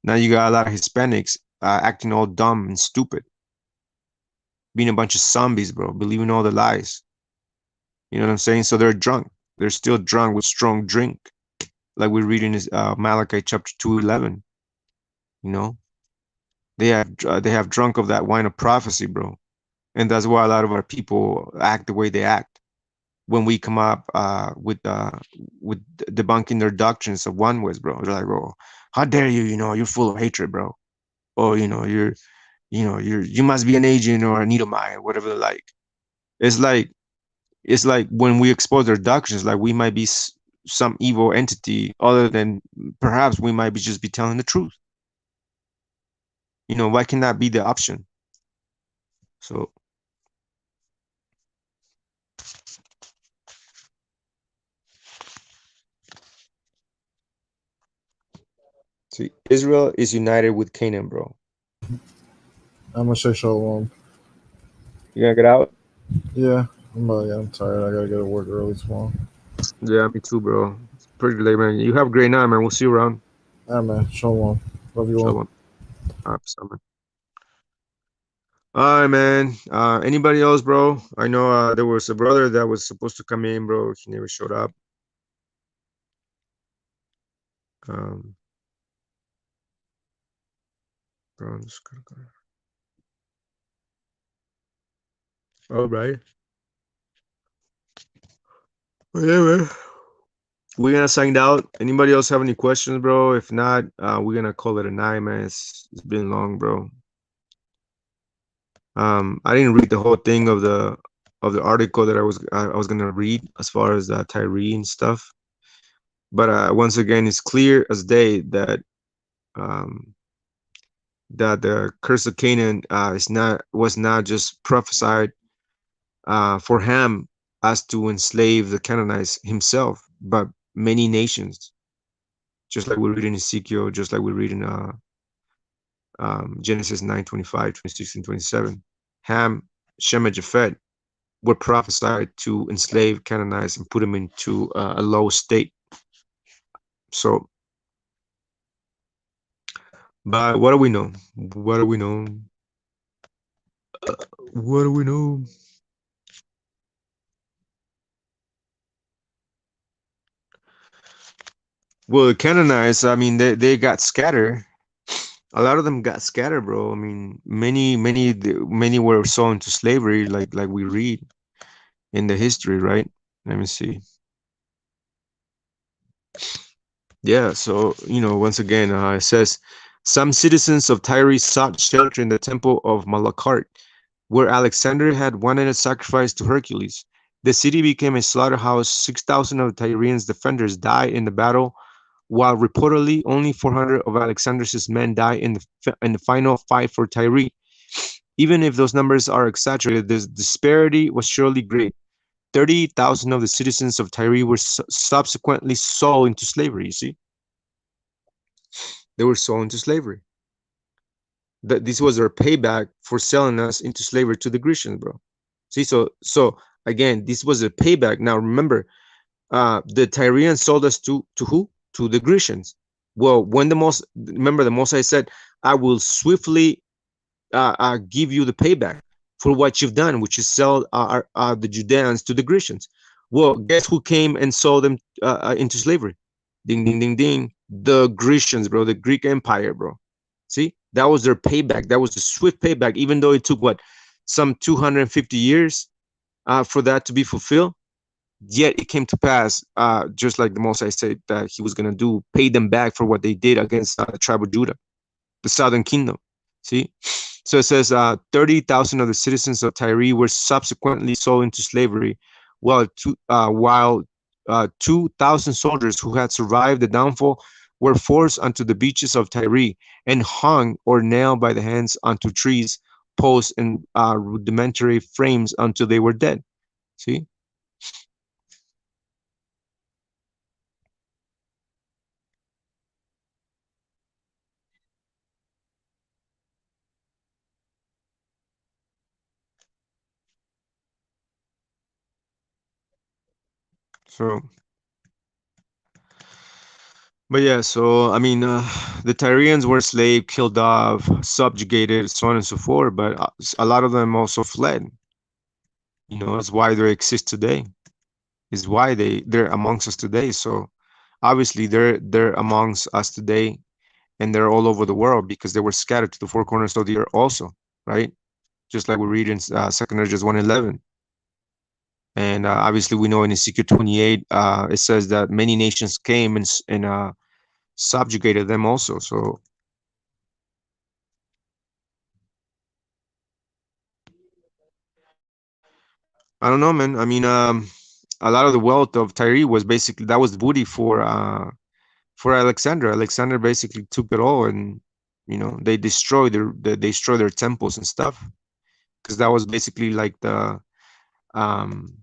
Now you got a lot of Hispanics acting all dumb and stupid, being a bunch of zombies, bro, believing all the lies. You know what I'm saying? So they're drunk. They're still drunk with strong drink, like we read in Malachi chapter 2:11. You know, they have drunk of that wine of prophecy, bro, and that's why a lot of our people act the way they act when we come up with debunking their doctrines of one ways, bro. They're like, bro, how dare you? You know, you're full of hatred, bro. Or you must be an agent or an Edomite, whatever they like. It's like it's like when we expose their doctrines, like we might be some evil entity, other than perhaps we might be just be telling the truth. You know, why can that be the option? So see, Israel is united with Canaan, bro. I'm gonna say shalom. You gonna get out? Yeah, I'm tired. I gotta go to work early tomorrow. Yeah, me too, bro. It's pretty late, man. You have a great night, man. We'll see you around. Yeah, man. Shalom. Love you all. Shalom. All right, man. Anybody else, bro? I know there was a brother that was supposed to come in, bro. He never showed up. Bro, I'm just gonna go. All right. Well, yeah, man. We're gonna sign out. Anybody else have any questions, bro? If not, we're gonna call it a night, man. It's been long, bro. I didn't read the whole thing of the article that I was gonna read as far as Tyre and stuff. But once again, it's clear as day that that the curse of Canaan was not just prophesied for Ham as to enslave the Canaanites himself, but many nations, just like we read in Ezekiel, just like we read in Genesis 9:25, 26, and 27. Ham, Shem, and Japheth were prophesied to enslave Canaanites and put them into a low state. So, but what do we know? What do we know? What do we know? Well, the Canaanites, I mean, they got scattered. A lot of them got scattered, bro. I mean, many were sold into slavery, like we read in the history, right? Let me see. Yeah, so once again, it says some citizens of Tyre sought shelter in the temple of Malachart, where Alexander had wanted a sacrifice to Hercules. The city became a slaughterhouse. 6,000 of Tyrians' defenders died in the battle, while reportedly only 400 of Alexander's men died in the final fight for Tyre. Even if those numbers are exaggerated, the disparity was surely great. 30,000 of the citizens of Tyre were subsequently sold into slavery. You see, they were sold into slavery. That this was their payback for selling us into slavery to the Grecians, bro. See, so again, this was a payback. Now remember, the Tyrians sold us to who? To the Grecians. Well, when the Most said, "I will swiftly give you the payback for what you've done, which is sell the Judeans to the Grecians." Well, guess who came and sold them into slavery? Ding, ding, ding, ding. The Grecians, bro. The Greek Empire, bro. See, that was their payback. That was a swift payback, even though it took some 250 years for that to be fulfilled. Yet it came to pass, just like the Most said that he was going to do, pay them back for what they did against the tribe of Judah, the southern kingdom. See? So it says 30,000 of the citizens of Tyre were subsequently sold into slavery, while 2,000 soldiers who had survived the downfall were forced onto the beaches of Tyre and hung or nailed by the hands onto trees, posts, and rudimentary frames until they were dead. See? So, but yeah, so I mean, the Tyrians were enslaved, killed off, subjugated, so on and so forth. But a lot of them also fled. That's why they exist today. Is why they're amongst us today. So obviously they're amongst us today, and they're all over the world because they were scattered to the four corners of the earth also, right? Just like we read in 2 Esdras 1:11. And obviously we know in Ezekiel 28, it says that many nations came and subjugated them also. So I don't know, man. I mean, a lot of the wealth of Tyre was basically, that was the booty for Alexander. Alexander basically took it all, and they destroyed they destroyed their temples and stuff, because that was basically like the um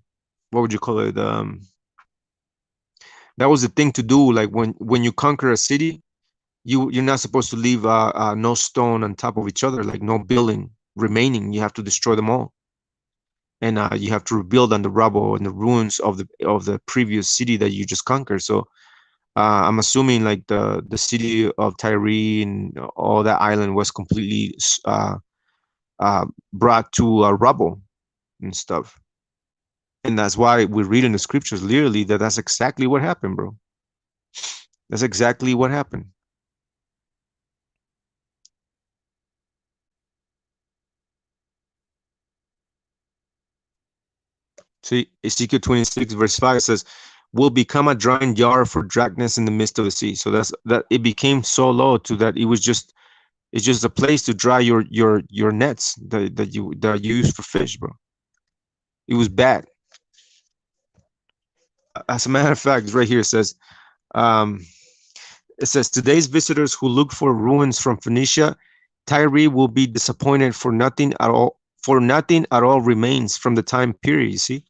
what would you call it? That was the thing to do. Like when you conquer a city, you're not supposed to leave no stone on top of each other, like no building remaining. You have to destroy them all, and you have to rebuild on the rubble and the ruins of the previous city that you just conquered. So I'm assuming like the city of Tyre and all that island was completely brought to rubble and stuff. And that's why we read in the scriptures clearly that that's exactly what happened, bro. That's exactly what happened. See, Ezekiel 26 verse 5 says, "Will become a drying jar for dragons in the midst of the sea." So that it became so low to that it's just a place to dry your nets that you use for fish, bro. It was bad. As a matter of fact, right here um, it says today's visitors who look for ruins from Phoenicia, Tyre will be disappointed, for nothing at all. For nothing at all remains from the time period. You see,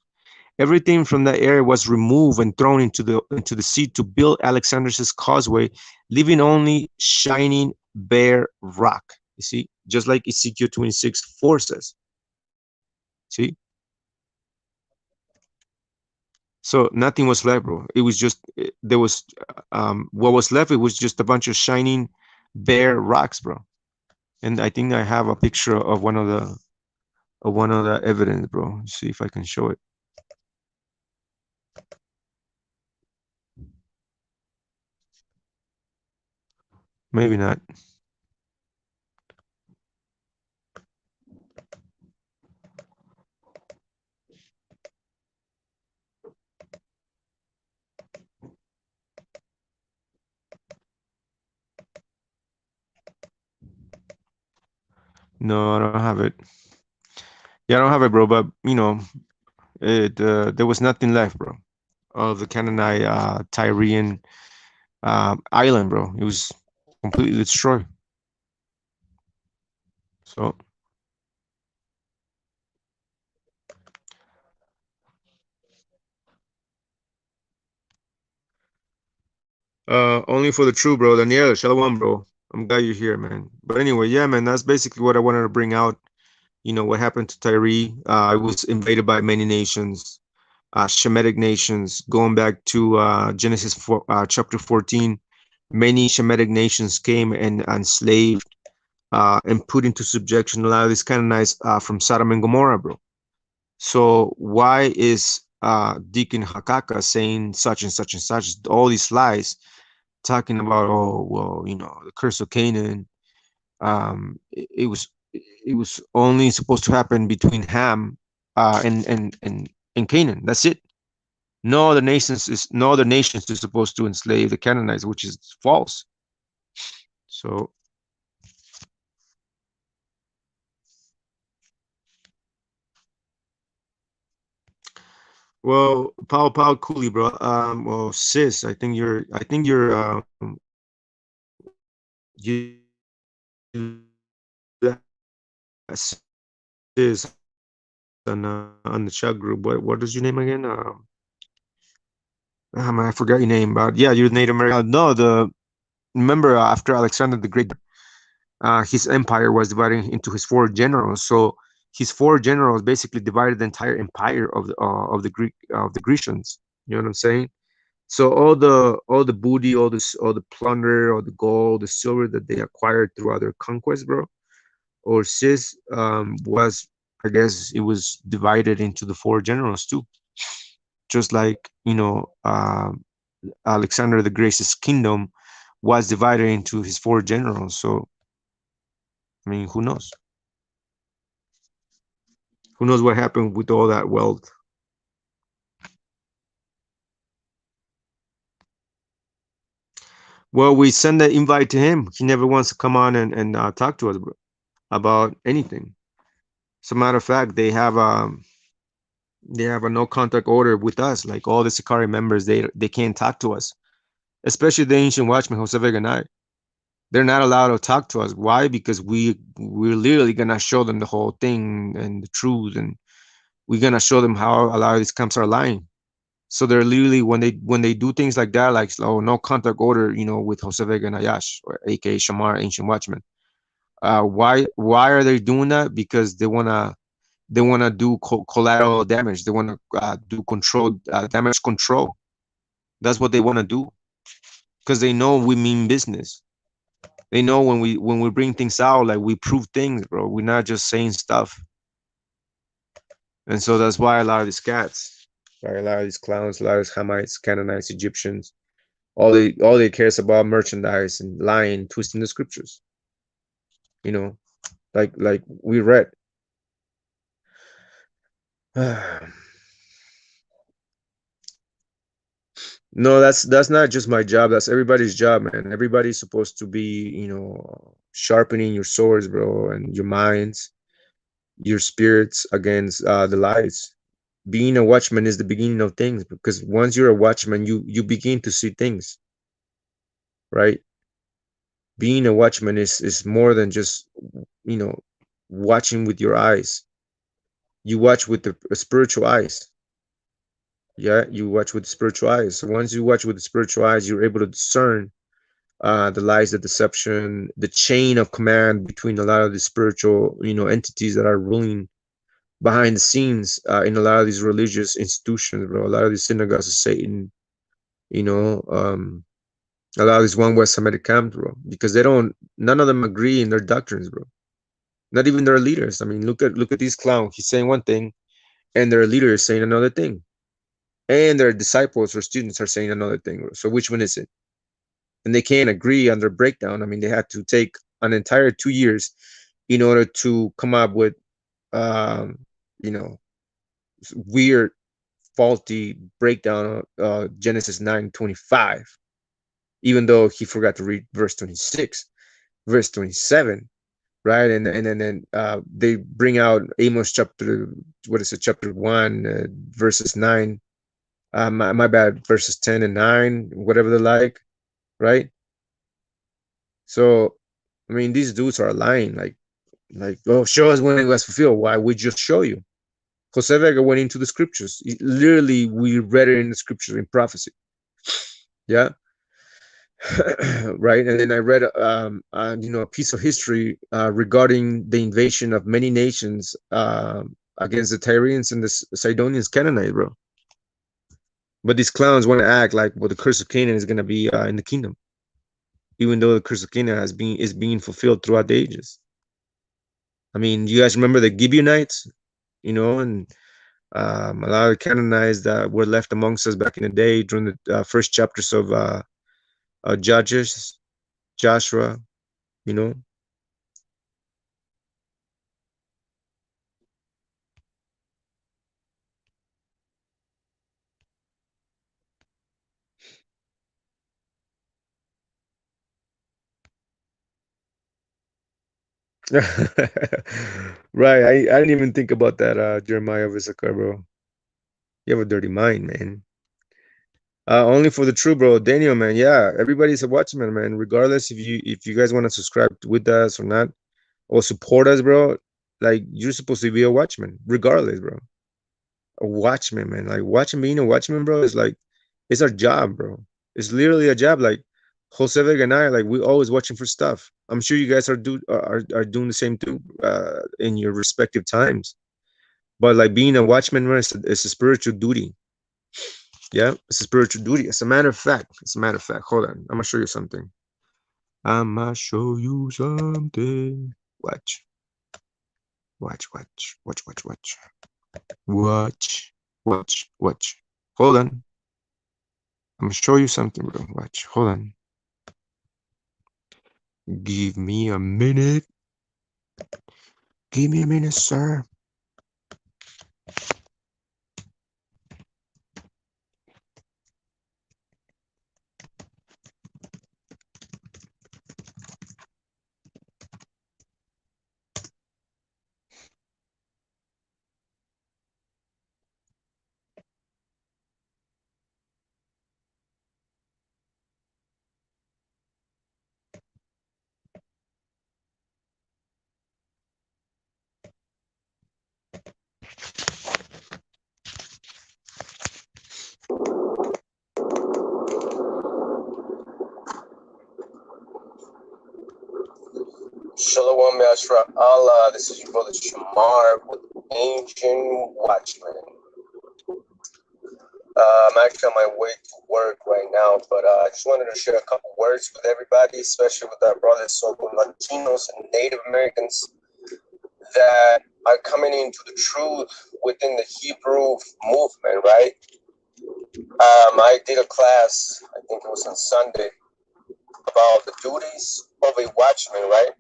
everything from that area was removed and thrown into the sea to build Alexander's causeway, leaving only shining bare rock. You see, just like Ezekiel 26:4 says. See, so nothing was left, bro. It was just there was what was left. It was just a bunch of shining bare rocks, bro. And I think I have a picture of one of the evidence, bro. Let's see if I can show it. Maybe not. No, I don't have it. Yeah, I don't have it, bro. But you know, there was nothing left, bro, of the Canaanite Tyrian island, bro. It was completely destroyed. So only for the true, bro. Daniel, Shalom, bro. I'm glad you're here, man. But anyway, yeah, man, that's basically what I wanted to bring out. You know, what happened to Tyre. It was invaded by many nations, Shemitic nations, going back to Genesis 4, chapter 14. Many Shemitic nations came and enslaved and put into subjection a lot of these Canaanites from Sodom and Gomorrah, bro. So why is Deacon Hakaka saying such and such and such, all these lies, talking about, oh, well, you know, the curse of Canaan? It was only supposed to happen between Ham and Canaan. That's it. No other nations is supposed to enslave the Canaanites, which is false. So well, Paul Cooley, bro. Well, sis, I think you're you sis on the chat group. What is your name again? I forgot your name, but yeah, you're Native American. No, remember after Alexander the Great, his empire was divided into his four generals. So his four generals basically divided the entire empire of the Grecians. You know what I'm saying? So all the booty, all the plunder, all the gold, the silver that they acquired throughout their conquest, bro, or sis, was, I guess, it was divided into the four generals too. Just like, Alexander the Great's kingdom was divided into his four generals. So I mean, who knows? Who knows what happened with all that wealth? Well, we send an invite to him. He never wants to come on and talk to us, bro, about anything. As a matter of fact, they have a no contact order with us. Like all the Sakari members, they can't talk to us, especially the ancient Watchman, Jose Vega and I. They're not allowed to talk to us. Why? Because we're literally gonna show them the whole thing and the truth, and we're gonna show them how a lot of these camps are lying. So they're literally, when they do things like that, like, oh, no contact order, with Jose Vega and Ayash, or aka Shamar, ancient Watchman. Why are they doing that? Because they wanna do collateral damage. They wanna do damage control. That's what they wanna do, because they know we mean business. They know when we bring things out, like, we prove things, bro. We're not just saying stuff. And so that's why a lot of these cats, right, a lot of these clowns, a lot of these Hamites, Canaanites, Egyptians, all they cares about merchandise and lying, twisting the scriptures. Like we read. No, that's not just my job. That's everybody's job, man. Everybody's supposed to be, sharpening your swords, bro, and your minds, your spirits against the lies. Being a watchman is the beginning of things, because once you're a watchman, you begin to see things, right? Being a watchman is more than just, watching with your eyes. You watch with the spiritual eyes. Yeah, you watch with the spiritual eyes. So once you watch with the spiritual eyes, you're able to discern the lies, the deception, the chain of command between a lot of the spiritual, entities that are ruling behind the scenes in a lot of these religious institutions, bro. A lot of these synagogues of Satan, a lot of these one West Semitic camps, bro, because none of them agree in their doctrines, bro. Not even their leaders. I mean, look at these clowns. He's saying one thing, and their leader is saying another thing, and their disciples or students are saying another thing. Bro. So which one is it? and they can't agree on their breakdown. I mean, they had to take an entire 2 years in order to come up with, you know, weird, faulty breakdown of Genesis 9:25, even though he forgot to read verse 26, verse 27, right? And then they bring out Amos chapter, what is it, chapter 1, verses 9. My bad, verses 10 and 9, whatever they like, right? So, I mean, these dudes are lying. Like, oh, show us when it was fulfilled. Why? We just show you. Jose Vega went into the scriptures. Literally, we read it in the scriptures in prophecy. Yeah. Right. And then I read, a piece of history regarding the invasion of many nations against the Tyrians and the Sidonians, Canaanites, bro. But these clowns want to act like, well, the curse of Canaan is going to be in the kingdom, even though the curse of Canaan is being fulfilled throughout the ages. I mean, you guys remember the Gibeonites, and a lot of Canaanites that were left amongst us back in the day during the first chapters of Judges, Joshua, Right. I didn't even think about that, Jeremiah Visaka, bro. You have a dirty mind, man. Only for the true, bro. Daniel, man. Yeah, everybody's a watchman, man. Regardless if you guys want to subscribe with us or not, or support us, bro. Like, you're supposed to be a watchman, regardless, bro. A watchman, man. Like, being a watchman, bro, is like, it's our job, bro. It's literally a job. Like, Jose Vega and I, like, we're always watching for stuff. I'm sure you guys are doing the same too in your respective times. But like, being a watchman, man, it's a spiritual duty. Yeah, it's a spiritual duty. As a matter of fact, hold on. I'm gonna show you something. Watch. Hold on. I'm gonna show you something, bro. Watch. Hold on. Give me a minute. Give me a minute, sir. Shalom, Yashra Allah. This is your brother Shamar with Ancient Watchman. I'm actually on my way to work right now, but I just wanted to share a couple words with everybody, especially with our brothers, so-called Latinos and Native Americans that are coming into the truth within the Hebrew movement, right? I did a class, I think it was on Sunday, about the duties of a watchman, right?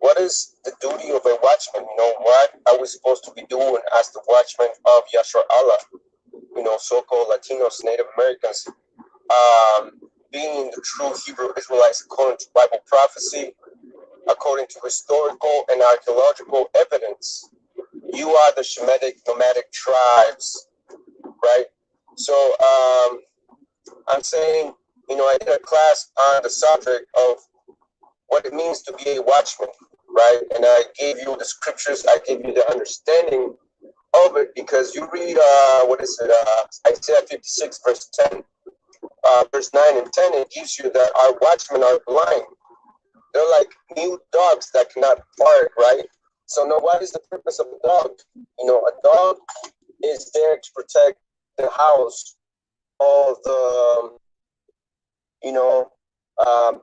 What is the duty of a watchman? What are we supposed to be doing as the watchmen of Yashar Allah? So-called Latinos, Native Americans, being the true Hebrew Israelites according to Bible prophecy, according to historical and archaeological evidence. You are the Shemitic nomadic tribes, right? So I'm saying, I did a class on the subject of what it means to be a watchman, right? And I gave you the scriptures, I gave you the understanding of it, because you read, Isaiah 56, verse 10, verse 9 and 10, it gives you that our watchmen are blind. They're like mute dogs that cannot bark, right? So now what is the purpose of a dog? A dog is there to protect the house, all the,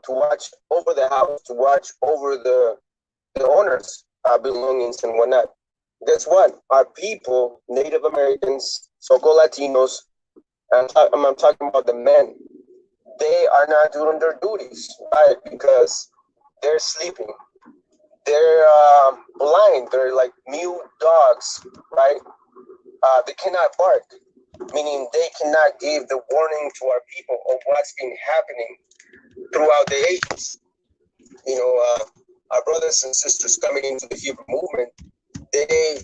to watch over the house, to watch over the owner's belongings and whatnot. Guess what? Our people, Native Americans, so-called Latinos, I'm talking about the men. they are not doing their duties, right? Because they're sleeping. They're blind. They're like mute dogs, right? They cannot bark, meaning they cannot give the warning to our people of what's been happening throughout the ages. You know, our brothers and sisters coming into the Hebrew movement, they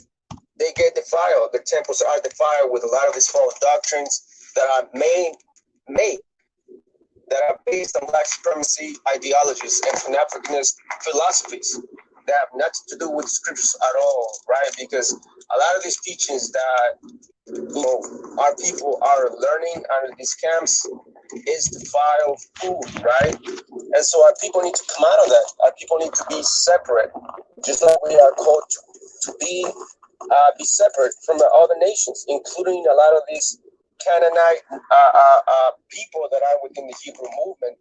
get defiled. The temples are defiled with a lot of these false doctrines that are made that are based on black supremacy ideologies and Pan-Africanist philosophies that have nothing to do with scriptures at all, right? Because a lot of these teachings that, you know, our people are learning under these camps is defiled food, right? And so our people need to come out of that. Our people need to be separate, just like we are called to be separate from the other nations, including a lot of these Canaanite people that are within the Hebrew movement,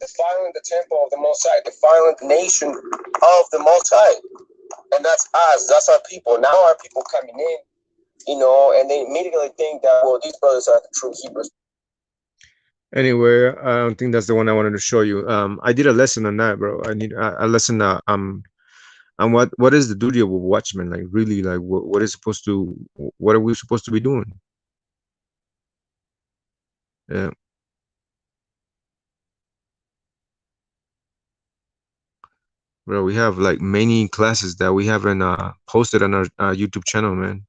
defiling the temple of the Most High, defiling the nation of the Most High. And that's us, that's our people. Now our people coming in, you know, and they immediately think that, well, these brothers are the true Hebrews. Anyway, I don't think that's the one I wanted to show you. I did a lesson on that, bro. I need a lesson on what is the duty of a watchman, like really, like what is supposed to, what are we supposed to be doing? Yeah. Bro, we have like many classes that we haven't posted on our YouTube channel, man.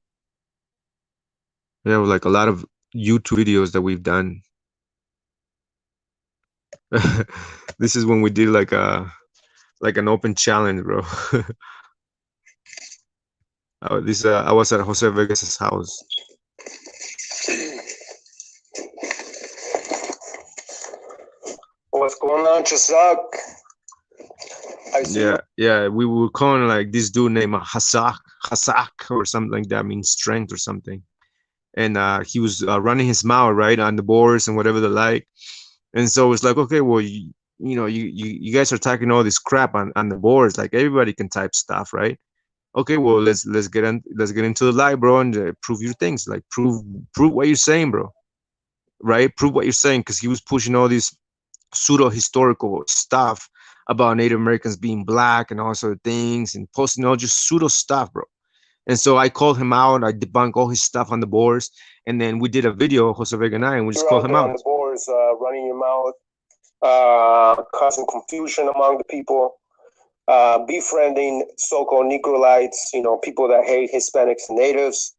We have like a lot of YouTube videos that we've done. This is when we did like an open challenge, bro. I was at Jose Vegas' house. What's going on, Chazak? Yeah, we were calling like this dude named Hasak or something like that, means strength or something. And he was running his mouth right on the boards and whatever they like. And so it's like, okay, well, you know, you guys are typing all this crap on the boards. Like everybody can type stuff, right? Okay, well, let's get into the live, bro, and prove your things. Like prove what you're saying, bro. Right? Prove what you're saying, because he was pushing all this pseudo historical stuff about Native Americans being black and all sort of things, and posting all just pseudo stuff, bro. And so I called him out. I debunked all his stuff on the boards, and then we did a video, Jose Vega and I, and we just called him out. On the boards, running your mouth, causing confusion among the people, befriending so-called Negroites, you know, people that hate Hispanics and natives,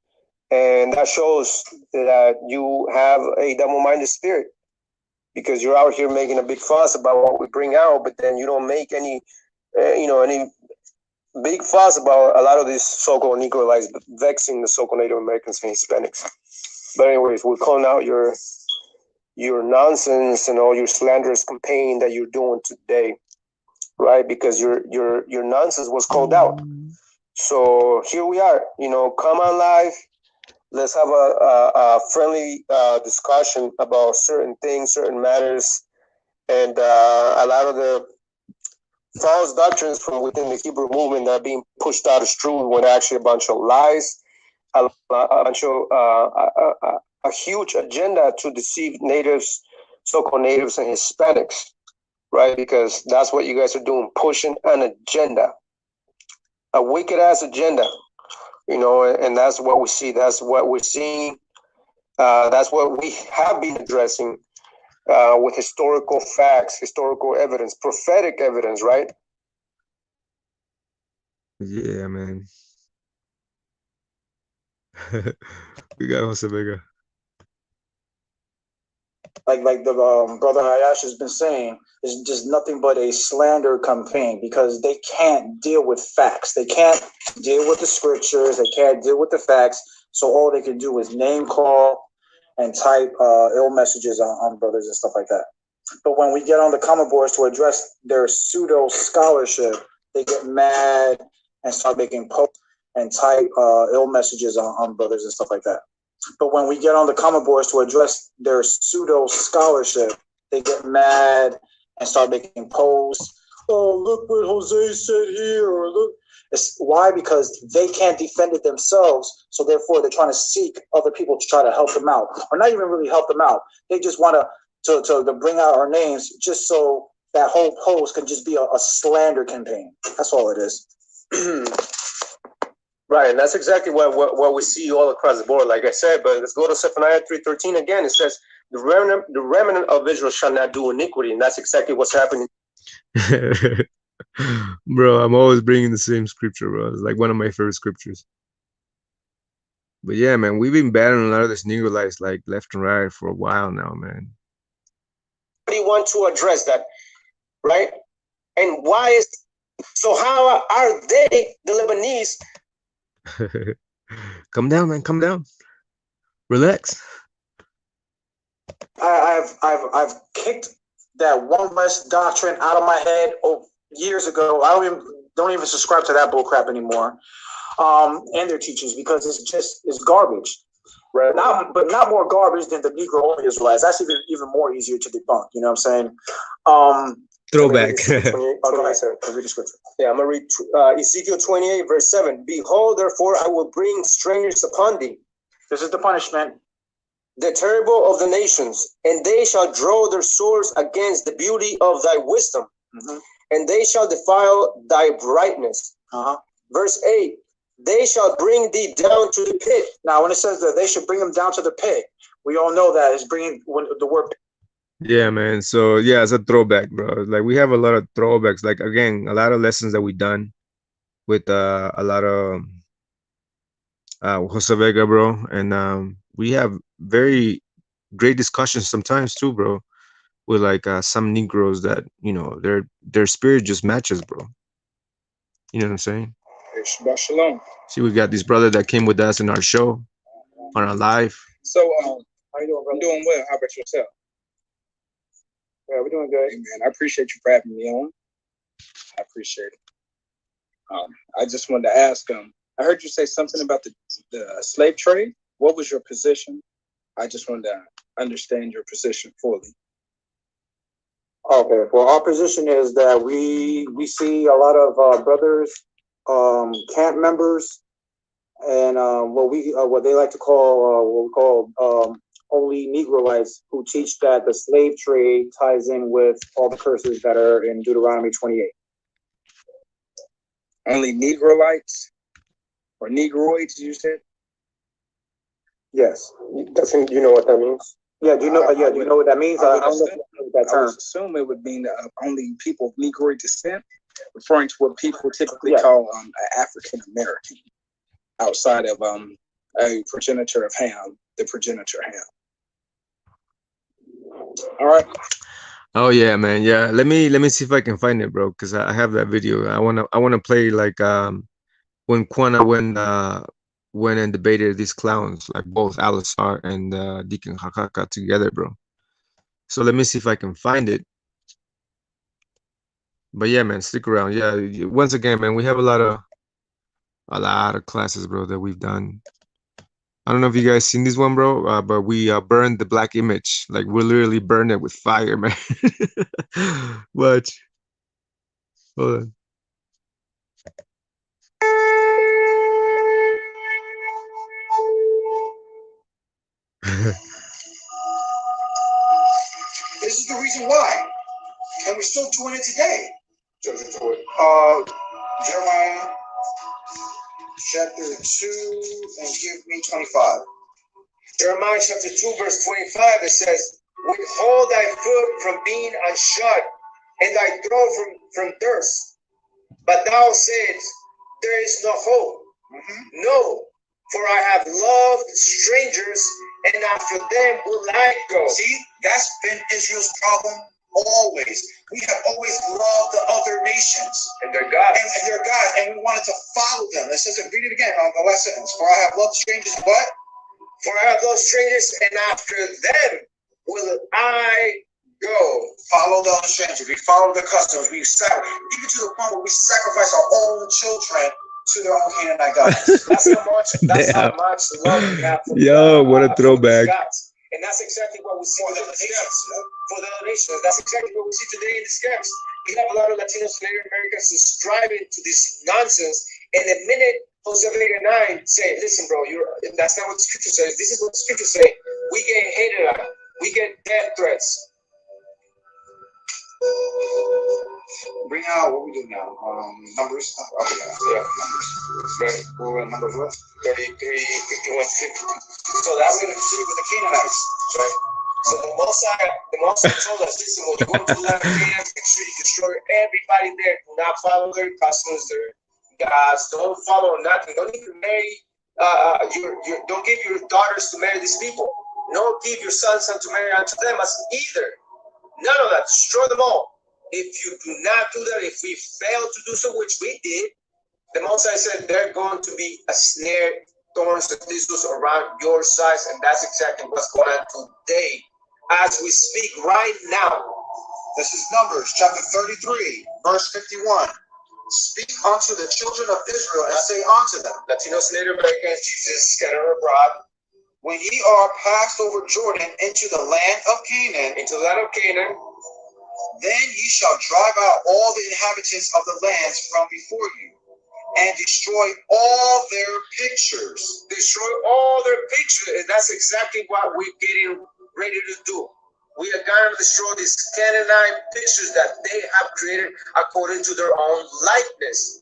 and that shows that you have a double-minded spirit, because you're out here making a big fuss about what we bring out, but then you don't make any, any big fuss about a lot of these so-called Negroites vexing the so-called Native Americans and Hispanics. But anyways, we're calling out your nonsense and all your slanderous campaign that you're doing today, right? Because your nonsense was called out. So here we are, you know, come on live. Let's have a friendly discussion about certain things, certain matters, and a lot of the false doctrines from within the Hebrew movement that are being pushed out as true when actually a bunch of lies, a bunch of a huge agenda to deceive natives, so-called natives and Hispanics, right? Because that's what you guys are doing, pushing an agenda, a wicked-ass agenda. You know, and that's what we see. That's what we're seeing. That's what we have been addressing with historical facts, historical evidence, prophetic evidence, right? Yeah, man. We got Jose Vega. Like the brother Hayash has been saying, is just nothing but a slander campaign, because they can't deal with facts. They can't deal with the scriptures. They can't deal with the facts. So all they can do is name call and type ill messages on brothers and stuff like that. But when we get on the comment boards to address their pseudo scholarship, they get mad and start making posts and type ill messages on brothers and stuff like that. But when we get on the comment boards to address their pseudo scholarship, they get mad and start making posts. Oh, look what Jose said here, or look. It's why? Because they can't defend it themselves. So therefore, they're trying to seek other people to try to help them out, or not even really help them out. They just want to to bring out our names, just so that whole post can just be a slander campaign. That's all it is. Right, and that's exactly what we see all across the board, like I said. But let's go to Zephaniah 3:13 again. It says, the remnant of Israel shall not do iniquity. And that's exactly what's happening. Bro, I'm always bringing the same scripture, bro. It's like one of my favorite scriptures. But yeah, man, we've been battling a lot of this Negroites like left and right for a while now, man. We want to address that, right? And why is so? How are they, the Lebanese? Come down, man. Come down. Relax. I've kicked that One West doctrine out of my head years ago. I don't even subscribe to that bullcrap anymore. And their teachings, because it's garbage. Right. But not more garbage than the Negro only Israelites. That's even more easier to debunk. You know what I'm saying? Throwback. Read the scripture. Yeah, I'm gonna read Ezekiel 28, verse 7. Behold, therefore, I will bring strangers upon thee. This is the punishment. The terrible of the nations, and they shall draw their swords against the beauty of thy wisdom, and they shall defile thy brightness. Verse 8. They shall bring thee down to the pit. Now, when it says that they should bring them down to the pit, we all know that it's bringing the word. Yeah, man. So yeah, it's a throwback, bro. Like we have a lot of throwbacks. Like again, a lot of lessons that we done with a lot of Jose Vega, bro, and we have very great discussions sometimes too, bro, with like some Negroes that their spirit just matches, bro. You know what I'm saying? Shalom. See, we got this brother that came with us in our show, on our live. So, how you doing, brother? I'm doing well. How about yourself? Yeah, we're doing good. Hey, man, I appreciate you for having me on. I appreciate it. I just wanted to ask, I heard you say something about the slave trade. What was your position? I just wanted to understand your position fully. Okay, well, our position is that we see a lot of brothers, camp members, and what they like to call what we call only Negroites, who teach that the slave trade ties in with all the curses that are in Deuteronomy 28. Only Negroites or Negroids, you said? Yes. You know what that means? Yeah. Do you know? Do you know what that means? I don't know that term. I would assume it would mean only people of Negroid descent, referring to what people typically call African American, outside of a progenitor of Ham, the progenitor Ham. All right. Oh yeah, man. Yeah. Let me see if I can find it, bro, because I have that video. I wanna play like when Quana went and debated these clowns, like both Alisar and Deacon Hakaka together, bro. So let me see if I can find it. But yeah, man, stick around. Yeah, once again, man, we have a lot of classes, bro, that we've done. I don't know if you guys seen this one, bro, but we burned the black image. Like we literally burned it with fire, man. Watch. Hold on. This is the reason why, and we're still doing it today. Jeremiah chapter 2 and give me 25. Jeremiah chapter 2, verse 25, it says, withhold thy foot from being unshod, and thy throat from thirst. But thou saidst, there is no hope. No, for I have loved strangers, and after them will I go. See, that's been Israel's problem always. We have always loved the other nations. And their gods. And their gods, and we wanted to follow them. It says, read it again on the last sentence. For I have loved strangers, what? For I have loved strangers, and after them will I go. Follow the other strangers. We follow the customs. We even to the point where we sacrifice our own children to their own Canaanite gods. That's how much love we have for Yo, what a throwback. And that's exactly what we see for the nations. For the other nations. That's exactly what we see today in the scams. We have a lot of Latinos and Native Americans subscribing to this nonsense. And the minute Jose Vega 9 say, listen, bro, that's not what the scripture says. This is what the scripture say. We get hated on. We get death threats. Bring out what we do now. Numbers. Okay, yeah, numbers. Right. We're at number what? 33, 51, 50. So that's going to continue with the Canaanites, right? So the Mosai told us, listen, when you go to the land of Canaan, make sure you destroy everybody there. Do not follow their customs, their gods. Don't follow nothing. Don't even marry. Don't give your daughters to marry these people. Don't give your sons to marry unto them as either. None of that. Destroy them all. If you do not do that, if we fail to do so, which we did, the Mosai said they're going to be a snare, thorns and thistles around your sides, and that's exactly what's going on today as we speak right now. This is Numbers chapter 33, verse 51. Speak unto the children of Israel and say unto them, Latinos, Native Americans, Jesus, scattered abroad, when ye are passed over Jordan into the land of Canaan, then ye shall drive out all the inhabitants of the lands from before you, and destroy all their pictures. Destroy all their pictures. And that's exactly what we're getting ready to do. We are going to destroy these Canaanite pictures that they have created according to their own likeness.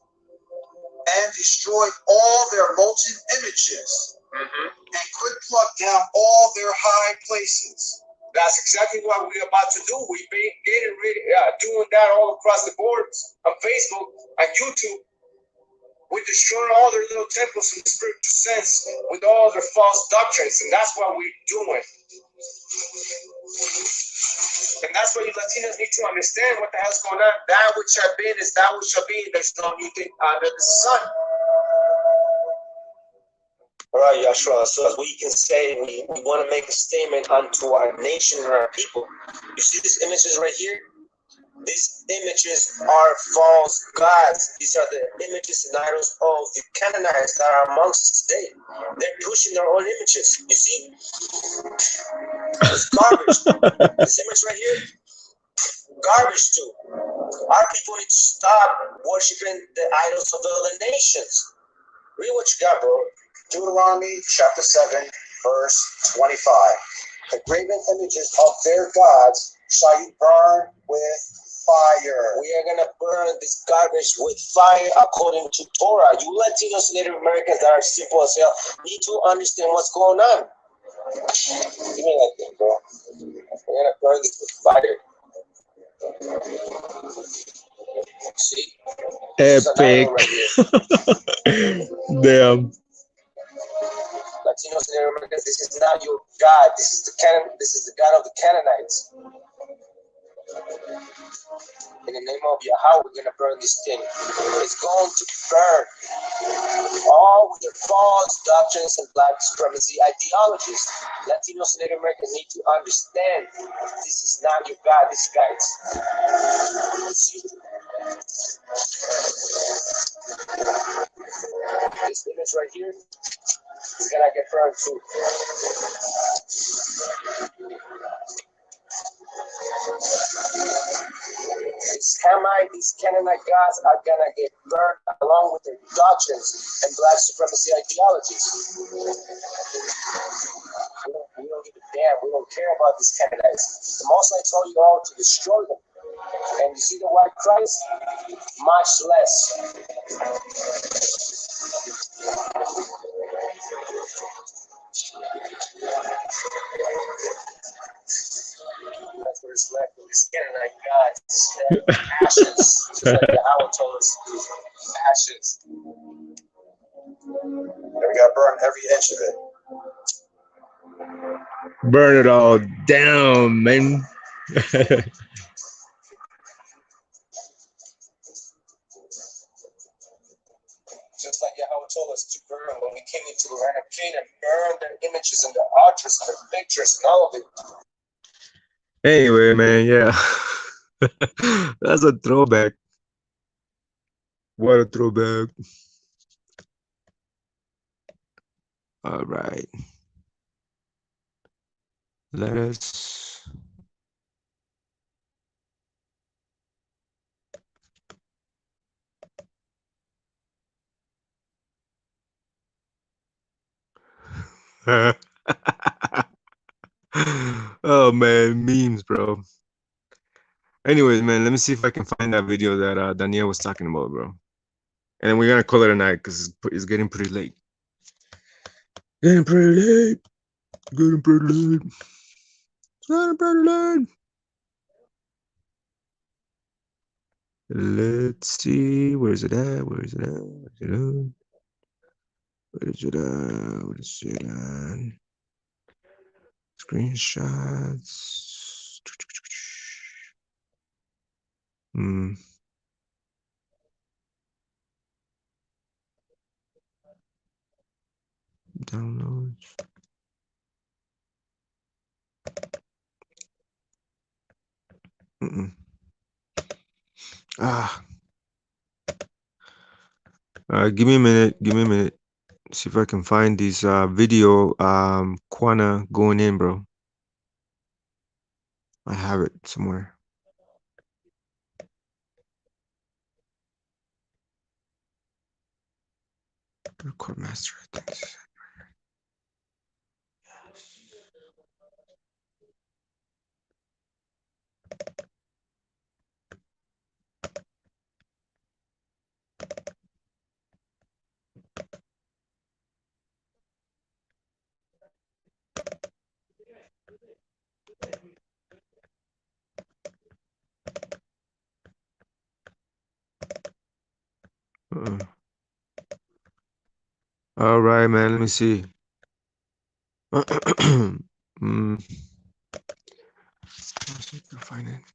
And destroy all their molten images. And quick pluck down all their high places. That's exactly what we're about to do. We've been getting ready, doing that all across the boards on Facebook, on YouTube. We're destroying all their little temples in the spiritual sense with all their false doctrines, and that's what we're doing. And that's what you Latinos need to understand what the hell's going on. That which have been is that which shall be. There's no new thing under the sun. All right, Yashua. So as we can say, we want to make a statement unto our nation and our people. You see these images right here? These images are false gods. These are the images and idols of the Canaanites that are amongst us today. They're pushing their own images. You see? It's garbage. This image right here, garbage too. Our people need to stop worshiping the idols of the other nations. Read what you got, bro. Deuteronomy chapter 7, verse 25. The graven images of their gods shall you burn with fire. We are going to burn this garbage with fire according to Torah. You Latinos, Native Americans that are simple as hell need to understand what's going on. Give me that thing, bro. We're going to burn this with fire. See? Epic. Damn. Latinos and Native Americans, this is not your God. This is the God of the Canaanites. In the name of Yahweh, we're going to burn this thing. It's going to burn. All with their false doctrines and black supremacy ideologies. Latinos and Native Americans need to understand this is not your God, this guy's. See? This image right here is going to get burned too. These Canaanite gods are gonna get burned along with their doctrines and black supremacy ideologies. We don't give a damn. We don't care about these Canaanites. The Most High told you all to destroy them. And you see the white Christ? Much less. That's what it's left with these Canaanite gods. Ashes. Just like Yahweh told us. Ashes. And we got to burn every inch of it. Burn it all down, man. Just like Yahweh told us to burn when we came into the land of Canaan, burn their images and their altars and their pictures and all of it. Anyway, man, yeah. That's a throwback. What a throwback. All right. Let us oh man, memes, bro. Anyways, man, let me see if I can find that video that Daniel was talking about, bro. And then we're gonna call it a night because it's getting pretty late. Getting pretty late. Getting pretty late. Getting pretty late. Let's see. Where's it at? Where's it at? Where's it at? Where is it at? What is it at? Screenshots. Hmm. Downloads. Ah. Give me a minute. Give me a minute. See if I can find this video. Quana going in, bro. I have it somewhere. Record master. I think this is All right, man. Let me see. Mm. Let's see if I can find it.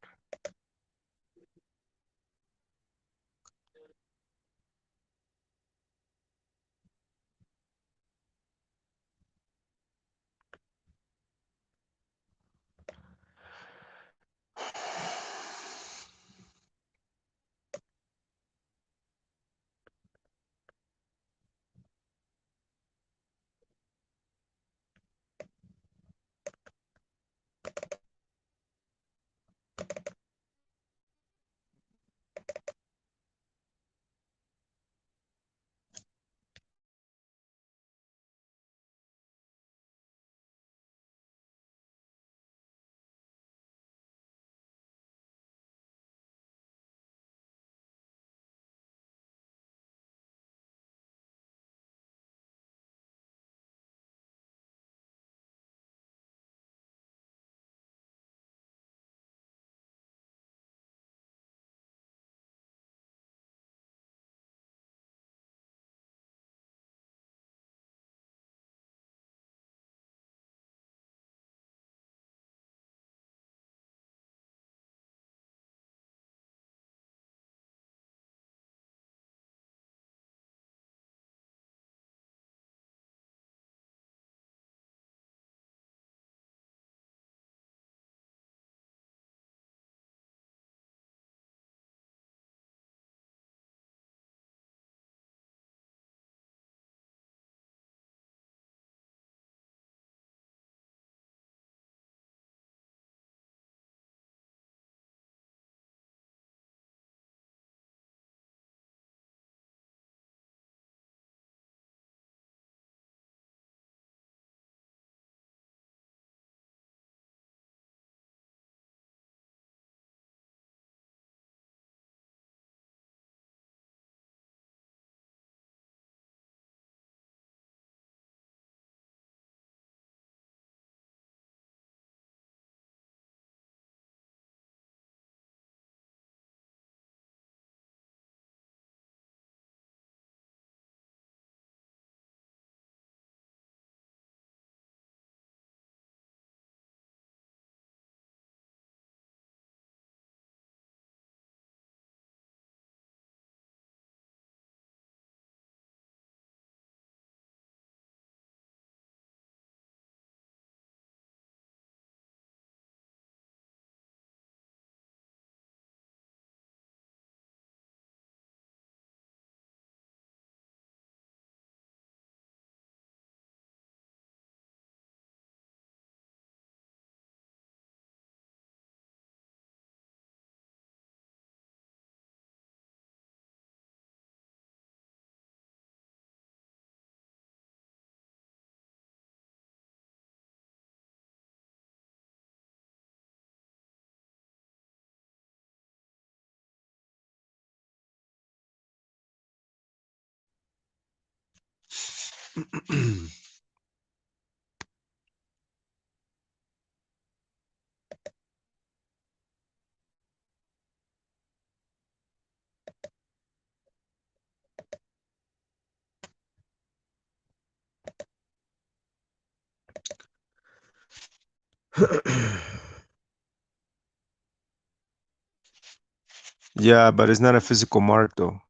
Yeah, but it's not a physical mark though.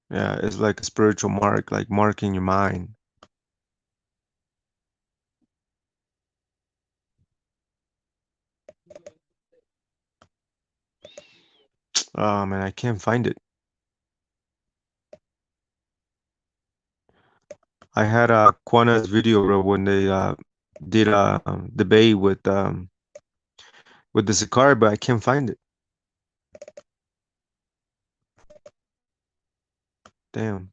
Yeah, it's like a spiritual mark, like marking your mind. Oh man, I can't find it. I had a Quana's video, bro, when they did a debate with the Sakari, but I can't find it. Damn.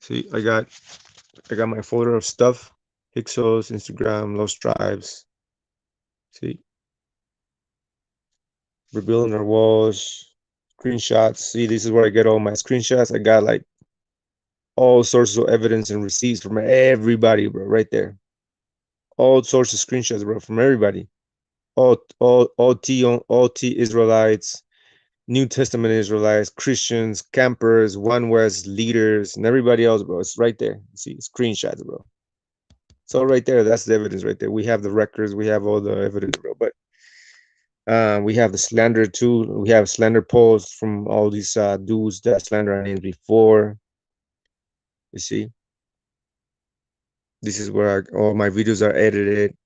See, I got my folder of stuff. Hixos, Instagram, Lost Tribes. See, rebuilding our walls, screenshots. See, this is where I get all my screenshots. I got like all sources of evidence and receipts from everybody, bro, right there. All sources, screenshots, bro, from everybody. All T Israelites, New Testament Israelites, Christians, campers, One West leaders, and everybody else, bro. It's right there. See, screenshots, bro. It's all right there. That's the evidence right there. We have the records. We have all the evidence, bro. But we have the slander too. We have slander posts from all these dudes that slander our names before. You see, this is where all my videos are edited.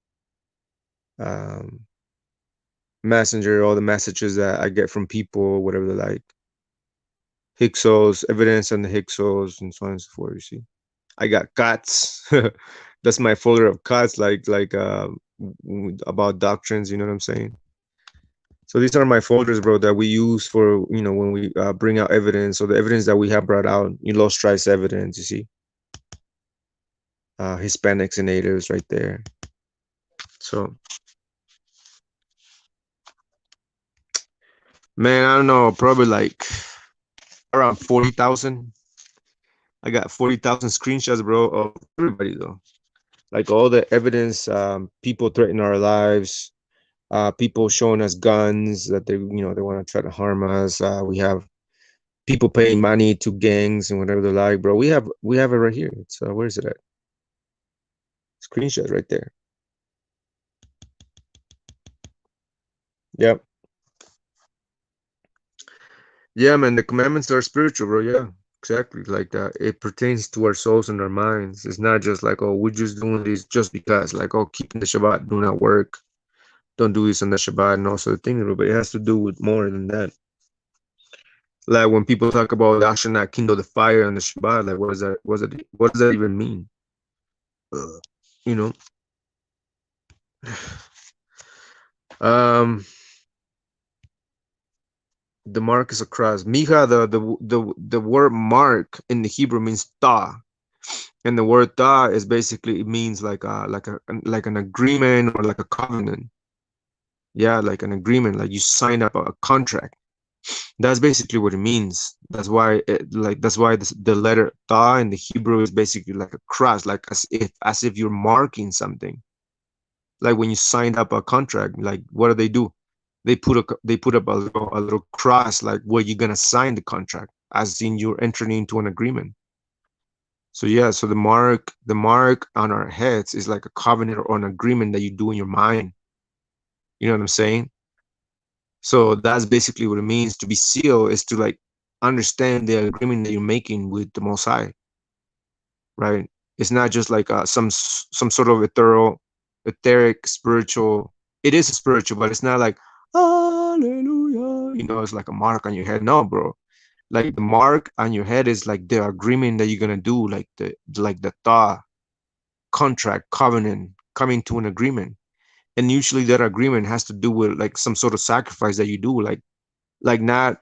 Messenger, all the messages that I get from people, whatever they like. Hixos, evidence on the Hixos, and so on and so forth. You see, I got cuts. That's my folder of cuts, like about doctrines. You know what I'm saying? So these are my folders, bro, that we use for, when we bring out evidence, or the evidence that we have brought out. Lost Tribes evidence, you see. Hispanics and natives right there. So, man, I don't know, probably like around 40,000. I got 40,000 screenshots, bro, of everybody, though. Like all the evidence, people threaten our lives, people showing us guns that they want to try to harm us. We have people paying money to gangs and whatever they like, bro. We have it right here. It's where is it at? Screenshot right there. Yep. Yeah, man. The commandments are spiritual, bro. Yeah, exactly. Like that. It pertains to our souls and our minds. It's not just like, oh, we're just doing this just because, like, oh, keeping the Shabbat, do not work, don't do this on the Shabbat, and also the thing, but it has to do with more than that. Like when people talk about thou shalt not kindle the fire on the Shabbat, like what is that? What does that even mean? You know. The mark is a cross. Micha, the word mark in the Hebrew means ta, and the word ta is basically, it means like an agreement or like a covenant. Yeah, like an agreement, like you sign up a contract. That's basically what it means. That's why the letter ta in the Hebrew is basically like a cross, like as if you're marking something. Like when you signed up a contract, like what do? They put up a little cross, like where you're gonna sign the contract, as in you're entering into an agreement. So yeah, so the mark on our heads is like a covenant or an agreement that you do in your mind. You know what I'm saying? So that's basically what it means to be sealed, is to like understand the agreement that you're making with the Most High, right? It's not just like some sort of etheric spiritual. It is spiritual, but it's not like hallelujah. It's like a mark on your head. No, bro. Like the mark on your head is like the agreement that you're gonna do, like the ta, contract, covenant, coming to an agreement. And usually that agreement has to do with like some sort of sacrifice that you do, like not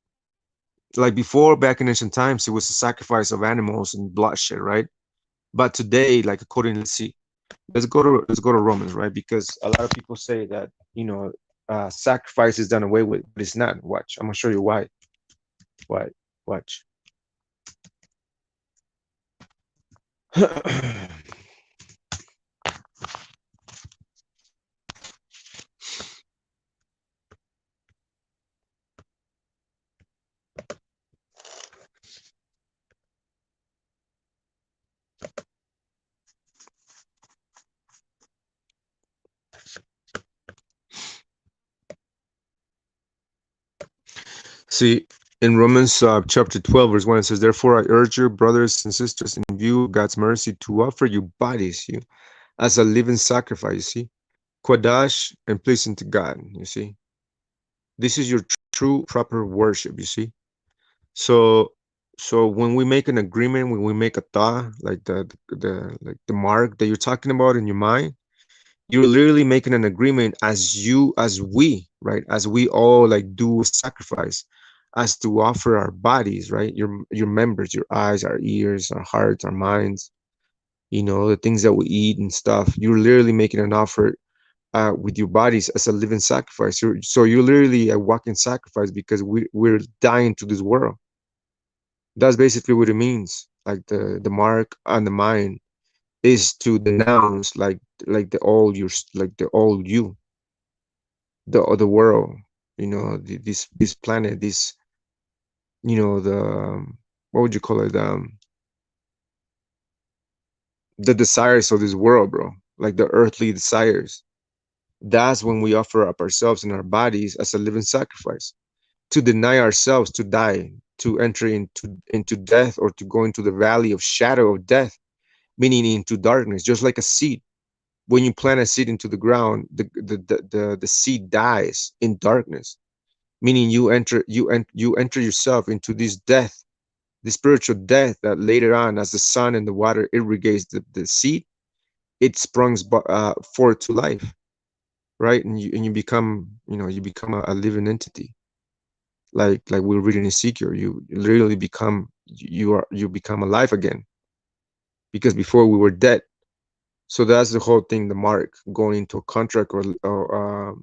like before, back in ancient times, it was a sacrifice of animals and bloodshed, right? But today, like according, let's go to Romans, right? Because a lot of people say that sacrifice is done away with, but it's not. Watch, I'm gonna show you why. Why? Watch. See, in Romans chapter 12, verse 1, it says, "Therefore I urge you, brothers and sisters, in view of God's mercy, to offer your bodies, you, as a living sacrifice, you see, Kodash and pleasing to God, you see. This is your true, proper worship, you see. So, so when we make an agreement, when we make a thought, like the mark that you're talking about in your mind, you're literally making an agreement as we, right, as we all like do a sacrifice, as to offer our bodies, right, your members, your eyes, our ears, our hearts, our minds, the things that we eat and stuff. You're literally making an offer with your bodies as a living sacrifice. So you're literally a walking sacrifice, because we're dying to this world. That's basically what it means. Like the mark on the mind is to denounce like the all you, the world, this planet, this, the what would you call it, the desires of this world, bro, like the earthly desires. That's when we offer up ourselves and our bodies as a living sacrifice, to deny ourselves, to die, to enter into death, or to go into the valley of shadow of death, meaning into darkness, just like a seed. When you plant a seed into the ground, the seed dies in darkness, meaning you enter yourself into this death, the spiritual death, that later on, as the sun and the water irrigates the seed, it springs forth to life, right? And you become, you become a living entity, like we read in Ezekiel. You literally become, you become alive again, because before we were dead. So that's the whole thing, the mark, going into a contract, or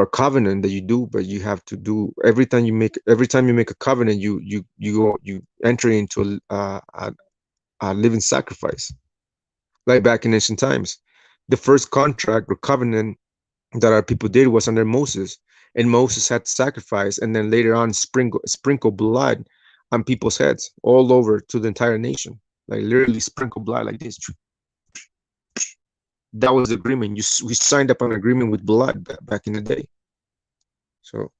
a covenant that you do. But you have to do, every time you make a covenant, you enter into a living sacrifice. Like back in ancient times, the first contract or covenant that our people did was under Moses, and Moses had to sacrifice, and then later on sprinkle blood on people's heads all over to the entire nation, like literally sprinkle blood like this. That was the agreement. We signed up an agreement with blood back in the day. So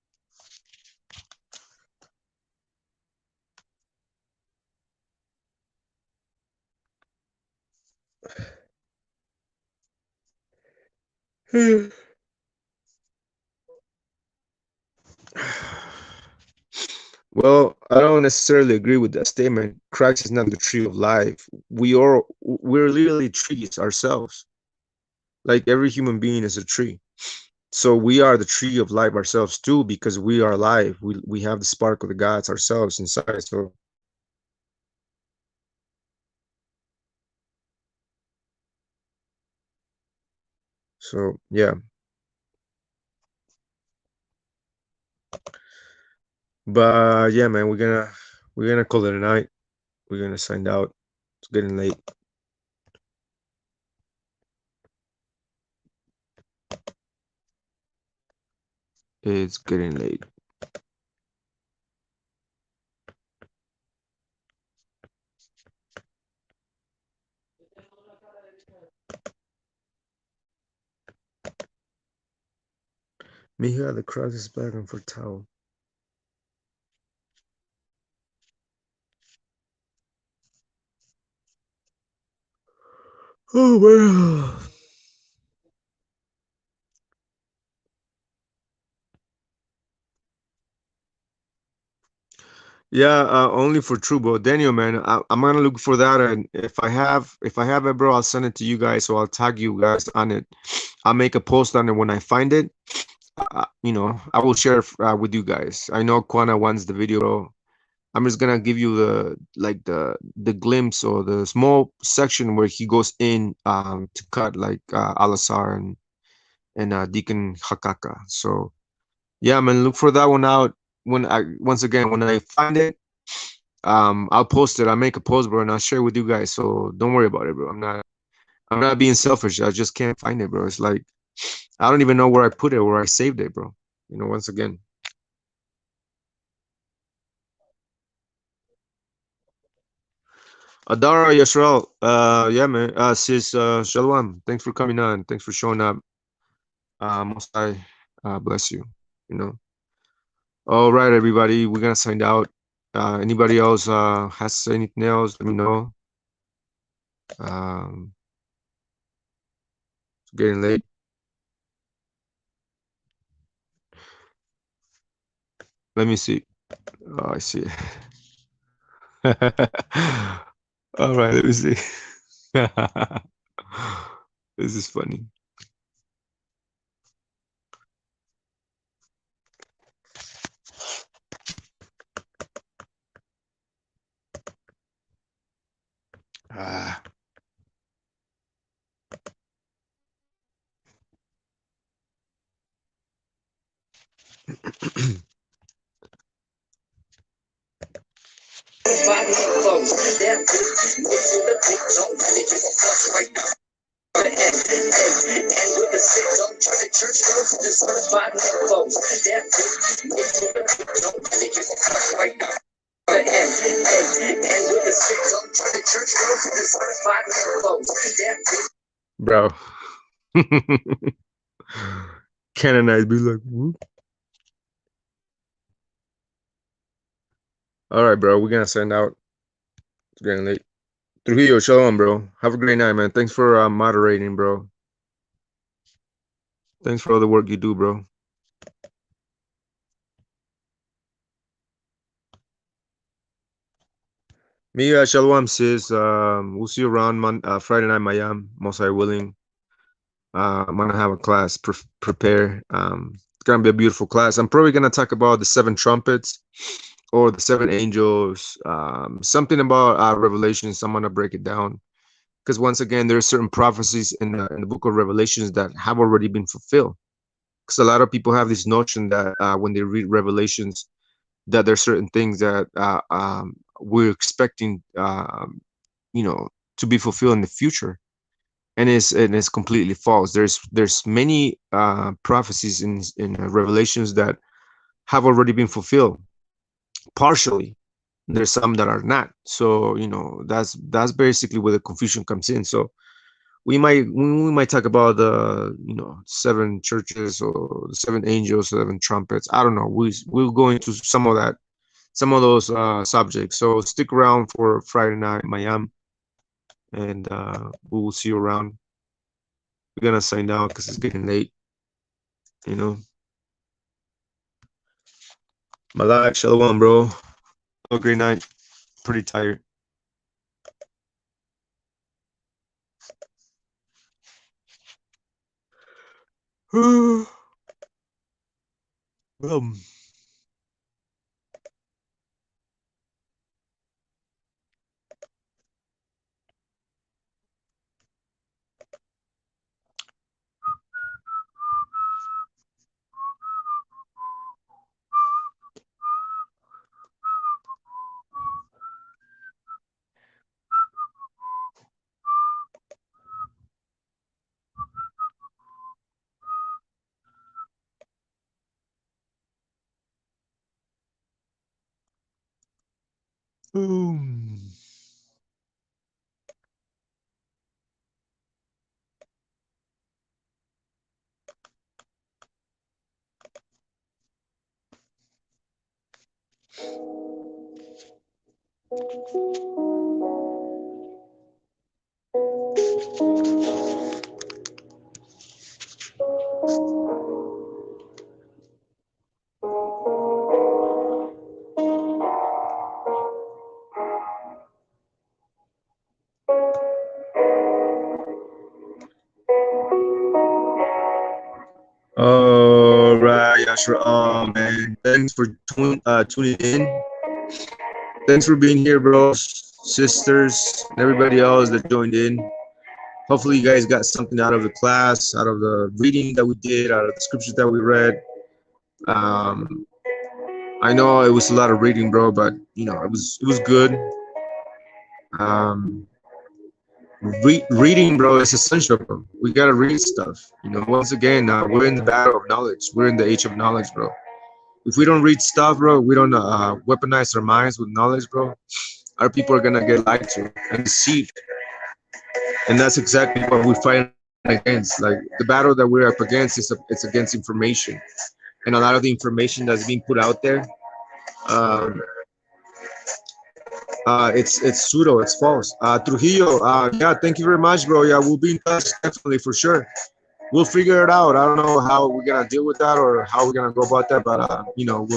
well, I don't necessarily agree with that statement. Christ is not the tree of life. We're literally trees ourselves. Like every human being is a tree. So we are the tree of life ourselves too, because we are alive. We have the spark of the gods ourselves inside. So yeah. But yeah, man, we're gonna call it a night. We're gonna sign out. It's getting late. It's getting late. Mija, the cross is begging for towel. Oh well. Yeah, only for true, bro. Daniel, man, I'm gonna look for that, and if I have it, bro, I'll send it to you guys. So I'll tag you guys on it. I'll make a post on it when I find it. I will share with you guys. I know Kwana wants the video, bro. I'm just gonna give you the glimpse, or the small section where he goes in to cut like Al-Azhar and Deacon Hakaka. So yeah, man, look for that one out. When I find it, I'll post it. I'll make a post, bro, and I'll share it with you guys. So don't worry about it, bro. I'm not being selfish. I just can't find it, bro. It's like I don't even know where I put it, where I saved it, bro. You know, once again. Adara Yasral, yeah, man. Sis Shalom, thanks for coming on. Thanks for showing up. Most I bless you. You know. All right, everybody, we're gonna sign out. Anybody else has anything else? Let me know. It's getting late. Let me see. Oh, I see. All right, let me see. This is funny. Ah. Bro. Canaanites be like, whoop. All right, bro. We're gonna send out. It's getting late. Trujillo, shalom, bro. Have a great night, man. Thanks for moderating, bro. Thanks for all the work you do, bro. Me, shalom, sis. We'll see you around Friday night, Miami. Most I willing. I'm gonna have a class. Prepare. It's gonna be a beautiful class. I'm probably gonna talk about the 7 trumpets or the 7 angels. Something about Revelations. I'm gonna break it down because once again, there are certain prophecies in the book of Revelations that have already been fulfilled. Because a lot of people have this notion that when they read Revelations, that there's certain things that we're expecting, to be fulfilled in the future, and it's completely false. There's many prophecies in Revelations that have already been fulfilled partially. There's some that are not. So that's basically where the confusion comes in. So we might talk about the 7 churches or the 7 angels, 7 trumpets. I don't know. We'll go into some of those subjects. So stick around for Friday night, Miami, and we will see you around. We're gonna sign out because it's getting late. Malak, shalom, bro. Have a great night. Pretty tired. All right, Yashra. Oh man, thanks for tuning in. Thanks for being here, bros, sisters, and everybody else that joined in. hopefully you guys got something out of the class, out of the reading that we did, out of the scriptures that we read. I know it was a lot of reading, bro, but you know, it was good. Reading, bro, is essential, bro. We gotta read stuff. You know, once again, we're in the battle of knowledge. We're in the age of knowledge, bro. If we don't read stuff, bro, we don't weaponize our minds with knowledge, bro, our people are gonna get lied to and deceived. And that's exactly what we're fighting against. Like the battle that we're up against is it's against information, and a lot of the information that's being put out there, it's pseudo, it's false. Trujillo, yeah, thank you very much, bro. Yeah, we'll be in touch definitely for sure. We'll figure it out. I don't know how we're gonna deal with that or how we're gonna go about that, but you know,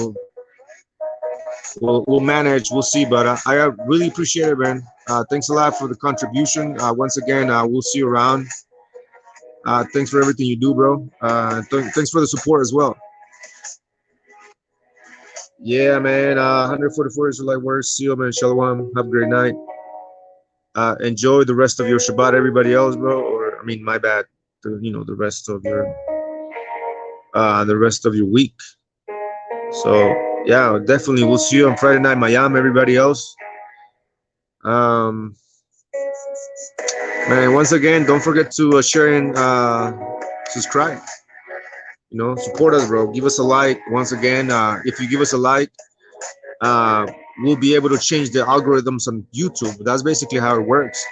we'll manage. We'll see. But I really appreciate it, man. Thanks a lot for the contribution. Once again, we'll see you around. Thanks for everything you do, bro. Thanks for the support as well. Yeah, man. 144 Israelite words. See you, man. Shalom. Have a great night. Enjoy the rest of your Shabbat, everybody else, bro. Or I mean, my bad. You know, the rest of your week. So yeah, definitely we'll see you on Friday night, Miami, everybody else. Man, once again, don't forget to share and subscribe. You know, support us, bro. Give us a like. Once again, if you give us a like, we'll be able to change the algorithms on YouTube. That's basically how it works.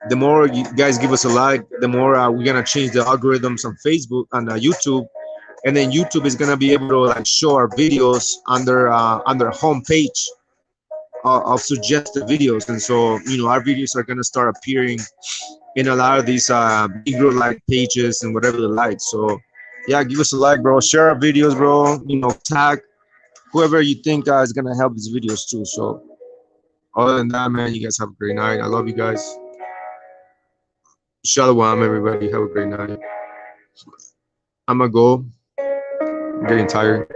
The more you guys give us a like, the more we're gonna change the algorithms on Facebook and YouTube, and then YouTube is gonna be able to like show our videos under homepage of suggested videos, and so you know our videos are gonna start appearing in a lot of these Negro like pages and whatever they like. So yeah, give us a like, bro. Share our videos, bro. You know, tag whoever you think is gonna help these videos too. So other than that, man, you guys have a great night. I love you guys. Shalom, everybody. Have a great night. I'm gonna go. I'm getting tired.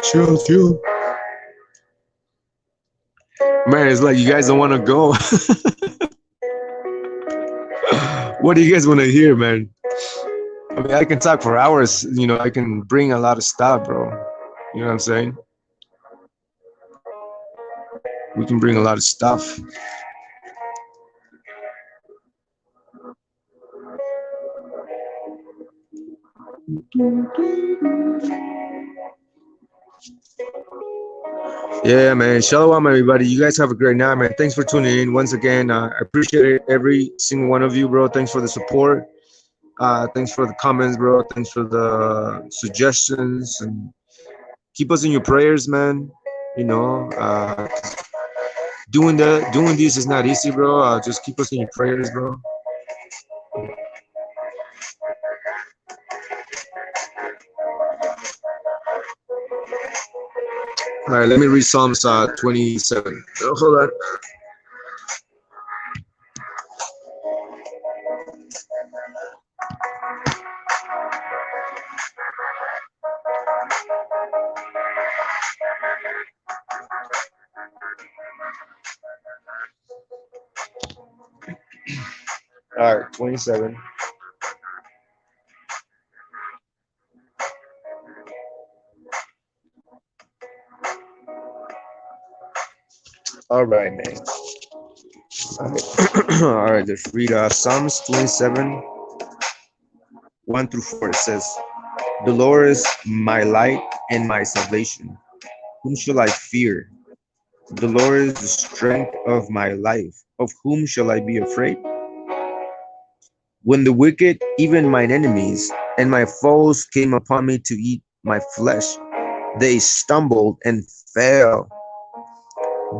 Chill. Man, it's like you guys don't want to go. What do you guys want to hear, man? I mean, I can talk for hours. You know, I can bring a lot of stuff, bro. You know what I'm saying? We can bring a lot of stuff. Yeah, man. Shalom, everybody. You guys have a great night, man. Thanks for tuning in once again. I appreciate it, every single one of you, bro. Thanks for the support. Thanks for the comments, bro. Thanks for the suggestions, and keep us in your prayers, man. You know, doing this is not easy, bro. Just keep us in your prayers, bro. All right, let me read Psalms 27. Oh, hold on. All right, 27. All right, man. All right, let's read Psalms 27, 1 through 4. It says, "The Lord is my light and my salvation. Whom shall I fear? The Lord is the strength of my life. Of whom shall I be afraid? When the wicked, even mine enemies, and my foes came upon me to eat my flesh, they stumbled and fell.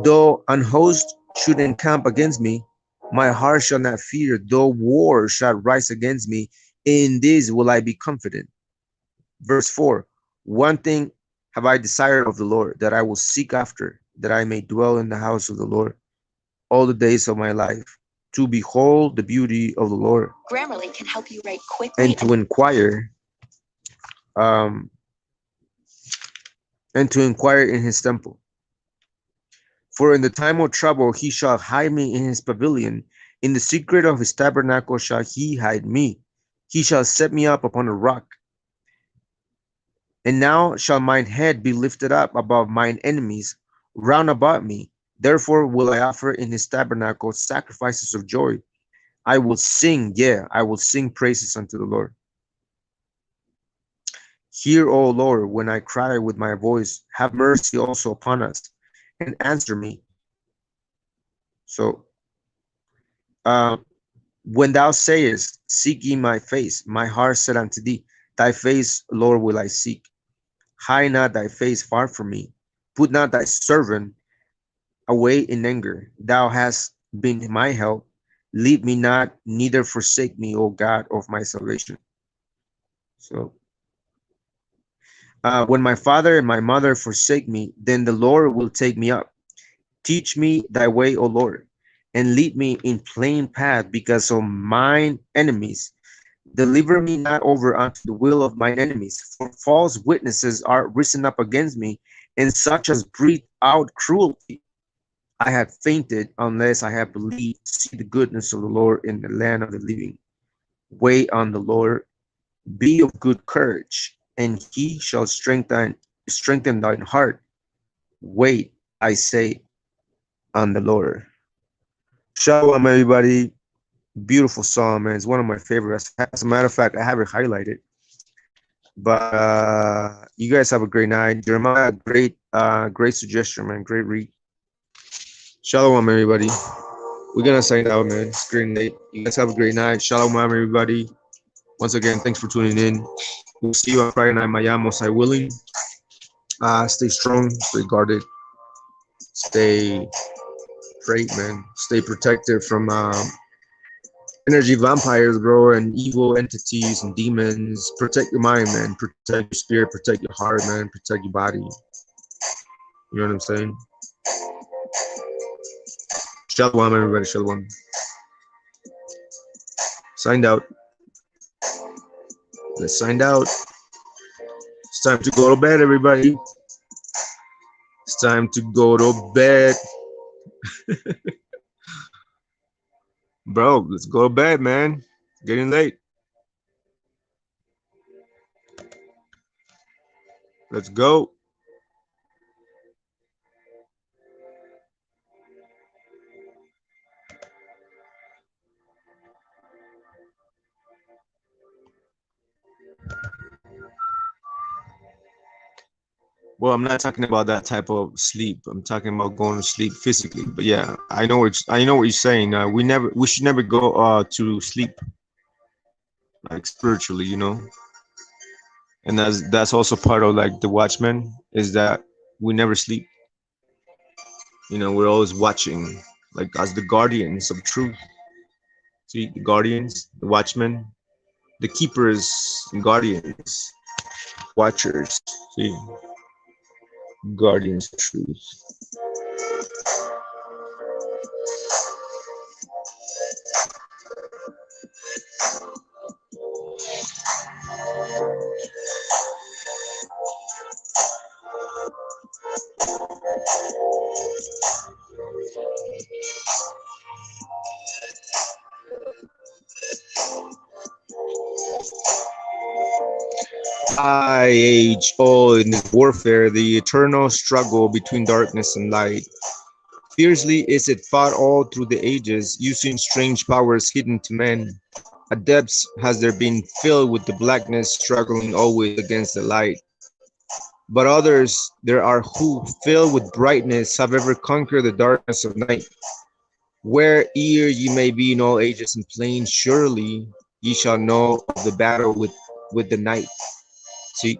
Though an host should encamp against me, my heart shall not fear. Though war shall rise against me, in this will I be confident." Verse 4, "One thing have I desired of the Lord, that I will seek after, that I may dwell in the house of the Lord all the days of my life, to behold the beauty of the Lord." Grammarly can help you write quickly. And to inquire in his temple. For in the time of trouble he shall hide me in his pavilion. In the secret of his tabernacle shall he hide me. He shall set me up upon a rock. And now shall mine head be lifted up above mine enemies round about me. Therefore will I offer in his tabernacle sacrifices of joy. I will sing, I will sing praises unto the Lord. Hear, O Lord, when I cry with my voice. Have mercy also upon us, and answer me. So, when thou sayest, seek ye my face, my heart said unto thee, thy face, Lord, will I seek. Hide not thy face far from me. Put not thy servant away in anger. Thou hast been my help. Leave me not, neither forsake me, O God of my salvation. So, when my father and my mother forsake me, then the Lord will take me up. Teach me thy way, O Lord, and lead me in plain path because of mine enemies. Deliver me not over unto the will of mine enemies, for false witnesses are risen up against me, and such as breathe out cruelty. I have fainted unless I have believed to see the goodness of the Lord in the land of the living. Wait on the Lord, be of good courage, and he shall strengthen thine heart. Wait, I say, on the Lord. Shalom, everybody. Beautiful song, man. It's one of my favorites. As a matter of fact, I have it highlighted. But you guys have a great night. Jeremiah, great suggestion, man. Great read. Shalom, everybody. We're gonna sign out, man. It's great night. You guys have a great night. Shalom, everybody. Once again, thanks for tuning in. We'll see you on Friday night, Miami, most I willing. Stay strong, stay guarded, stay prayed, man. Stay protected from energy vampires, bro, and evil entities and demons. Protect your mind, man. Protect your spirit, protect your heart, man. Protect your body. You know what I'm saying? Shalom, everybody. Shalom. Signed out. Let's sign out. It's time to go to bed, everybody. It's time to go to bed. Bro, let's go to bed, man. It's getting late. Let's go. Well, I'm not talking about that type of sleep. I'm talking about going to sleep physically. But yeah, I know what you're saying. We should never go to sleep, like spiritually, you know. And that's also part of like the Watchman, is that we never sleep. You know, we're always watching, like as the guardians of truth. See, the guardians, the watchmen, the keepers and guardians, watchers. See, guardians of truth. Age old in this warfare, the eternal struggle between darkness and light. Fiercely is it fought all through the ages, using strange powers hidden to men. At depths has there been filled with the blackness, struggling always against the light. But others there are who, filled with brightness, have ever conquered the darkness of night. Where ere ye may be in all ages and plain, surely ye shall know of the battle with the night. See,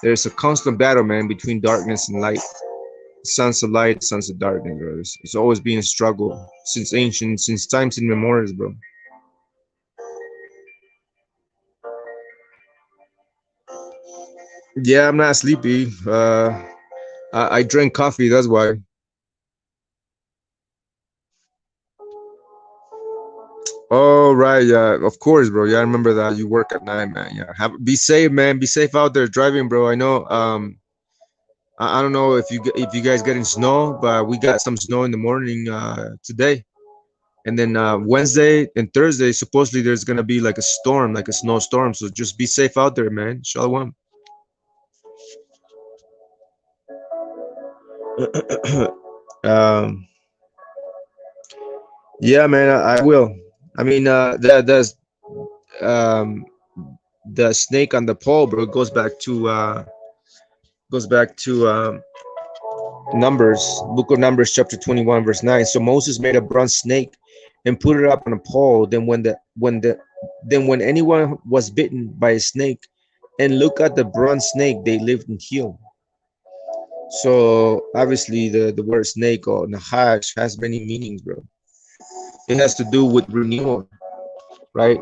there's a constant battle, man, between darkness and light. Sons of light, sons of darkness, brothers. It's always been a struggle since times immemorial, bro. Yeah, I'm not sleepy. I drank coffee, that's why. Oh, right, yeah, of course, bro. Yeah, I remember that. You work at night, man. Yeah, be safe, man. Be safe out there driving, bro. I know I don't know if you guys getting snow, but we got some snow in the morning today. And then Wednesday and Thursday, supposedly there's gonna be like a storm, like a snowstorm. So just be safe out there, man. Shalom. um, yeah, man, I will. I mean, that's um, the snake on the pole, bro. Goes back to Numbers, book of Numbers, chapter 21, verse 9. So Moses made a bronze snake and put it up on a pole. Then when anyone was bitten by a snake and look at the bronze snake, they lived and healed. So obviously the word snake or nahash has many meanings, bro. It has to do with renewal, right?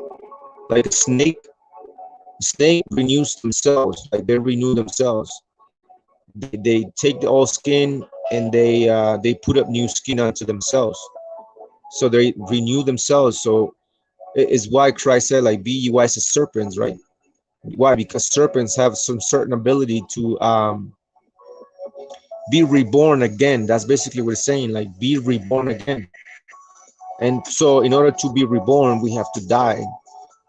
Like a snake renews themselves, like they renew themselves. They take the old skin and they put up new skin onto themselves, so they renew themselves. So it is why Christ said, like, be ye wise as serpents, right? Why? Because serpents have some certain ability to be reborn again. That's basically what it's saying, like, be reborn again. And so in order to be reborn, we have to die.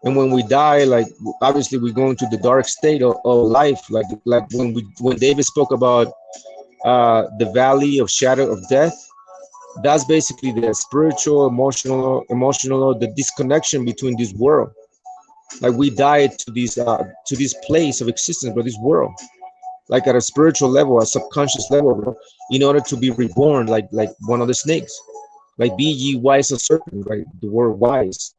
And when we die, like, obviously we go into the dark state of life, like when David spoke about the valley of shadow of death. That's basically the spiritual, emotional, the disconnection between this world. Like we died to this place of existence, but this world, like at a spiritual level, a subconscious level, bro, in order to be reborn, like one of the snakes. Like, be ye wise as serpent, right? The word wise.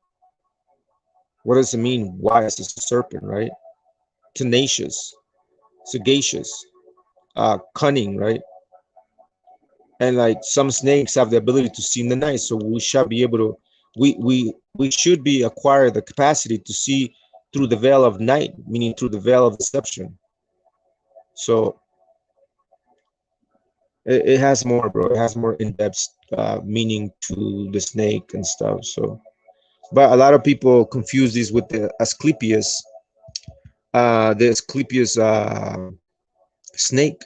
What does it mean, wise as a serpent, right? Tenacious, sagacious, cunning, right? And like some snakes have the ability to see in the night, so we shall be able to, we should be acquire the capacity to see through the veil of night, meaning through the veil of deception. So it has more, bro. It has more in-depth meaning to the snake and stuff. So, but a lot of people confuse this with the Asclepius, snake,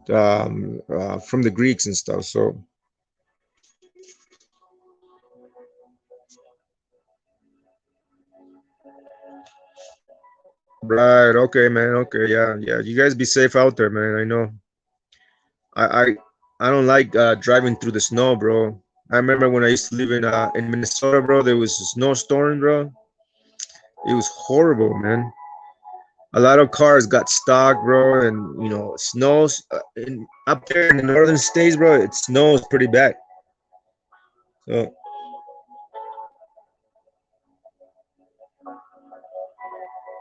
from the Greeks and stuff. So right, okay, man, okay, yeah, you guys be safe out there, man. I know I don't like driving through the snow, bro. I remember when I used to live in Minnesota, bro, there was a snowstorm, bro. It was horrible, man. A lot of cars got stuck, bro, and snows up there in the northern states, bro. It snows pretty bad. So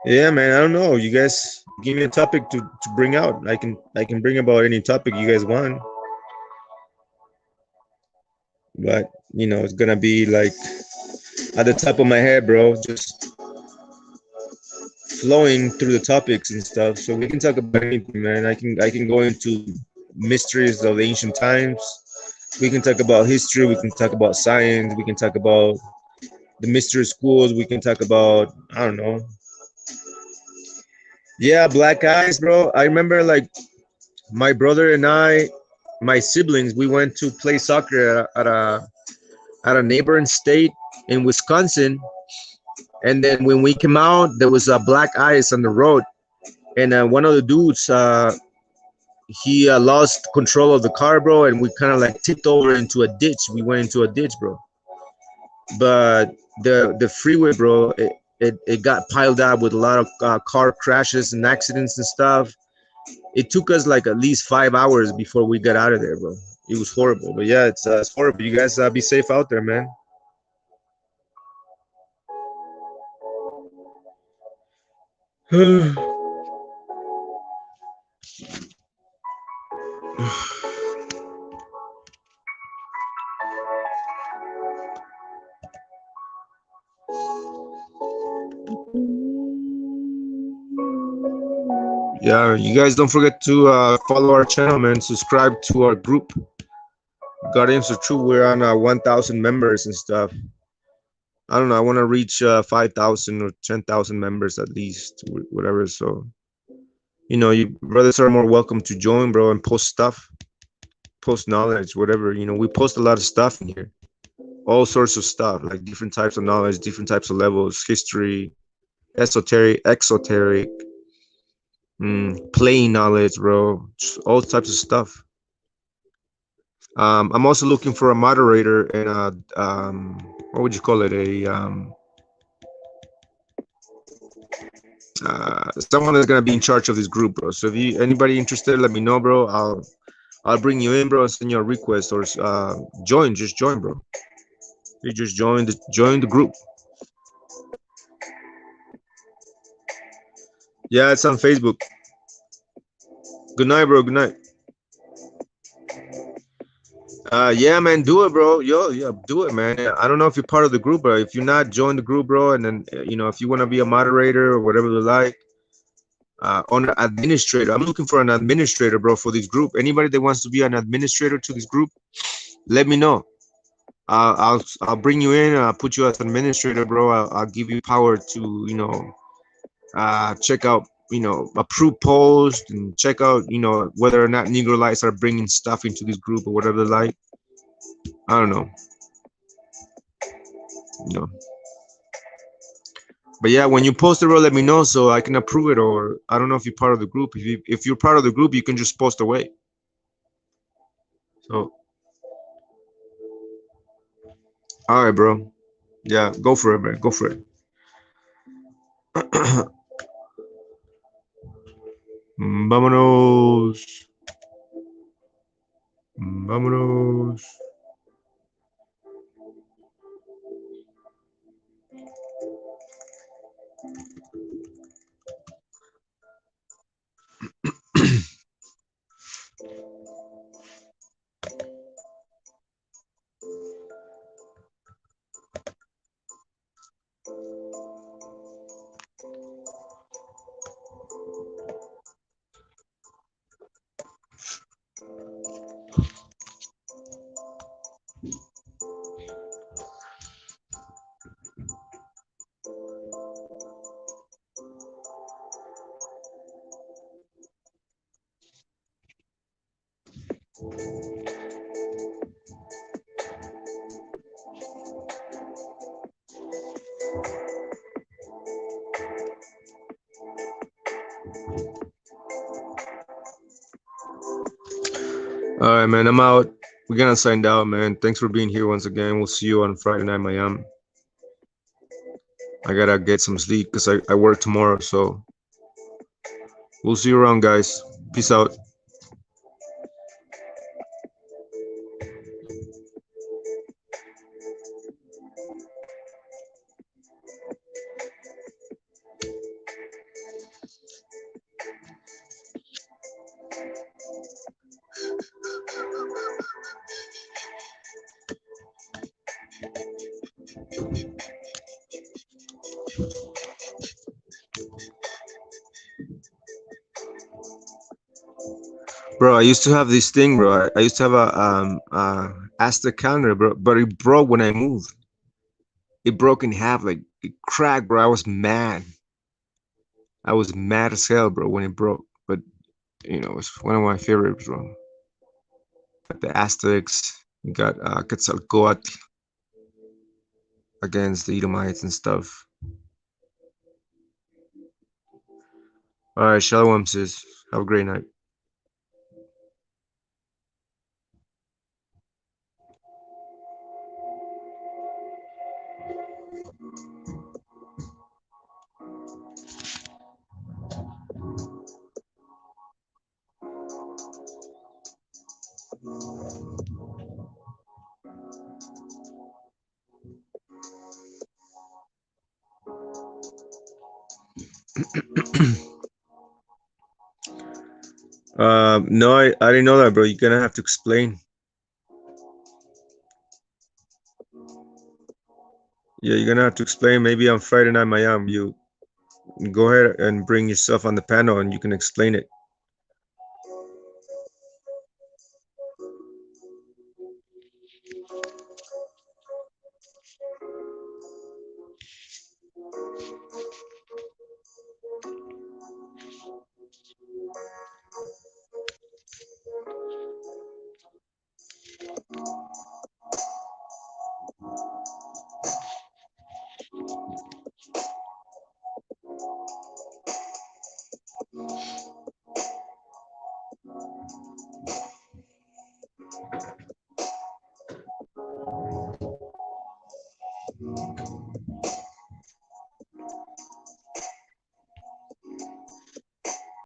yeah, man, I don't know. You guys give me a topic to bring out. I can bring about any topic you guys want, but it's gonna be like at the top of my head, bro, just flowing through the topics and stuff. So we can talk about anything, man. I can go into mysteries of the ancient times. We can talk about history. We can talk about science. We can talk about the mystery schools. We can talk about, I don't know. Yeah, black eyes, bro. I remember, like, my brother and my siblings, we went to play soccer at a neighboring state in Wisconsin. And then when we came out, there was a black ice on the road, and one of the dudes, he lost control of the car, bro, and we kind of like tipped over into a ditch. We went into a ditch, bro. But the freeway, bro, it got piled up with a lot of car crashes and accidents and stuff. It took us like at least 5 hours before we got out of there, bro. It was horrible. But yeah, it's horrible. You guys be safe out there, man. Yeah, you guys don't forget to follow our channel, man. Subscribe to our group, Guardians of Truth. We're on 1,000 members and stuff. I don't know. I want to reach 5,000 or 10,000 members at least, whatever. So, you know, you brothers are more welcome to join, bro, and post stuff, post knowledge, whatever. You know, we post a lot of stuff in here, all sorts of stuff, like different types of knowledge, different types of levels, history, esoteric, exoteric, playing knowledge, bro, just all types of stuff. I'm also looking for a moderator and what would you call it? Someone that's gonna be in charge of this group, bro. So if you anybody interested, let me know, bro. I'll bring you in, bro. Send you a request or join. Just join, bro. You just join the group. Yeah, it's on Facebook. Good night, bro. Good night. Yeah, man, do it, bro. Yeah, do it, man. I don't know if you're part of the group, but if you're not, join the group, bro. And then you know, if you want to be a moderator or whatever you like, on an administrator. I'm looking for an administrator, bro, for this group. Anybody that wants to be an administrator to this group, let me know. I'll bring you in. I'll put you as an administrator, bro. I'll give you power to, you know, check out, you know, approve posts and check out, you know, whether or not Negro Lights are bringing stuff into this group or whatever they like. I don't know. You know. But yeah, when you post it, bro, let me know so I can approve it. Or I don't know if you're part of the group. If you're part of the group, you can just post away. So, all right, bro. Yeah, go for it, man. Go for it. Vámonos. Vámonos. All right, man. I'm out. We're gonna sign out, man. Thanks for being here once again. We'll see you on Friday night, Miami. I gotta get some sleep because I work tomorrow. So we'll see you around, guys. Peace out. Bro, I used to have this thing, bro. I used to have a Aztec calendar, bro, but it broke when I moved. It broke in half, like it cracked, bro. I was mad. I was mad as hell, bro, when it broke. But you know, it's one of my favorites, bro. Like the Aztecs, you got Quetzalcoatl against the Edomites and stuff. All right, shalom, sis. Have a great night. No, I didn't know that, bro. You're gonna have to explain. Yeah, you're gonna have to explain. Maybe on Friday night, Miami, you go ahead and bring yourself on the panel, and you can explain it.